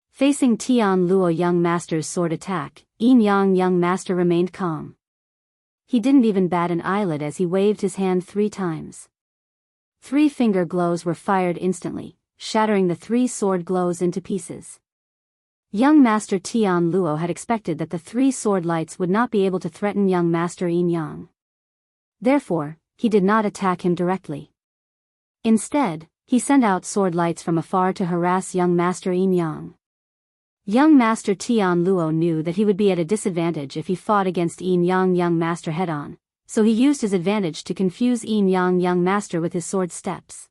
Facing Tian Luo Young Master's sword attack, Yin Yang Young Master remained calm. He didn't even bat an eyelid as he waved his hand 3 times. 3 finger glows were fired instantly, shattering the 3 sword glows into pieces. Young Master Tian Luo had expected that the 3 sword lights would not be able to threaten Young Master Yin Yang. Therefore, he did not attack him directly. Instead, he sent out sword lights from afar to harass Young Master Yin Yang. Young Master Tian Luo knew that he would be at a disadvantage if he fought against Yin Yang Young Master head-on, so he used his advantage to confuse Yin Yang Young Master with his sword steps.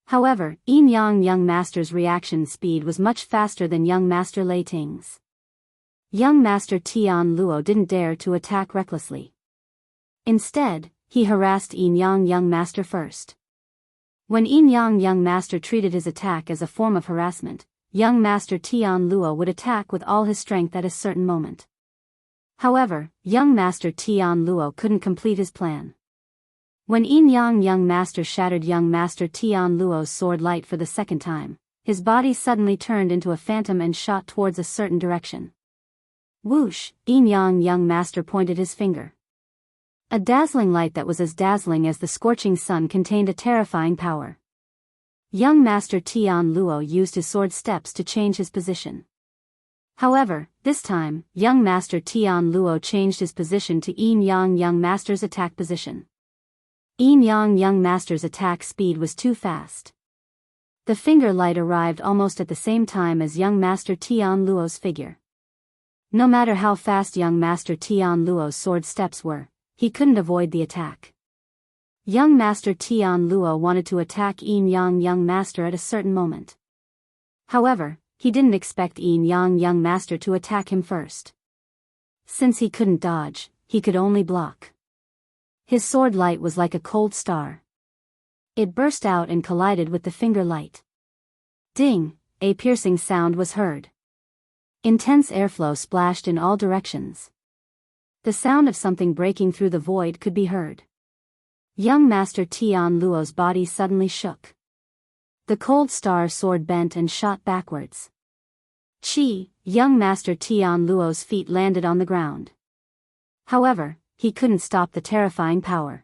However, Yin Yang Young Master's reaction speed was much faster than Young Master Lei Ting's. Young Master Tian Luo didn't dare to attack recklessly. Instead, he harassed Yin Yang Young Master first. When Yin Yang Young Master treated his attack as a form of harassment, Young Master Tian Luo would attack with all his strength at a certain moment. However, Young Master Tian Luo couldn't complete his plan. When Yin Yang Young Master shattered Young Master Tian Luo's sword light for the second time, his body suddenly turned into a phantom and shot towards a certain direction. Whoosh! Yin Yang Young Master pointed his finger. A dazzling light that was as dazzling as the scorching sun contained a terrifying power. Young Master Tian Luo used his sword steps to change his position. However, this time, Young Master Tian Luo changed his position to Yin Yang Young Master's attack position. Yin Yang Young Master's attack speed was too fast. The finger light arrived almost at the same time as Young Master Tian Luo's figure. No matter how fast Young Master Tian Luo's sword steps were, he couldn't avoid the attack. Young Master Tian Luo wanted to attack Yin Yang Young Master at a certain moment. However, he didn't expect Yin Yang Young Master to attack him first. Since he couldn't dodge, he could only block. His sword light was like a cold star. It burst out and collided with the finger light. Ding! A piercing sound was heard. Intense airflow splashed in all directions. The sound of something breaking through the void could be heard. Young Master Tian Luo's body suddenly shook. The cold star sword bent and shot backwards. Young Master Tian Luo's feet landed on the ground. However, he couldn't stop the terrifying power.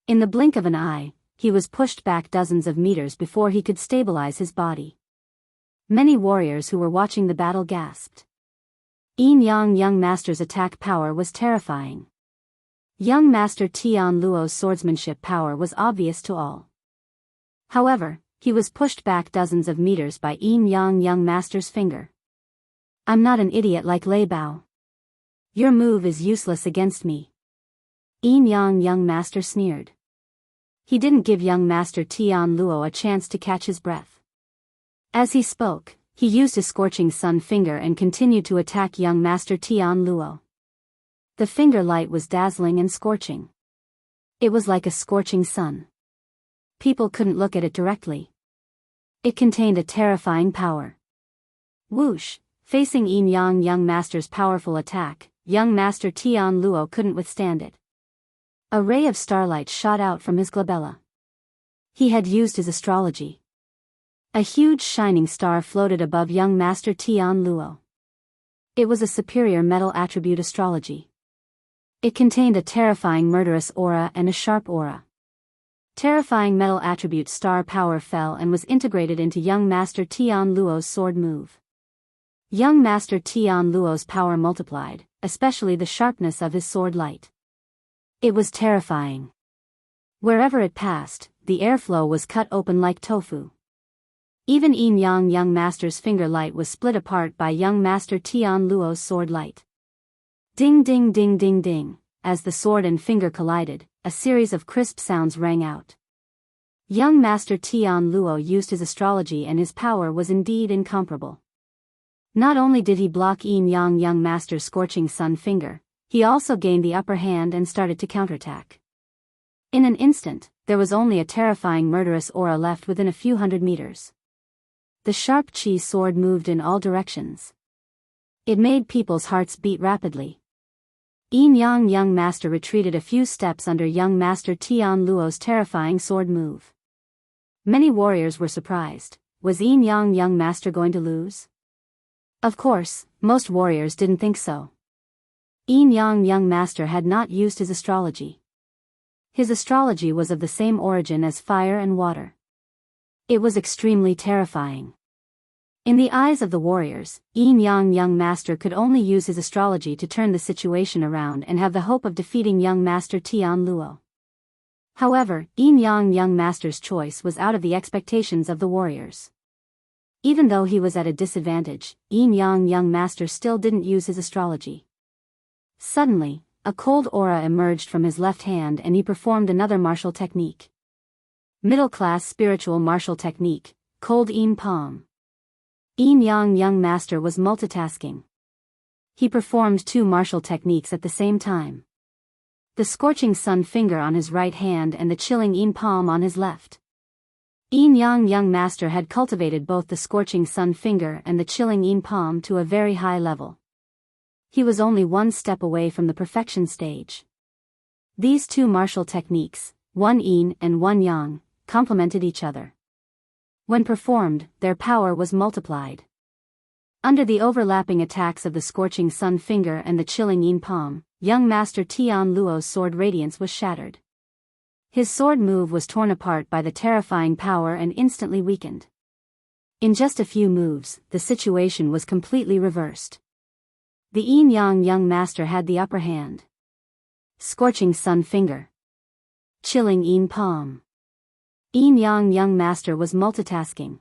In the blink of an eye, he was pushed back dozens of meters before he could stabilize his body. Many warriors who were watching the battle gasped. Young Master's attack power was terrifying. Young Master Tian Luo's swordsmanship power was obvious to all. However, he was pushed back dozens of meters by Young Master's finger. I'm not an idiot like Lei Bao. Your move is useless against me. Young Master sneered. He didn't give young Master Tian Luo a chance to catch his breath. As he spoke, he used his scorching sun finger and continued to attack young Master Tian Luo. The finger light was dazzling and scorching. It was like a scorching sun. People couldn't look at it directly. It contained a terrifying power. Whoosh! Facing Young Master's powerful attack, young Master Tian Luo couldn't withstand it. A ray of starlight shot out from his glabella. He had used his astrology. A huge shining star floated above young Master Tian Luo. It was a superior metal attribute astrology. It contained a terrifying murderous aura and a sharp aura. Terrifying metal attribute star power fell and was integrated into young Master Tian Luo's sword move. Young Master Tian Luo's power multiplied, especially the sharpness of his sword light. It was terrifying. Wherever it passed, the airflow was cut open like tofu. Even Young Master's finger light was split apart by young Master Tian Luo's sword light. Ding ding ding ding ding, as the sword and finger collided, a series of crisp sounds rang out. Young Master Tian Luo used his astrology and his power was indeed incomparable. Not only did he block Young Master's scorching sun finger, he also gained the upper hand and started to counterattack. In an instant, there was only a terrifying murderous aura left within a few hundred meters. The sharp chi sword moved in all directions. It made people's hearts beat rapidly. Young Master retreated a few steps under young Master Tian Luo's terrifying sword move. Many warriors were surprised. Was Young Master going to lose? Of course, most warriors didn't think so. Young Master had not used his astrology. His astrology was of the same origin as fire and water. It was extremely terrifying. In the eyes of the warriors, Young Master could only use his astrology to turn the situation around and have the hope of defeating young Master Tian Luo. However, Young Master's choice was out of the expectations of the warriors. Even though he was at a disadvantage, Young Master still didn't use his astrology. Suddenly, a cold aura emerged from his left hand and he performed another martial technique. Middle-class spiritual martial technique, Cold Palm. Young Master was multitasking. He performed two martial techniques at the same time. The scorching sun finger on his right hand and the chilling palm on his left. Young Master had cultivated both the scorching sun finger and the chilling palm to a very high level. He was only one step away from the perfection stage. These two martial techniques, one yin and one yang, complemented each other. When performed, their power was multiplied. Under the overlapping attacks of the scorching sun finger and the chilling yin palm, young Master Tian Luo's sword radiance was shattered. His sword move was torn apart by the terrifying power and instantly weakened. In just a few moves, the situation was completely reversed. The Young Master had the upper hand. Scorching sun finger. Chilling palm. Young Master was multitasking.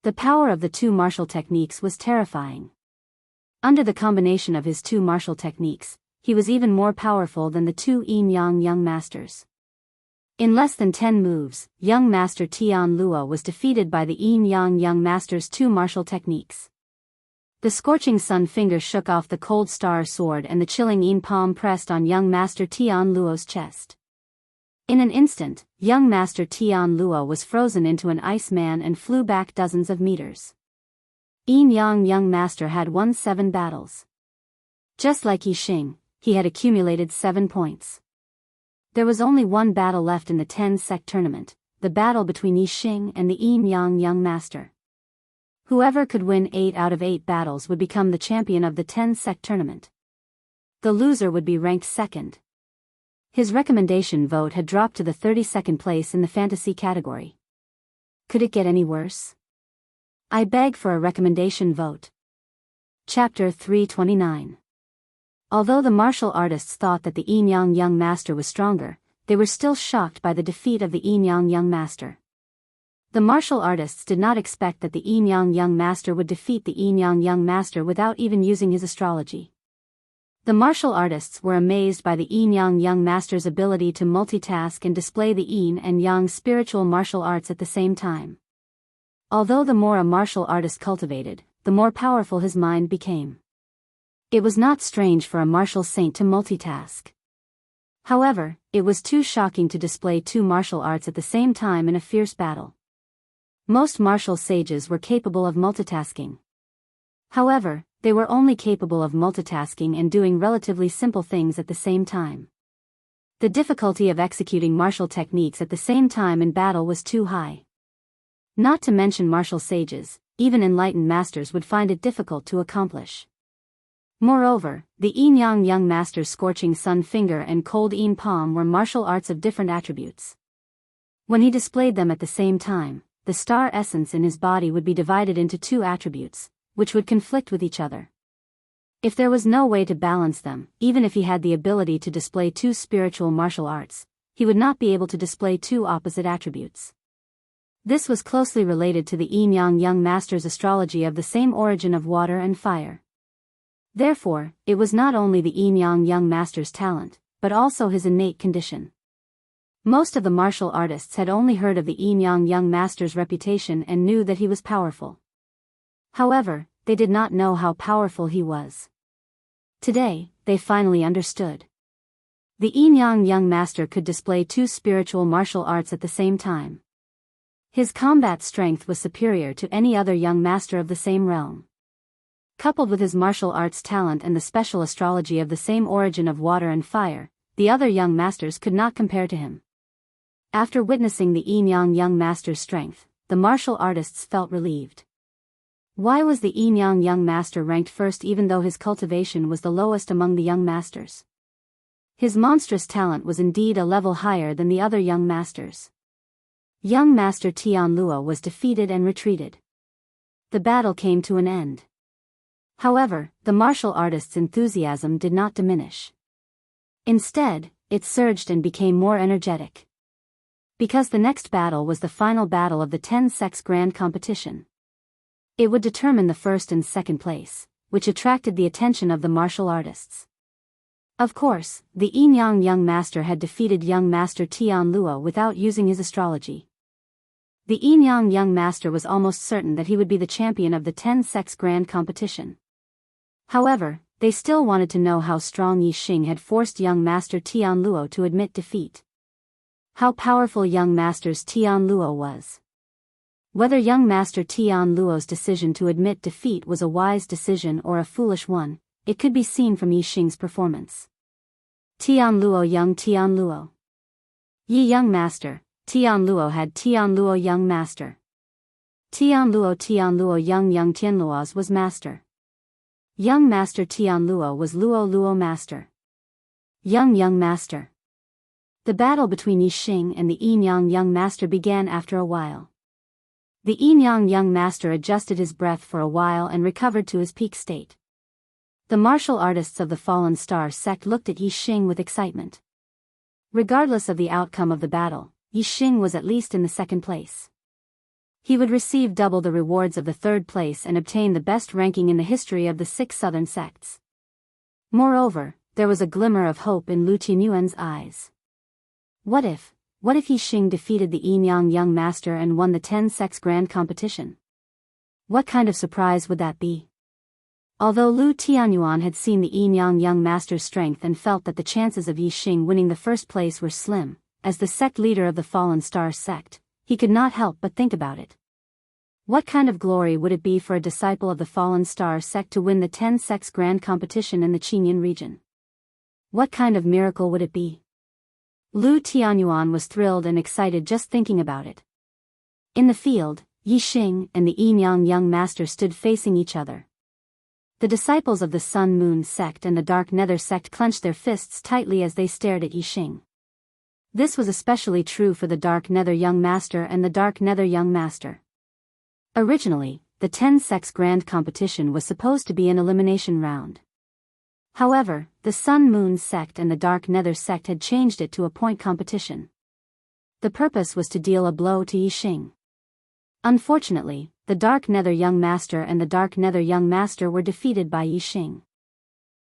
The power of the two martial techniques was terrifying. Under the combination of his two martial techniques, he was even more powerful than the two Young Masters. In less than 10 moves, young Master Tian Luo was defeated by the Young Master's two martial techniques. The scorching sun finger shook off the cold star sword and the chilling palm pressed on young Master Tian Luo's chest. In an instant, young Master Tian Luo was frozen into an ice man and flew back dozens of meters. Young Master had won 7 battles. Just like Yi Xing, he had accumulated 7 points. There was only one battle left in the 10-sec tournament, the battle between Yi Xing and the Yin Yang Young Master. Whoever could win 8 out of 8 battles would become the champion of the 10-sec tournament. The loser would be ranked second. His recommendation vote had dropped to the 32nd place in the fantasy category. Could it get any worse? I beg for a recommendation vote. Chapter 329. Although the martial artists thought that the Yin Yang Young Master was stronger, they were still shocked by the defeat of the Yin Yang Young Master. The martial artists did not expect that the Yin Yang Young Master would defeat the Yin Yang Young Master without even using his astrology. The martial artists were amazed by the Yin Yang Young Master's ability to multitask and display the Yin and Yang spiritual martial arts at the same time. Although the more a martial artist cultivated, the more powerful his mind became. It was not strange for a martial saint to multitask. However, it was too shocking to display 2 martial arts at the same time in a fierce battle. Most martial sages were capable of multitasking. However, they were only capable of multitasking and doing relatively simple things at the same time. The difficulty of executing martial techniques at the same time in battle was too high. Not to mention martial sages, even enlightened masters would find it difficult to accomplish. Moreover, the Yin Yang Young Master's scorching sun finger and cold Yin palm were martial arts of different attributes. When he displayed them at the same time, the star essence in his body would be divided into 2 attributes, which would conflict with each other. If there was no way to balance them, even if he had the ability to display 2 spiritual martial arts, he would not be able to display 2 opposite attributes. This was closely related to the Yin Yang Young Master's astrology of the same origin of water and fire. Therefore, it was not only the Yin Yang Young Master's talent, but also his innate condition. Most of the martial artists had only heard of the Yin Yang Young Master's reputation and knew that he was powerful. However, they did not know how powerful he was. Today, they finally understood. The Yin Yang Young Master could display 2 spiritual martial arts at the same time. His combat strength was superior to any other young master of the same realm. Coupled with his martial arts talent and the special astrology of the same origin of water and fire, the other young masters could not compare to him. After witnessing the Yin Yang Young Master's strength, the martial artists felt relieved. Why was the Yin Yang Young Master ranked first even though his cultivation was the lowest among the young masters? His monstrous talent was indeed a level higher than the other young masters. Young Master Tianluo was defeated and retreated. The battle came to an end. However, the martial artist's enthusiasm did not diminish. Instead, it surged and became more energetic. Because the next battle was the final battle of the 10-sex grand competition. It would determine the first and second place, which attracted the attention of the martial artists. Of course, the Yin Yang Young Master had defeated young Master Tianluo without using his astrology. The Yin Yang Young Master was almost certain that he would be the champion of the 10-sex grand competition. However, they still wanted to know how strong Yi Xing had forced young Master Tianluo to admit defeat. How powerful young Master's Tianluo was. Whether young Master Tianluo's decision to admit defeat was a wise decision or a foolish one, it could be seen from Yi Xing's performance. Tianluo Young Tianluo. Yi Young Master, Tianluo had Tianluo Young Master. Tianluo Young Tianluo's was Master. Young Master Tianluo was Luo Master. Young Master. The battle between Yi Xing and the Yin Yang Young Master began after a while. The Yin Yang Young Master adjusted his breath for a while and recovered to his peak state. The martial artists of the Fallen Star sect looked at Yi Xing with excitement. Regardless of the outcome of the battle, Yi Xing was at least in the second place. He would receive double the rewards of the third place and obtain the best ranking in the history of the 6 southern sects. Moreover, there was a glimmer of hope in Lu Tianyuan's eyes. What if Yi Xing defeated the Yin Yang Young Master and won the 10-sex grand competition? What kind of surprise would that be? Although Lu Tianyuan had seen the Yin Yang Young Master's strength and felt that the chances of Yi Xing winning the first place were slim, as the sect leader of the Fallen Star sect, he could not help but think about it. What kind of glory would it be for a disciple of the Fallen Star sect to win the 10-sex grand competition in the Qinyan region? What kind of miracle would it be? Lu Tianyuan was thrilled and excited just thinking about it. In the field, Yi Xing and the Yin-Yang young master stood facing each other. The disciples of the Sun-Moon sect and the Dark Nether sect clenched their fists tightly as they stared at Yi Xing. This was especially true for the Dark Nether young master and the Dark Nether young master. Originally, the 10 sects grand competition was supposed to be an elimination round. However, the Sun-Moon sect and the Dark Nether sect had changed it to a point competition. The purpose was to deal a blow to Yi Xing. Unfortunately, the Dark Nether young master and the Dark Nether young master were defeated by Yi Xing.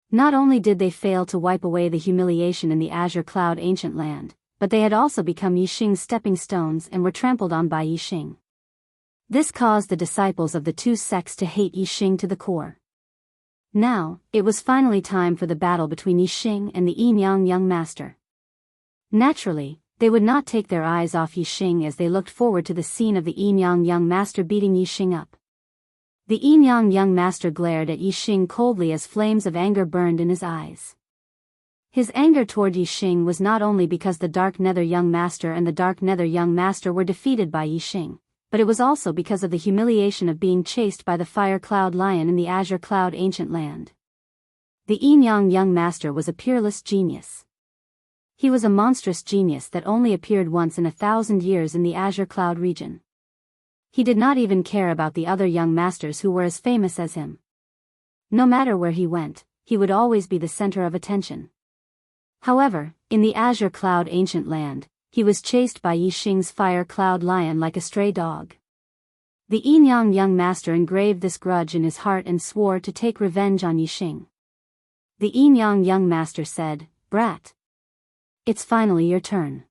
Not only did they fail to wipe away the humiliation in the Azure Cloud ancient land, but they had also become Yi Xing's stepping stones and were trampled on by Yi Xing. This caused the disciples of the two sects to hate Yi Xing to the core. Now, it was finally time for the battle between Yi Xing and the Yin-Yang young master. Naturally, they would not take their eyes off Yi Xing as they looked forward to the scene of the Yin-Yang young master beating Yi Xing up. The Yin-Yang young master glared at Yi Xing coldly as flames of anger burned in his eyes. His anger toward Yi Xing was not only because the Dark Nether young master and the Dark Nether young master were defeated by Yi Xing, but it was also because of the humiliation of being chased by the Fire Cloud Lion in the Azure Cloud ancient land. The Yin-Yang young master was a peerless genius. He was a monstrous genius that only appeared once in 1,000 years in the Azure Cloud region. He did not even care about the other young masters who were as famous as him. No matter where he went, he would always be the center of attention. However, in the Azure Cloud ancient land, he was chased by Yi Xing's Fire Cloud Lion like a stray dog. The Yin-Yang young master engraved this grudge in his heart and swore to take revenge on Yi Xing. The Yin-Yang young master said, "Brat. It's finally your turn.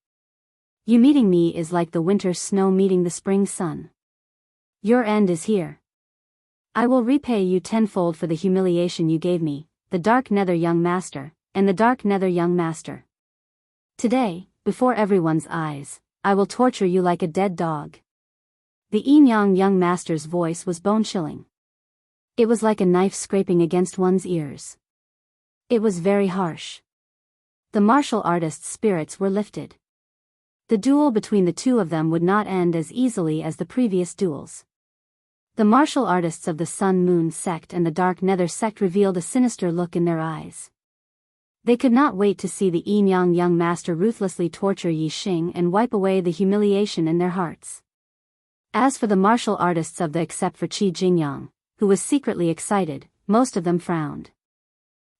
You meeting me is like the winter snow meeting the spring sun. Your end is here. I will repay you tenfold for the humiliation you gave me, the Dark Nether young master, and the Dark Nether young master. Today, before everyone's eyes, I will torture you like a dead dog." The Yin-Yang young master's voice was bone-chilling. It was like a knife scraping against one's ears. It was very harsh. The martial artists' spirits were lifted. The duel between the two of them would not end as easily as the previous duels. The martial artists of the Sun-Moon sect and the Dark Nether sect revealed a sinister look in their eyes. They could not wait to see the Yin-Yang young master ruthlessly torture Yi Xing and wipe away the humiliation in their hearts. As for the martial artists of the except for Qi Jingyang, who was secretly excited, most of them frowned.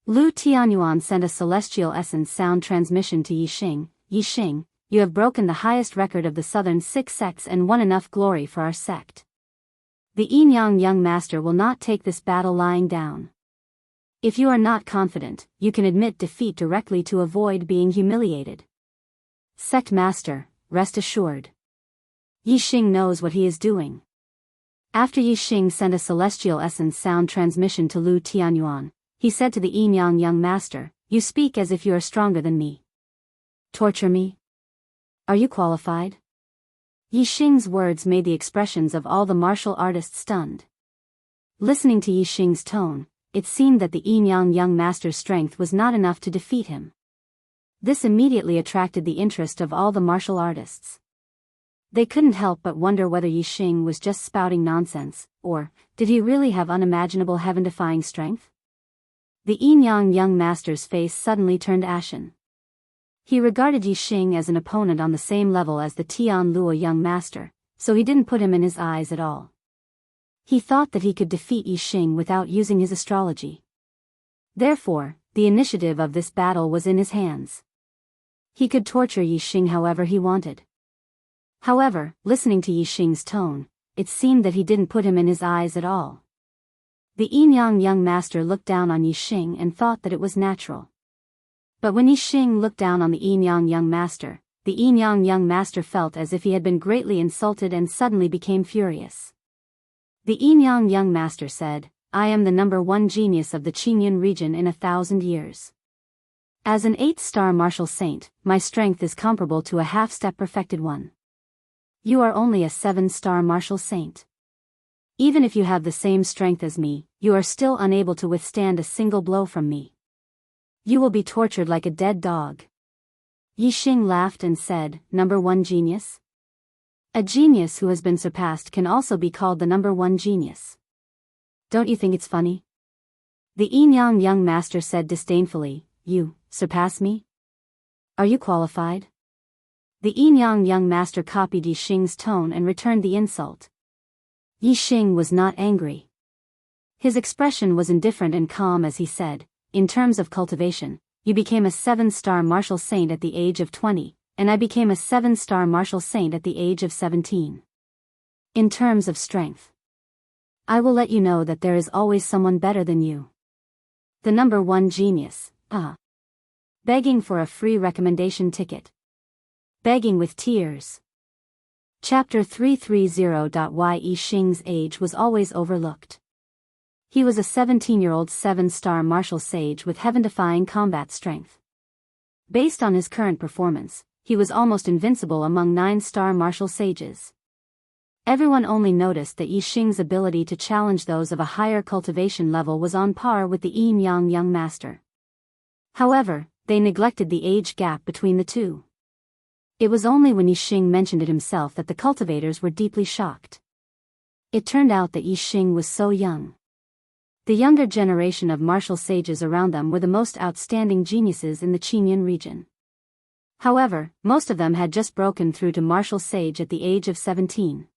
Lu Tianyuan sent a celestial essence sound transmission to Yi Xing. "Yi Xing, you have broken the highest record of the southern 6 sects and won enough glory for our sect. The Yin-Yang young master will not take this battle lying down. If you are not confident, you can admit defeat directly to avoid being humiliated. Sect master, rest assured. Yi Xing knows what he is doing." After Yi Xing sent a celestial essence sound transmission to Lu Tianyuan, he said to the Yin-Yang young master, "You speak as if you are stronger than me. Torture me? Are you qualified?" Yi Xing's words made the expressions of all the martial artists stunned. Listening to Yi Xing's tone, it seemed that the Yin-Yang young master's strength was not enough to defeat him. This immediately attracted the interest of all the martial artists. They couldn't help but wonder whether Yi Xing was just spouting nonsense, or did he really have unimaginable heaven-defying strength? The Yin-Yang young master's face suddenly turned ashen. He regarded Yi Xing as an opponent on the same level as the Tian Lua young master, so he didn't put him in his eyes at all. He thought that he could defeat Yi Xing without using his astrology. Therefore, the initiative of this battle was in his hands. He could torture Yi Xing however he wanted. However, listening to Yi Xing's tone, it seemed that he didn't put him in his eyes at all. The Yin-Yang young master looked down on Yi Xing and thought that it was natural. But when Yi Xing looked down on the Yin-Yang young master, the Yin-Yang young master felt as if he had been greatly insulted and suddenly became furious. The Yin-Yang young master said, "I am the #1 genius of the Qingyun region in 1,000 years. As an 8-star martial saint, my strength is comparable to a half-step perfected one. You are only a 7-star martial saint. Even if you have the same strength as me, you are still unable to withstand a single blow from me. You will be tortured like a dead dog. Yi Xing laughed and said, "Number one genius? A genius who has been surpassed can also be called the number one genius. Don't you think it's funny?" The Enyang young master said disdainfully, "You surpass me? Are you qualified?" The Enyang young master copied Yi Xing's tone and returned the insult. Yi Xing was not angry. His expression was indifferent and calm as he said, "In terms of cultivation, you became a 7-star martial saint at the age of 20, and I became a 7-star martial saint at the age of 17. In terms of strength, I will let you know that there is always someone better than you. The number one genius, begging for a free recommendation ticket. Begging with tears." Chapter 330. Yi Xing's age was always overlooked. He was a 17-year-old 7-star martial sage with heaven-defying combat strength. Based on his current performance, he was almost invincible among 9-star martial sages. Everyone only noticed that Yi Xing's ability to challenge those of a higher cultivation level was on par with the Enyang young master. However, they neglected the age gap between the two. It was only when Yi Xing mentioned it himself that the cultivators were deeply shocked. It turned out that Yi Xing was so young. The younger generation of martial sages around them were the most outstanding geniuses in the Qinyan region. However, most of them had just broken through to martial sage at the age of 17.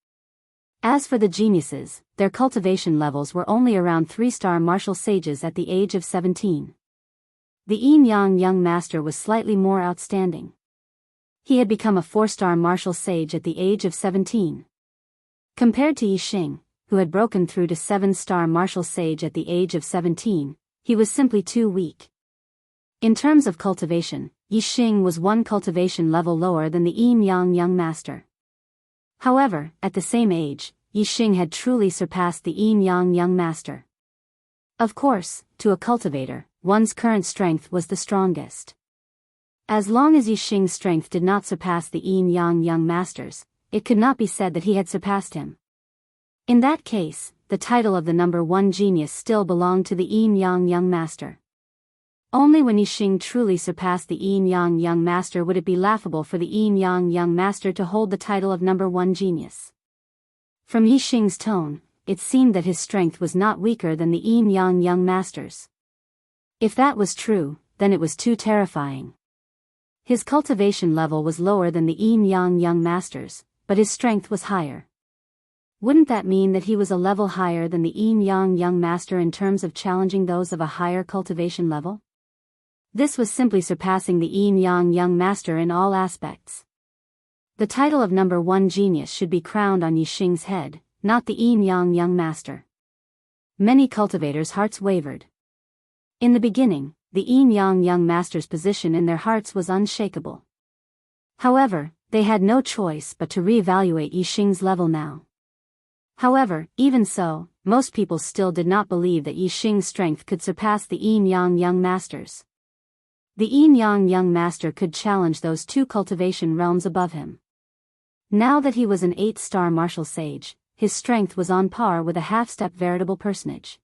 As for the geniuses, their cultivation levels were only around 3-star martial sages at the age of 17. The Enyang young master was slightly more outstanding. He had become a 4-star martial sage at the age of 17. Compared to Yi Xing, who had broken through to 7-star martial sage at the age of 17, he was simply too weak. In terms of cultivation, Yi Xing was 1 cultivation level lower than the Enyang young master. However, at the same age, Yi Xing had truly surpassed the Enyang young master. Of course, to a cultivator, one's current strength was the strongest. As long as Yi Xing's strength did not surpass the Enyang young master's, it could not be said that he had surpassed him. In that case, the title of the number one genius still belonged to the Enyang young master. Only when Yi Xing truly surpassed the Enyang young master would it be laughable for the Enyang young master to hold the title of number one genius. From Yi Xing's tone, it seemed that his strength was not weaker than the Enyang young master's. If that was true, then it was too terrifying. His cultivation level was lower than the Enyang young master's, but his strength was higher. Wouldn't that mean that he was a level higher than the Enyang young master in terms of challenging those of a higher cultivation level? This was simply surpassing the Enyang young master in all aspects. The title of number one genius should be crowned on Yi Xing's head, not the Enyang young master. Many cultivators' hearts wavered. In the beginning, the Enyang young master's position in their hearts was unshakable. However, they had no choice but to reevaluate Yi Xing's level now. However, even so, most people still did not believe that Yi Xing's strength could surpass the Enyang young master's. The Enyang young master could challenge those 2 cultivation realms above him. Now that he was an 8-star martial sage, his strength was on par with a half-step veritable personage.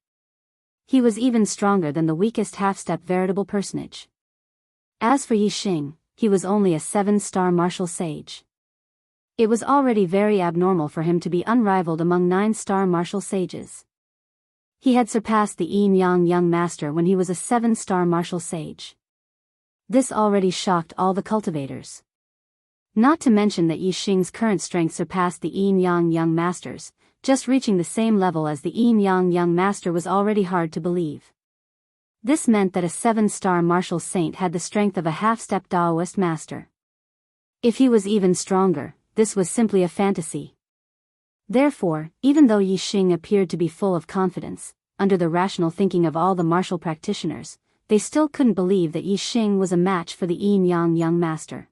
He was even stronger than the weakest half-step veritable personage. As for Yi Xing, he was only a 7-star martial sage. It was already very abnormal for him to be unrivaled among 9-star martial sages. He had surpassed the Enyang young master when he was a 7-star martial sage. This already shocked all the cultivators. Not to mention that Yi Xing's current strength surpassed the Enyang young master's, just reaching the same level as the Enyang young master was already hard to believe. This meant that a 7-star martial saint had the strength of a half-step Daoist master. If he was even stronger, this was simply a fantasy. Therefore, even though Yi Xing appeared to be full of confidence, under the rational thinking of all the martial practitioners, they still couldn't believe that Yi Xing was a match for the Enyang young master.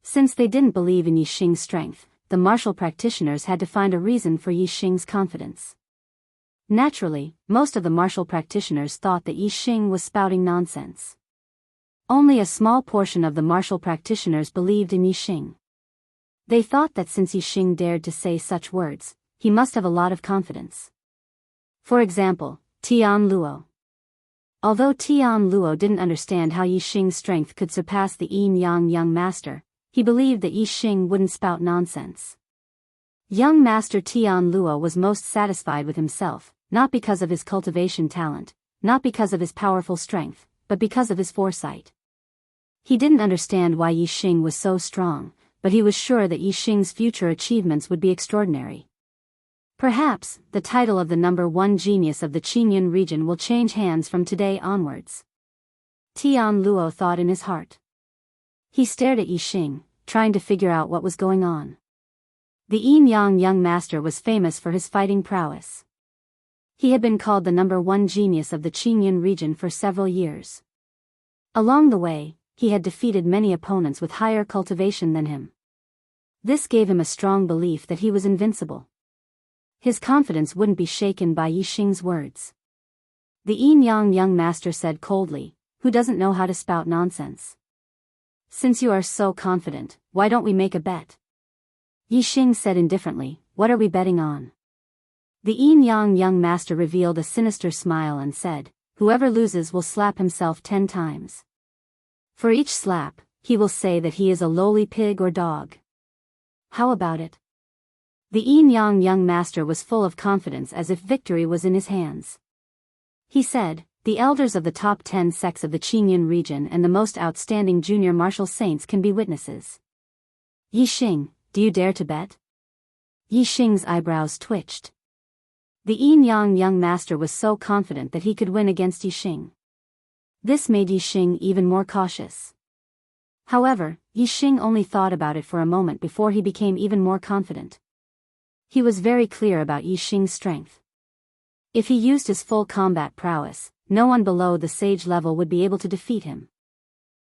Since they didn't believe in Yi Xing's strength, the martial practitioners had to find a reason for Yi Xing's confidence. Naturally, most of the martial practitioners thought that Yi Xing was spouting nonsense. Only a small portion of the martial practitioners believed in Yi Xing. They thought that since Yi Xing dared to say such words, he must have a lot of confidence. For example, Tian Luo. Although Tian Luo didn't understand how Yi Xing's strength could surpass the Yin Yang young master, he believed that Yi Xing wouldn't spout nonsense. Young master Tian Luo was most satisfied with himself, not because of his cultivation talent, not because of his powerful strength, but because of his foresight. He didn't understand why Yi Xing was so strong, but he was sure that Yi Xing's future achievements would be extraordinary. Perhaps, the title of the #1 genius of the Qingyun region will change hands from today onwards. Tian Luo thought in his heart. He stared at Yi Xing, trying to figure out what was going on. The Yin Yang young master was famous for his fighting prowess. He had been called the #1 genius of the Qingyun region for several years. Along the way, he had defeated many opponents with higher cultivation than him. This gave him a strong belief that he was invincible. His confidence wouldn't be shaken by Yi Xing's words. The Yin Yang young master said coldly, "Who doesn't know how to spout nonsense? Since you are so confident, why don't we make a bet?" Yi Xing said indifferently, "What are we betting on?" The Yin Yang young master revealed a sinister smile and said, "Whoever loses will slap himself 10 times. For each slap, he will say that he is a lowly pig or dog. How about it?" The Yin Yang young master was full of confidence as if victory was in his hands. He said, "The elders of the top 10 sects of the Qingyun region and the most outstanding junior martial saints can be witnesses. Yi Xing, do you dare to bet?" Yi Xing's eyebrows twitched. The Yin Yang young master was so confident that he could win against Yi Xing. This made Yi Xing even more cautious. However, Yi Xing only thought about it for a moment before he became even more confident. He was very clear about Yi Xing's strength. If he used his full combat prowess, no one below the sage level would be able to defeat him.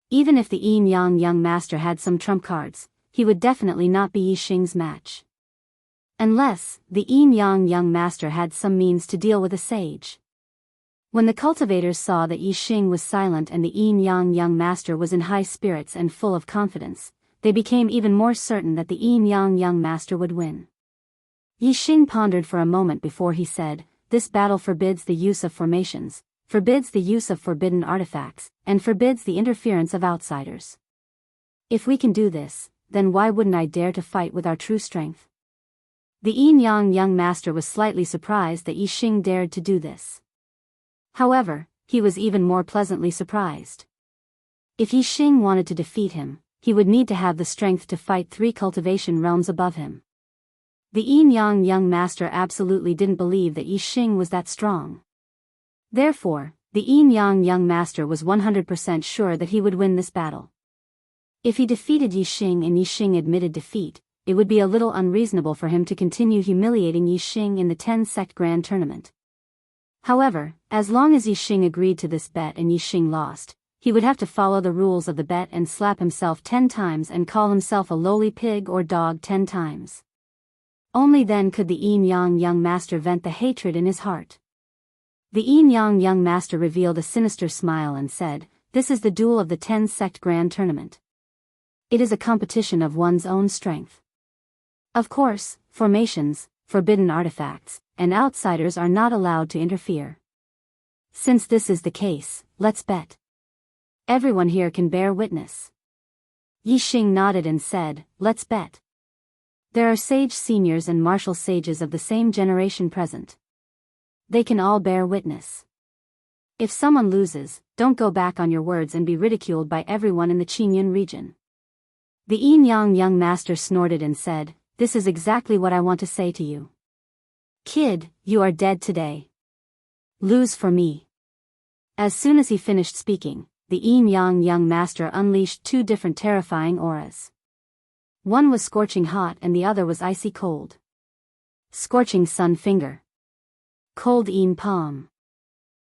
Even if the Yin Yang young master had some trump cards, he would definitely not be Yi Xing's match. Unless, the Yin Yang young master had some means to deal with a sage. When the cultivators saw that Yi Xing was silent and the Yin Yang young master was in high spirits and full of confidence, they became even more certain that the Yin Yang young master would win. Yi Xing pondered for a moment before he said, "This battle forbids the use of formations, forbids the use of forbidden artifacts, and forbids the interference of outsiders. If we can do this, then why wouldn't I dare to fight with our true strength?" The Yin Yang young master was slightly surprised that Yi Xing dared to do this. However, he was even more pleasantly surprised. If Yi Xing wanted to defeat him, he would need to have the strength to fight 3 cultivation realms above him. The Yin Yang young master absolutely didn't believe that Yi Xing was that strong. Therefore, the Yin Yang young master was 100% sure that he would win this battle. If he defeated Yi Xing and Yi Xing admitted defeat, it would be a little unreasonable for him to continue humiliating Yi Xing in the 10-sect grand tournament. However, as long as Yi Xing agreed to this bet and Yi Xing lost, he would have to follow the rules of the bet and slap himself 10 times and call himself a lowly pig or dog 10 times. Only then could the Yin Yang young master vent the hatred in his heart. The Yin Yang young master revealed a sinister smile and said, "This is the duel of the 10-sect grand tournament. It is a competition of one's own strength. Of course, formations, forbidden artifacts, and outsiders are not allowed to interfere. Since this is the case, let's bet. Everyone here can bear witness." Yi Xing nodded and said, "Let's bet. There are sage seniors and martial sages of the same generation present. They can all bear witness. If someone loses, don't go back on your words and be ridiculed by everyone in the Qingyun region." The Yin Yang young master snorted and said, "This is exactly what I want to say to you. Kid, you are dead today. Lose for me." As soon as he finished speaking, the Yin Yang young master unleashed 2 different terrifying auras. One was scorching hot and the other was icy cold. Scorching sun finger. Cold Yin palm.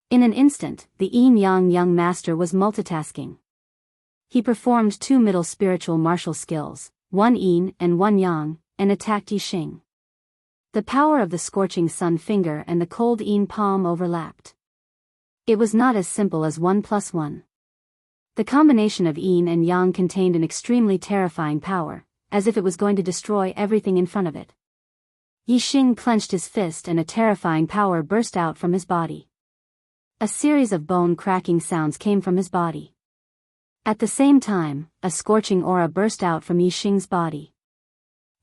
In an instant, the Yin Yang young master was multitasking. He performed 2 middle spiritual martial skills, one Yin and one Yang, and attacked Yi Xing. The power of the scorching sun finger and the cold Yin palm overlapped. It was not as simple as 1 + 1. The combination of Yin and Yang contained an extremely terrifying power, as if it was going to destroy everything in front of it. Yi Xing clenched his fist and a terrifying power burst out from his body. A series of bone-cracking sounds came from his body. At the same time, a scorching aura burst out from Yi Xing's body.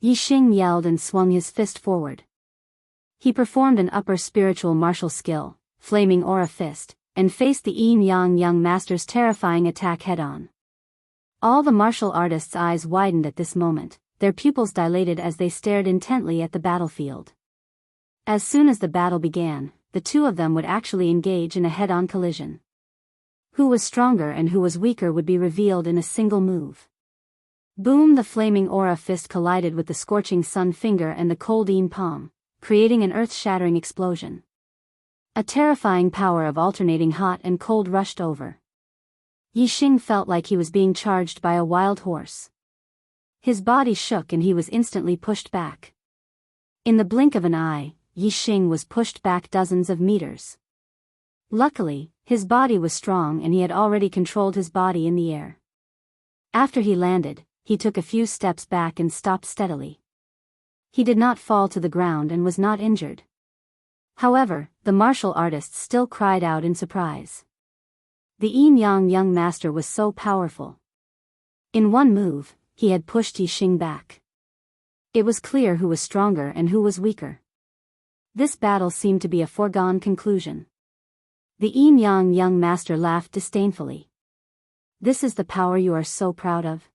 Yi Xing yelled and swung his fist forward. He performed an upper spiritual martial skill, Flaming Aura Fist, and faced the Yin-Yang Young Master's terrifying attack head-on. All the martial artists' eyes widened at this moment, their pupils dilated as they stared intently at the battlefield. As soon as the battle began, the two of them would actually engage in a head-on collision. Who was stronger and who was weaker would be revealed in a single move. Boom! The Flaming Aura Fist collided with the Scorching Sun Finger and the Cold Yin Palm, creating an earth-shattering explosion. A terrifying power of alternating hot and cold rushed over. Yi Xing felt like he was being charged by a wild horse. His body shook and he was instantly pushed back. In the blink of an eye, Yi Xing was pushed back dozens of meters. Luckily, his body was strong and he had already controlled his body in the air. After he landed, he took a few steps back and stopped steadily. He did not fall to the ground and was not injured. However, the martial artists still cried out in surprise. The Yin-Yang Young Master was so powerful. In one move, he had pushed Yi Xing back. It was clear who was stronger and who was weaker. This battle seemed to be a foregone conclusion. The Yin-Yang Young Master laughed disdainfully. "This is the power you are so proud of?"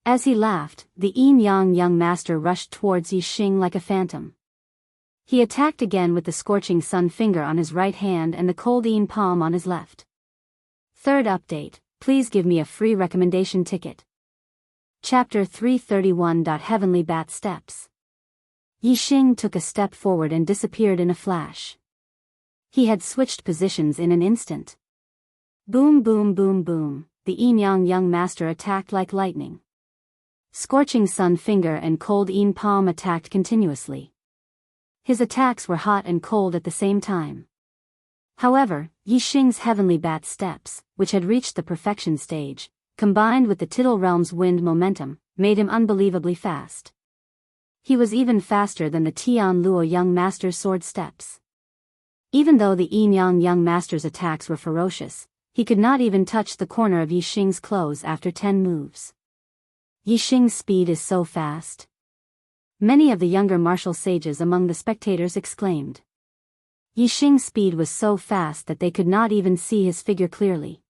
As he laughed, the Yin-Yang Young Master rushed towards Yi Xing like a phantom. He attacked again with the Scorching Sun Finger on his right hand and the Cold Yin Palm on his left. Third update, please give me a free recommendation ticket. Chapter 331. Heavenly Bat Steps. Yi Xing took a step forward and disappeared in a flash. He had switched positions in an instant. Boom boom boom boom, the Yin-Yang Young Master attacked like lightning. Scorching Sun Finger and Cold Yin Palm attacked continuously. His attacks were hot and cold at the same time. However, Yi Xing's Heavenly Bat Steps, which had reached the perfection stage, combined with the Tittle Realm's wind momentum, made him unbelievably fast. He was even faster than the Tian Luo Young Master's sword steps. Even though the Yin-Yang Young Master's attacks were ferocious, he could not even touch the corner of Yi Xing's clothes after 10 moves. Yi Xing's speed is so fast. Many of the younger martial sages among the spectators exclaimed. Yi Xing's speed was so fast that they could not even see his figure clearly.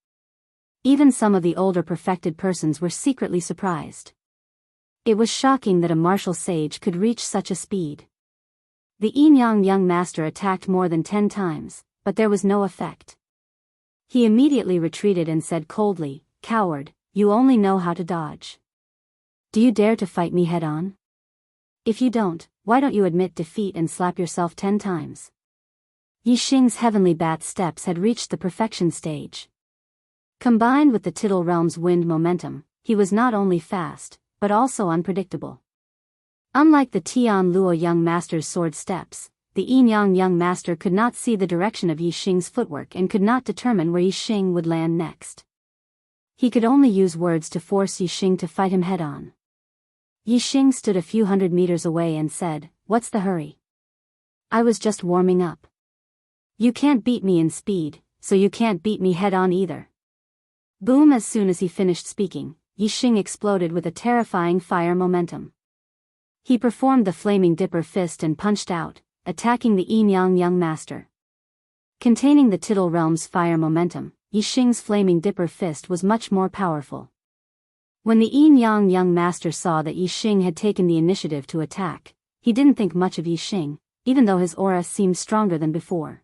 Even some of the older perfected persons were secretly surprised. It was shocking that a martial sage could reach such a speed. The Yin-Yang Young Master attacked more than 10 times, but there was no effect. He immediately retreated and said coldly, "Coward, you only know how to dodge. Do you dare to fight me head-on? If you don't, why don't you admit defeat and slap yourself 10 times? Yi Xing's Heavenly Bat Steps had reached the perfection stage. Combined with the Tittle Realm's wind momentum, he was not only fast, but also unpredictable. Unlike the Tian Luo Young Master's sword steps, the Yin-Yang Young Master could not see the direction of Yi Xing's footwork and could not determine where Yi Xing would land next. He could only use words to force Yi Xing to fight him head-on. Yi Xing stood a few hundred meters away and said, "What's the hurry? I was just warming up. You can't beat me in speed, so you can't beat me head-on either." Boom! As soon as he finished speaking, Yi Xing exploded with a terrifying fire momentum. He performed the Flaming Dipper Fist and punched out, attacking the Yin-Yang Young Master. Containing the Tittle Realm's fire momentum, Yi Xing's Flaming Dipper Fist was much more powerful. When the Yin-Yang Young Master saw that Yi Xing had taken the initiative to attack, he didn't think much of Yi Xing, even though his aura seemed stronger than before.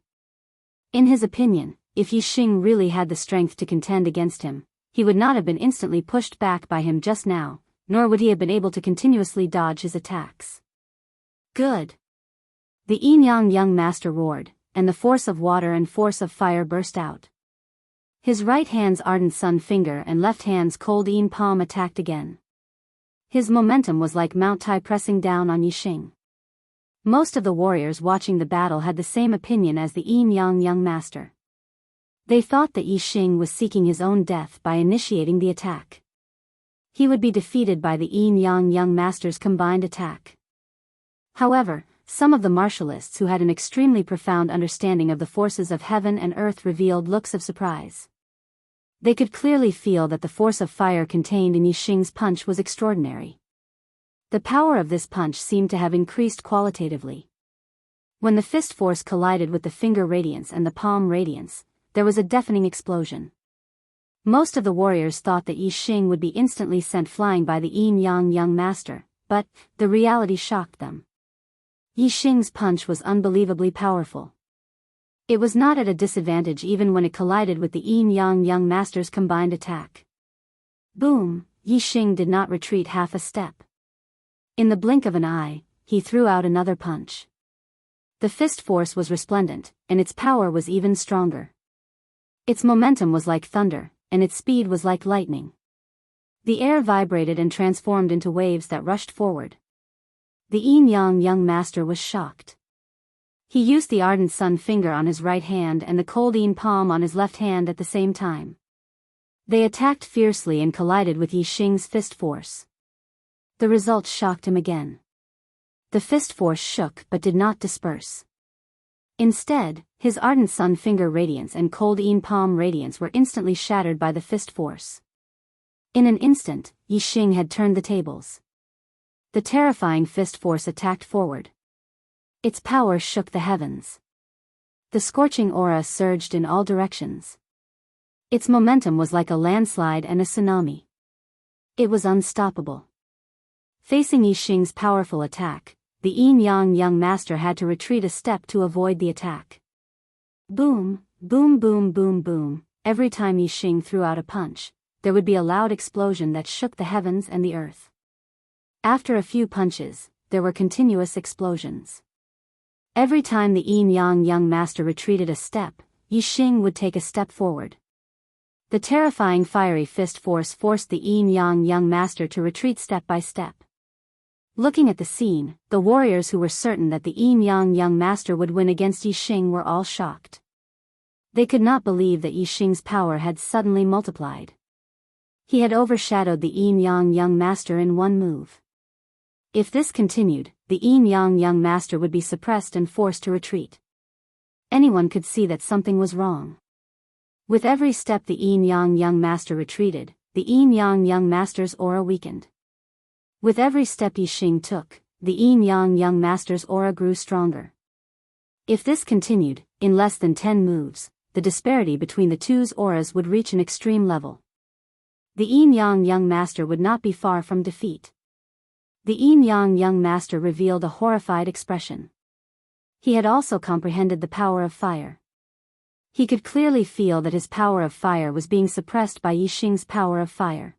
In his opinion, if Yi Xing really had the strength to contend against him, he would not have been instantly pushed back by him just now, nor would he have been able to continuously dodge his attacks. Good! The Yin-Yang Young Master roared, and the force of water and force of fire burst out. His right hand's ardent sun finger and left hand's cold Yin palm attacked again. His momentum was like Mount Tai pressing down on Yi Xing. Most of the warriors watching the battle had the same opinion as the Yin-Yang Young Master. They thought that Yi Xing was seeking his own death by initiating the attack. He would be defeated by the Yin-Yang Young Master's combined attack. However, some of the martialists who had an extremely profound understanding of the forces of heaven and earth revealed looks of surprise. They could clearly feel that the force of fire contained in Yixing's punch was extraordinary. The power of this punch seemed to have increased qualitatively. When the fist force collided with the finger radiance and the palm radiance, there was a deafening explosion. Most of the warriors thought that Yixing would be instantly sent flying by the Yin-Yang young master, but the reality shocked them. Yixing's punch was unbelievably powerful. It was not at a disadvantage even when it collided with the Yin-Yang young master's combined attack. Boom! Yixing did not retreat half a step. In the blink of an eye, he threw out another punch. The fist force was resplendent, and its power was even stronger. Its momentum was like thunder, and its speed was like lightning. The air vibrated and transformed into waves that rushed forward. The Yin-Yang young master was shocked. He used the ardent sun finger on his right hand and the cold Yin palm on his left hand at the same time. They attacked fiercely and collided with Yixing's fist force. The result shocked him again. The fist force shook but did not disperse. Instead, his ardent sun finger radiance and cold Yin palm radiance were instantly shattered by the fist force. In an instant, Yixing had turned the tables. The terrifying fist force attacked forward. Its power shook the heavens. The scorching aura surged in all directions. Its momentum was like a landslide and a tsunami. It was unstoppable. Facing Yixing's powerful attack, the Yin-Yang young master had to retreat a step to avoid the attack. Boom, boom, boom, boom, boom. Every time Yixing threw out a punch, there would be a loud explosion that shook the heavens and the earth. After a few punches, there were continuous explosions. Every time the Yin-Yang young master retreated a step, Yixing would take a step forward. The terrifying fiery fist force forced the Yin-Yang young master to retreat step by step. Looking at the scene, the warriors who were certain that the Yin-Yang young master would win against Yixing were all shocked. They could not believe that Yixing's power had suddenly multiplied. He had overshadowed the Yin-Yang young master in one move. If this continued, the Yin-Yang young master would be suppressed and forced to retreat. Anyone could see that something was wrong. With every step the Yin-Yang young master retreated, the Yin-Yang young master's aura weakened. With every step Yixing took, the Yin-Yang young master's aura grew stronger. If this continued, in less than 10 moves, the disparity between the two's auras would reach an extreme level. The Yin-Yang young master would not be far from defeat. The Yin-Yang young master revealed a horrified expression. He had also comprehended the power of fire. He could clearly feel that his power of fire was being suppressed by Yixing's power of fire.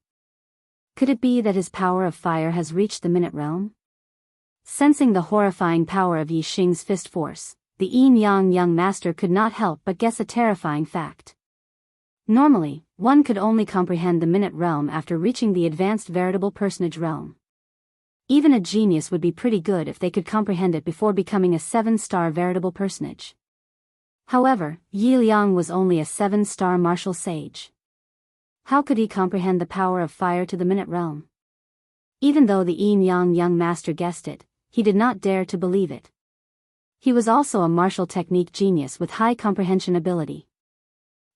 Could it be that his power of fire has reached the minute realm? Sensing the horrifying power of Yixing's fist force, the Yin-Yang young master could not help but guess a terrifying fact. Normally, one could only comprehend the minute realm after reaching the advanced veritable personage realm. Even a genius would be pretty good if they could comprehend it before becoming a 7-star veritable personage. However, Yi Liang was only a 7-star martial sage. How could he comprehend the power of fire to the minute realm? Even though the Yin-Yang young master guessed it, he did not dare to believe it. He was also a martial technique genius with high comprehension ability.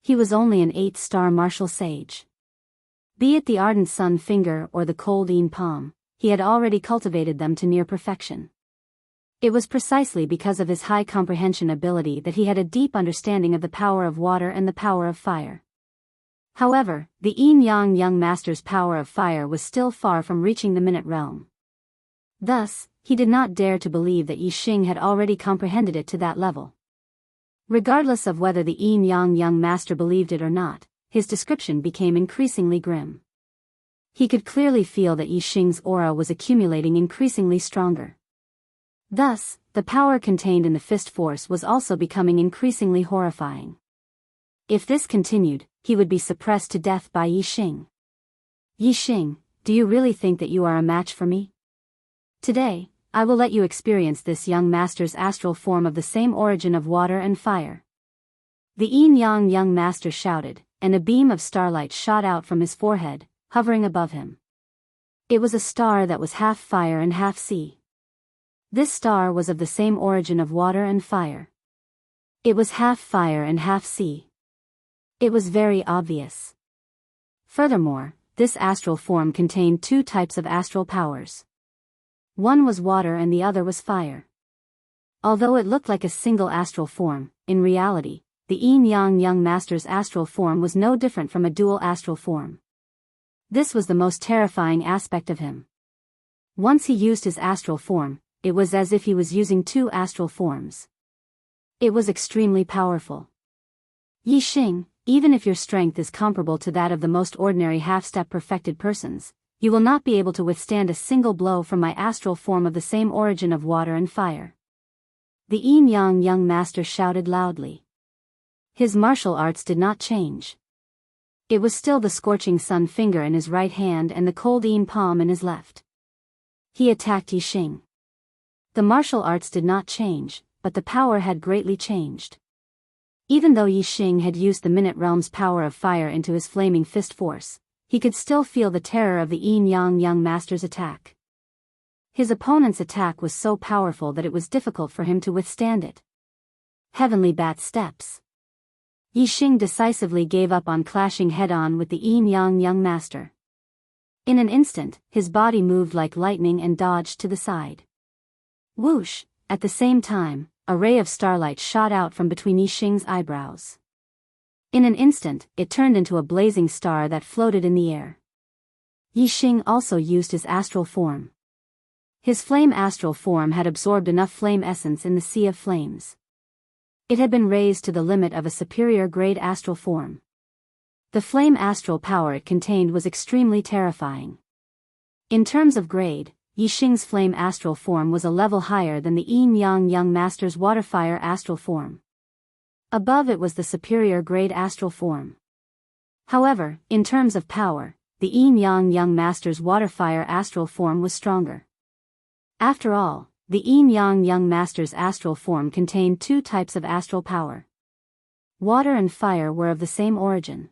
He was only an 8-star martial sage. Be it the ardent sun finger or the cold Yin palm, he had already cultivated them to near perfection. It was precisely because of his high comprehension ability that he had a deep understanding of the power of water and the power of fire. However, the Yin-Yang young master's power of fire was still far from reaching the minute realm. Thus, he did not dare to believe that Yixing had already comprehended it to that level. Regardless of whether the Yin-Yang young master believed it or not, his description became increasingly grim. He could clearly feel that Yixing's aura was accumulating increasingly stronger. Thus, the power contained in the fist force was also becoming increasingly horrifying. If this continued, he would be suppressed to death by Yixing. Yixing, do you really think that you are a match for me? Today, I will let you experience this young master's astral form of the same origin of water and fire. The Yin-Yang young master shouted, and a beam of starlight shot out from his forehead, hovering above him. It was a star that was half fire and half sea. This star was of the same origin of water and fire. It was half fire and half sea. It was very obvious. Furthermore, this astral form contained two types of astral powers. One was water and the other was fire. Although it looked like a single astral form, in reality, the Yin-Yang Young Master's astral form was no different from a dual astral form. This was the most terrifying aspect of him. Once he used his astral form, it was as if he was using two astral forms. It was extremely powerful. Yi Xing, even if your strength is comparable to that of the most ordinary half-step perfected persons, you will not be able to withstand a single blow from my astral form of the same origin of water and fire. The Yin-Yang Young Master shouted loudly. His martial arts did not change. It was still the scorching sun finger in his right hand and the cold Yin palm in his left. He attacked Yi Xing. The martial arts did not change, but the power had greatly changed. Even though Yi Xing had used the Minute Realm's power of fire into his flaming fist force, he could still feel the terror of the Yin-Yang Young Master's attack. His opponent's attack was so powerful that it was difficult for him to withstand it. Heavenly Bat Steps. Yi Xing decisively gave up on clashing head-on with the Yin-Yang Young Master. In an instant, his body moved like lightning and dodged to the side. Whoosh! At the same time, a ray of starlight shot out from between Yi Xing's eyebrows. In an instant, it turned into a blazing star that floated in the air. Yi Xing also used his astral form. His flame astral form had absorbed enough flame essence in the sea of flames. It had been raised to the limit of a superior grade astral form. The flame astral power it contained was extremely terrifying. In terms of grade, Yi Xing's flame astral form was a level higher than the Yin-Yang Young Master's water-fire astral form. Above it was the superior grade astral form. However, in terms of power, the Yin-Yang Young Master's water-fire astral form was stronger. After all, the Yin-Yang Young Master's astral form contained two types of astral power. Water and fire were of the same origin.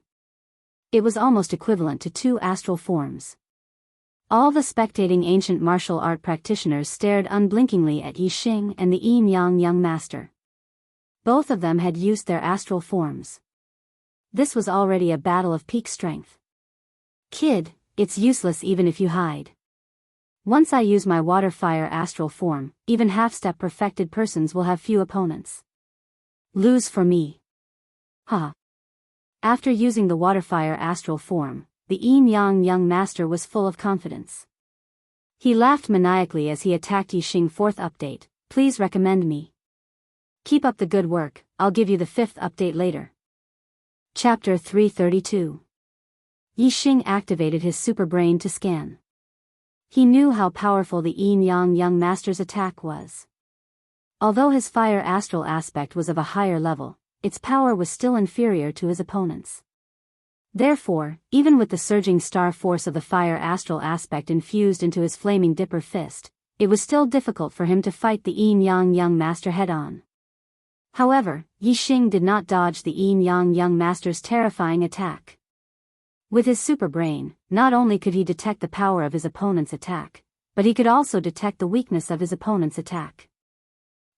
It was almost equivalent to two astral forms. All the spectating ancient martial art practitioners stared unblinkingly at Yi Xing and the Yin-Yang Young Master. Both of them had used their astral forms. This was already a battle of peak strength. Kid, it's useless even if you hide. Once I use my water-fire astral form, even half-step perfected persons will have few opponents. Lose for me. Ha. After using the water-fire astral form, the Yin-Yang Young Master was full of confidence. He laughed maniacally as he attacked Yi Xing. Fourth update, please recommend me. Keep up the good work, I'll give you the fifth update later. Chapter 332. Yi Xing activated his super brain to scan. He knew how powerful the Yin-Yang Young Master's attack was. Although his fire astral aspect was of a higher level, its power was still inferior to his opponent's. Therefore, even with the surging star force of the fire astral aspect infused into his flaming dipper fist, it was still difficult for him to fight the Yin-Yang Young Master head-on. However, Yi Xing did not dodge the Yin-Yang Young Master's terrifying attack. With his super brain, not only could he detect the power of his opponent's attack, but he could also detect the weakness of his opponent's attack.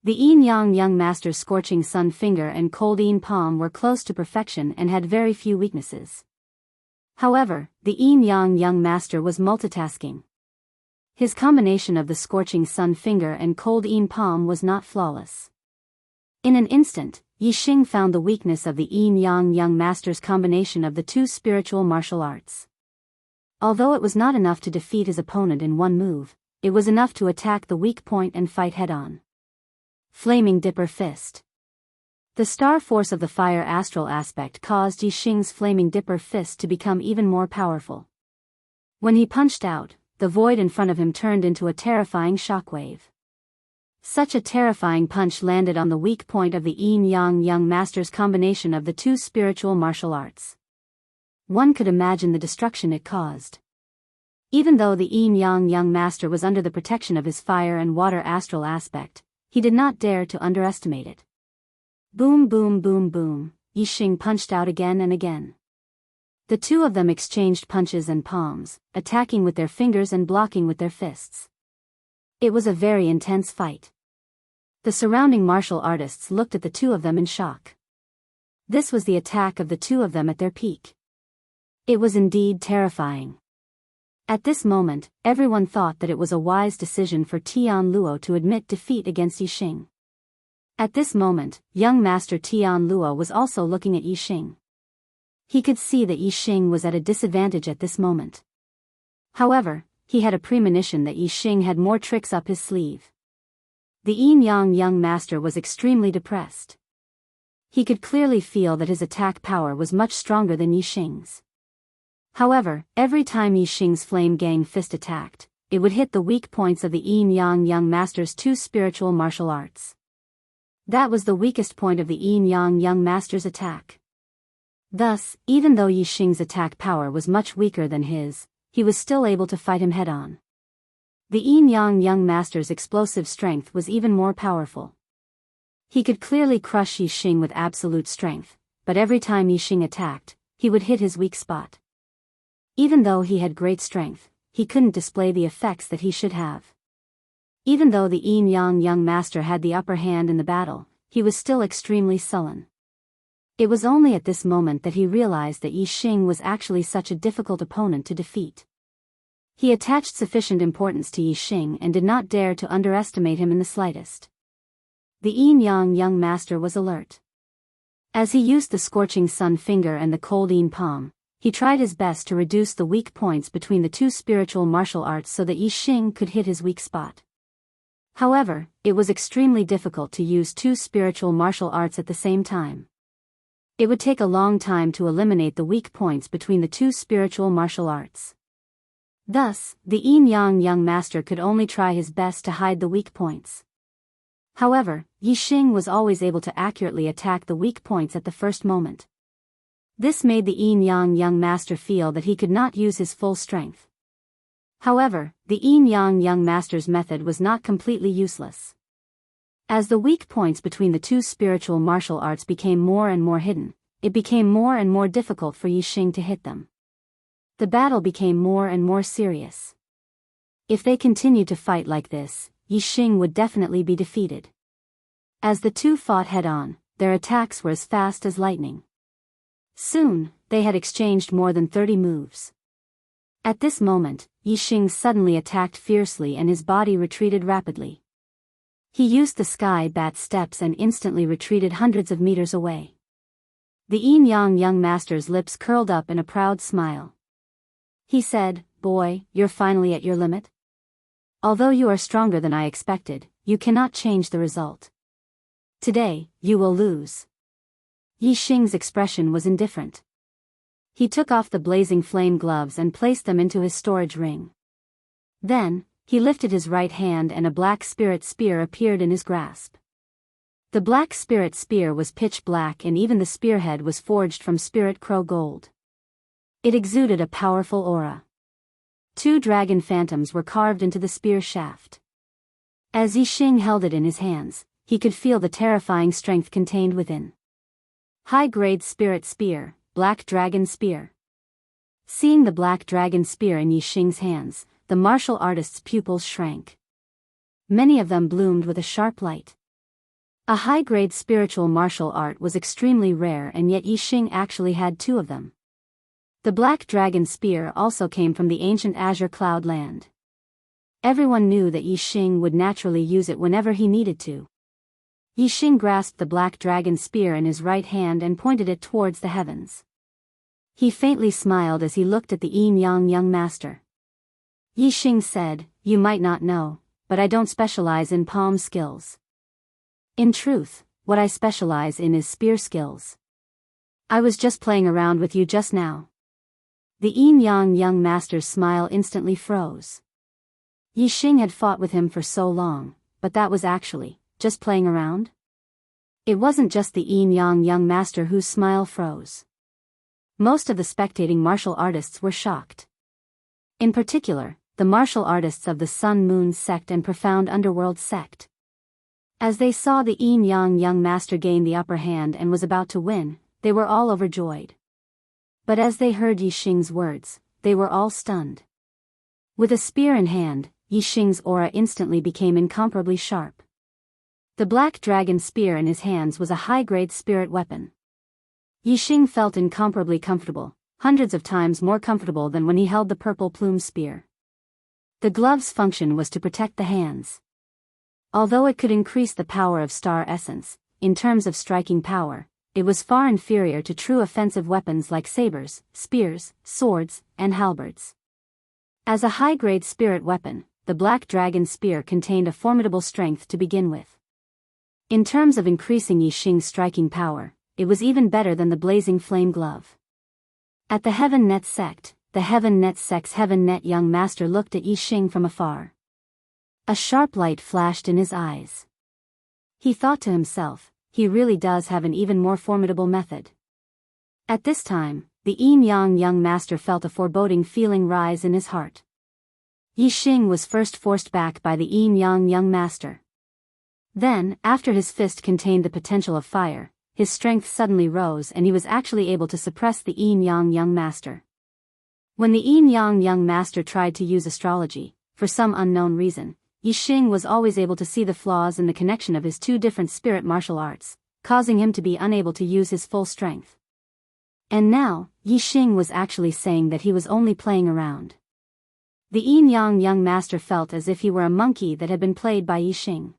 The Yin-Yang Young Master's scorching sun finger and cold Yin palm were close to perfection and had very few weaknesses. However, the Yin-Yang Young Master was multitasking. His combination of the scorching sun finger and cold Yin palm was not flawless. In an instant, Yi Xing found the weakness of the Yin-Yang Young Master's combination of the two spiritual martial arts. Although it was not enough to defeat his opponent in one move, it was enough to attack the weak point and fight head-on. Flaming Dipper Fist. The star force of the fire astral aspect caused Yi Xing's flaming dipper fist to become even more powerful. When he punched out, the void in front of him turned into a terrifying shockwave. Such a terrifying punch landed on the weak point of the Yin-Yang Young Master's combination of the two spiritual martial arts. One could imagine the destruction it caused. Even though the Yin-Yang Young Master was under the protection of his fire and water astral aspect, he did not dare to underestimate it. Boom boom boom boom, Yi Xing punched out again and again. The two of them exchanged punches and palms, attacking with their fingers and blocking with their fists. It was a very intense fight. The surrounding martial artists looked at the two of them in shock. This was the attack of the two of them at their peak. It was indeed terrifying. At this moment, everyone thought that it was a wise decision for Tian Luo to admit defeat against Yixing. At this moment, young Master Tian Luo was also looking at Yixing. He could see that Yixing was at a disadvantage at this moment. However, he had a premonition that Yixing had more tricks up his sleeve. The Yin Yang young master was extremely depressed. He could clearly feel that his attack power was much stronger than Yixing's. However, every time Yixing's Flame Gang fist attacked, it would hit the weak points of the Yin Yang young master's two spiritual martial arts. That was the weakest point of the Yin Yang young master's attack. Thus, even though Yixing's attack power was much weaker than his, he was still able to fight him head-on. The Yin Yang young master's explosive strength was even more powerful. He could clearly crush Yixing with absolute strength, but every time Yixing attacked, he would hit his weak spot. Even though he had great strength, he couldn't display the effects that he should have. Even though the Yin Yang young master had the upper hand in the battle, he was still extremely sullen. It was only at this moment that he realized that Yixing was actually such a difficult opponent to defeat. He attached sufficient importance to Yixing and did not dare to underestimate him in the slightest. The Yin Yang young master was alert. As he used the scorching sun finger and the cold Yin palm, he tried his best to reduce the weak points between the two spiritual martial arts so that Yixing could hit his weak spot. However, it was extremely difficult to use two spiritual martial arts at the same time. It would take a long time to eliminate the weak points between the two spiritual martial arts. Thus, the Yin Yang young master could only try his best to hide the weak points. However, Yixing was always able to accurately attack the weak points at the first moment. This made the Yin Yang young master feel that he could not use his full strength. However, the Yin Yang young master's method was not completely useless. As the weak points between the two spiritual martial arts became more and more hidden, it became more and more difficult for Yixing to hit them. The battle became more and more serious. If they continued to fight like this, Yixing would definitely be defeated. As the two fought head-on, their attacks were as fast as lightning. Soon, they had exchanged more than 30 moves. At this moment, Yixing suddenly attacked fiercely and his body retreated rapidly. He used the sky bat steps and instantly retreated hundreds of meters away. The Yin Yang young master's lips curled up in a proud smile. He said, "Boy, you're finally at your limit. Although you are stronger than I expected, you cannot change the result. Today, you will lose." Yixing's expression was indifferent. He took off the blazing flame gloves and placed them into his storage ring. Then, he lifted his right hand and a black spirit spear appeared in his grasp. The black spirit spear was pitch black and even the spearhead was forged from spirit crow gold. It exuded a powerful aura. 2 dragon phantoms were carved into the spear shaft. As Yixing held it in his hands, he could feel the terrifying strength contained within. High-grade spirit spear, black dragon spear. Seeing the black dragon spear in Yixing's hands, the martial artist's pupils shrank. Many of them bloomed with a sharp light. A high-grade spiritual martial art was extremely rare and yet Yixing actually had 2 of them. The black dragon spear also came from the ancient Azure Cloud land. Everyone knew that Yixing would naturally use it whenever he needed to. Yixing grasped the black dragon spear in his right hand and pointed it towards the heavens. He faintly smiled as he looked at the Yin Yang young master. Yixing said, "You might not know, but I don't specialize in palm skills. In truth, what I specialize in is spear skills. I was just playing around with you just now." The Yin Yang young master's smile instantly froze. Yixing had fought with him for so long, but that was actually just playing around? It wasn't just the Yin Yang young master whose smile froze. Most of the spectating martial artists were shocked. In particular, the martial artists of the Sun Moon sect and Profound Underworld sect. As they saw the Yin Yang young master gain the upper hand and was about to win, they were all overjoyed. But as they heard Yixing's words, they were all stunned. With a spear in hand, Yixing's aura instantly became incomparably sharp. The black dragon spear in his hands was a high-grade spirit weapon. Yixing felt incomparably comfortable, hundreds of times more comfortable than when he held the purple plume spear. The glove's function was to protect the hands. Although it could increase the power of star essence, in terms of striking power, it was far inferior to true offensive weapons like sabers, spears, swords, and halberds. As a high-grade spirit weapon, the black dragon spear contained a formidable strength to begin with. In terms of increasing Yixing's striking power, it was even better than the blazing flame glove. At the Heaven Net sect, the Heaven Net sect's Heaven Net young master looked at Yixing from afar. A sharp light flashed in his eyes. He thought to himself, he really does have an even more formidable method. At this time, the Yin Yang young master felt a foreboding feeling rise in his heart. Yixing was first forced back by the Yin Yang young master. Then, after his fist contained the potential of fire, his strength suddenly rose and he was actually able to suppress the Yin Yang young master. When the Yin Yang young master tried to use astrology, for some unknown reason, Yixing was always able to see the flaws in the connection of his two different spirit martial arts, causing him to be unable to use his full strength. And now, Yixing was actually saying that he was only playing around. The Yin Yang young master felt as if he were a monkey that had been played by Yixing.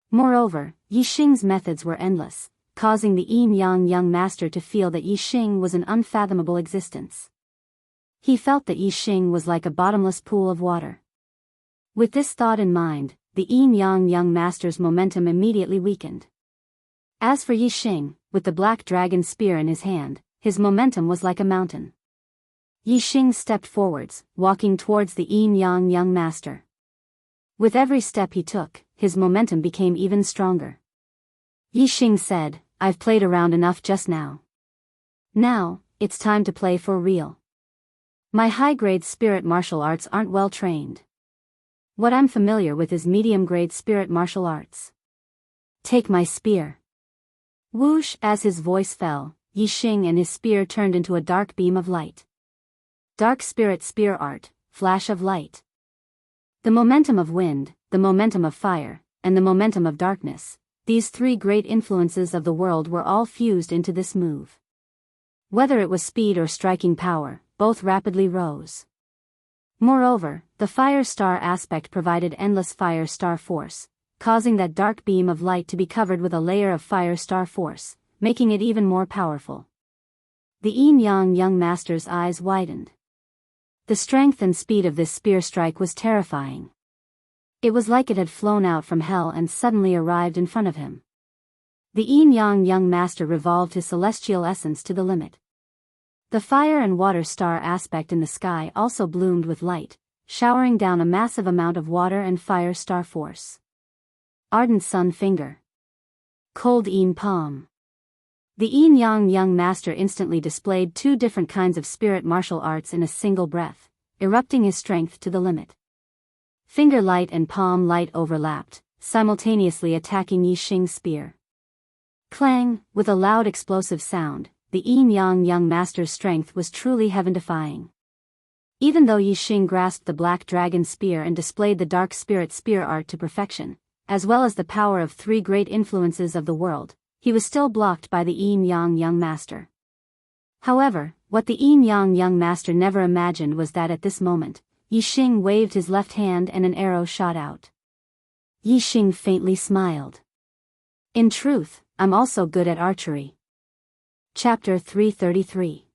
Moreover, Yixing's methods were endless, causing the Yin Yang young master to feel that Yixing was an unfathomable existence. He felt that Yixing was like a bottomless pool of water. With this thought in mind, the Yin Yang young master's momentum immediately weakened. As for Yixing, with the black dragon spear in his hand, his momentum was like a mountain. Yixing stepped forwards, walking towards the Yin Yang young master. With every step he took, his momentum became even stronger. Yixing said, "I've played around enough just now. Now, it's time to play for real. My high-grade spirit martial arts aren't well trained. What I'm familiar with is medium-grade spirit martial arts. Take my spear." Whoosh! As his voice fell, Yixing and his spear turned into a dark beam of light. Dark spirit spear art, flash of light. The momentum of wind, the momentum of fire, and the momentum of darkness, these three great influences of the world were all fused into this move. Whether it was speed or striking power, both rapidly rose. Moreover, the fire star aspect provided endless fire star force, causing that dark beam of light to be covered with a layer of fire star force, making it even more powerful. The Yin Yang young master's eyes widened. The strength and speed of this spear strike was terrifying. It was like it had flown out from hell and suddenly arrived in front of him. The Yin Yang young master revolved his celestial essence to the limit. The fire and water star aspect in the sky also bloomed with light, showering down a massive amount of water and fire star force. Ardent sun finger. Cold Yin palm. The Yin Yang young master instantly displayed two different kinds of spirit martial arts in a single breath, erupting his strength to the limit. Finger light and palm light overlapped, simultaneously attacking Yixing's spear. Clang! With a loud explosive sound, the Yin Yang young master's strength was truly heaven-defying. Even though Yixing grasped the black dragon spear and displayed the dark spirit spear art to perfection, as well as the power of three great influences of the world, he was still blocked by the Yin Yang young master. However, what the Yin Yang young master never imagined was that at this moment, Yixing waved his left hand and an arrow shot out. Yixing faintly smiled. "In truth, I'm also good at archery." Chapter 333.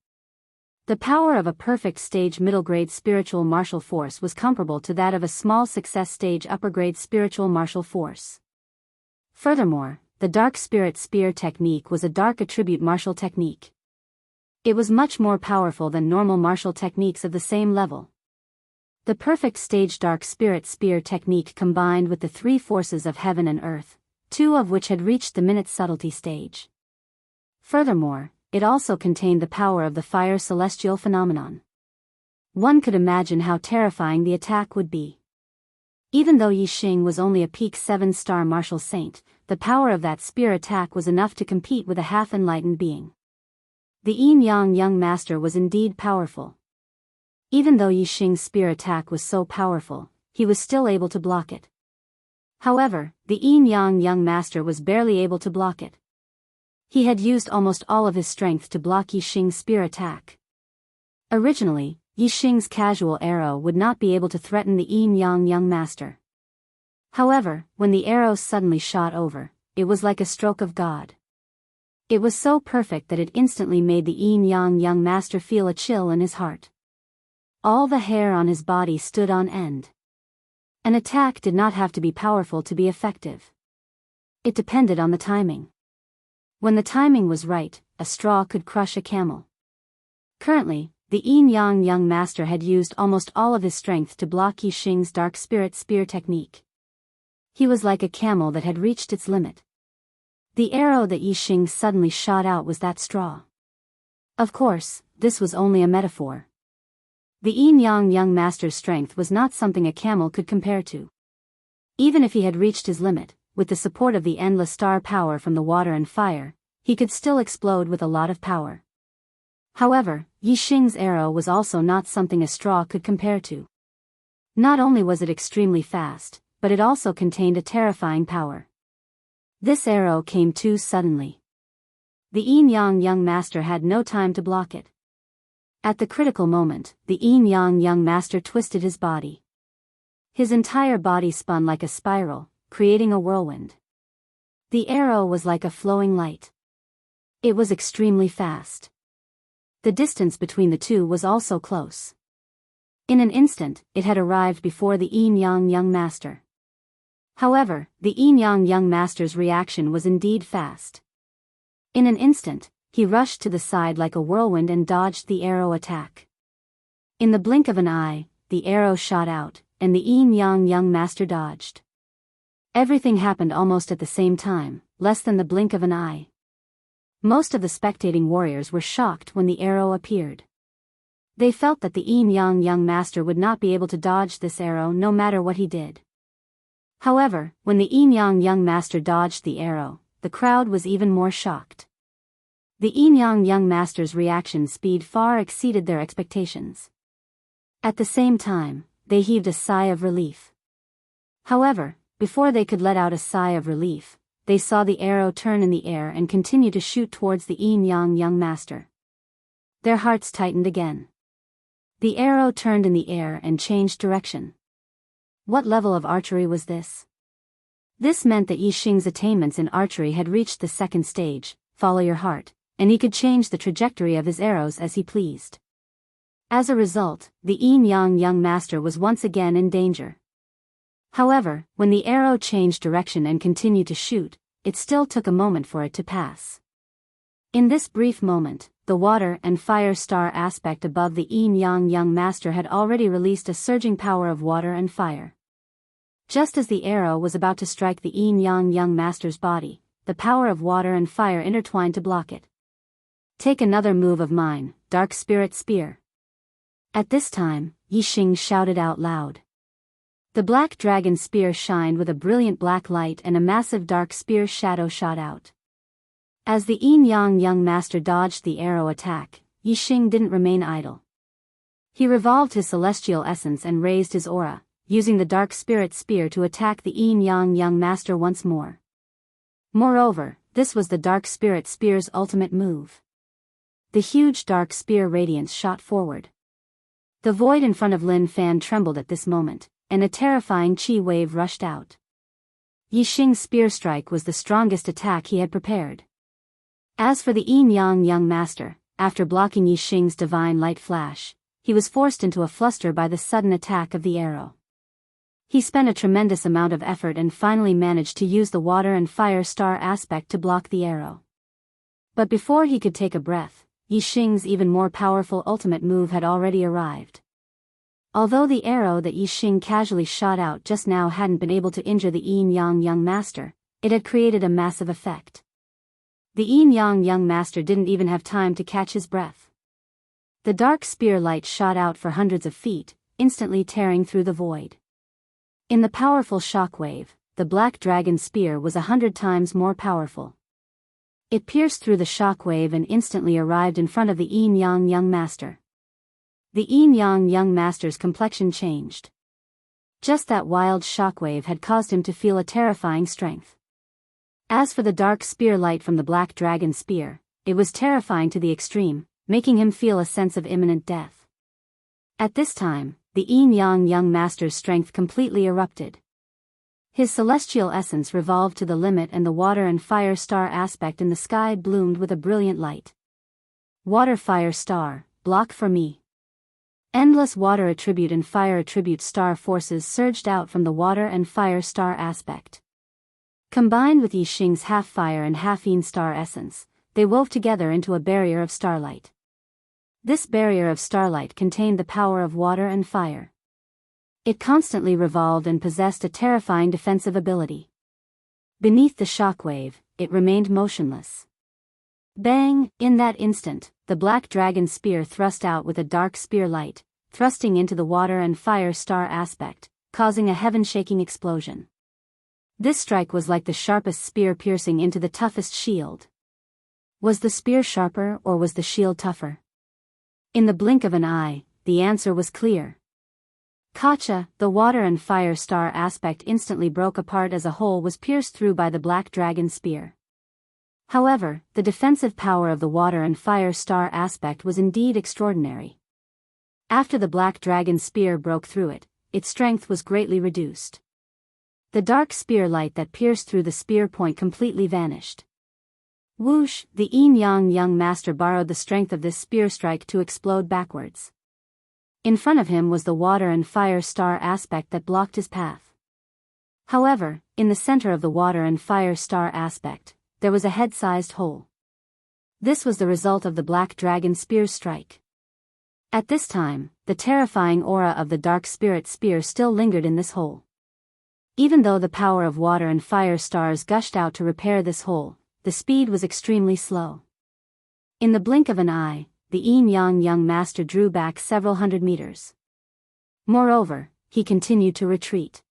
The power of a perfect stage middle-grade spiritual martial force was comparable to that of a small success stage upper-grade spiritual martial force. Furthermore, the dark spirit spear technique was a dark attribute martial technique. It was much more powerful than normal martial techniques of the same level. The perfect stage dark spirit spear technique combined with the three forces of heaven and earth, two of which had reached the minute subtlety stage. Furthermore, it also contained the power of the fire celestial phenomenon. One could imagine how terrifying the attack would be. Even though Yixing was only a peak 7-star martial saint, the power of that spear attack was enough to compete with a half-enlightened being. The Yin Yang young master was indeed powerful. Even though Yixing's spear attack was so powerful, he was still able to block it. However, the Yin Yang young master was barely able to block it. He had used almost all of his strength to block Yi Xing's spear attack. Originally, Yi Xing's casual arrow would not be able to threaten the Yin Yang young master. However, when the arrow suddenly shot over, it was like a stroke of God. It was so perfect that it instantly made the Yin Yang young master feel a chill in his heart. All the hair on his body stood on end. An attack did not have to be powerful to be effective. It depended on the timing. When the timing was right, a straw could crush a camel. Currently, the Yin Yang young master had used almost all of his strength to block Yi Xing's dark spirit spear technique. He was like a camel that had reached its limit. The arrow that Yi Xing suddenly shot out was that straw. Of course, this was only a metaphor. The Yin Yang young master's strength was not something a camel could compare to. Even if he had reached his limit, with the support of the endless star power from the water and fire, he could still explode with a lot of power. However, Yi Xing's arrow was also not something a straw could compare to. Not only was it extremely fast, but it also contained a terrifying power. This arrow came too suddenly. The Yin Yang young master had no time to block it. At the critical moment, the Yin Yang young master twisted his body. His entire body spun like a spiral, creating a whirlwind. The arrow was like a flowing light. It was extremely fast. The distance between the two was also close. In an instant, it had arrived before the Yin Yang young master. However, the Yin Yang young master's reaction was indeed fast. In an instant, he rushed to the side like a whirlwind and dodged the arrow attack. In the blink of an eye, the arrow shot out, and the Yin Yang young master dodged. Everything happened almost at the same time, less than the blink of an eye. Most of the spectating warriors were shocked when the arrow appeared. They felt that the Yin Yang young master would not be able to dodge this arrow no matter what he did. However, when the Yin Yang young master dodged the arrow, the crowd was even more shocked. The Yin Yang young master's reaction speed far exceeded their expectations. At the same time, they heaved a sigh of relief. However, before they could let out a sigh of relief, they saw the arrow turn in the air and continue to shoot towards the Yin Yang young master. Their hearts tightened again. The arrow turned in the air and changed direction. What level of archery was this? This meant that Yi Xing's attainments in archery had reached the second stage, follow your heart, and he could change the trajectory of his arrows as he pleased. As a result, the Yin Yang young master was once again in danger. However, when the arrow changed direction and continued to shoot, it still took a moment for it to pass. In this brief moment, the water and fire star aspect above the Yin Yang young master had already released a surging power of water and fire. Just as the arrow was about to strike the Yin Yang young master's body, the power of water and fire intertwined to block it. Take another move of mine, Dark Spirit Spear. At this time, Yi Xing shouted out loud. The black dragon spear shined with a brilliant black light and a massive dark spear shadow shot out. As the Yin Yang young master dodged the arrow attack, Yi Xing didn't remain idle. He revolved his celestial essence and raised his aura, using the dark spirit spear to attack the Yin Yang young master once more. Moreover, this was the dark spirit spear's ultimate move. The huge dark spear radiance shot forward. The void in front of Lin Fan trembled at this moment, and a terrifying chi wave rushed out. Yi Xing's spear strike was the strongest attack he had prepared. As for the Yin Yang young master, after blocking Yi Xing's divine light flash, he was forced into a fluster by the sudden attack of the arrow. He spent a tremendous amount of effort and finally managed to use the water and fire star aspect to block the arrow. But before he could take a breath, Yi Xing's even more powerful ultimate move had already arrived. Although the arrow that Yi Xing casually shot out just now hadn't been able to injure the Yin Yang young master, it had created a massive effect. The Yin Yang young master didn't even have time to catch his breath. The dark spear light shot out for hundreds of feet, instantly tearing through the void. In the powerful shockwave, the black dragon spear was 100 times more powerful. It pierced through the shockwave and instantly arrived in front of the Yin Yang young master. The Yin Yang young master's complexion changed. Just that wild shockwave had caused him to feel a terrifying strength. As for the dark spear light from the black dragon spear, it was terrifying to the extreme, making him feel a sense of imminent death. At this time, the young master's strength completely erupted. His celestial essence revolved to the limit and the water and fire star aspect in the sky bloomed with a brilliant light. Water fire star, block for me. Endless water attribute and fire attribute star forces surged out from the water and fire star aspect. Combined with Yi Xing's half fire and half yin star essence, they wove together into a barrier of starlight. This barrier of starlight contained the power of water and fire. It constantly revolved and possessed a terrifying defensive ability. Beneath the shockwave, it remained motionless. Bang! In that instant, the black dragon spear thrust out with a dark spear light, thrusting into the water and fire star aspect, causing a heaven-shaking explosion. This strike was like the sharpest spear piercing into the toughest shield. Was the spear sharper or was the shield tougher? In the blink of an eye, the answer was clear. Kacha, the water and fire star aspect instantly broke apart as a hole was pierced through by the black dragon spear. However, the defensive power of the water and fire star aspect was indeed extraordinary. After the black dragon spear broke through it, its strength was greatly reduced. The dark spear light that pierced through the spear point completely vanished. Whoosh! The young master borrowed the strength of this spear strike to explode backwards. In front of him was the water and fire star aspect that blocked his path. However, in the center of the water and fire star aspect, there was a head-sized hole. This was the result of the black dragon spear's strike. At this time, the terrifying aura of the dark spirit spear still lingered in this hole. Even though the power of water and fire stars gushed out to repair this hole, the speed was extremely slow. In the blink of an eye, the young master drew back several hundred meters. Moreover, he continued to retreat.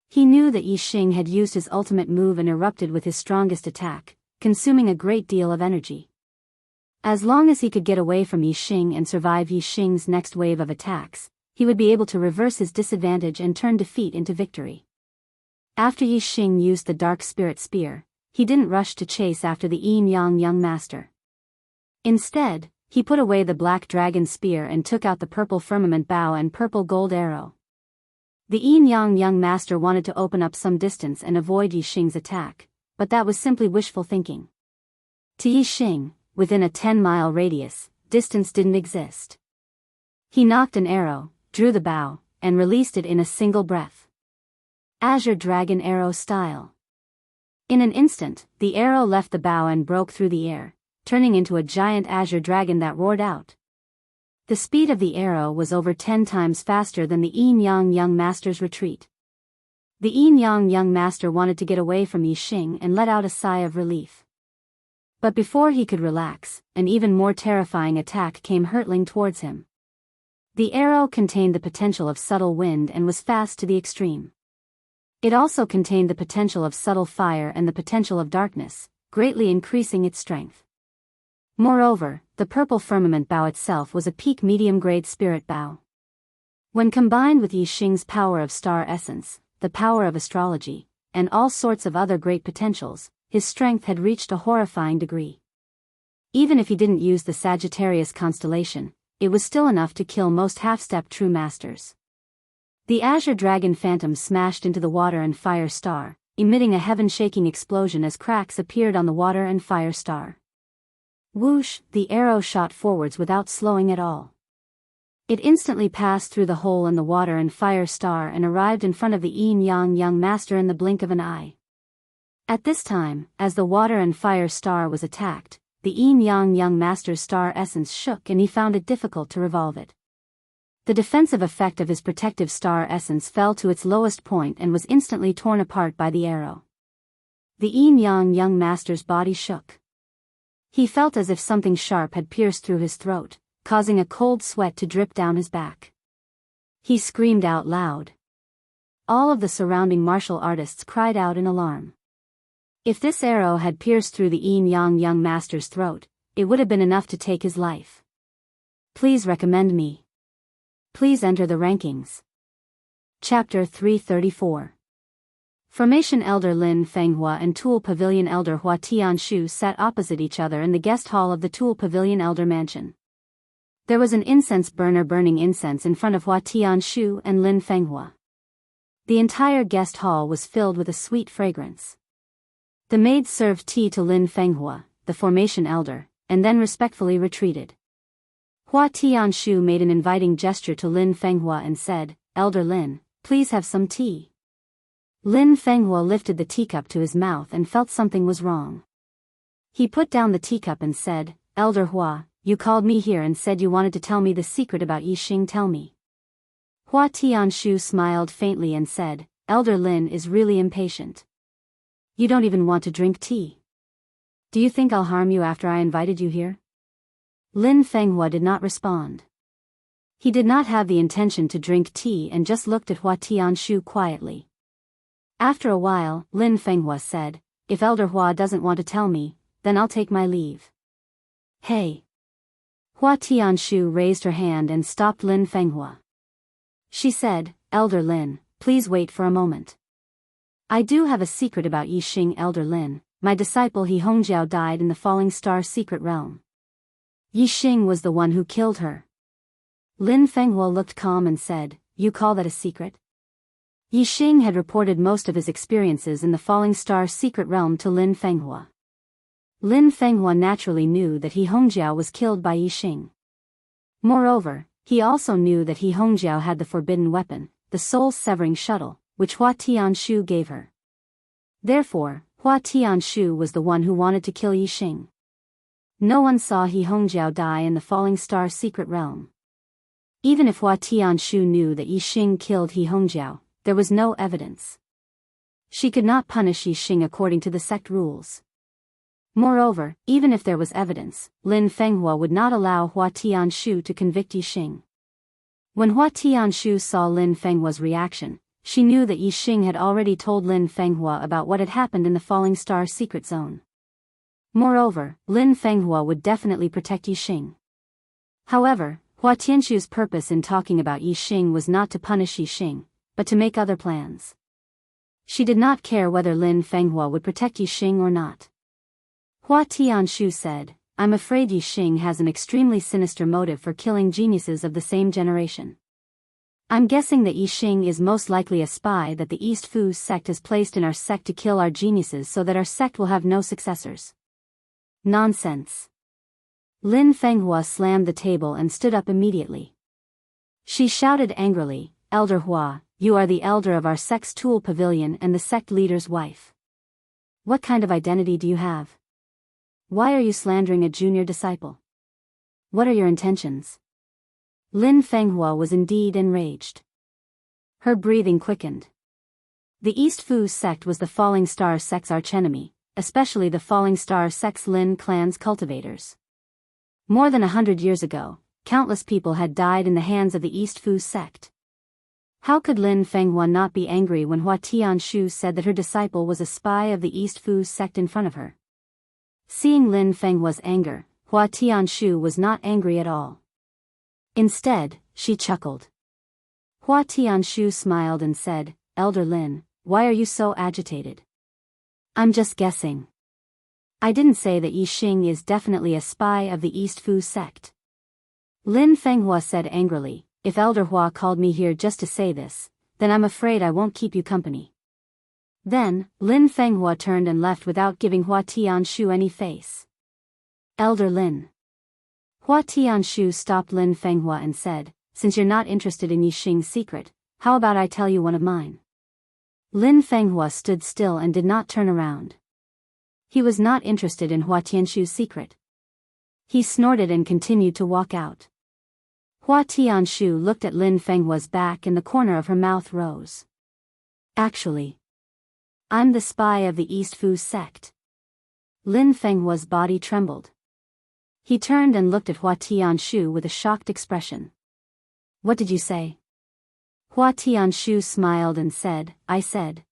He knew that Yi Xing had used his ultimate move and erupted with his strongest attack, consuming a great deal of energy. As long as he could get away from Yi Xing and survive Yi Xing's next wave of attacks, he would be able to reverse his disadvantage and turn defeat into victory. After Yi Xing used the dark spirit spear, he didn't rush to chase after the young master. Instead, he put away the black dragon spear and took out the purple firmament bow and purple gold arrow. The young master wanted to open up some distance and avoid Yi Xing's attack, but that was simply wishful thinking. To Yi Xing, within a 10-mile radius, distance didn't exist. He nocked an arrow, drew the bow, and released it in a single breath. Azure Dragon Arrow style. In an instant, the arrow left the bow and broke through the air, turning into a giant azure dragon that roared out. The speed of the arrow was over 10 times faster than the young master's retreat. The young master wanted to get away from Yi Xing and let out a sigh of relief. But before he could relax, an even more terrifying attack came hurtling towards him. The arrow contained the potential of subtle wind and was fast to the extreme. It also contained the potential of subtle fire and the potential of darkness, greatly increasing its strength. Moreover, the purple firmament bow itself was a peak medium-grade spirit bow. When combined with Yi Xing's power of star essence, the power of astrology, and all sorts of other great potentials, his strength had reached a horrifying degree. Even if he didn't use the Sagittarius constellation, it was still enough to kill most half-step true masters. The azure dragon phantom smashed into the water and fire star, emitting a heaven-shaking explosion as cracks appeared on the water and fire star. Whoosh! The arrow shot forwards without slowing at all. It instantly passed through the hole in the water and fire star and arrived in front of the young master in the blink of an eye. At this time, as the water and fire star was attacked, the young master's star essence shook and he found it difficult to revolve it. The defensive effect of his protective star essence fell to its lowest point and was instantly torn apart by the arrow. The young master's body shook. He felt as if something sharp had pierced through his throat, causing a cold sweat to drip down his back. He screamed out loud. All of the surrounding martial artists cried out in alarm. If this arrow had pierced through the young master's throat, it would have been enough to take his life. Please recommend me. Please enter the rankings. Chapter 334. Formation Elder Lin Fenghua and Tool Pavilion Elder Hua Tianshu sat opposite each other in the guest hall of the Tool Pavilion Elder Mansion. There was an incense burner burning incense in front of Hua Tianshu and Lin Fenghua. The entire guest hall was filled with a sweet fragrance. The maids served tea to Lin Fenghua, the Formation Elder, and then respectfully retreated. Hua Tianshu made an inviting gesture to Lin Fenghua and said, "Elder Lin, please have some tea." Lin Fenghua lifted the teacup to his mouth and felt something was wrong. He put down the teacup and said, "Elder Hua, you called me here and said you wanted to tell me the secret about Yixing. Tell me." Hua Tianshu smiled faintly and said, "Elder Lin is really impatient. You don't even want to drink tea. Do you think I'll harm you after I invited you here?" Lin Fenghua did not respond. He did not have the intention to drink tea and just looked at Hua Tianshu quietly. After a while, Lin Fenghua said, "If Elder Hua doesn't want to tell me, then I'll take my leave." "Hey!" Hua Tianshu raised her hand and stopped Lin Fenghua. She said, "Elder Lin, please wait for a moment. I do have a secret about Yixing. Elder Lin, my disciple He Hongjiao died in the Falling Star secret realm. Yixing was the one who killed her." Lin Fenghua looked calm and said, "You call that a secret?" Yixing had reported most of his experiences in the Falling Star secret realm to Lin Fenghua. Lin Fenghua naturally knew that He Hongjiao was killed by Yixing. Moreover, he also knew that He Hongjiao had the forbidden weapon, the soul-severing shuttle, which Hua Tianshu gave her. Therefore, Hua Tianshu was the one who wanted to kill Yixing. No one saw He Hongjiao die in the Falling Star secret realm. Even if Hua Tianshu knew that Yixing killed He Hongjiao, there was no evidence. She could not punish Yixing according to the sect rules. Moreover, even if there was evidence, Lin Fenghua would not allow Hua Tianshu to convict Yixing. When Hua Tianshu saw Lin Fenghua's reaction, she knew that Yixing had already told Lin Fenghua about what had happened in the Falling Star secret zone. Moreover, Lin Fenghua would definitely protect Yixing. However, Hua Tianshu's purpose in talking about Yixing was not to punish Yixing, but to make other plans. She did not care whether Lin Fenghua would protect Yixing or not. Hua Tianshu said, "I'm afraid Yixing has an extremely sinister motive for killing geniuses of the same generation. I'm guessing that Yixing is most likely a spy that the East Fu sect has placed in our sect to kill our geniuses so that our sect will have no successors." Nonsense. Lin Fenghua slammed the table and stood up immediately. She shouted angrily, "Elder Hua, you are the elder of our sect's Tool Pavilion and the sect leader's wife. What kind of identity do you have? Why are you slandering a junior disciple? What are your intentions?" Lin Fenghua was indeed enraged. Her breathing quickened. The East Fu sect was the Falling Star sect's archenemy, especially the Falling Star sect's Lin clan's cultivators. More than 100 years ago, countless people had died in the hands of the East Fu sect. How could Lin Fenghua not be angry when Hua Tianshu said that her disciple was a spy of the East Fu sect in front of her? Seeing Lin Fenghua's anger, Hua Tianshu was not angry at all. Instead, she chuckled. Hua Tianshu smiled and said, "Elder Lin, why are you so agitated? I'm just guessing. I didn't say that Yixing is definitely a spy of the East Fu sect." Lin Fenghua said angrily, "If Elder Hua called me here just to say this, then I'm afraid I won't keep you company." Then, Lin Fenghua turned and left without giving Hua Tianshu any face. "Elder Lin." Hua Tianshu stopped Lin Fenghua and said, "Since you're not interested in Yixing's secret, how about I tell you one of mine?" Lin Fenghua stood still and did not turn around. He was not interested in Hua Tianshu's secret. He snorted and continued to walk out. Hua Tianshu looked at Lin Fenghua's back and the corner of her mouth rose. "Actually, I'm the spy of the East Fu sect." Lin Fenghua's body trembled. He turned and looked at Hua Tianshu with a shocked expression. "What did you say?" Hua Tianshu smiled and said, "I said,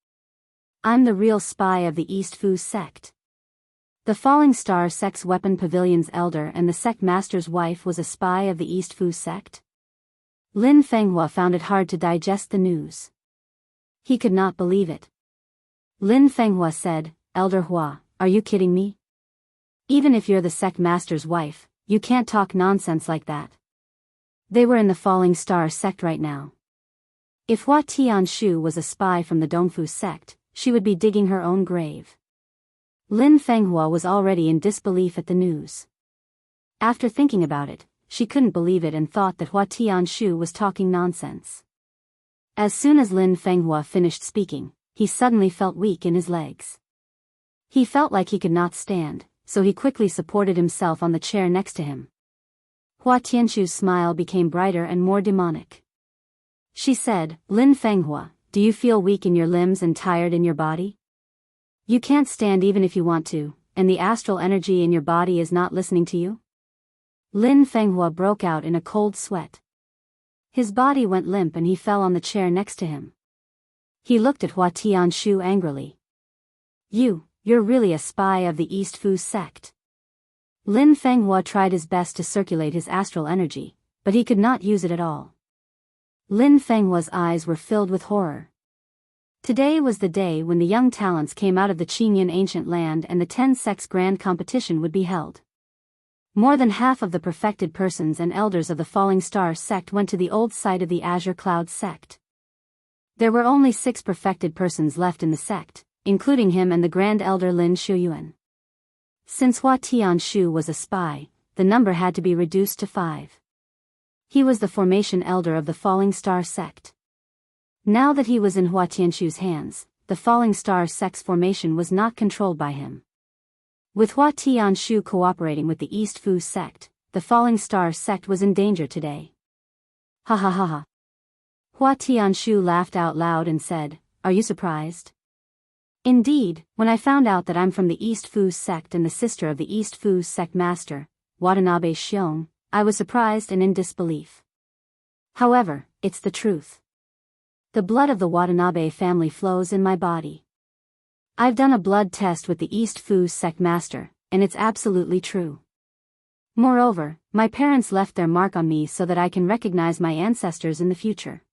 I'm the real spy of the East Fu sect." The Falling Star sect's Weapon Pavilion's elder and the sect master's wife was a spy of the East Fu sect? Lin Fenghua found it hard to digest the news. He could not believe it. Lin Fenghua said, "Elder Hua, are you kidding me? Even if you're the sect master's wife, you can't talk nonsense like that." They were in the Falling Star sect right now. If Hua Tianshu was a spy from the Dongfu sect, she would be digging her own grave. Lin Fenghua was already in disbelief at the news. After thinking about it, she couldn't believe it and thought that Hua Tianshu was talking nonsense. As soon as Lin Fenghua finished speaking, he suddenly felt weak in his legs. He felt like he could not stand, so he quickly supported himself on the chair next to him. Hua Tianshu's smile became brighter and more demonic. She said, "Lin Fenghua, do you feel weak in your limbs and tired in your body? You can't stand even if you want to, and the astral energy in your body is not listening to you?" Lin Fenghua broke out in a cold sweat. His body went limp and he fell on the chair next to him. He looked at Hua Tianshu angrily. You're really a spy of the East Fu sect." Lin Fenghua tried his best to circulate his astral energy, but he could not use it at all. Lin Fenghua's eyes were filled with horror. Today was the day when the young talents came out of the Qingyan ancient land and the 10 sects grand competition would be held. More than half of the perfected persons and elders of the Falling Star sect went to the old site of the Azure Cloud sect. There were only 6 perfected persons left in the sect, including him and the Grand Elder Lin Shuyuan. Since Hua Tianshu was a spy, the number had to be reduced to 5. He was the formation elder of the Falling Star sect. Now that he was in Hua Tianshu's hands, the Falling Star sect's formation was not controlled by him. With Hua Tianshu cooperating with the East Fu sect, the Falling Star sect was in danger today. Ha ha ha ha. Hua Tianshu laughed out loud and said, "Are you surprised?" "Indeed, when I found out that I'm from the East Fu sect and the sister of the East Fu sect master, Watanabe Shiong, I was surprised and in disbelief. However, it's the truth. The blood of the Watanabe family flows in my body. I've done a blood test with the East Fu sect master, and it's absolutely true. Moreover, my parents left their mark on me so that I can recognize my ancestors in the future."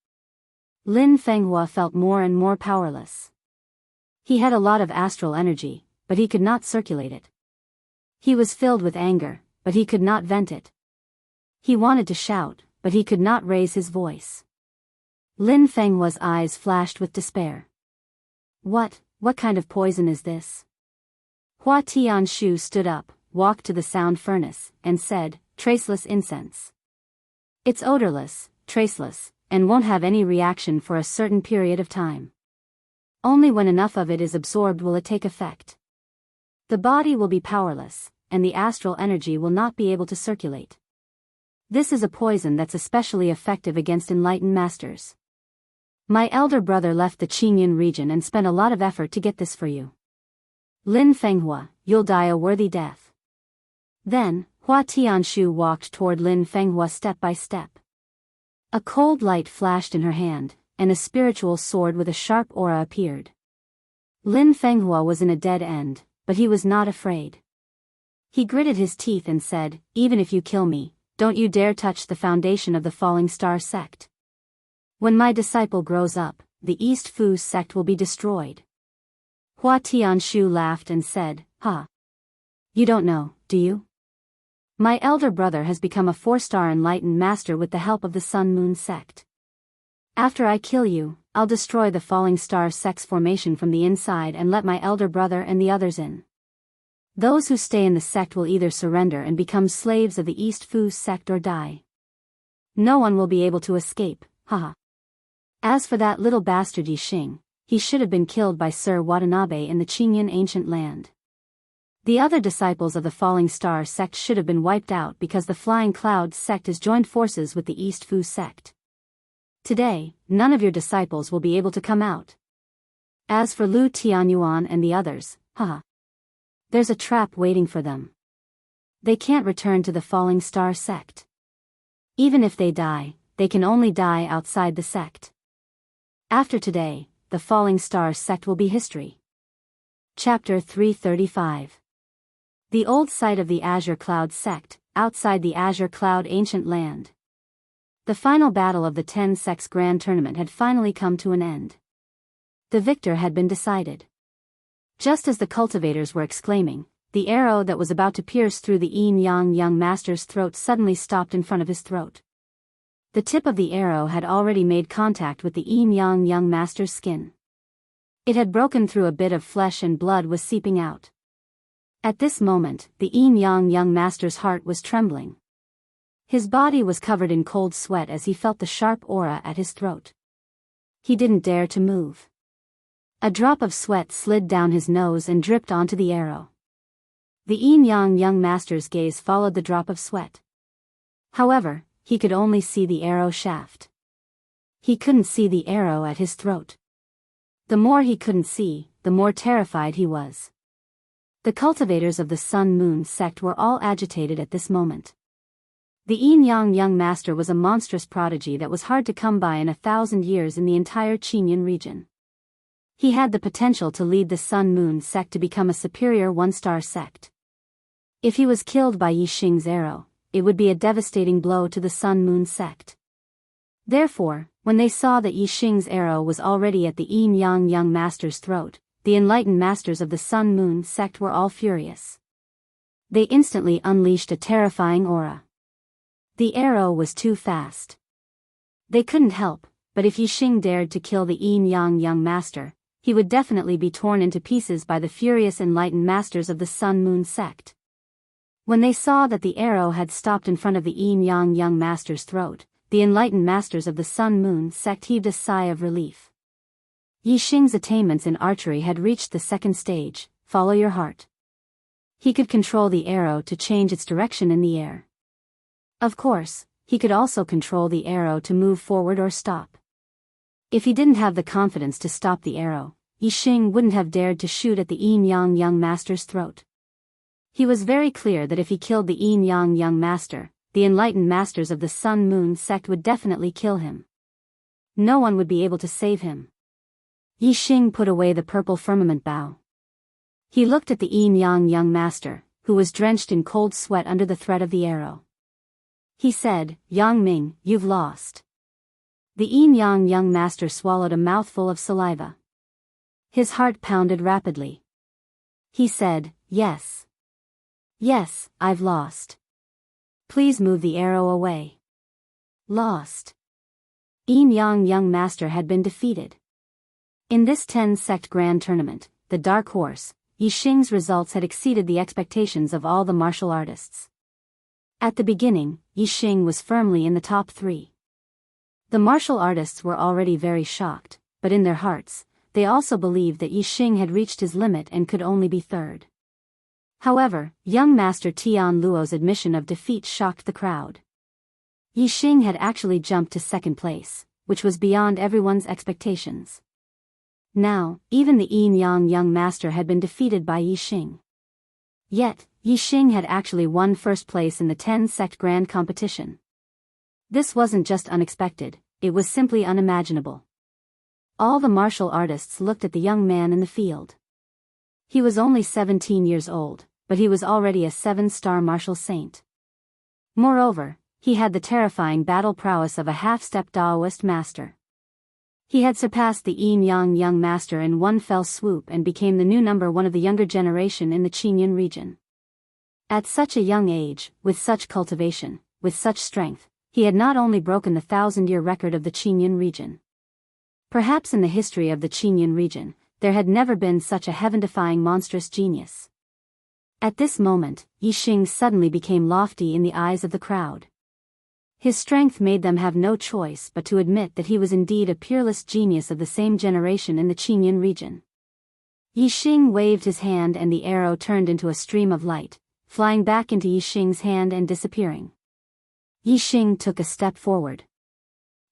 Lin Fenghua felt more and more powerless. He had a lot of astral energy, but he could not circulate it. He was filled with anger, but he could not vent it. He wanted to shout, but he could not raise his voice. Lin Fenghua's eyes flashed with despair. What kind of poison is this?" Hua Tianshu stood up, walked to the sound furnace, and said, "Traceless incense. It's odorless, traceless, and won't have any reaction for a certain period of time. Only when enough of it is absorbed will it take effect. The body will be powerless, and the astral energy will not be able to circulate. This is a poison that's especially effective against enlightened masters. My elder brother left the Qingyan region and spent a lot of effort to get this for you. Lin Fenghua, you'll die a worthy death." Then, Hua Tianshu walked toward Lin Fenghua step by step. A cold light flashed in her hand, and a spiritual sword with a sharp aura appeared. Lin Fenghua was in a dead end, but he was not afraid. He gritted his teeth and said, "Even if you kill me, don't you dare touch the foundation of the Falling Star sect. When my disciple grows up, the East Fu sect will be destroyed." Hua Tianshu laughed and said, "Ha! You don't know, do you? My elder brother has become a 4-star enlightened master with the help of the Sun Moon sect. After I kill you, I'll destroy the Falling Star sect's formation from the inside and let my elder brother and the others in. Those who stay in the sect will either surrender and become slaves of the East Fu sect or die. No one will be able to escape, haha. As for that little bastard Yixing, he should have been killed by Sir Watanabe in the Qingyan ancient land. The other disciples of the Falling Star sect should have been wiped out because the Flying Cloud sect has joined forces with the East Fu sect. Today, none of your disciples will be able to come out. As for Lu Tianyuan and the others, haha. There's a trap waiting for them. They can't return to the Falling Star sect. Even if they die, they can only die outside the sect. After today, the Falling Star sect will be history." Chapter 335. The old site of the Azure Cloud sect, outside the Azure Cloud ancient land. The final battle of the 10 sects grand tournament had finally come to an end. The victor had been decided. Just as the cultivators were exclaiming, the arrow that was about to pierce through the young master's throat suddenly stopped in front of his throat. The tip of the arrow had already made contact with the young master's skin. It had broken through a bit of flesh and blood was seeping out. At this moment, the young master's heart was trembling. His body was covered in cold sweat as he felt the sharp aura at his throat. He didn't dare to move. A drop of sweat slid down his nose and dripped onto the arrow. The young master's gaze followed the drop of sweat. However, he could only see the arrow shaft. He couldn't see the arrow at his throat. The more he couldn't see, the more terrified he was. The cultivators of the Sun-Moon sect were all agitated at this moment. The young master was a monstrous prodigy that was hard to come by in 1,000 years in the entire Qinyan region. He had the potential to lead the Sun-Moon sect to become a superior one-star sect. If he was killed by Yi Xing's arrow, it would be a devastating blow to the Sun-Moon sect. Therefore, when they saw that Yi Xing's arrow was already at the young master's throat, the enlightened masters of the Sun-Moon sect were all furious. They instantly unleashed a terrifying aura. The arrow was too fast. They couldn't help, but if Yi Xing dared to kill the young master, he would definitely be torn into pieces by the furious enlightened masters of the Sun-Moon sect. When they saw that the arrow had stopped in front of the young master's throat, the enlightened masters of the Sun-Moon sect heaved a sigh of relief. Yi Xing's attainments in archery had reached the second stage, follow your heart. He could control the arrow to change its direction in the air. Of course, he could also control the arrow to move forward or stop. If he didn't have the confidence to stop the arrow, Yi Xing wouldn't have dared to shoot at the young master's throat. He was very clear that if he killed the young master, the enlightened masters of the Sun-Moon sect would definitely kill him. No one would be able to save him. Yi Xing put away the purple firmament bow. He looked at the young master, who was drenched in cold sweat under the threat of the arrow. He said, "Yang Ming, you've lost." The young master swallowed a mouthful of saliva. His heart pounded rapidly. He said, "Yes. Yes, I've lost. Please move the arrow away." Lost. Young master had been defeated. In this 10-sect grand tournament, the Dark Horse, Yi Xing's results had exceeded the expectations of all the martial artists. At the beginning, Yi Xing was firmly in the top 3. The martial artists were already very shocked, but in their hearts, they also believed that Yi Xing had reached his limit and could only be third. However, young Master Tian Luo's admission of defeat shocked the crowd. Yi Xing had actually jumped to second place, which was beyond everyone's expectations. Now, even the young master had been defeated by Yi Xing. Yet, Yi Xing had actually won first place in the 10-sect grand competition. This wasn't just unexpected, it was simply unimaginable. All the martial artists looked at the young man in the field. He was only 17 years old, but he was already a 7-star martial saint. Moreover, he had the terrifying battle prowess of a half-step Daoist master. He had surpassed the young master in one fell swoop and became the new number 1 of the younger generation in the Qinyan region. At such a young age, with such cultivation, with such strength, he had not only broken the 1,000-year record of the Qinyan region. Perhaps in the history of the Qinyan region, there had never been such a heaven-defying monstrous genius. At this moment, Yi Xing suddenly became lofty in the eyes of the crowd. His strength made them have no choice but to admit that he was indeed a peerless genius of the same generation in the Qinyan region. Yi Xing waved his hand and the arrow turned into a stream of light, flying back into Yi Xing's hand and disappearing. Yi Xing took a step forward.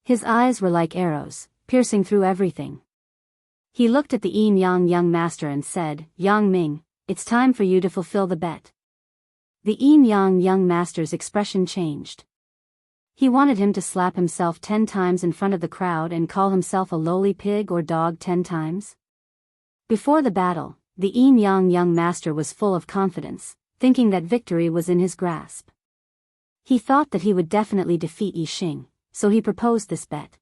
His eyes were like arrows, piercing through everything. He looked at the young master and said, "Yang Ming, it's time for you to fulfill the bet." The young master's expression changed. He wanted him to slap himself 10 times in front of the crowd and call himself a lowly pig or dog 10 times. Before the battle, the young master was full of confidence, thinking that victory was in his grasp. He thought that he would definitely defeat Yi Xing, so he proposed this bet.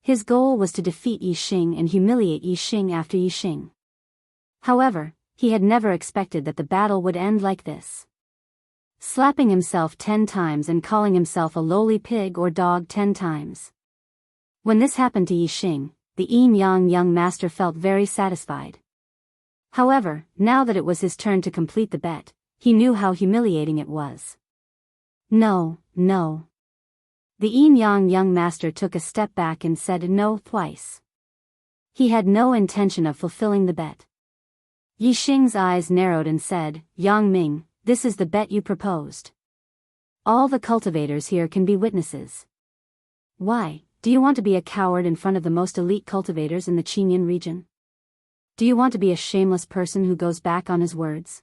His goal was to defeat Yi Xing and humiliate Yi Xing after Yi Xing. However, he had never expected that the battle would end like this. Slapping himself 10 times and calling himself a lowly pig or dog 10 times. When this happened to Yi Xing, the Yin Yang young master felt very satisfied. However, now that it was his turn to complete the bet, he knew how humiliating it was. No, no. The Yin Yang young master took a step back and said no twice. He had no intention of fulfilling the bet. Yi Xing's eyes narrowed and said, Yang Ming, this is the bet you proposed. All the cultivators here can be witnesses. Why, do you want to be a coward in front of the most elite cultivators in the Qinyan region? Do you want to be a shameless person who goes back on his words?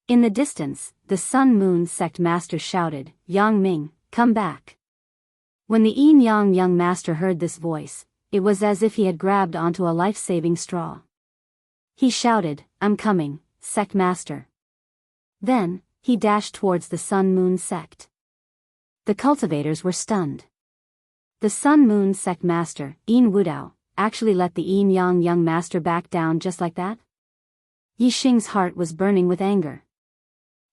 In the distance, the Sun Moon sect master shouted, Yang Ming, come back. When the Yin Yang young master heard this voice, it was as if he had grabbed onto a life-saving straw. He shouted, I'm coming, sect master. Then, he dashed towards the Sun Moon sect. The cultivators were stunned. The Sun Moon sect master, Yin Wudao, actually let the Yin Yang young master back down just like that? Yi Xing's heart was burning with anger.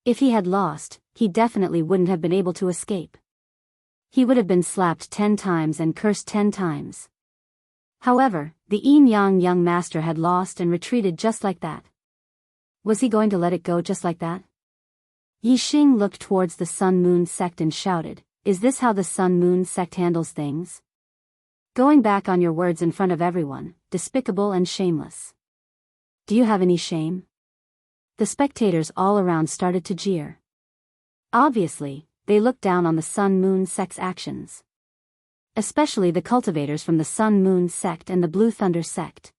If he had lost, he definitely wouldn't have been able to escape. He would have been slapped 10 times and cursed 10 times. However, the Yin Yang young master had lost and retreated just like that. Was he going to let it go just like that? Yi Xing looked towards the Sun Moon sect and shouted, is this how the Sun Moon sect handles things? Going back on your words in front of everyone, despicable and shameless. Do you have any shame? The spectators all around started to jeer. Obviously, they looked down on the Sun Moon sect's actions. Especially the cultivators from the Sun Moon sect and the Blue Thunder sect.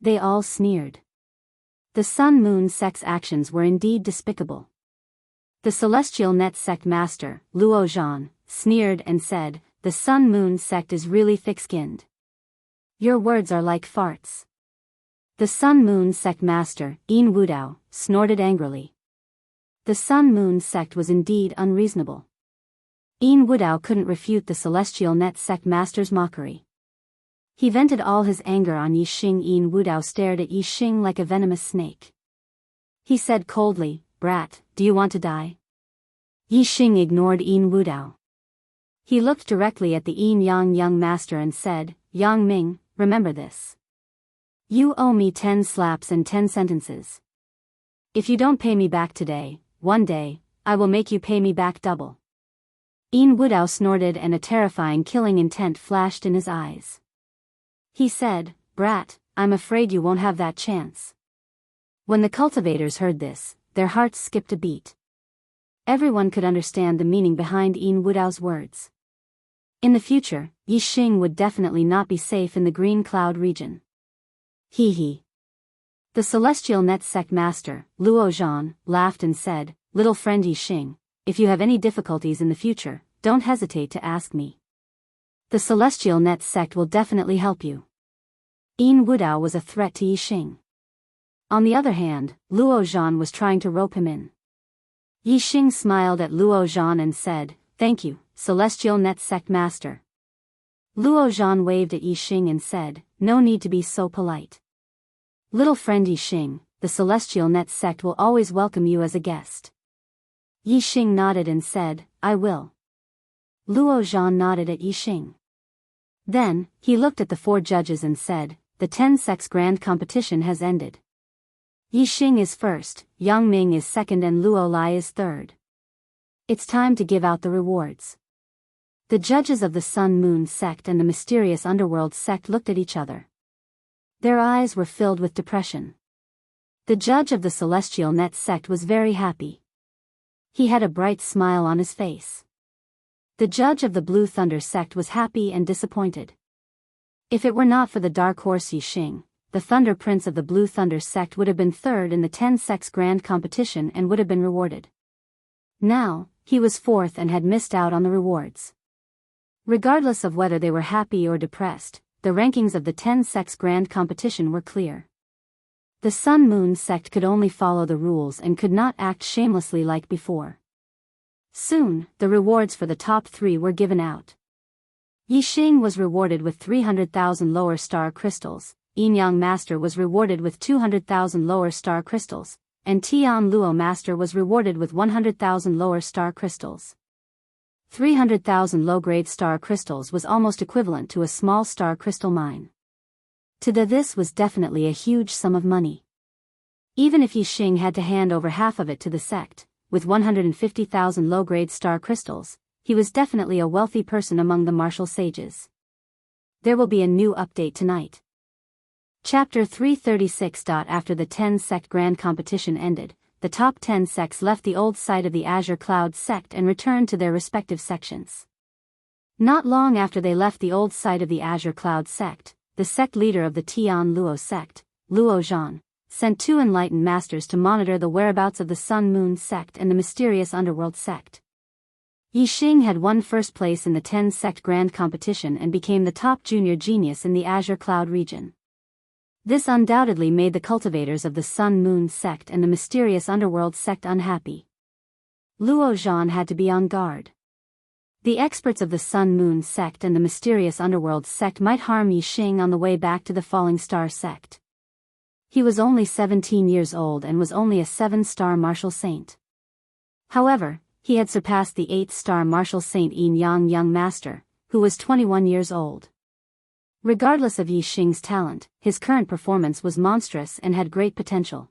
They all sneered. The Sun Moon sect's actions were indeed despicable. The Celestial Net sect master, Luo Zhan, sneered and said, the Sun Moon sect is really thick-skinned. Your words are like farts. The Sun Moon sect master, Yin Wudao, snorted angrily. The Sun Moon sect was indeed unreasonable. Yin Wudao couldn't refute the Celestial Net sect master's mockery. He vented all his anger on Yi Xing. Yin Wudao stared at Yi Xing like a venomous snake. He said coldly, Brat, do you want to die? Yi Xing ignored Yin Wudao. He looked directly at the Yin Yang young master and said, Yang Ming, remember this. You owe me 10 slaps and 10 sentences. If you don't pay me back today, one day, I will make you pay me back double. Yin Wudao snorted and a terrifying killing intent flashed in his eyes. He said, Brat, I'm afraid you won't have that chance. When the cultivators heard this, their hearts skipped a beat. Everyone could understand the meaning behind Yin Wudao's words. In the future, Yi Xing would definitely not be safe in the Green Cloud region. Hee hee. The Celestial Net sect master, Luo Zhan, laughed and said, Little friend Yi Xing, if you have any difficulties in the future, don't hesitate to ask me. The Celestial Net sect will definitely help you. Yin Wudao was a threat to Yi Xing. On the other hand, Luo Zhan was trying to rope him in. Yi Xing smiled at Luo Zhan and said, Thank you, Celestial Net sect master. Luo Zhan waved at Yi Xing and said, No need to be so polite. Little friend Yi Xing, the Celestial Net sect will always welcome you as a guest. Yi Xing nodded and said, I will. Luo Zhan nodded at Yi Xing. Then, he looked at the 4 judges and said, The 10 sects grand competition has ended. Yi Xing is first, Yang Ming is second and Luo Lai is third. It's time to give out the rewards. The judges of the Sun Moon sect and the mysterious underworld sect looked at each other. Their eyes were filled with depression. The judge of the Celestial Net sect was very happy. He had a bright smile on his face. The judge of the Blue Thunder sect was happy and disappointed. If it were not for the dark horse Yi Xing, the Thunder Prince of the Blue Thunder sect would have been third in the 10 sects grand competition and would have been rewarded. Now, he was fourth and had missed out on the rewards. Regardless of whether they were happy or depressed, the rankings of the 10 sects grand competition were clear. The Sun Moon sect could only follow the rules and could not act shamelessly like before. Soon, the rewards for the top 3 were given out. Yixing was rewarded with 300,000 lower star crystals, Enyang Master was rewarded with 200,000 lower star crystals, and Tian Luo Master was rewarded with 100,000 lower star crystals. 300,000 low-grade star crystals was almost equivalent to a small star crystal mine. This was definitely a huge sum of money. Even if Yixing had to hand over half of it to the sect, with 150,000 low-grade star crystals, he was definitely a wealthy person among the martial sages. There will be a new update tonight. Chapter 336. After the 10-sect grand competition ended, the top 10 sects left the old site of the Azure Cloud sect and returned to their respective sections. Not long after they left the old site of the Azure Cloud sect, the sect leader of the Tian Luo sect, Luo Zhan, sent 2 enlightened masters to monitor the whereabouts of the Sun Moon sect and the mysterious underworld sect. Yixing had won first place in the 10-sect grand competition and became the top junior genius in the Azure Cloud region. This undoubtedly made the cultivators of the Sun Moon sect and the mysterious underworld sect unhappy. Luo Zhan had to be on guard. The experts of the Sun Moon sect and the mysterious underworld sect might harm Yixing on the way back to the Falling Star sect. He was only 17 years old and was only a 7-star martial saint. However, he had surpassed the 8-star martial saint Enyang Young Master, who was 21 years old. Regardless of Yixing's talent, his current performance was monstrous and had great potential.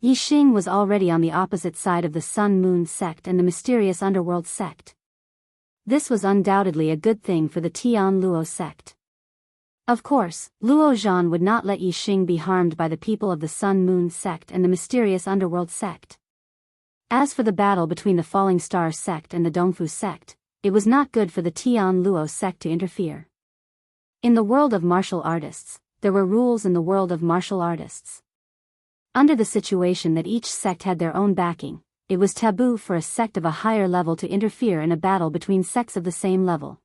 Yixing was already on the opposite side of the Sun Moon sect and the mysterious underworld sect. This was undoubtedly a good thing for the Tian Luo sect. Of course, Luo Zhan would not let Yixing be harmed by the people of the Sun Moon sect and the mysterious underworld sect. As for the battle between the Falling Star sect and the Dongfu sect, it was not good for the Tian Luo sect to interfere. In the world of martial artists, there were rules in the world of martial artists. Under the situation that each sect had their own backing, it was taboo for a sect of a higher level to interfere in a battle between sects of the same level.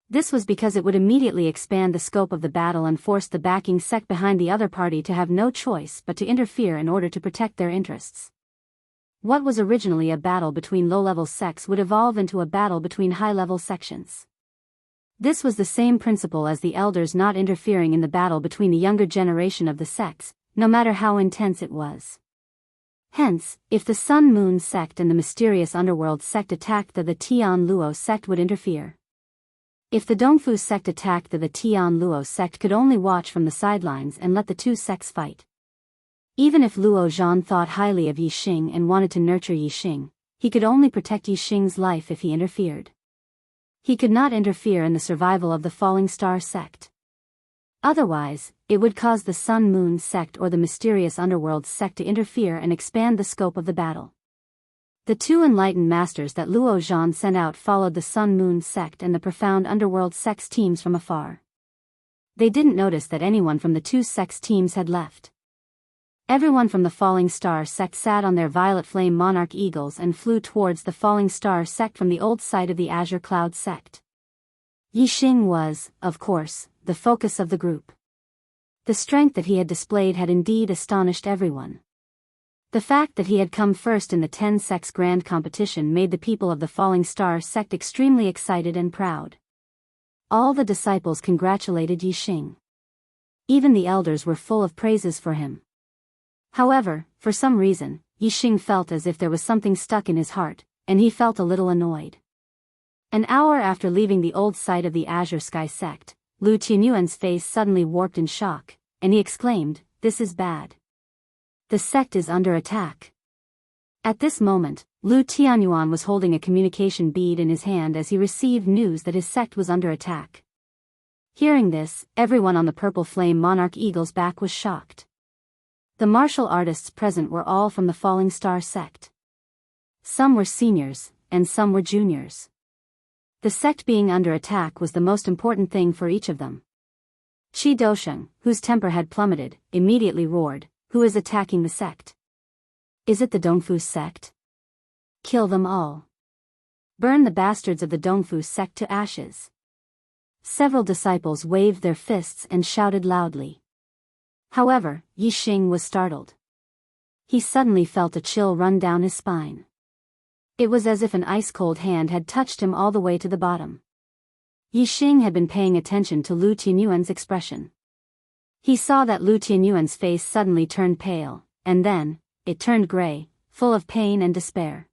This was because it would immediately expand the scope of the battle and force the backing sect behind the other party to have no choice but to interfere in order to protect their interests. What was originally a battle between low-level sects would evolve into a battle between high-level sections. This was the same principle as the elders not interfering in the battle between the younger generation of the sects, no matter how intense it was. Hence, if the Sun Moon sect and the mysterious underworld sect attacked, the Tian Luo sect would interfere. If the Dongfu sect attacked, the Tian Luo sect could only watch from the sidelines and let the two sects fight. Even if Luo Zhan thought highly of Yixing and wanted to nurture Yixing, he could only protect Yixing's life if he interfered. He could not interfere in the survival of the Falling Star sect. Otherwise, it would cause the Sun Moon sect or the mysterious underworld sect to interfere and expand the scope of the battle. The 2 enlightened masters that Luo Zhan sent out followed the Sun Moon sect and the profound underworld sect's teams from afar. They didn't notice that anyone from the 2 sects' teams had left. Everyone from the Falling Star sect sat on their violet flame monarch eagles and flew towards the Falling Star sect from the old site of the Azure Cloud sect. Yixing was, of course, the focus of the group. The strength that he had displayed had indeed astonished everyone. The fact that he had come first in the 10 sects grand competition made the people of the Falling Star sect extremely excited and proud. All the disciples congratulated Yixing. Even the elders were full of praises for him. However, for some reason, Yixing felt as if there was something stuck in his heart, and he felt a little annoyed. An hour after leaving the old site of the Azure Sky sect, Lu Tianyuan's face suddenly warped in shock, and he exclaimed, "This is bad. The sect is under attack." At this moment, Lu Tianyuan was holding a communication bead in his hand as he received news that his sect was under attack. Hearing this, everyone on the Purple Flame Monarch Eagle's back was shocked. The martial artists present were all from the Falling Star sect. Some were seniors, and some were juniors. The sect being under attack was the most important thing for each of them. Qi Dosheng, whose temper had plummeted, immediately roared, "Who is attacking the sect? Is it the Dongfu sect? Kill them all. Burn the bastards of the Dongfu sect to ashes." Several disciples waved their fists and shouted loudly. However, Yixing was startled. He suddenly felt a chill run down his spine. It was as if an ice-cold hand had touched him all the way to the bottom. Yixing had been paying attention to Lu Tianyuan's expression. He saw that Lu Tianyuan's face suddenly turned pale, and then, it turned gray, full of pain and despair.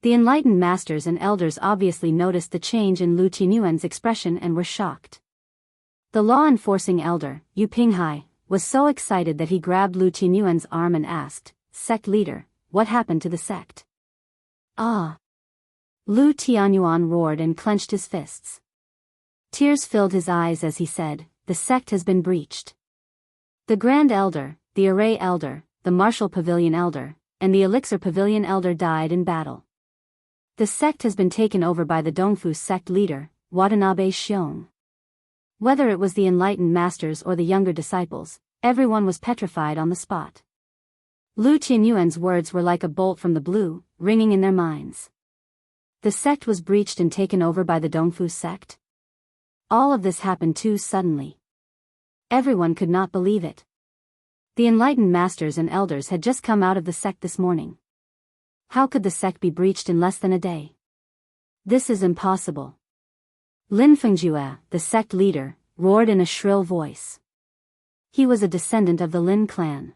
The enlightened masters and elders obviously noticed the change in Lu Tianyuan's expression and were shocked. The law-enforcing elder, Yu Pinghai, was so excited that he grabbed Lu Tianyuan's arm and asked, "Sect leader, what happened to the sect?" "Ah!" Lu Tianyuan roared and clenched his fists. Tears filled his eyes as he said, "The sect has been breached. The Grand Elder, the Array Elder, the Martial Pavilion Elder, and the Elixir Pavilion Elder died in battle. The sect has been taken over by the Dongfu sect leader, Watanabe Xiong." Whether it was the enlightened masters or the younger disciples, everyone was petrified on the spot. Lu Tianyuan's words were like a bolt from the blue, ringing in their minds. The sect was breached and taken over by the Dongfu sect? All of this happened too suddenly. Everyone could not believe it. The enlightened masters and elders had just come out of the sect this morning. How could the sect be breached in less than a day? This is impossible. Lin Fengjue, the sect leader, roared in a shrill voice. He was a descendant of the Lin clan.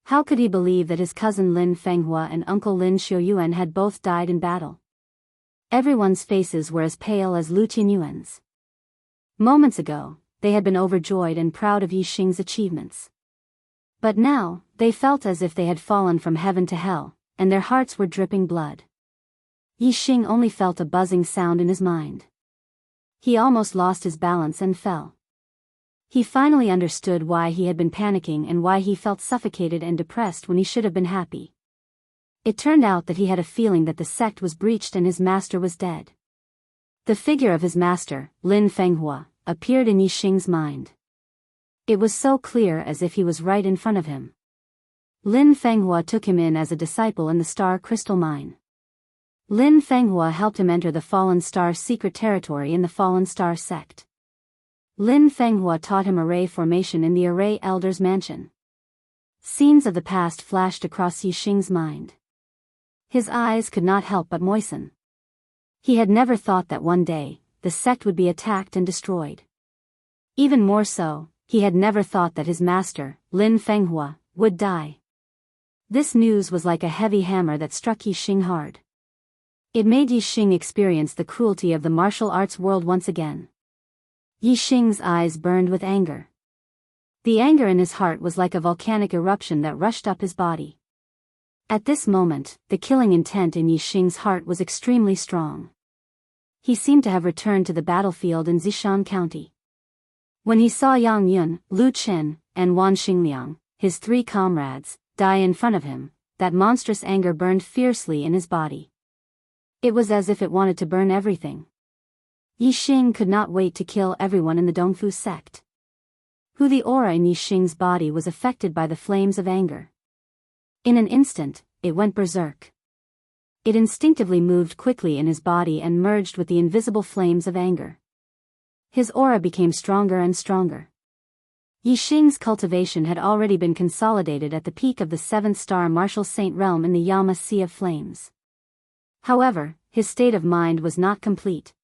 How could he believe that his cousin Lin Fenghua and uncle Lin Xiuyuan had both died in battle? Everyone's faces were as pale as Lu Tianyuan's. Moments ago, they had been overjoyed and proud of Yixing's achievements. But now, they felt as if they had fallen from heaven to hell, and their hearts were dripping blood. Yixing only felt a buzzing sound in his mind. He almost lost his balance and fell. He finally understood why he had been panicking and why he felt suffocated and depressed when he should have been happy. It turned out that he had a feeling that the sect was breached and his master was dead. The figure of his master, Lin Fenghua, appeared in Yixing's mind. It was so clear as if he was right in front of him. Lin Fenghua took him in as a disciple in the Star Crystal Mine. Lin Fenghua helped him enter the Fallen Star secret territory in the Fallen Star sect. Lin Fenghua taught him array formation in the Array Elder's mansion. Scenes of the past flashed across Yixing's mind. His eyes could not help but moisten. He had never thought that one day, the sect would be attacked and destroyed. Even more so, he had never thought that his master, Lin Fenghua, would die. This news was like a heavy hammer that struck Yixing hard. It made Yixing experience the cruelty of the martial arts world once again. Yixing's eyes burned with anger. The anger in his heart was like a volcanic eruption that rushed up his body. At this moment, the killing intent in Yixing's heart was extremely strong. He seemed to have returned to the battlefield in Zishan County. When he saw Yang Yun, Lu Chen, and Wan Xingliang, his three comrades, die in front of him, that monstrous anger burned fiercely in his body. It was as if it wanted to burn everything. Yixing could not wait to kill everyone in the Dongfu sect. The aura in Yixing's body was affected by the flames of anger. In an instant, it went berserk. It instinctively moved quickly in his body and merged with the invisible flames of anger. His aura became stronger and stronger. Yixing's cultivation had already been consolidated at the peak of the 7th-star martial saint realm in the Yama Sea of Flames. However, his state of mind was not complete.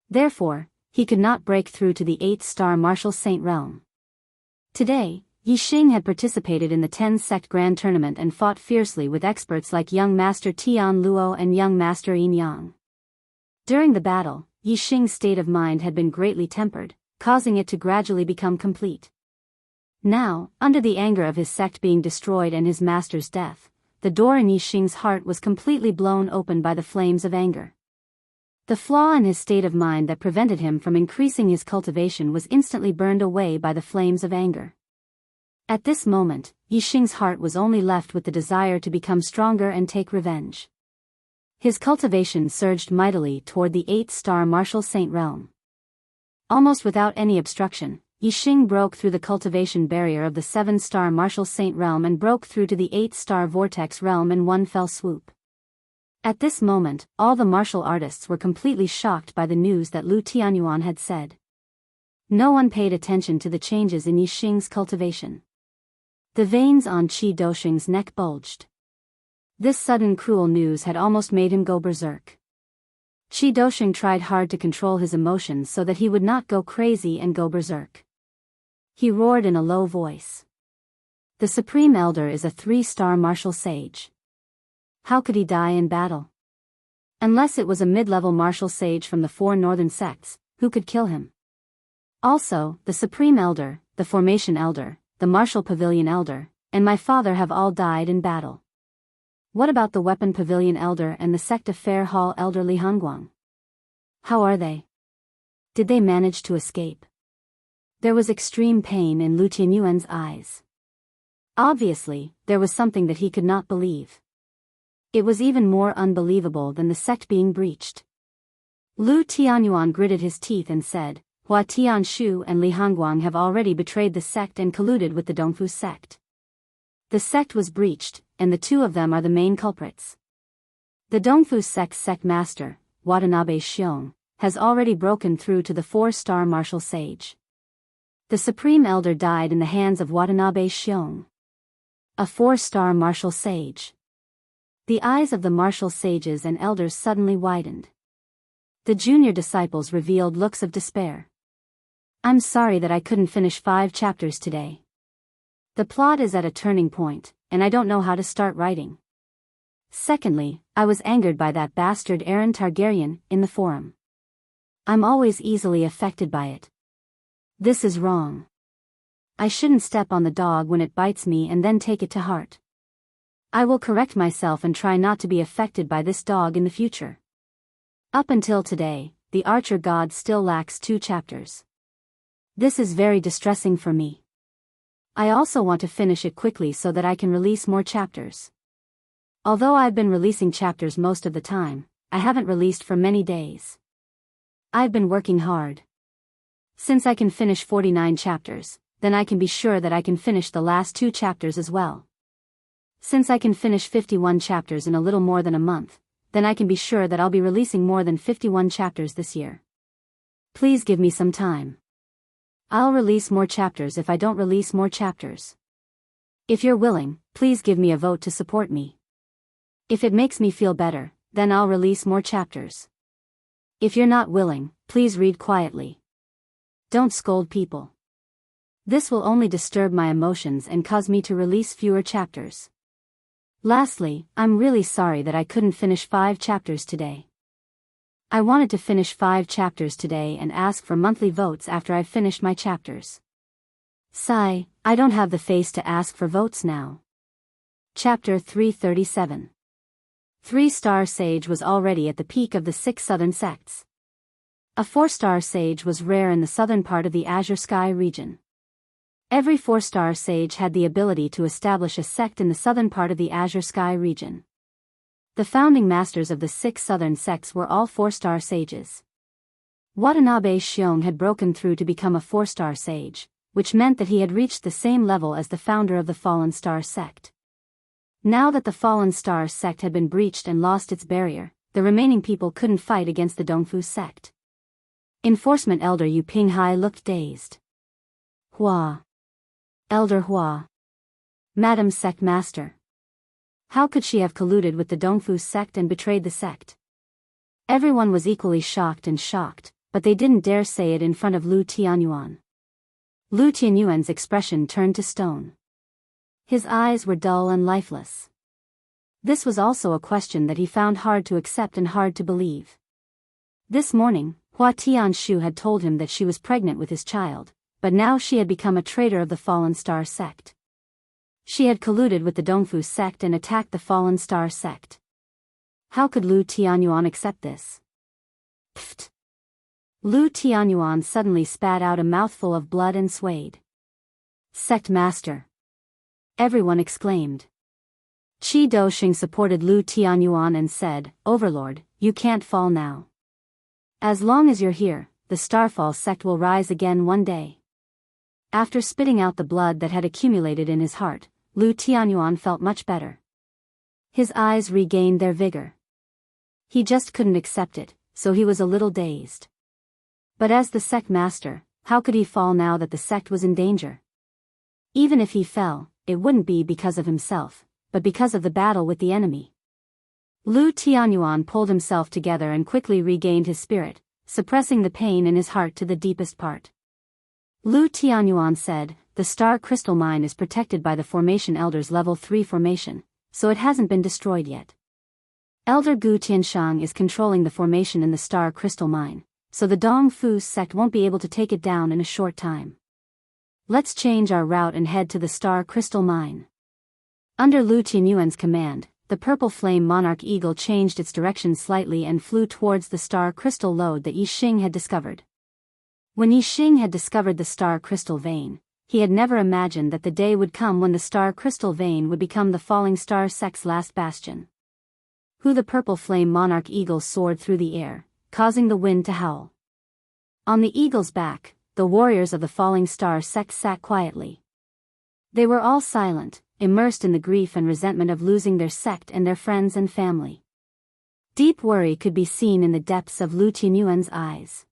Therefore, he could not break through to the 8th-star martial saint realm. Today, Yixing had participated in the 10-sect grand tournament and fought fiercely with experts like young master Tian Luo and young master Yin Yang. During the battle, Yixing's state of mind had been greatly tempered, causing it to gradually become complete. Now, under the anger of his sect being destroyed and his master's death, the door in Yixing's heart was completely blown open by the flames of anger. The flaw in his state of mind that prevented him from increasing his cultivation was instantly burned away by the flames of anger. At this moment, Yixing's heart was only left with the desire to become stronger and take revenge. His cultivation surged mightily toward the 8th-star martial saint realm. Almost without any obstruction, Yixing broke through the cultivation barrier of the 7-star martial saint realm and broke through to the 8th-star vortex realm in one fell swoop. At this moment, all the martial artists were completely shocked by the news that Lu Tianyuan had said. No one paid attention to the changes in Yixing's cultivation. The veins on Qi Dosheng's neck bulged. This sudden cruel news had almost made him go berserk. Qi Dosheng tried hard to control his emotions so that he would not go crazy and go berserk. He roared in a low voice. The Supreme Elder is a 3-star martial sage. How could he die in battle? Unless it was a mid-level martial sage from the 4 northern sects, who could kill him? Also, the Supreme Elder, the Formation Elder, the Martial Pavilion Elder, and my father have all died in battle. What about the Weapon Pavilion Elder and the Sect of Fair Hall Elder Li Hongguang? How are they? Did they manage to escape? There was extreme pain in Lu Tianyuan's eyes. Obviously, there was something that he could not believe. It was even more unbelievable than the sect being breached. Lu Tianyuan gritted his teeth and said, Hua Tianshu and Li Hongguang have already betrayed the sect and colluded with the Dongfu sect. The sect was breached, and the 2 of them are the main culprits. The Dongfu sect's sect master, Watanabe Xiong, has already broken through to the 4-star martial sage. The Supreme Elder died in the hands of Watanabe Xiong. A 4-star martial sage. The eyes of the martial sages and elders suddenly widened. The junior disciples revealed looks of despair. I'm sorry that I couldn't finish 5 chapters today. The plot is at a turning point, and I don't know how to start writing. Secondly, I was angered by that bastard Aaron Targaryen in the forum. I'm always easily affected by it. This is wrong. I shouldn't step on the dog when it bites me and then take it to heart. I will correct myself and try not to be affected by this dog in the future. Up until today, the Archer God still lacks 2 chapters. This is very distressing for me. I also want to finish it quickly so that I can release more chapters. Although I've been releasing chapters most of the time, I haven't released for many days. I've been working hard. Since I can finish 49 chapters, then I can be sure that I can finish the last 2 chapters as well. Since I can finish 51 chapters in a little more than a month, then I can be sure that I'll be releasing more than 51 chapters this year. Please give me some time. I'll release more chapters if I don't release more chapters. If you're willing, please give me a vote to support me. If it makes me feel better, then I'll release more chapters. If you're not willing, please read quietly. Don't scold people. This will only disturb my emotions and cause me to release fewer chapters. Lastly, I'm really sorry that I couldn't finish 5 chapters today. I wanted to finish 5 chapters today and ask for monthly votes after I've finished my chapters. Sigh, I don't have the face to ask for votes now. Chapter 337. 3-star sage was already at the peak of the 6 southern sects. A 4-star sage was rare in the southern part of the Azure Sky region. Every 4-star sage had the ability to establish a sect in the southern part of the Azure Sky region. The founding masters of the 6 southern sects were all 4-star sages. Watanabe Xiong had broken through to become a 4-star sage, which meant that he had reached the same level as the founder of the Fallen Star sect. Now that the Fallen Star sect had been breached and lost its barrier, the remaining people couldn't fight against the Dongfu sect. Enforcement Elder Yu Pinghai looked dazed. Hua. Elder Hua. Madam Sect Master. How could she have colluded with the Dongfu sect and betrayed the sect? Everyone was equally shocked, but they didn't dare say it in front of Lu Tianyuan. Lu Tianyuan's expression turned to stone. His eyes were dull and lifeless. This was also a question that he found hard to accept and hard to believe. This morning, Hua Tianshu had told him that she was pregnant with his child, but now she had become a traitor of the Fallen Star sect. She had colluded with the Dongfu sect and attacked the Fallen Star sect. How could Lu Tianyuan accept this? Pfft. Lu Tianyuan suddenly spat out a mouthful of blood and swayed. Sect Master. Everyone exclaimed. Qi Dosheng supported Lu Tianyuan and said, Overlord, you can't fall now. As long as you're here, the Starfall sect will rise again one day. After spitting out the blood that had accumulated in his heart, Lu Tianyuan felt much better. His eyes regained their vigor. He just couldn't accept it, so he was a little dazed. But as the sect master, how could he fall now that the sect was in danger? Even if he fell, it wouldn't be because of himself, but because of the battle with the enemy. Lu Tianyuan pulled himself together and quickly regained his spirit, suppressing the pain in his heart to the deepest part. Lu Tianyuan said, "The Star Crystal Mine is protected by the Formation Elder's Level 3 formation, so it hasn't been destroyed yet. Elder Gu Tianshang is controlling the formation in the Star Crystal Mine, so the Dong Fu sect won't be able to take it down in a short time. Let's change our route and head to the Star Crystal Mine." Under Lu Tianyuan's command, the purple flame monarch eagle changed its direction slightly and flew towards the star crystal lode that Yixing had discovered. When Yixing had discovered the star crystal vein, he had never imagined that the day would come when the star crystal vein would become the falling star sect's last bastion. The purple flame monarch eagle soared through the air, causing the wind to howl. On the eagle's back, the warriors of the falling star sect sat quietly. They were all silent, immersed in the grief and resentment of losing their sect and their friends and family. Deep worry could be seen in the depths of Lu Tianyuan's eyes.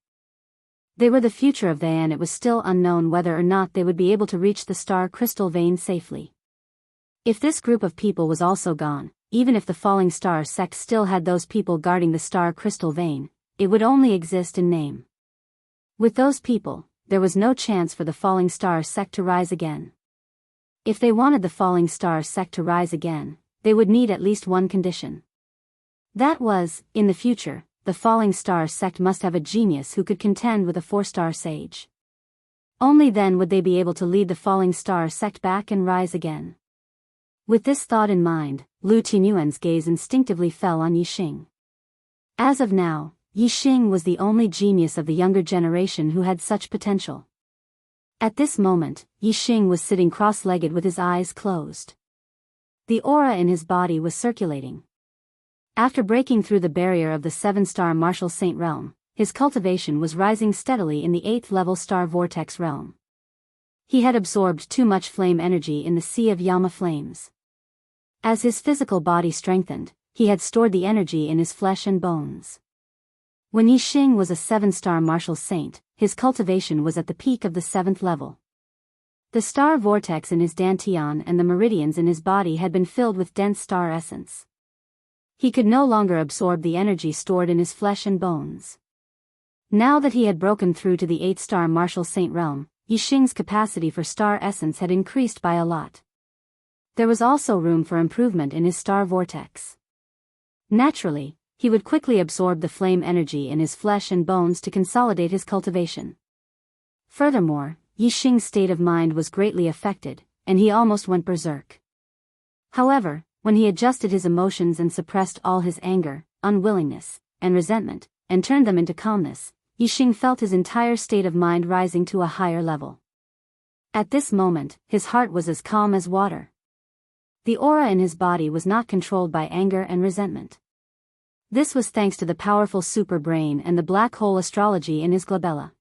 They were the future of they, and it was still unknown whether or not they would be able to reach the star crystal vein safely. If this group of people was also gone, even if the falling star sect still had those people guarding the star crystal vein, it would only exist in name. With those people, there was no chance for the falling star sect to rise again. If they wanted the falling star sect to rise again, they would need at least one condition. That was, in the future, the falling star sect must have a genius who could contend with a 4-star sage. Only then would they be able to lead the falling star sect back and rise again. With this thought in mind, Lu Tianyuan's gaze instinctively fell on Yixing. As of now, Yixing was the only genius of the younger generation who had such potential. At this moment, Yixing was sitting cross-legged with his eyes closed. The aura in his body was circulating. After breaking through the barrier of the 7-star martial saint realm, his cultivation was rising steadily in the 8th-level star vortex realm. He had absorbed too much flame energy in the sea of Yama flames. As his physical body strengthened, he had stored the energy in his flesh and bones. When Yixing was a 7-star martial saint, his cultivation was at the peak of the 7th level. The star vortex in his dantian and the meridians in his body had been filled with dense star essence. He could no longer absorb the energy stored in his flesh and bones. Now that he had broken through to the 8-star martial saint realm, Yixing's capacity for star essence had increased by a lot. There was also room for improvement in his star vortex. Naturally, he would quickly absorb the flame energy in his flesh and bones to consolidate his cultivation. Furthermore, Yixing's state of mind was greatly affected, and he almost went berserk. However, when he adjusted his emotions and suppressed all his anger, unwillingness, and resentment, and turned them into calmness, Yixing felt his entire state of mind rising to a higher level. At this moment, his heart was as calm as water. The aura in his body was not controlled by anger and resentment. This was thanks to the powerful super brain and the black hole astrology in his glabella.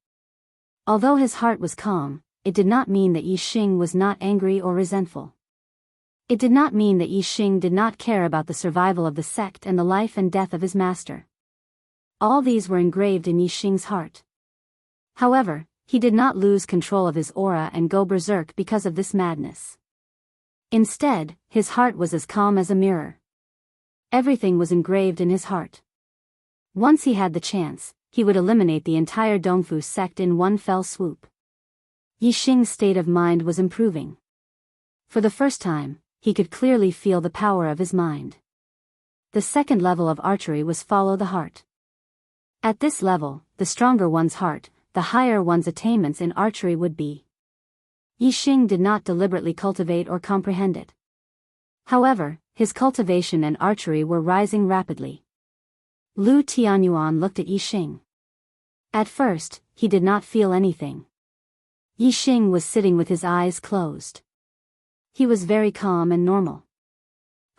Although his heart was calm, it did not mean that Yixing was not angry or resentful. It did not mean that Yixing did not care about the survival of the sect and the life and death of his master. All these were engraved in Yixing's heart. However, he did not lose control of his aura and go berserk because of this madness. Instead, his heart was as calm as a mirror. Everything was engraved in his heart. Once he had the chance, he would eliminate the entire Dongfu sect in one fell swoop. Yixing's state of mind was improving. For the first time, he could clearly feel the power of his mind. The second level of archery was follow the heart. At this level, the stronger one's heart, the higher one's attainments in archery would be. Yixing did not deliberately cultivate or comprehend it. However, his cultivation and archery were rising rapidly. Lu Tianyuan looked at Yixing. At first, he did not feel anything. Yixing was sitting with his eyes closed. He was very calm and normal.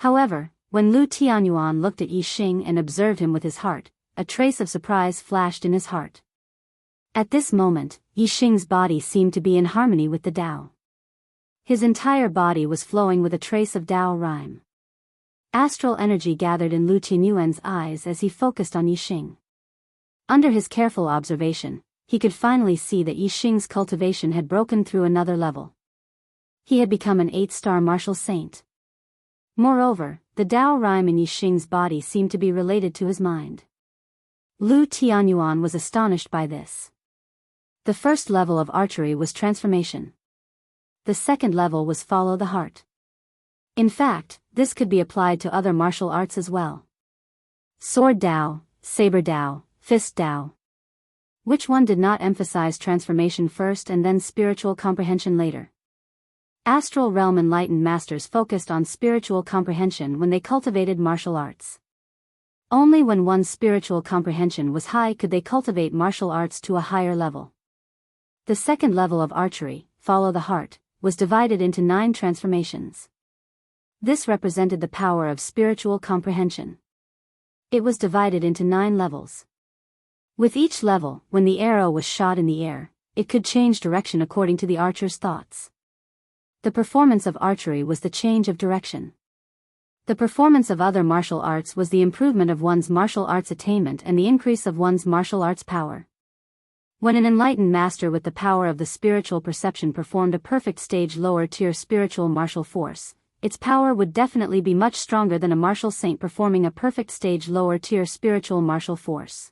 However, when Lu Tianyuan looked at Yixing and observed him with his heart, a trace of surprise flashed in his heart. At this moment, Yixing's body seemed to be in harmony with the Tao. His entire body was flowing with a trace of Tao rhyme. Astral energy gathered in Lu Tianyuan's eyes as he focused on Yixing. Under his careful observation, he could finally see that Yixing's cultivation had broken through another level. He had become an 8-star martial saint. Moreover, the Dao rhyme in Yixing's body seemed to be related to his mind. Lu Tianyuan was astonished by this. The first level of archery was transformation. The second level was follow the heart. In fact, this could be applied to other martial arts as well. Sword Dao, Saber Dao, Fist Dao. Which one did not emphasize transformation first and then spiritual comprehension later? Astral realm enlightened masters focused on spiritual comprehension when they cultivated martial arts. Only when one's spiritual comprehension was high could they cultivate martial arts to a higher level. The second level of archery, follow the heart, was divided into 9 transformations. This represented the power of spiritual comprehension. It was divided into 9 levels. With each level, when the arrow was shot in the air, it could change direction according to the archer's thoughts. The performance of archery was the change of direction. The performance of other martial arts was the improvement of one's martial arts attainment and the increase of one's martial arts power. When an enlightened master with the power of the spiritual perception performed a perfect stage lower tier spiritual martial force, its power would definitely be much stronger than a martial saint performing a perfect stage lower tier spiritual martial force.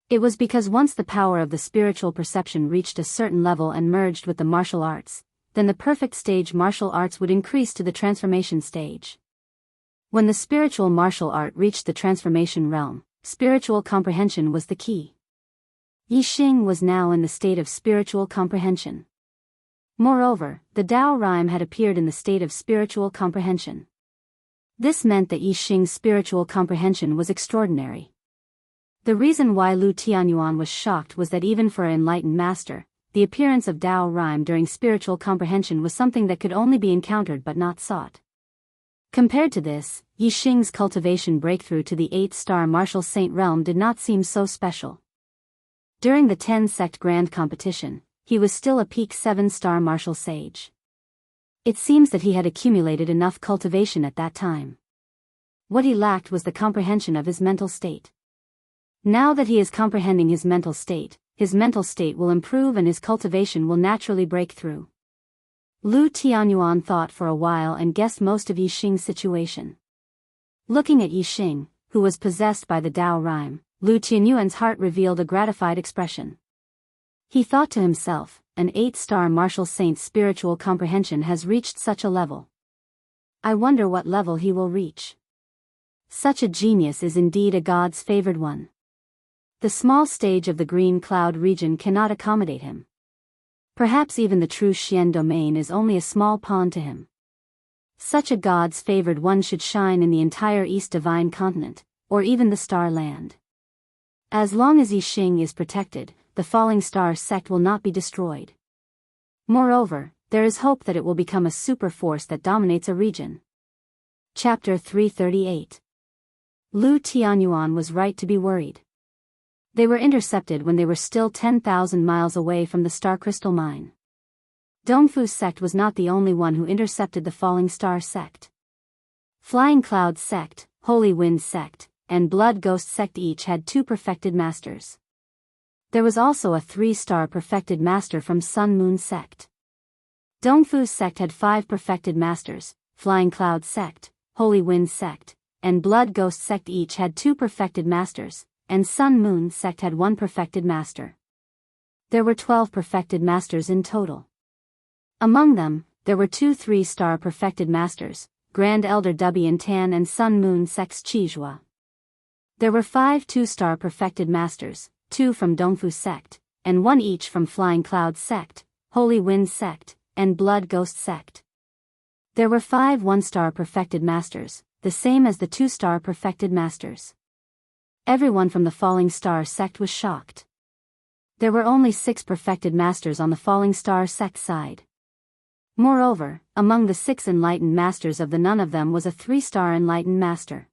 It was because once the power of the spiritual perception reached a certain level and merged with the martial arts, then the perfect stage martial arts would increase to the transformation stage. When the spiritual martial art reached the transformation realm, spiritual comprehension was the key. Yixing was now in the state of spiritual comprehension. Moreover, the Dao rhyme had appeared in the state of spiritual comprehension. This meant that Yixing's spiritual comprehension was extraordinary. The reason why Lu Tianyuan was shocked was that even for an enlightened master, the appearance of Dao rhyme during spiritual comprehension was something that could only be encountered but not sought. Compared to this, Yixing's cultivation breakthrough to the 8-star martial saint realm did not seem so special. During the 10-sect grand competition, he was still a peak 7-star martial sage. It seems that he had accumulated enough cultivation at that time. What he lacked was the comprehension of his mental state. Now that he is comprehending his mental state will improve and his cultivation will naturally break through. Lu Tianyuan thought for a while and guessed most of Yixing's situation. Looking at Yixing, who was possessed by the Dao rhyme, Lu Tianyuan's heart revealed a gratified expression. He thought to himself, an 8-star martial saint's spiritual comprehension has reached such a level. I wonder what level he will reach. Such a genius is indeed a god's favored one. The small stage of the green cloud region cannot accommodate him. Perhaps even the true Xian domain is only a small pawn to him. Such a god's favored one should shine in the entire East Divine Continent, or even the Star Land. As long as Yixing is protected, the falling star sect will not be destroyed. Moreover, there is hope that it will become a super force that dominates a region. Chapter 338. Lu Tianyuan was right to be worried. They were intercepted when they were still 10,000 miles away from the star crystal mine. Dongfu's sect was not the only one who intercepted the falling star sect. Flying Cloud sect, Holy Wind sect, and Blood Ghost sect each had 2 perfected masters. There was also a 3-star perfected master from Sun Moon sect. Dongfu's sect had 5 perfected masters, Flying Cloud sect, Holy Wind sect, and Blood Ghost sect each had 2 perfected masters, and Sun Moon sect had 1 perfected master. There were 12 perfected masters in total. Among them, there were 2 3-star perfected masters, Grand Elder Dubian Tan and Sun Moon sect's Qizhua. There were 5 2-star perfected masters, 2 from Dongfu sect, and 1 each from Flying Cloud sect, Holy Wind sect, and Blood Ghost sect. There were 5 1-star perfected masters, the same as the 2-star perfected masters. Everyone from the Falling Star sect was shocked. There were only 6 perfected masters on the Falling Star sect side. Moreover, among the 6 enlightened masters of the none of them was a 3-star enlightened master.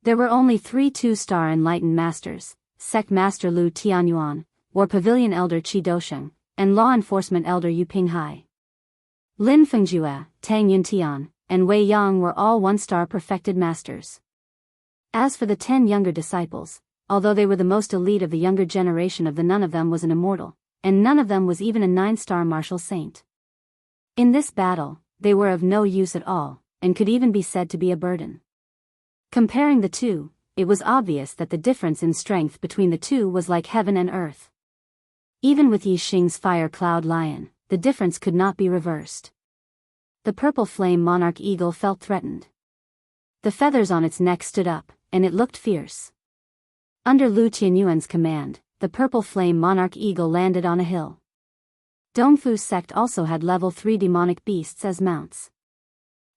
There were only 3 2-star enlightened masters, Sect Master Lu Tianyuan, War Pavilion Elder Qi Dosheng, and Law Enforcement Elder Yu Pinghai. Lin Fengjue, Tang Yuntian, and Wei Yang were all 1-star perfected masters. As for the 10 younger disciples, although they were the most elite of the younger generation of the none of them was an immortal, and none of them was even a 9-star martial saint. In this battle, they were of no use at all, and could even be said to be a burden. Comparing the two, it was obvious that the difference in strength between the two was like heaven and earth. Even with Yi Xing's fire cloud lion, the difference could not be reversed. The purple flame monarch eagle felt threatened. The feathers on its neck stood up, and it looked fierce. Under Lu Tianyuan's command, the purple flame monarch eagle landed on a hill. Dongfu's sect also had level 3 demonic beasts as mounts.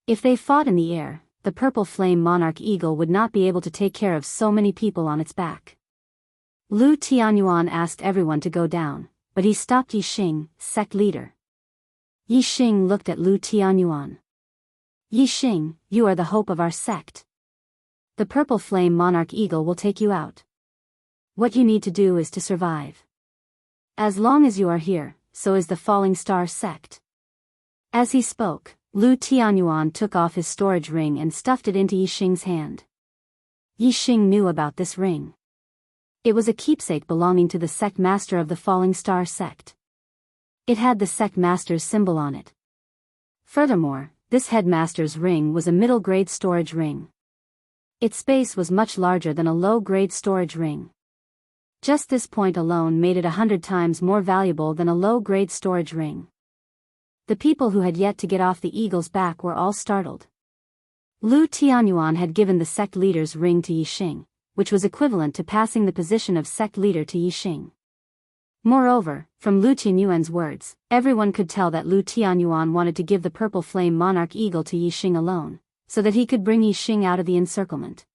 If they fought in the air, the purple flame monarch eagle would not be able to take care of so many people on its back. Lu Tianyuan asked everyone to go down, but he stopped Yi Xing, sect leader. Yi Xing looked at Lu Tianyuan. Yi Xing, you are the hope of our sect. The purple flame monarch eagle will take you out. What you need to do is to survive. As long as you are here, so is the falling star sect. As he spoke, Lu Tianyuan took off his storage ring and stuffed it into Yi Xing's hand. Yi Xing knew about this ring. It was a keepsake belonging to the sect master of the falling star sect. It had the sect master's symbol on it. Furthermore, this headmaster's ring was a middle-grade storage ring. Its space was much larger than a low-grade storage ring. Just this point alone made it 100 times more valuable than a low-grade storage ring. The people who had yet to get off the eagle's back were all startled. Lu Tianyuan had given the sect leader's ring to Yi Xing, which was equivalent to passing the position of sect leader to Yi Xing. Moreover, from Lu Tianyuan's words, everyone could tell that Lu Tianyuan wanted to give the purple flame monarch eagle to Yi Xing alone, so that he could bring Yi Xing out of the encirclement.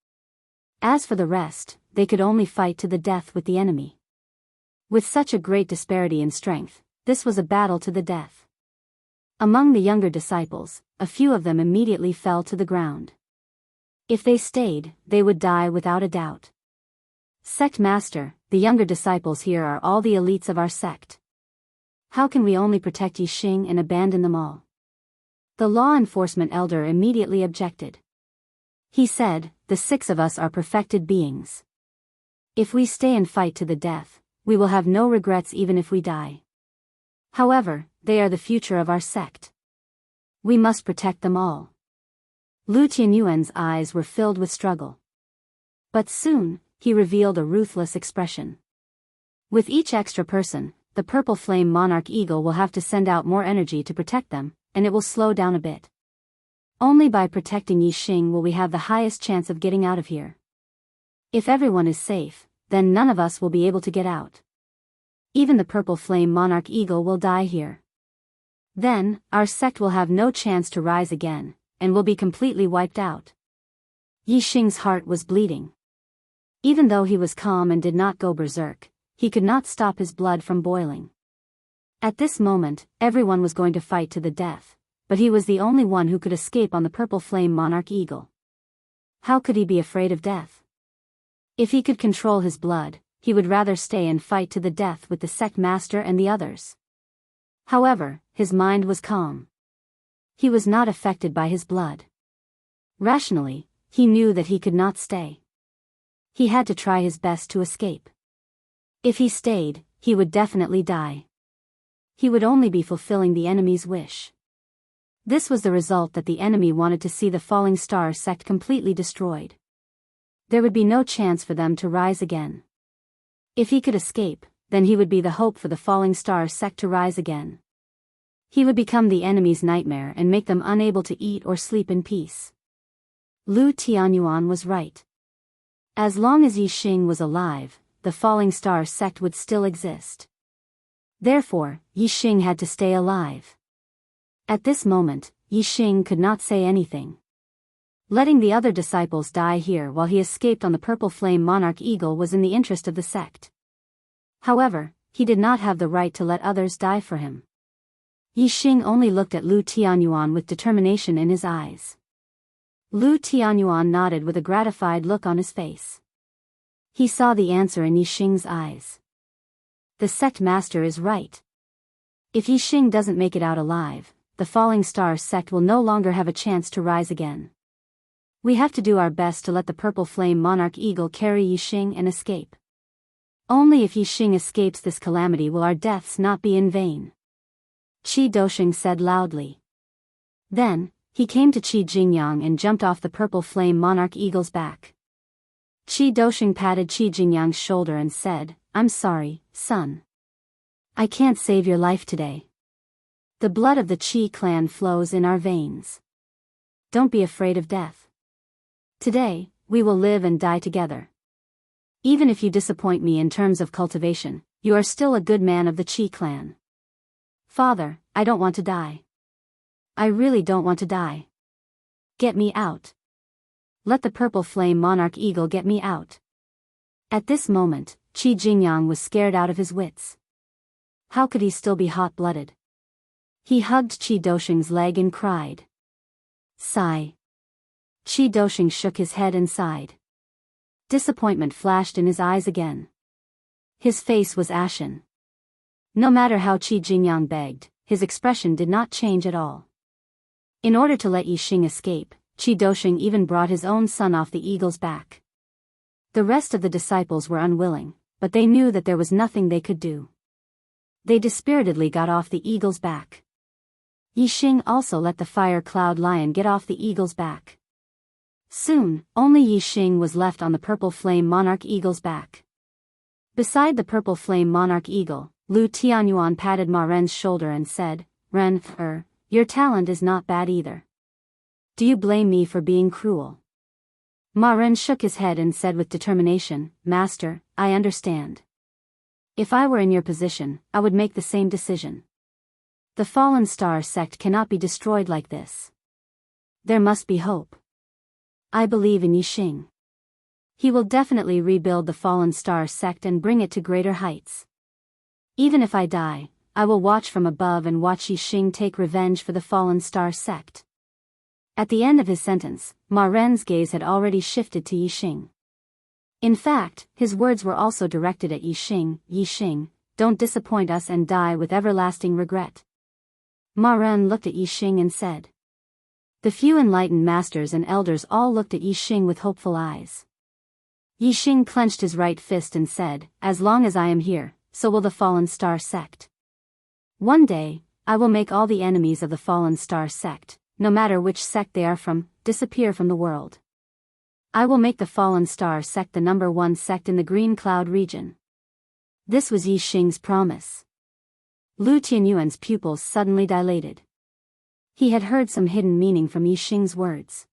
As for the rest, they could only fight to the death with the enemy. With such a great disparity in strength, this was a battle to the death. Among the younger disciples, a few of them immediately fell to the ground. If they stayed, they would die without a doubt. Sect Master, the younger disciples here are all the elites of our sect. How can we only protect Yi Xing and abandon them all? The law enforcement elder immediately objected. He said, the 6 of us are perfected beings. If we stay and fight to the death, we will have no regrets even if we die. However, they are the future of our sect. We must protect them all. Lu Tianyuan's eyes were filled with struggle. But soon, he revealed a ruthless expression. With each extra person, the purple flame monarch eagle will have to send out more energy to protect them, and it will slow down a bit. Only by protecting Yi Xing will we have the highest chance of getting out of here. If everyone is safe, then none of us will be able to get out. Even the purple flame monarch eagle will die here. Then, our sect will have no chance to rise again, and will be completely wiped out. Yi Xing's heart was bleeding. Even though he was calm and did not go berserk, he could not stop his blood from boiling. At this moment, everyone was going to fight to the death, but he was the only one who could escape on the purple flame monarch eagle. How could he be afraid of death? If he could control his blood, he would rather stay and fight to the death with the sect master and the others. However, his mind was calm. He was not affected by his blood. Rationally, he knew that he could not stay. He had to try his best to escape. If he stayed, he would definitely die. He would only be fulfilling the enemy's wish. This was the result that the enemy wanted to see the falling star sect completely destroyed. There would be no chance for them to rise again. If he could escape, then he would be the hope for the falling star sect to rise again. He would become the enemy's nightmare and make them unable to eat or sleep in peace. Lu Tianyuan was right. As long as Yi Xing was alive, the falling star sect would still exist. Therefore, Yi Xing had to stay alive. At this moment, Yi Xing could not say anything. Letting the other disciples die here while he escaped on the purple flame monarch eagle was in the interest of the sect. However, he did not have the right to let others die for him. Yi Xing only looked at Lu Tianyuan with determination in his eyes. Lu Tianyuan nodded with a gratified look on his face. He saw the answer in Yi Xing's eyes. The sect master is right. If Yi Xing doesn't make it out alive, the falling star sect will no longer have a chance to rise again. We have to do our best to let the purple flame monarch eagle carry Yi Xing and escape. Only if Yi Xing escapes this calamity will our deaths not be in vain. Qi Dosheng said loudly. Then, He came to Qi Jingyang and jumped off the purple flame monarch eagle's back. Qi Dosheng patted Qi Jingyang's shoulder and said, "I'm sorry, son. I can't save your life today. The blood of the Qi clan flows in our veins. Don't be afraid of death. Today, we will live and die together. Even if you disappoint me in terms of cultivation, you are still a good man of the Qi clan." "Father, I don't want to die. I really don't want to die. Get me out. Let the purple flame monarch eagle get me out." At this moment, Qi Jingyang was scared out of his wits. How could he still be hot-blooded? He hugged Qi Dosheng's leg and cried. Sigh. Qi Dosheng shook his head and sighed. Disappointment flashed in his eyes again. His face was ashen. No matter how Qi Jingyang begged, his expression did not change at all. In order to let Yixing escape, Qi Dosheng even brought his own son off the eagle's back. The rest of the disciples were unwilling, but they knew that there was nothing they could do. They dispiritedly got off the eagle's back. Yixing also let the fire cloud lion get off the eagle's back. Soon, only Yixing was left on the purple flame monarch eagle's back. Beside the purple flame monarch eagle, Lu Tianyuan patted Ma Ren's shoulder and said, "Ren, your talent is not bad either. Do you blame me for being cruel?" Ma Ren shook his head and said with determination, "Master, I understand. If I were in your position, I would make the same decision. The Fallen Star sect cannot be destroyed like this. There must be hope. I believe in Yixing. He will definitely rebuild the Fallen Star sect and bring it to greater heights. Even if I die, I will watch from above and watch Yixing take revenge for the Fallen Star sect." At the end of his sentence, Ma Ren's gaze had already shifted to Yixing. In fact, his words were also directed at Yixing. "Yixing, don't disappoint us and die with everlasting regret." Ma Ren looked at Yixing and said. The few enlightened masters and elders all looked at Yixing with hopeful eyes. Yixing clenched his right fist and said, "As long as I am here, so will the Fallen Star sect. One day, I will make all the enemies of the Fallen Star sect, no matter which sect they are from, disappear from the world. I will make the Fallen Star sect the #1 sect in the Green Cloud region." This was Yixing's promise. Lu Tianyuan's pupils suddenly dilated. He had heard some hidden meaning from Yixing's words.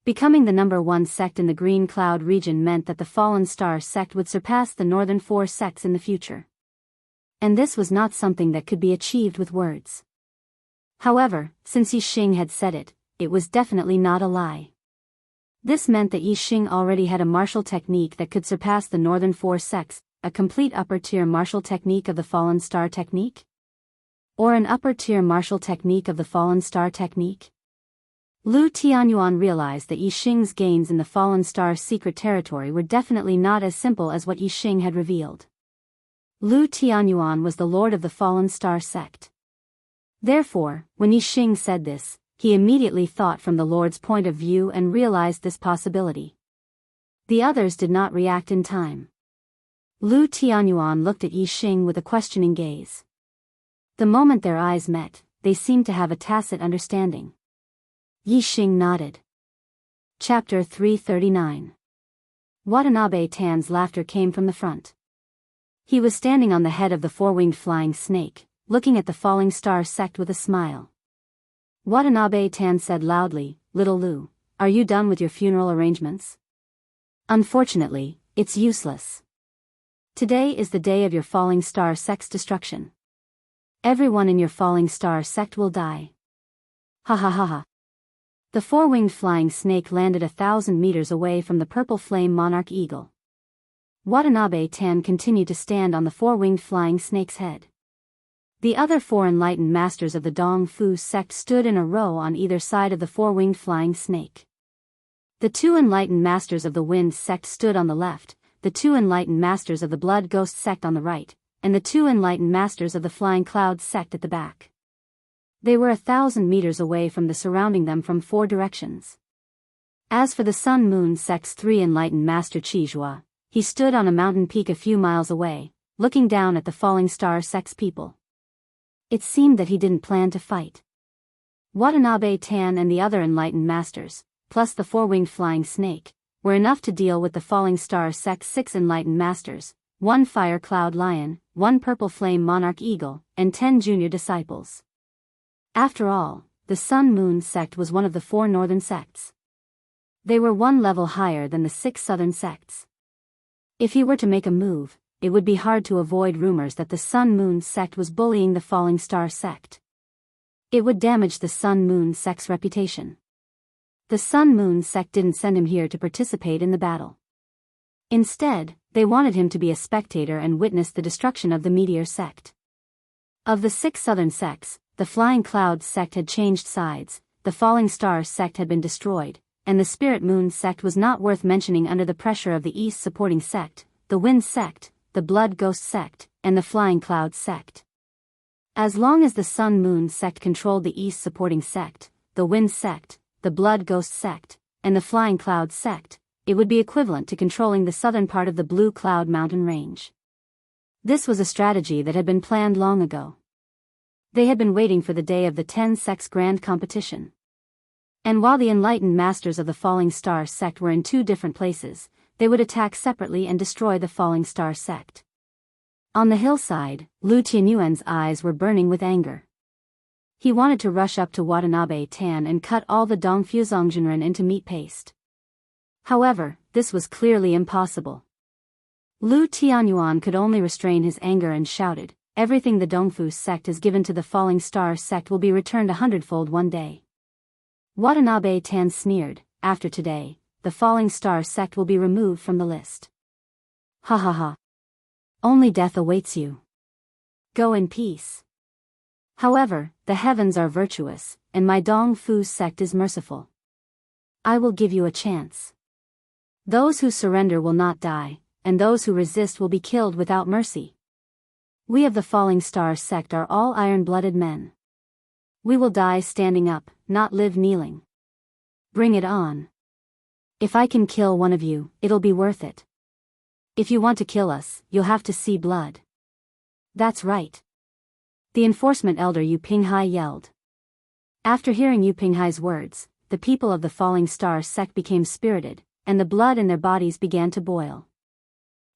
Becoming the #1 sect in the Green Cloud region meant that the Fallen Star sect would surpass the Northern 4 sects in the future. And this was not something that could be achieved with words. However, since Yixing had said it, it was definitely not a lie. This meant that Yixing already had a martial technique that could surpass the Northern 4 sects, a complete upper-tier martial technique of the Fallen Star technique? Or an upper-tier martial technique of the Fallen Star technique? Lu Tianyuan realized that Yixing's gains in the Fallen Star secret territory were definitely not as simple as what Yixing had revealed. Lu Tianyuan was the lord of the Fallen Star sect. Therefore, when Yixing said this, he immediately thought from the lord's point of view and realized this possibility. The others did not react in time. Lu Tianyuan looked at Yixing with a questioning gaze. The moment their eyes met, they seemed to have a tacit understanding. Yixing nodded. Chapter 339. Watanabe Tan's laughter came from the front. He was standing on the head of the four-winged flying snake, looking at the falling star sect with a smile. Watanabe Tan said loudly, "Little Lu, are you done with your funeral arrangements? Unfortunately, it's useless. Today is the day of your falling star sect's destruction. Everyone in your falling star sect will die." Ha ha ha ha. The four-winged flying snake landed 1,000 meters away from the purple flame monarch eagle. Watanabe Tan continued to stand on the four-winged flying snake's head. The other 4 enlightened masters of the Dong Fu sect stood in a row on either side of the four-winged flying snake. The 2 enlightened masters of the wind sect stood on the left, the 2 enlightened masters of the blood ghost sect on the right, and the 2 enlightened masters of the flying cloud sect at the back. They were 1,000 meters away from the surrounding them from 4 directions. As for the Sun Moon sect's 3 enlightened master Qizhua, he stood on a mountain peak a few miles away, looking down at the falling star sect's people. It seemed that he didn't plan to fight. Watanabe Tan and the other enlightened masters, plus the four-winged flying snake, were enough to deal with the Falling Star Sect's 6 enlightened masters, 1 fire cloud lion, 1 purple flame monarch eagle, and 10 junior disciples. After all, the Sun-Moon sect was one of the 4 northern sects. They were 1 level higher than the 6 southern sects. If he were to make a move, it would be hard to avoid rumors that the Sun-Moon sect was bullying the Falling Star sect. It would damage the Sun-Moon sect's reputation. The Sun-Moon sect didn't send him here to participate in the battle. Instead, they wanted him to be a spectator and witness the destruction of the Meteor sect. Of the 6 southern sects, the Flying Clouds sect had changed sides, the Falling Star sect had been destroyed, and the Spirit Moon sect was not worth mentioning under the pressure of the East supporting sect, the Wind sect, the Blood Ghost sect, and the Flying Clouds sect. As long as the Sun-Moon sect controlled the East supporting sect, the Wind sect, the Blood Ghost sect, and the Flying Clouds sect, it would be equivalent to controlling the southern part of the Blue Cloud mountain range. This was a strategy that had been planned long ago. They had been waiting for the day of the 10 sects grand competition. And while the enlightened masters of the Falling Star sect were in 2 different places, they would attack separately and destroy the Falling Star sect. On the hillside, Lu Tianyuan's eyes were burning with anger. He wanted to rush up to Watanabe Tan and cut all the Dongfuzongjinren into meat paste. However, this was clearly impossible. Lu Tianyuan could only restrain his anger and shouted, "Everything the Dongfu sect has given to the Falling Star sect will be returned 100-fold one day." Watanabe Tan sneered, "After today, the Falling Star sect will be removed from the list. Ha ha ha. Only death awaits you. Go in peace. However, the heavens are virtuous, and my Dongfu sect is merciful. I will give you a chance. Those who surrender will not die, and those who resist will be killed without mercy. We of the Falling Star sect are all iron-blooded men. We will die standing up, not live kneeling. Bring it on. If I can kill one of you, it'll be worth it. If you want to kill us, you'll have to see blood." "That's right." The enforcement elder Yu Pinghai yelled. After hearing Yu Pinghai's words, the people of the Falling Star sect became spirited, and the blood in their bodies began to boil.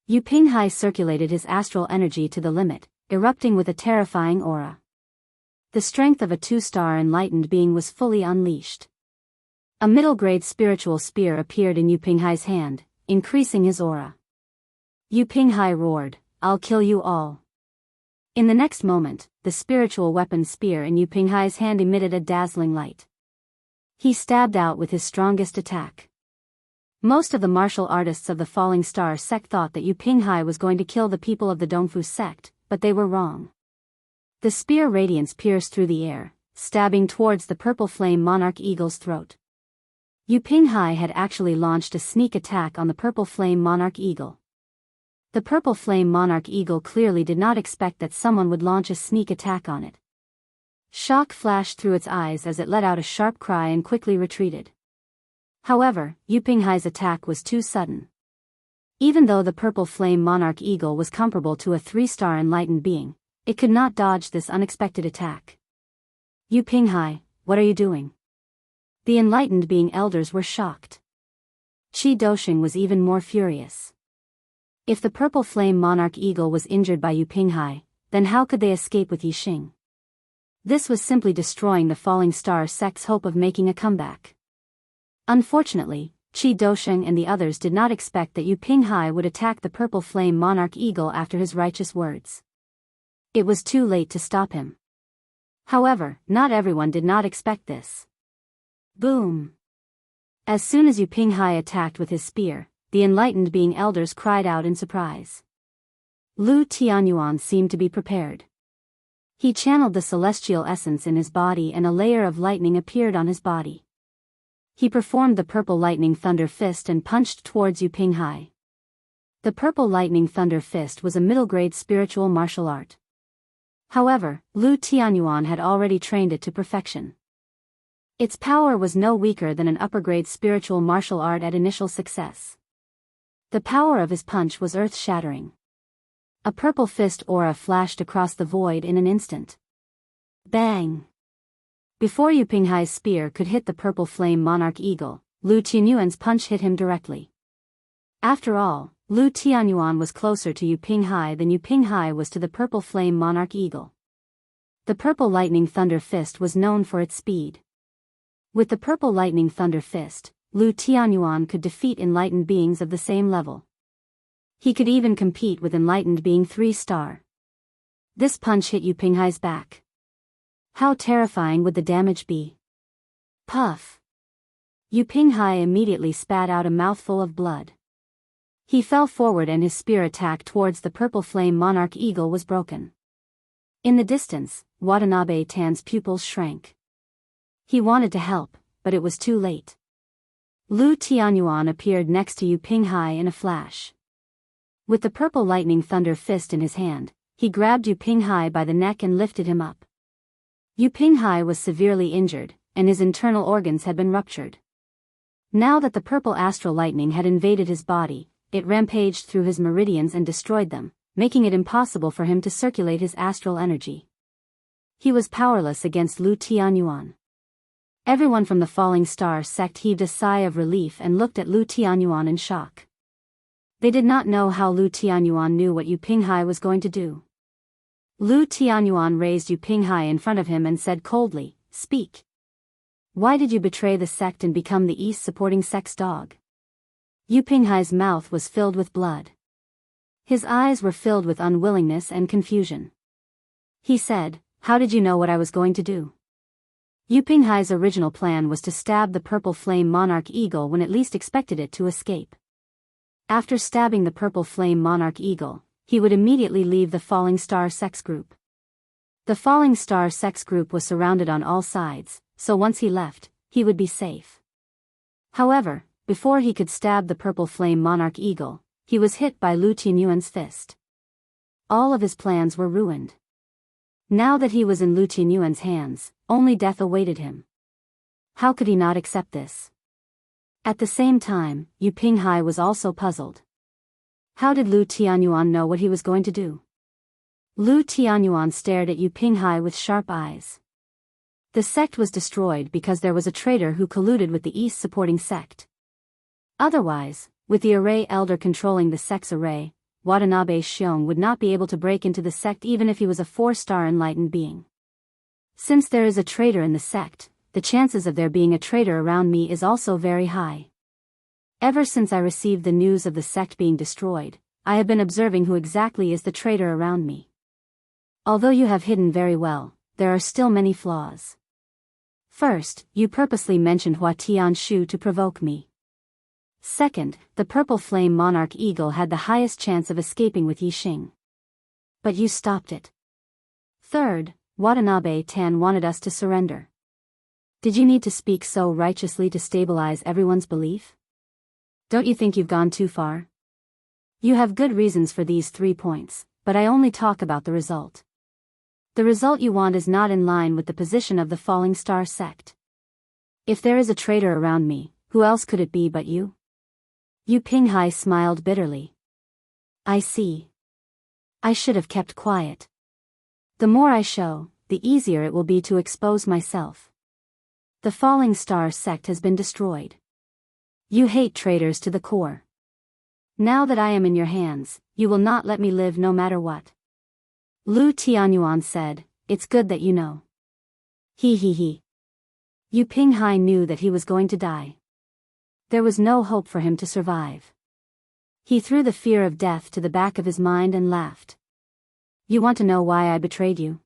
Yu Pinghai circulated his astral energy to the limit, erupting with a terrifying aura. The strength of a 2-star enlightened being was fully unleashed. A middle-grade spiritual spear appeared in Yu Pinghai's hand, increasing his aura. Yu Pinghai roared, "I'll kill you all." In the next moment, the spiritual weapon spear in Yu Pinghai's hand emitted a dazzling light. He stabbed out with his strongest attack. Most of the martial artists of the Falling Star sect thought that Yu Pinghai was going to kill the people of the Dongfu sect, but they were wrong. The spear radiance pierced through the air, stabbing towards the purple flame monarch eagle's throat. Yu Pinghai had actually launched a sneak attack on the purple flame monarch eagle. The purple flame monarch eagle clearly did not expect that someone would launch a sneak attack on it. Shock flashed through its eyes as it let out a sharp cry and quickly retreated. However, Yu Pinghai's attack was too sudden. Even though the purple flame monarch eagle was comparable to a 3-star enlightened being, it could not dodge this unexpected attack. "Yu Pinghai, what are you doing?" The enlightened being elders were shocked. Qi Dosheng was even more furious. If the purple flame monarch eagle was injured by Yu Pinghai, then how could they escape with Yixing? This was simply destroying the Falling Star sect's hope of making a comeback. Unfortunately, Qi Dosheng and the others did not expect that Yu Pinghai would attack the purple flame monarch eagle after his righteous words. It was too late to stop him. However, not everyone did not expect this. Boom! As soon as Yu Pinghai attacked with his spear, the enlightened being elders cried out in surprise. Lu Tianyuan seemed to be prepared. He channeled the celestial essence in his body and a layer of lightning appeared on his body. He performed the purple lightning thunder fist and punched towards Yu Pinghai. The purple lightning thunder fist was a middle-grade spiritual martial art. However, Lu Tianyuan had already trained it to perfection. Its power was no weaker than an upper-grade spiritual martial art at initial success. The power of his punch was earth-shattering. A purple fist aura flashed across the void in an instant. Bang! Before Yu Pinghai's spear could hit the purple flame monarch eagle, Lu Tianyuan's punch hit him directly. After all, Lu Tianyuan was closer to Yu Pinghai than Yu Pinghai was to the purple flame monarch eagle. The purple lightning thunder fist was known for its speed. With the purple lightning thunder fist, Lu Tianyuan could defeat enlightened beings of the same level. He could even compete with enlightened being 3-star. This punch hit Yu Pinghai's back. How terrifying would the damage be? Puff! Yu Pinghai immediately spat out a mouthful of blood. He fell forward and his spear attack towards the purple flame monarch eagle was broken. In the distance, Watanabe Tan's pupils shrank. He wanted to help, but it was too late. Lu Tianyuan appeared next to Yu Pinghai in a flash. With the purple lightning thunder fist in his hand, he grabbed Yu Pinghai by the neck and lifted him up. Yu Pinghai was severely injured, and his internal organs had been ruptured. Now that the purple astral lightning had invaded his body, it rampaged through his meridians and destroyed them, making it impossible for him to circulate his astral energy. He was powerless against Lu Tianyuan. Everyone from the Falling Star sect heaved a sigh of relief and looked at Lu Tianyuan in shock. They did not know how Lu Tianyuan knew what Yu Pinghai was going to do. Lu Tianyuan raised Yu Pinghai in front of him and said coldly, "Speak. Why did you betray the sect and become the East supporting sect's dog?" Yu Pinghai's mouth was filled with blood. His eyes were filled with unwillingness and confusion. He said, "How did you know what I was going to do?" Yu Pinghai's original plan was to stab the purple flame monarch eagle when it least expected it to escape. After stabbing the purple flame monarch eagle, he would immediately leave the Falling Star sex group. The Falling Star sex group was surrounded on all sides, so once he left, he would be safe. However, before he could stab the purple flame monarch eagle, he was hit by Lu Tianyuan's fist. All of his plans were ruined. Now that he was in Lu Tianyuan's hands, only death awaited him. How could he not accept this? At the same time, Yu Pinghai was also puzzled. How did Lu Tianyuan know what he was going to do? Lu Tianyuan stared at Yu Pinghai with sharp eyes. The sect was destroyed because there was a traitor who colluded with the East supporting sect. Otherwise, with the array elder controlling the sect's array, Watanabe Xiong would not be able to break into the sect even if he was a 4-star enlightened being. Since there is a traitor in the sect, the chances of there being a traitor around me is also very high. Ever since I received the news of the sect being destroyed, I have been observing who exactly is the traitor around me. Although you have hidden very well, there are still many flaws. First, you purposely mentioned Hua Tianshu to provoke me. Second, the purple flame monarch eagle had the highest chance of escaping with Yixing. But you stopped it. Third, Watanabe Tan wanted us to surrender. Did you need to speak so righteously to stabilize everyone's belief? Don't you think you've gone too far? You have good reasons for these 3 points, but I only talk about the result. The result you want is not in line with the position of the Falling Star sect. If there is a traitor around me, who else could it be but you? Yu Pinghai smiled bitterly. I see. I should have kept quiet. The more I show, the easier it will be to expose myself. The Falling Star sect has been destroyed. You hate traitors to the core. Now that I am in your hands, you will not let me live no matter what. Lu Tianyuan said, "It's good that you know." He. Yu Pinghai knew that he was going to die. There was no hope for him to survive. He threw the fear of death to the back of his mind and laughed. You want to know why I betrayed you?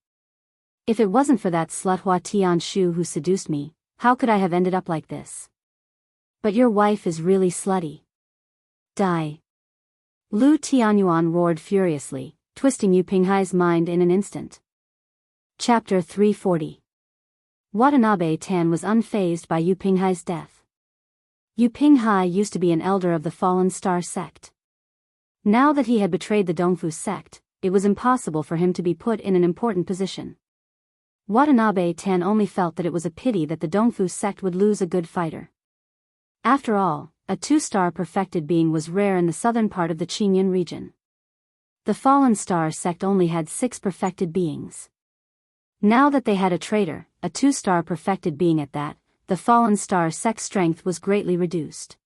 If it wasn't for that slut Hua Tianshu who seduced me, how could I have ended up like this? But your wife is really slutty. Die. Lu Tianyuan roared furiously, twisting Yu Pinghai's mind in an instant. Chapter 340. Watanabe Tan was unfazed by Yu Pinghai's death. Yu Pinghai used to be an elder of the Fallen Star sect. Now that he had betrayed the Dongfu sect, it was impossible for him to be put in an important position. Watanabe Tan only felt that it was a pity that the Dongfu sect would lose a good fighter. After all, a 2-star perfected being was rare in the southern part of the Qingyun region. The Fallen Star sect only had 6 perfected beings. Now that they had a traitor, a 2-star perfected being at that, the fallen star sect's strength was greatly reduced.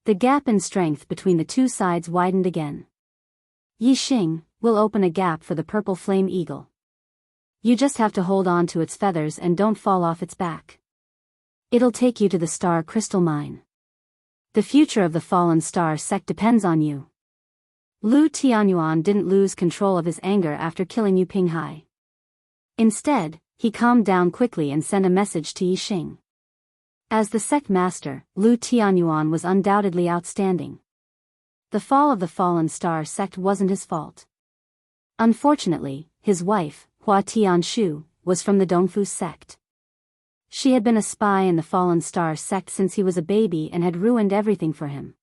The gap in strength between the two sides widened again. Yi Xing, will open a gap for the purple flame eagle. You just have to hold on to its feathers and don't fall off its back. It'll take you to the star crystal mine. The future of the fallen star sect depends on you. Lu Tianyuan didn't lose control of his anger after killing Yu Pinghai. Instead, he calmed down quickly and sent a message to Yi Xing. As the sect master, Lu Tianyuan was undoubtedly outstanding. The fall of the fallen star sect wasn't his fault. Unfortunately, his wife, Hua Tianshu, was from the Dongfu sect. She had been a spy in the fallen star sect since he was a baby and had ruined everything for him.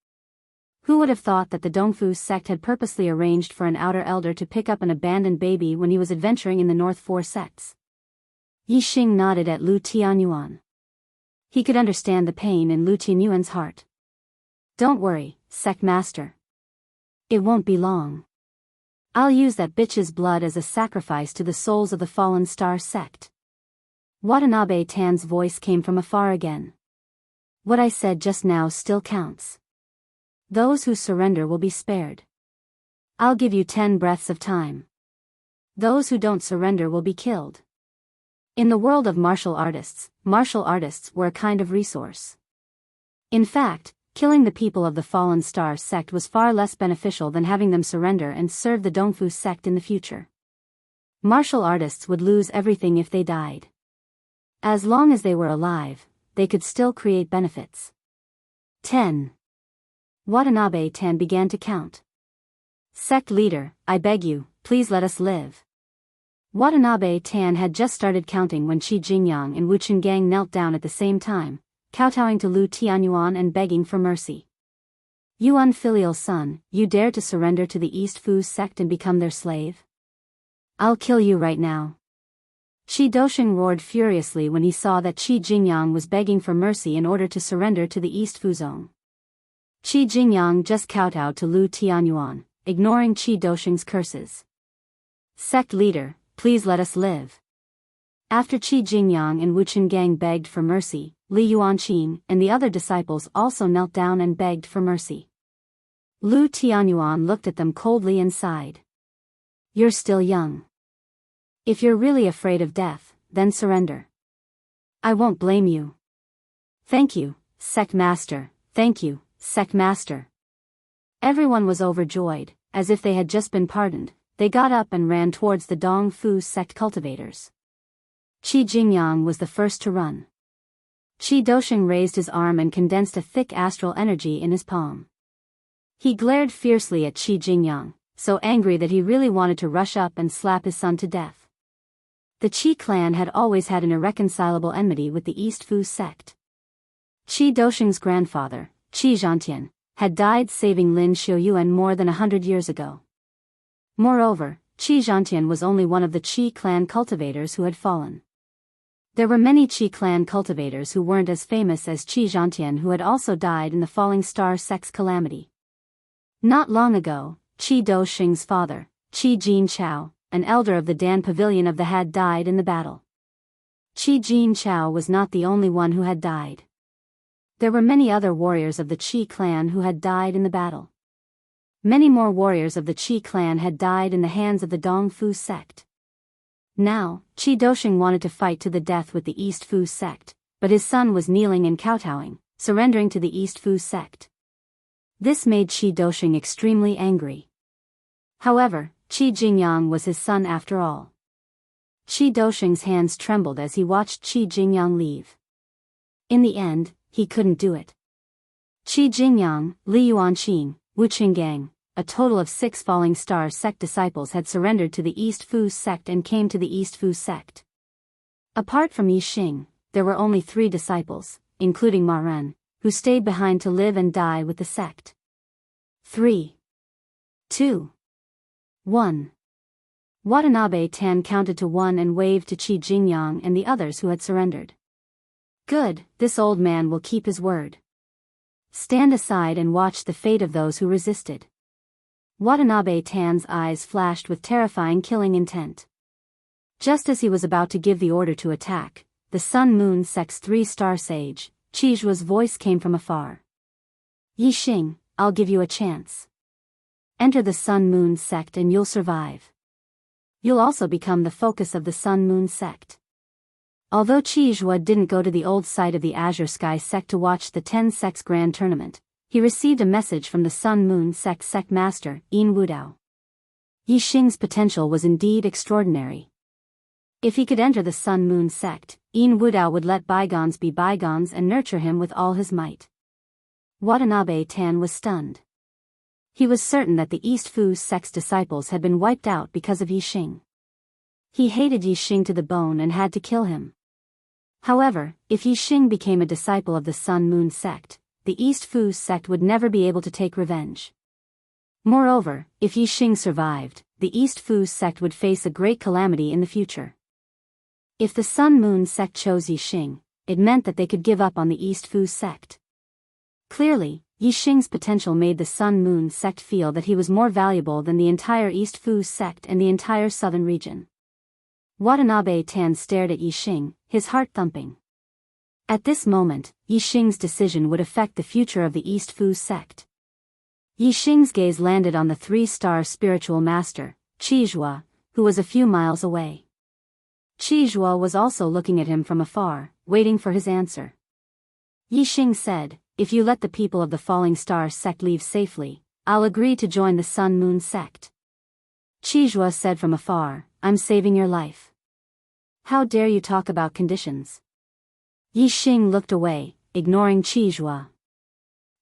Who would have thought that the Dongfu sect had purposely arranged for an outer elder to pick up an abandoned baby when he was adventuring in the North Four sects? Yi Xing nodded at Lu Tianyuan. He could understand the pain in Lu Tianyuan's heart. Don't worry, sect master. It won't be long. I'll use that bitch's blood as a sacrifice to the souls of the fallen star sect. Watanabe Tan's voice came from afar again. What I said just now still counts. Those who surrender will be spared. I'll give you 10 breaths of time. Those who don't surrender will be killed. In the world of martial artists were a kind of resource. In fact, killing the people of the fallen star sect was far less beneficial than having them surrender and serve the Dongfu sect in the future. Martial artists would lose everything if they died. As long as they were alive, they could still create benefits. 10. Watanabe Tan began to count. Sect leader, I beg you, please let us live. Watanabe Tan had just started counting when Qi Jingyang and Wu Qingang knelt down at the same time, kowtowing to Lu Tianyuan and begging for mercy. You unfilial son, you dare to surrender to the East Fu sect and become their slave? I'll kill you right now. Qi Dosheng roared furiously when he saw that Qi Jingyang was begging for mercy in order to surrender to the East Fu zone. Qi Jingyang just kowtowed to Lu Tianyuan, ignoring Qi Dosheng's curses. Sect leader, please let us live. After Qi Jingyang and Wu Qingang begged for mercy, Li Yuanqing and the other disciples also knelt down and begged for mercy. Lu Tianyuan looked at them coldly and sighed. You're still young. If you're really afraid of death, then surrender. I won't blame you. Thank you, sect master, thank you, sect master. Everyone was overjoyed, as if they had just been pardoned. They got up and ran towards the Dongfu sect cultivators. Qi Jingyang was the first to run. Qi Dosheng raised his arm and condensed a thick astral energy in his palm. He glared fiercely at Qi Jingyang, so angry that he really wanted to rush up and slap his son to death. The Qi clan had always had an irreconcilable enmity with the East Fu sect. Qi Dosheng's grandfather, Qi Zhantian, had died saving Lin Xiuyuan more than 100 years ago. Moreover, Qi Zhantian was only one of the Qi clan cultivators who had fallen. There were many Qi clan cultivators who weren't as famous as Qi Zhantian who had also died in the falling star sect's calamity. Not long ago, Qi Dosheng's father, Qi Jinchao, an elder of the Dan Pavilion of the had died in the battle. Qi Jinchao was not the only one who had died. There were many other warriors of the Qi clan who had died in the battle. Many more warriors of the Qi clan had died in the hands of the Dongfu sect. Now, Qi Dosheng wanted to fight to the death with the East Fu sect, but his son was kneeling and kowtowing, surrendering to the East Fu sect. This made Qi Dosheng extremely angry. However, Qi Jingyang was his son after all. Qi Dosheng's hands trembled as he watched Qi Jingyang leave. In the end, he couldn't do it. Qi Jingyang, Li Yuanqing, Wu Qingang, a total of 6 falling star sect disciples had surrendered to the East Fu sect and came to the East Fu sect. Apart from Yi Xing, there were only 3 disciples, including Ma Ren, who stayed behind to live and die with the sect. 3, 2, 1. Watanabe Tan counted to 1 and waved to Qi Jingyang and the others who had surrendered. Good, this old man will keep his word. Stand aside and watch the fate of those who resisted. Watanabe Tan's eyes flashed with terrifying killing intent. Just as he was about to give the order to attack, the Sun-Moon sect's 3-star sage, Chijua's voice came from afar. Yixing, I'll give you a chance. Enter the Sun-Moon sect and you'll survive. You'll also become the focus of the Sun-Moon sect. Although Chijua didn't go to the old site of the Azure Sky sect to watch the 10 sects grand tournament, he received a message from the Sun-Moon sect master, Yin Wudao. Yixing's potential was indeed extraordinary. If he could enter the Sun-Moon sect, Yin Wudao would let bygones be bygones and nurture him with all his might. Watanabe Tan was stunned. He was certain that the East Fu sect's disciples had been wiped out because of Yixing. He hated Yixing to the bone and had to kill him. However, if Yixing became a disciple of the Sun-Moon sect, the East Fu sect would never be able to take revenge. Moreover, if Yixing survived, the East Fu sect would face a great calamity in the future. If the Sun-Moon sect chose Yixing, it meant that they could give up on the East Fu sect. Clearly, Yixing's potential made the Sun-Moon sect feel that he was more valuable than the entire East Fu sect and the entire southern region. Watanabe Tan stared at Yixing, his heart thumping. At this moment, Yixing's decision would affect the future of the East Fu sect. Yixing's gaze landed on the 3-star spiritual master, Chijua, who was a few miles away. Chijua was also looking at him from afar, waiting for his answer. Yixing said, if you let the people of the Falling Star sect leave safely, I'll agree to join the Sun-Moon sect. Chijua said from afar, I'm saving your life. How dare you talk about conditions? Yixing looked away, ignoring Chijua.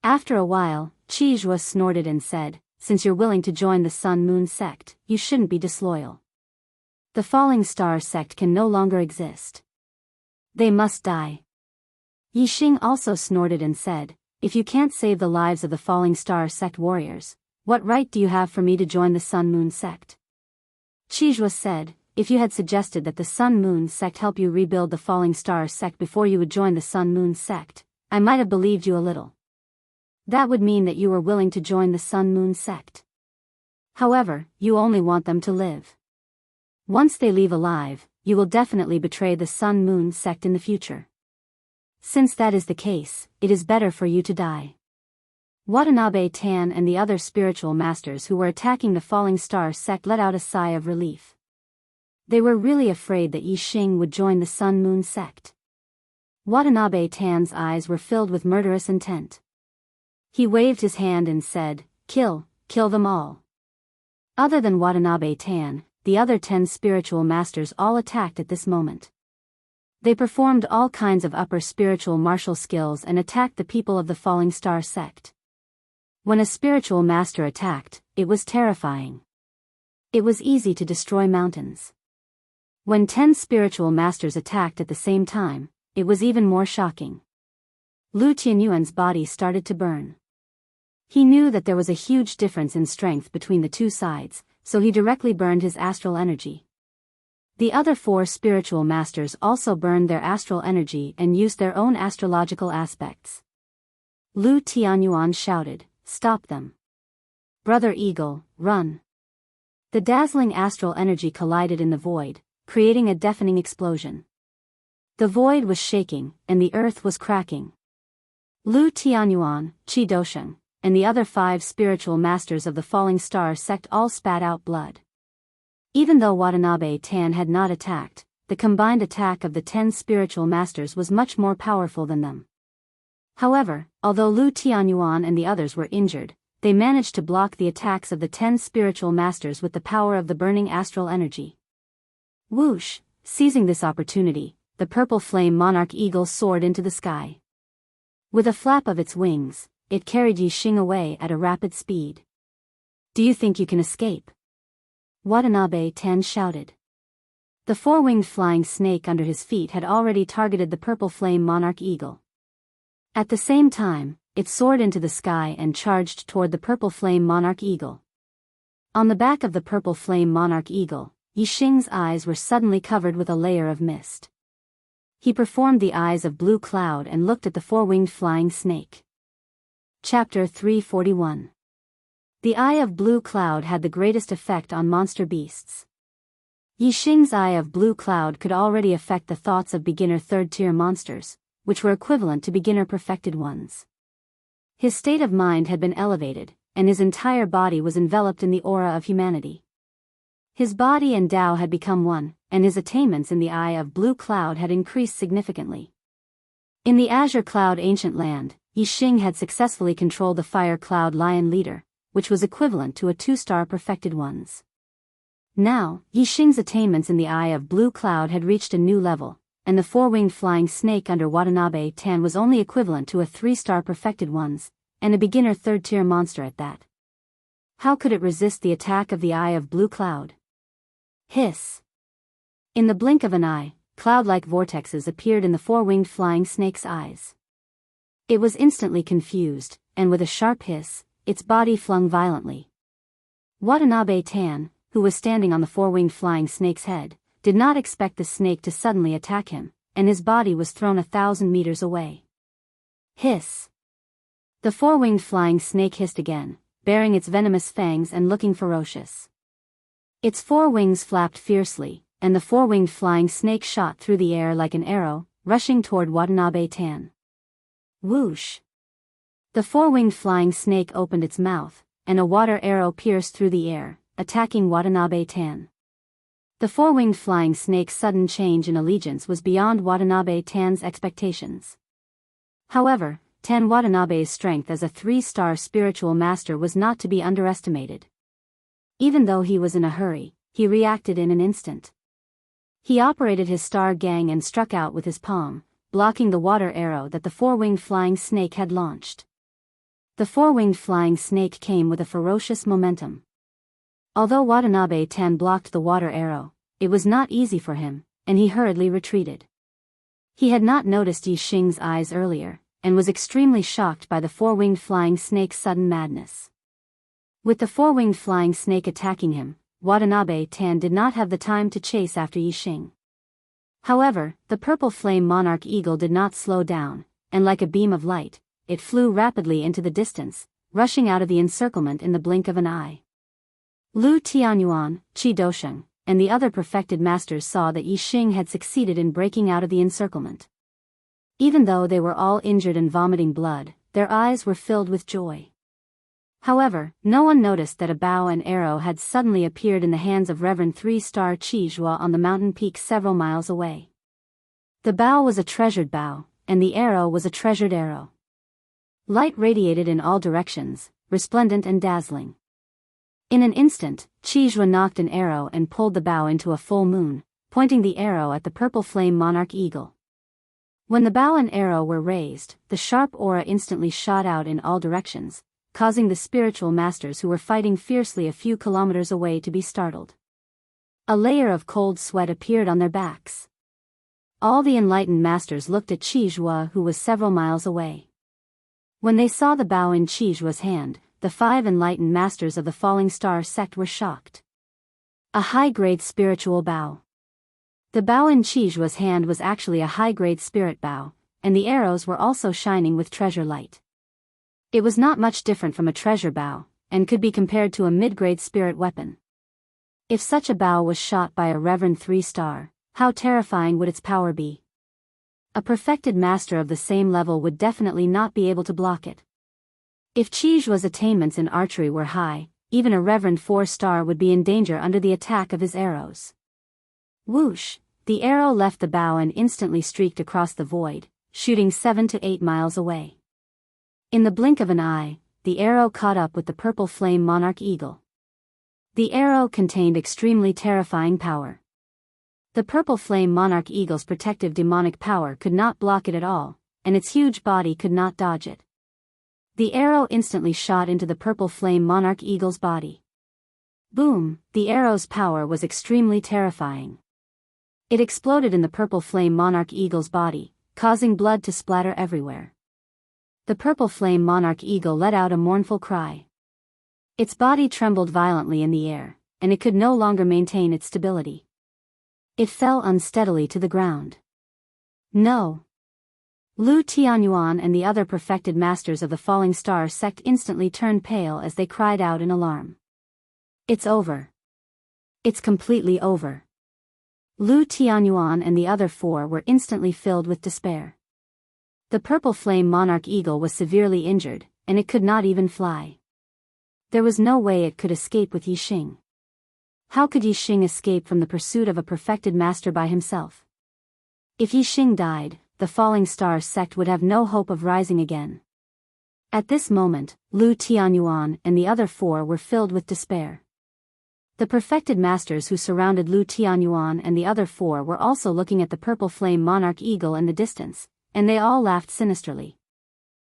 After a while, Chijua snorted and said, since you're willing to join the Sun-Moon sect, you shouldn't be disloyal. The Falling Star sect can no longer exist. They must die. Yixing also snorted and said, if you can't save the lives of the Falling Star sect warriors, what right do you have for me to join the Sun-Moon sect? Chijua said, if you had suggested that the Sun-Moon sect help you rebuild the Falling Star sect before you would join the Sun-Moon sect, I might have believed you a little. That would mean that you were willing to join the Sun-Moon sect. However, you only want them to live. Once they leave alive, you will definitely betray the Sun-Moon sect in the future. Since that is the case, it is better for you to die. Watanabe Tan and the other spiritual masters who were attacking the Falling Star sect let out a sigh of relief. They were really afraid that Yixing would join the Sun-Moon sect. Watanabe Tan's eyes were filled with murderous intent. He waved his hand and said, kill them all. Other than Watanabe Tan, the other 10 spiritual masters all attacked at this moment. They performed all kinds of upper spiritual martial skills and attacked the people of the Falling Star sect. When a spiritual master attacked, it was terrifying. It was easy to destroy mountains. When 10 spiritual masters attacked at the same time, it was even more shocking. Lu Tianyuan's body started to burn. He knew that there was a huge difference in strength between the two sides, so he directly burned his astral energy. The other 4 spiritual masters also burned their astral energy and used their own astrological aspects. Lu Tianyuan shouted, stop them. Brother Eagle, run. The dazzling astral energy collided in the void, creating a deafening explosion. The void was shaking, and the earth was cracking. Lu Tianyuan, Qi Dosheng, and the other 5 spiritual masters of the Falling Star sect all spat out blood. Even though Watanabe Tan had not attacked, the combined attack of the 10 spiritual masters was much more powerful than them. However, although Lu Tianyuan and the others were injured, they managed to block the attacks of the 10 spiritual masters with the power of the burning astral energy. Whoosh! Seizing this opportunity, the purple flame monarch eagle soared into the sky. With a flap of its wings, it carried Yixing away at a rapid speed. Do you think you can escape? Watanabe Tan shouted. The 4-winged flying snake under his feet had already targeted the purple flame monarch eagle. At the same time, it soared into the sky and charged toward the purple flame monarch eagle. On the back of the purple flame monarch eagle, Yixing's eyes were suddenly covered with a layer of mist. He performed the eyes of blue cloud and looked at the 4-winged flying snake. Chapter 341. The eye of blue cloud had the greatest effect on monster beasts. Yixing's eye of blue cloud could already affect the thoughts of beginner third-tier monsters, which were equivalent to beginner perfected ones. His state of mind had been elevated, and his entire body was enveloped in the aura of humanity. His body and Tao had become one, and his attainments in the eye of blue cloud had increased significantly. In the azure cloud ancient land, Yixing had successfully controlled the fire cloud lion leader, which was equivalent to a 2-star perfected ones. Now, Yixing's attainments in the eye of blue cloud had reached a new level, and the 4-winged flying snake under Watanabe Tan was only equivalent to a 3-star perfected ones, and a beginner third-tier monster at that. How could it resist the attack of the eye of blue cloud? Hiss! In the blink of an eye, cloud-like vortexes appeared in the 4-winged flying snake's eyes. It was instantly confused, and with a sharp hiss, its body flung violently. Watanabe Tan, who was standing on the 4-winged flying snake's head, did not expect the snake to suddenly attack him, and his body was thrown 1,000 meters away. Hiss! The 4-winged flying snake hissed again, baring its venomous fangs and looking ferocious. Its 4 wings flapped fiercely, and the 4-winged flying snake shot through the air like an arrow, rushing toward Watanabe Tan. Whoosh! The 4-winged flying snake opened its mouth, and a water arrow pierced through the air, attacking Watanabe Tan. The 4-winged flying snake's sudden change in allegiance was beyond Watanabe Tan's expectations. However, Tan Watanabe's strength as a 3-star spiritual master was not to be underestimated. Even though he was in a hurry, he reacted in an instant. He operated his star gang and struck out with his palm, blocking the water arrow that the 4-winged flying snake had launched. The 4-winged flying snake came with a ferocious momentum. Although Watanabe Tan blocked the water arrow, it was not easy for him, and he hurriedly retreated. He had not noticed Yixing's eyes earlier, and was extremely shocked by the 4-winged flying snake's sudden madness. With the 4-winged flying snake attacking him, Watanabe Tan did not have the time to chase after Yixing. However, the purple flame monarch eagle did not slow down, and like a beam of light, it flew rapidly into the distance, rushing out of the encirclement in the blink of an eye. Lu Tianyuan, Qi Dosheng, and the other perfected masters saw that Yixing had succeeded in breaking out of the encirclement. Even though they were all injured and vomiting blood, their eyes were filled with joy. However, no one noticed that a bow and arrow had suddenly appeared in the hands of Reverend 3-star Qi Zhua on the mountain peak several miles away. The bow was a treasured bow, and the arrow was a treasured arrow. Light radiated in all directions, resplendent and dazzling. In an instant, Qi Zhua knocked an arrow and pulled the bow into a full moon, pointing the arrow at the purple flame monarch eagle. When the bow and arrow were raised, the sharp aura instantly shot out in all directions, causing the spiritual masters who were fighting fiercely a few kilometers away to be startled. A layer of cold sweat appeared on their backs. All the enlightened masters looked at Qi Zhua, who was several miles away. When they saw the bow in Qi Zhua's hand, the 5 enlightened masters of the Falling Star sect were shocked. A high-grade spiritual bow. The bow in Qi Zhua's hand was actually a high-grade spirit bow, and the arrows were also shining with treasure light. It was not much different from a treasure bow, and could be compared to a mid-grade spirit weapon. If such a bow was shot by a Reverend 3-star, how terrifying would its power be? A perfected master of the same level would definitely not be able to block it. If Qi Zhua's attainments in archery were high, even a Reverend 4-star would be in danger under the attack of his arrows. Whoosh! The arrow left the bow and instantly streaked across the void, shooting 7 to 8 miles away. In the blink of an eye, the arrow caught up with the purple flame monarch eagle. The arrow contained extremely terrifying power. The purple flame monarch eagle's protective demonic power could not block it at all, and its huge body could not dodge it. The arrow instantly shot into the purple flame monarch eagle's body. Boom! The arrow's power was extremely terrifying. It exploded in the purple flame monarch eagle's body, causing blood to splatter everywhere. The purple flame monarch eagle let out a mournful cry. Its body trembled violently in the air, and it could no longer maintain its stability. It fell unsteadily to the ground. No! Lu Tianyuan and the other perfected masters of the Falling Star sect instantly turned pale as they cried out in alarm. It's over. It's completely over. Lu Tianyuan and the other four were instantly filled with despair. The purple flame monarch eagle was severely injured, and it could not even fly. There was no way it could escape with Yixing. How could Yixing escape from the pursuit of a perfected master by himself? If Yixing died, the falling star sect would have no hope of rising again. At this moment, Lu Tianyuan and the other four were filled with despair. The perfected masters who surrounded Lu Tianyuan and the other four were also looking at the purple flame monarch eagle in the distance, and they all laughed sinisterly.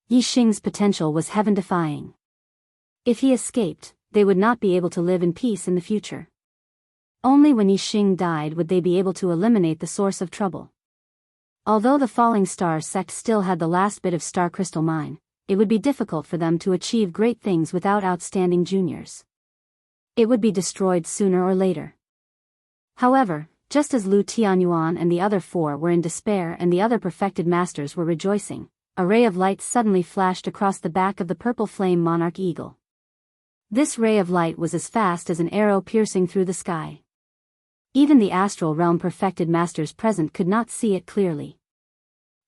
Yixing's potential was heaven-defying. If he escaped, they would not be able to live in peace in the future. Only when Yixing died would they be able to eliminate the source of trouble. Although the falling star sect still had the last bit of star crystal mine, it would be difficult for them to achieve great things without outstanding juniors. It would be destroyed sooner or later. However, just as Lu Tianyuan and the other four were in despair and the other perfected masters were rejoicing, a ray of light suddenly flashed across the back of the purple flame monarch eagle. This ray of light was as fast as an arrow piercing through the sky. Even the astral realm perfected masters present could not see it clearly.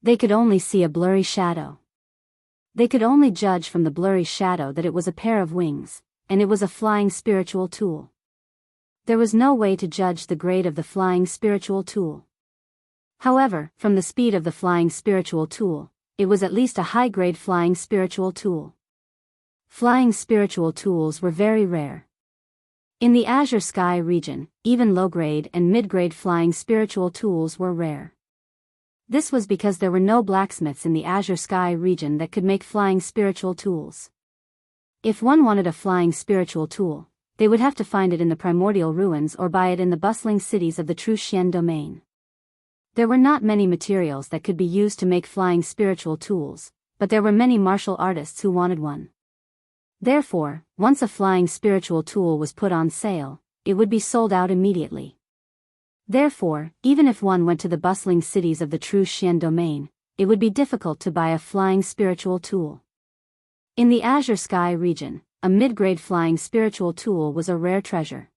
They could only see a blurry shadow. They could only judge from the blurry shadow that it was a pair of wings, and it was a flying spiritual tool. There was no way to judge the grade of the flying spiritual tool. However, from the speed of the flying spiritual tool, it was at least a high-grade flying spiritual tool. Flying spiritual tools were very rare. In the Azure Sky region, even low-grade and mid-grade flying spiritual tools were rare. This was because there were no blacksmiths in the Azure Sky region that could make flying spiritual tools. If one wanted a flying spiritual tool, they would have to find it in the primordial ruins or buy it in the bustling cities of the True Xian domain. There were not many materials that could be used to make flying spiritual tools, but there were many martial artists who wanted one. Therefore, once a flying spiritual tool was put on sale, it would be sold out immediately. Therefore, even if one went to the bustling cities of the True Xian domain, it would be difficult to buy a flying spiritual tool. In the Azure Sky region, a mid-grade flying spiritual tool was a rare treasure.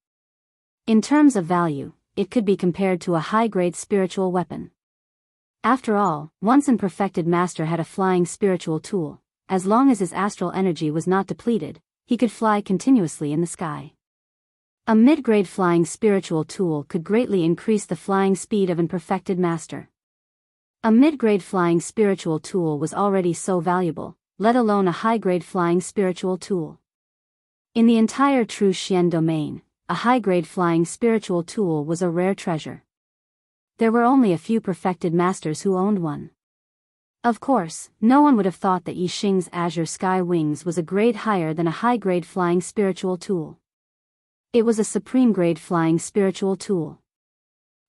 In terms of value, it could be compared to a high-grade spiritual weapon. After all, once an perfected master had a flying spiritual tool, as long as his astral energy was not depleted, he could fly continuously in the sky. A mid-grade flying spiritual tool could greatly increase the flying speed of an perfected master. A mid-grade flying spiritual tool was already so valuable, let alone a high-grade flying spiritual tool. In the entire True Xian domain, a high-grade flying spiritual tool was a rare treasure. There were only a few perfected masters who owned one. Of course, no one would have thought that Yixing's Azure Sky Wings was a grade higher than a high-grade flying spiritual tool. It was a supreme-grade flying spiritual tool.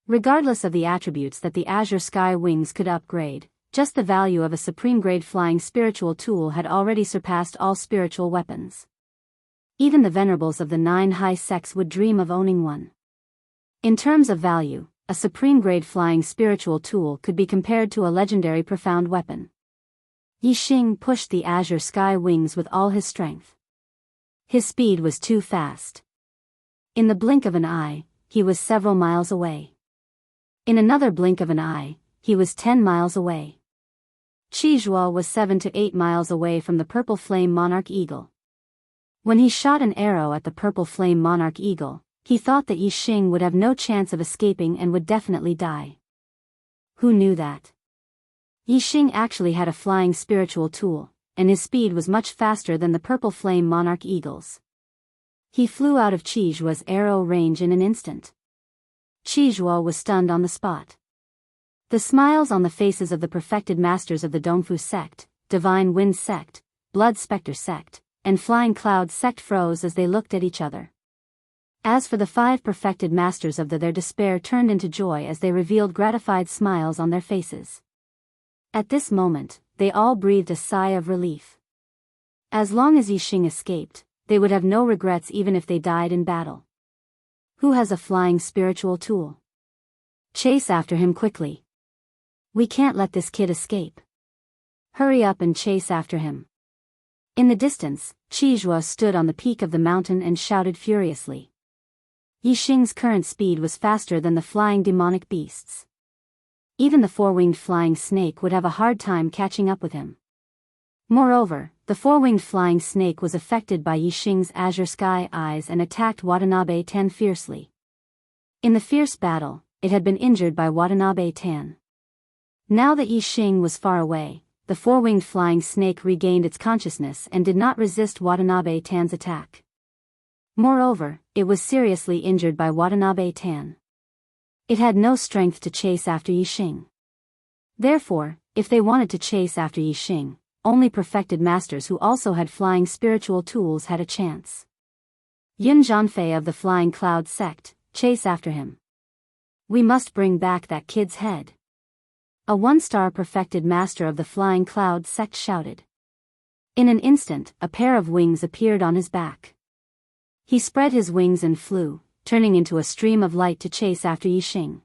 Regardless of the attributes that the Azure Sky Wings could upgrade, just the value of a supreme-grade flying spiritual tool had already surpassed all spiritual weapons. Even the venerables of the 9 high sects would dream of owning one. In terms of value, a supreme-grade flying spiritual tool could be compared to a legendary profound weapon. Yixing pushed the Azure Sky Wings with all his strength. His speed was too fast. In the blink of an eye, he was several miles away. In another blink of an eye, he was 10 miles away. Qizhuo was 7 to 8 miles away from the purple flame monarch eagle. When he shot an arrow at the purple flame monarch eagle, he thought that Yixing would have no chance of escaping and would definitely die. Who knew that? Yixing actually had a flying spiritual tool, and his speed was much faster than the purple flame monarch eagle's. He flew out of Qizhuo's arrow range in an instant. Qizhuo was stunned on the spot. The smiles on the faces of the perfected masters of the Dongfu sect, Divine Wind sect, Blood Spectre sect, and Flying Cloud sect froze as they looked at each other. As for the 5 perfected masters of their despair turned into joy as they revealed gratified smiles on their faces. At this moment, they all breathed a sigh of relief. As long as Yixing escaped, they would have no regrets even if they died in battle. Who has a flying spiritual tool? Chase after him quickly. We can't let this kid escape. Hurry up and chase after him. In the distance, Qizhuo stood on the peak of the mountain and shouted furiously. Yixing's current speed was faster than the flying demonic beasts. Even the four-winged flying snake would have a hard time catching up with him. Moreover, the four-winged flying snake was affected by Yixing's azure sky eyes and attacked Watanabe Tan fiercely. In the fierce battle, it had been injured by Watanabe Tan. Now that Yixing was far away, the four-winged flying snake regained its consciousness and did not resist Watanabe Tan's attack. Moreover, it was seriously injured by Watanabe Tan. It had no strength to chase after Yixing. Therefore, if they wanted to chase after Yixing, only perfected masters who also had flying spiritual tools had a chance. Yun Zhanfei of the Flying Cloud sect, chase after him. We must bring back that kid's head. A one-star perfected master of the Flying Cloud sect shouted. In an instant, a pair of wings appeared on his back. He spread his wings and flew, turning into a stream of light to chase after Yixing.